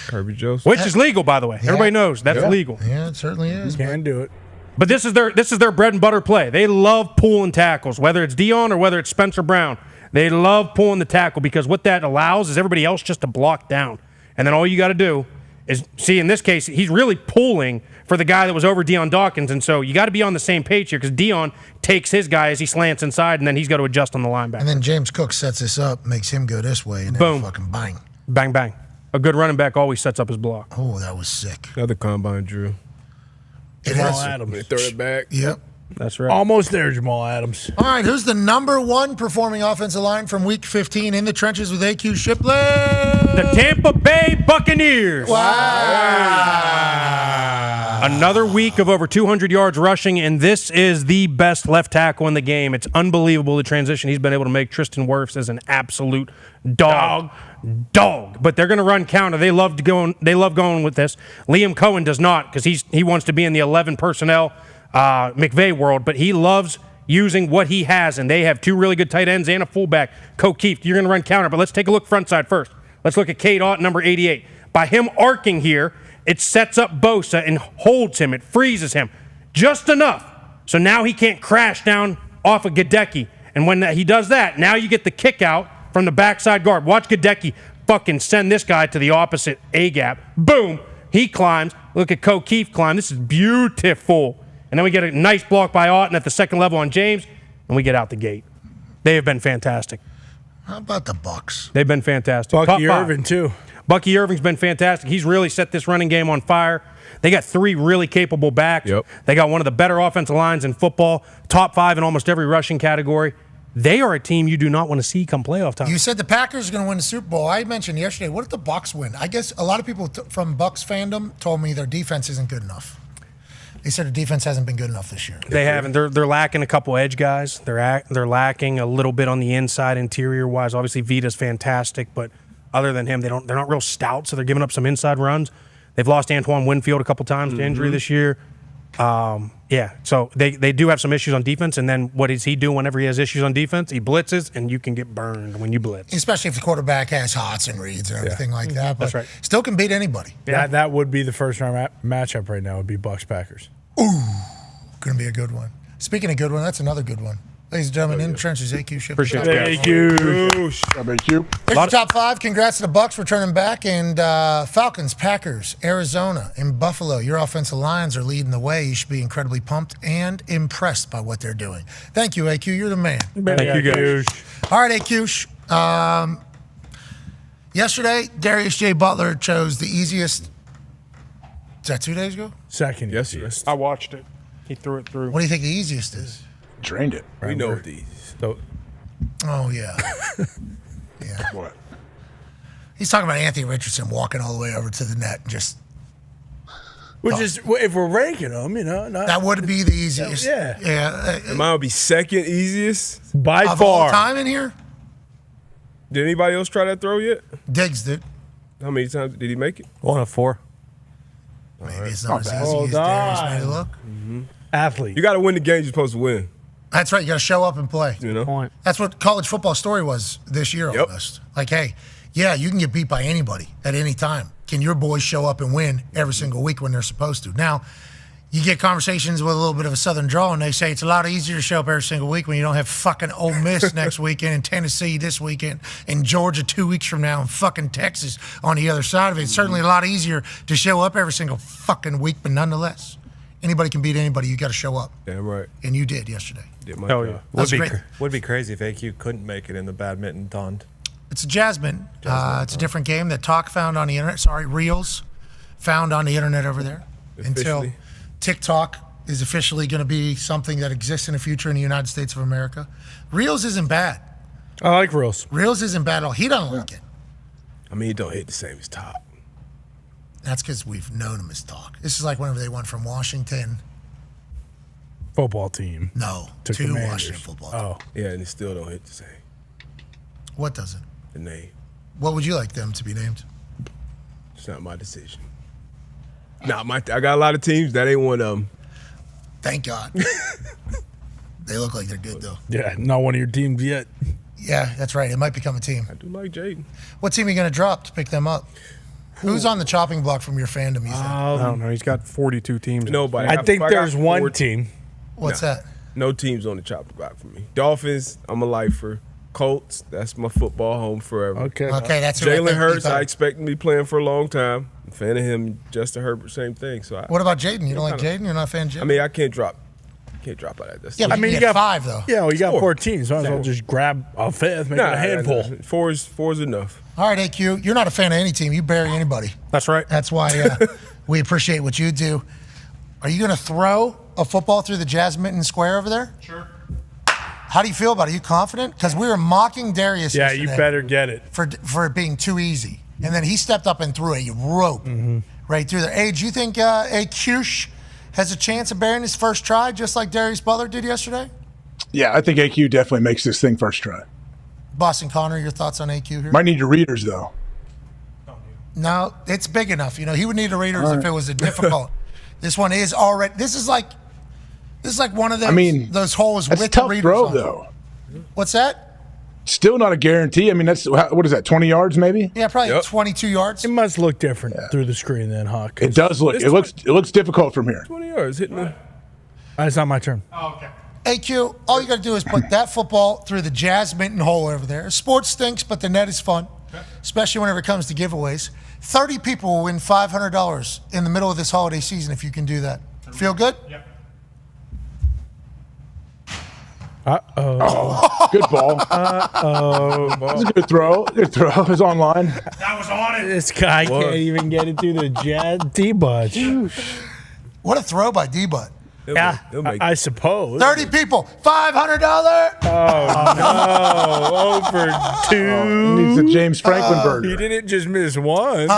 Kirby Joseph. Which is legal, by the way. Everybody knows that's legal. Yeah, it certainly is. Can do it. But this is their bread and butter play. They love pulling tackles, whether it's Deion or whether it's Spencer Brown. They love pulling the tackle because what that allows is everybody else just to block down. And then all you got to do is, see, in this case, he's really pulling for the guy that was over Deion Dawkins. And so you got to be on the same page here because Deion takes his guy as he slants inside, and then he's got to adjust on the linebacker. And then James Cook sets this up, makes him go this way, and then Boom. fucking bang. Bang, bang. A good running back always sets up his block. Oh, that was sick. Another combine drill. Jamal Adams. They throw it back. Yep. That's right. Almost there, Jamal Adams. All right, who's the number 1 performing offensive line from Week 15 in the trenches with AQ Shipley? The Tampa Bay Buccaneers. Wow. Another week of over 200 yards rushing, and this is the best left tackle in the game. It's unbelievable the transition he's been able to make. Tristan Wirfs is an absolute dog. But they're going to run counter. They love going with this. Liam Cohen does not because he wants to be in the 11 personnel McVay world, but he loves using what he has, and they have 2 really good tight ends and a fullback. Keith, you're going to run counter, but let's take a look front side first. Let's look at Cade Ott, number 88. By him arcing here, it sets up Bosa and holds him. It freezes him just enough. So now he can't crash down off of Gadecki. And when he does that, now you get the kick out from the backside guard. Watch Gadecki fucking send this guy to the opposite A-gap. Boom. He climbs. Look at Keith climb. This is beautiful. And then we get a nice block by Otten at the second level on James, and we get out the gate. They have been fantastic. How about the Bucs? They've been fantastic. Bucky Irvin, too. Bucky Irving's been fantastic. He's really set this running game on fire. They got 3 really capable backs. Yep. They got one of the better offensive lines in football, top 5 in almost every rushing category. They are a team you do not want to see come playoff time. You said the Packers are going to win the Super Bowl. I mentioned yesterday, what if the Bucs win? I guess a lot of people from Bucs fandom told me their defense isn't good enough. They said the defense hasn't been good enough this year. They haven't. They're lacking a couple edge guys. They're lacking a little bit on the inside, interior wise. Obviously, Vita's fantastic, but other than him, they're not real stout. So they're giving up some inside runs. They've lost Antoine Winfield a couple times to injury this year. So they do have some issues on defense. And then what does he do whenever he has issues on defense? He blitzes, and you can get burned when you blitz. Especially if the quarterback has hots and reads and everything like that. But That's right. still can beat anybody. Yeah, that would be the first round matchup right now. Would be Bucs Packers. Ooh, going to be a good one. Speaking of good one, that's another good one. Ladies and gentlemen, in the trenches, AQ Shipley. Appreciate it. Thank you. Thank you. Here's your top 5. Congrats to the Bucs for turning back. And Falcons, Packers, Arizona, and Buffalo. Your offensive lines are leading the way. You should be incredibly pumped and impressed by what they're doing. Thank you, AQ. You're the man. Thank you, guys. All right, AQ. Yesterday, Darius J. Butler chose the easiest. Is that 2 days ago? Second. Yes. I watched it. He threw it through. What do you think the easiest is? Drained it. We know these. So, Oh, yeah. Yeah. What? He's talking about Anthony Richardson walking all the way over to the net and just. which is, if we're ranking them, That would be the easiest. Yeah. Yeah. Mine would be second easiest. by Of all far. time in here, Did anybody else try that throw yet? Diggs did. How many times did he make it? 1 of 4. Maybe it's not as easy Hold as Darius on. made it look. Athlete. You got to win the game you're supposed to win. That's right. You got to show up and play. You know. Point. That's what college football story was this year Yep. almost. Like, hey, yeah, you can get beat by anybody at any time. Can your boys show up and win every single week when they're supposed to? Now, You get conversations with a little bit of a southern drawl, and they say it's a lot easier to show up every single week when you don't have fucking Ole Miss next weekend and Tennessee this weekend and Georgia 2 weeks from now and fucking Texas on the other side of it. It's certainly a lot easier to show up every single fucking week, but nonetheless, anybody can beat anybody. You got to show up. Damn right. And you did yesterday. Oh, yeah. That's great. Would be crazy if AQ couldn't make it in the badminton, Dahn. It's a Jasmine. It's a different game that Talk found on the internet. Sorry, Reels found on the internet over there. Until TikTok is officially going to be something that exists in the future in the United States of America. Reels isn't bad. I like Reels. Reels isn't bad at all. He doesn't like it. I mean, it don't hit the same as Talk. That's because we've known him as Talk. This is like whenever they went from Washington. Football team. No, to to Commanders. Washington football team. Oh. Yeah, and it still don't hit the same. What doesn't? The name. What would you like them to be named? It's not my decision. I got a lot of teams. That ain't one of them. Thank God. They look like they're good, though. Yeah, not one of your teams yet. Yeah, that's right. It might become a team. I do like Jaden. What team are you going to drop to pick them up? Who's on the chopping block from your fandom, you think? I don't know. He's got 42 teams. Nobody. I think there's one team. What's that? No teams on the chopping block for me. Dolphins, I'm a lifer. Colts, that's my football home forever. Okay. Okay, that's who I Jalen think Hurts, we thought. I expect him to be playing for a long time. I'm a fan of him. Justin Herbert, same thing. So What about Jaden? You don't like Jaden? You're not a fan of Jaden? I mean, I can't drop like that. That's Yeah, but you get 5, though. Yeah, well, you got Four. 14, so I might as well just grab a fifth, make it a handful. Four is enough. All right, AQ, you're not a fan of any team. You bury anybody. That's right. That's why we appreciate what you do. Are you going to throw a football through the Jasmine Square over there? Sure. How do you feel about it? Are you confident? Because we were mocking Darius Yeah, you yesterday better get it. for it being too easy. And then he stepped up and threw a rope right through there. Hey, do you think AQ has a chance of bearing his first try, just like Darius Butler did yesterday? Yeah, I think AQ definitely makes this thing first try. Boston Connor, your thoughts on AQ here? Might need your readers, though. No, it's big enough. You know, he would need a readers if it was a difficult. This one is already. This is like one of those. Those holes that's with a tough the readers throw, on. though. What's that? Still not a guarantee. I mean, that's what is that? 20 yards, maybe? Yeah, probably 22 yards. It must look different through the screen then, Hawk. It does look. It looks difficult from here. 20 yards hitting the. It's not my turn. Oh, okay. AQ, all you got to do is put that football through the Jasmine hole over there. Sports stinks, but the net is fun, especially whenever it comes to giveaways. 30 people will win $500 in the middle of this holiday season if you can do that. Feel good? Yep. Uh-oh. Good ball. Uh-oh. That's a good throw. Good throw. It was online. That was on it. This guy can't even get it through the D-Butt. What a throw by D-Butt. Yeah, I suppose. 30 people, $500. Oh, no. 0 for 2. Needs a James Franklin burger. He didn't just miss one.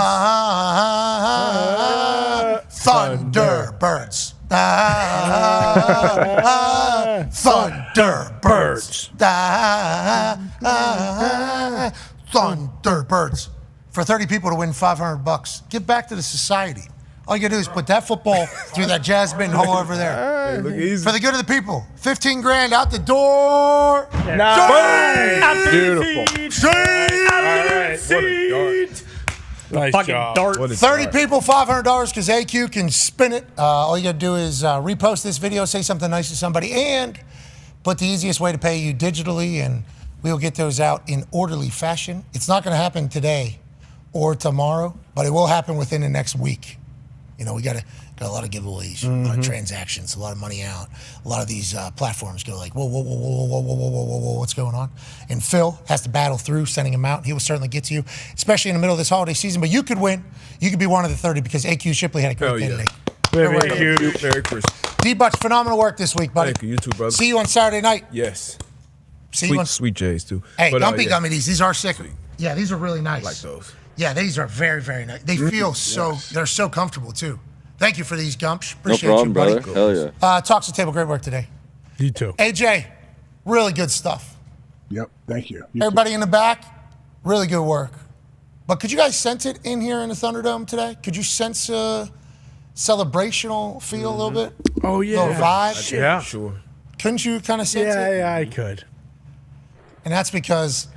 Thunderbirds. Thunderbirds. Thunderbirds. For 30 people to win $500. Give back to the society. All you gotta do is put that football through that Jasmine hole over there. Hey, look easy. For the good of the people. 15 grand out the door. Nice. Beautiful. Nice job. Dart. 30 people, $500 because AQ can spin it. All you got to do is repost this video, say something nice to somebody, and put the easiest way to pay you digitally, and we'll get those out in orderly fashion. It's not going to happen today or tomorrow, but it will happen within the next week. You know, we got a lot of giveaways, a lot of transactions, a lot of money out. A lot of these platforms go like, whoa, what's going on? And Phil has to battle through sending them out. He will certainly get to you, especially in the middle of this holiday season. But you could win. You could be one of the 30 because AQ Shipley had a great day today. Merry Christmas. D-Butch, phenomenal work this week, buddy. Thank you. You too, brother. See you on Saturday night. Yes. See you on. Sweet J's, too. Hey, But, Dumpy yeah. Gummy, these are sick. Yeah, these are really nice. I like those. Yeah, these are very, very nice. They feel they're so comfortable, too. Thank you for these, Gumps. Appreciate no problem, you, buddy. brother. Hell yeah. Talks to the table, great work today. You too. AJ, really good stuff. Yep. Thank you. Everybody in the back, really good work. But could you guys sense it in here in the Thunderdome today? Could you sense a celebrational feel a little bit? Oh, yeah. A little vibe? Yeah. Sure. Couldn't you kind of sense it? Yeah, I could. And that's because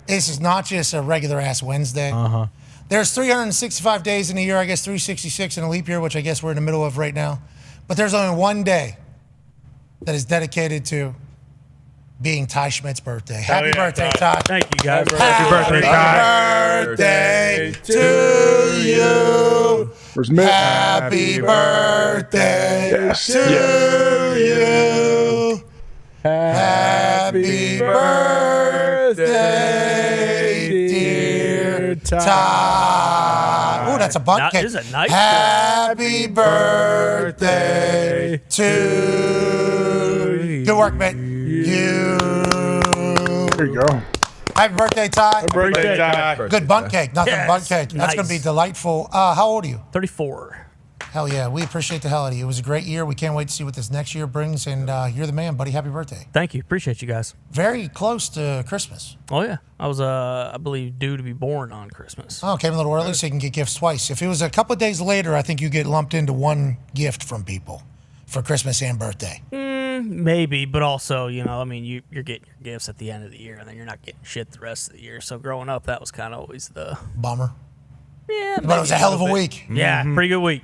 this is not just a regular ass Wednesday. Uh-huh. There's 365 days in a year, I guess 366 in a leap year, which I guess we're in the middle of right now. But there's only one day that is dedicated to being Ty Schmidt's birthday. Happy birthday, Ty. Thank you, guys. Happy birthday, Ty. Birthday to you. Where's Mitt? Happy birthday to you. Happy birthday, dear Ty. Oh, that's a bunt cake. This is a nice Happy birthday to you. Good work, Mitt. There you go. Happy birthday, Ty. Happy birthday, Ty. Good bunt cake. Nothing Yes, bunt cake. That's going to be nice. delightful. How old are you? 34. Hell yeah. We appreciate the hell out of you. It was a great year. We can't wait to see what this next year brings. And you're the man, buddy. Happy birthday. Thank you. Appreciate you guys. Very close to Christmas. Oh, yeah. I was, I believe, due to be born on Christmas. Oh, came a little early so you can get gifts twice. If it was a couple of days later, I think you get lumped into one gift from people for Christmas and birthday. Maybe, but also, I mean, you're getting your gifts at the end of the year, and then you're not getting shit the rest of the year. So growing up, that was kind of always the bummer. Yeah, But it was a hell of a week. Yeah, pretty good week.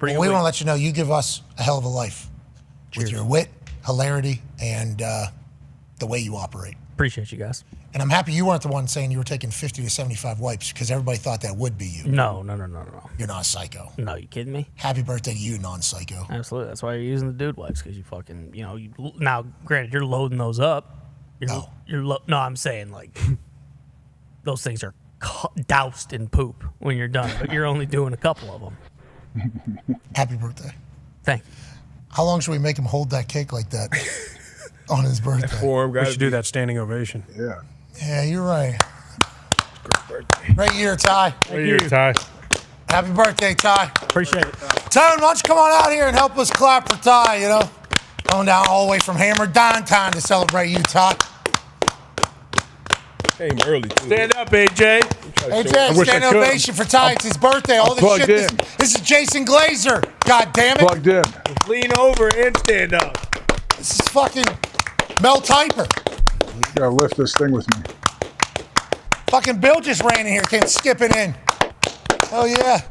Well, we want to let you know you give us a hell of a life with your wit, hilarity, and the way you operate. Appreciate you guys. And I'm happy you weren't the one saying you were taking 50 to 75 wipes because everybody thought that would be you. No. You're not a psycho. No, you kidding me? Happy birthday to you, non-psycho. Absolutely. That's why you're using the dude wipes, because you fucking, now, granted, you're loading those up. No, I'm saying, like, those things are doused in poop when you're done, but you're only doing a couple of them. Happy birthday. Thank you. How long should we make him hold that cake like that on his birthday? We should do that standing ovation. Yeah. Yeah, you're right. Great year, Ty. Great year, Ty. Happy birthday, Ty. Appreciate it. Tone, why don't you come on out here and help us clap for Ty, Going down all the way from Hammer downtown to celebrate you, Ty. Came early, too. Stand up, AJ. AJ, stand ovation for Ty. It's his birthday. All this plugged shit. in. This is Jason Glazer. God damn it. Plugged in. Lean over and stand up. This is fucking Mel Typer. You gotta lift this thing with me. Fucking Bill just ran in here. Came skipping in. Oh, yeah.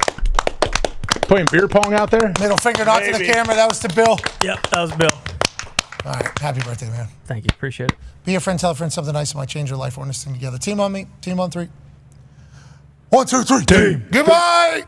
Playing beer pong out there? Middle finger not to the camera. That was to Bill. Yep, that was Bill. All right. Happy birthday, man. Thank you. Appreciate it. Be a friend. Tell a friend something nice. It might change your life. We're in this thing together. Team on me. Team on three. 1, 2, 3. Team. Goodbye.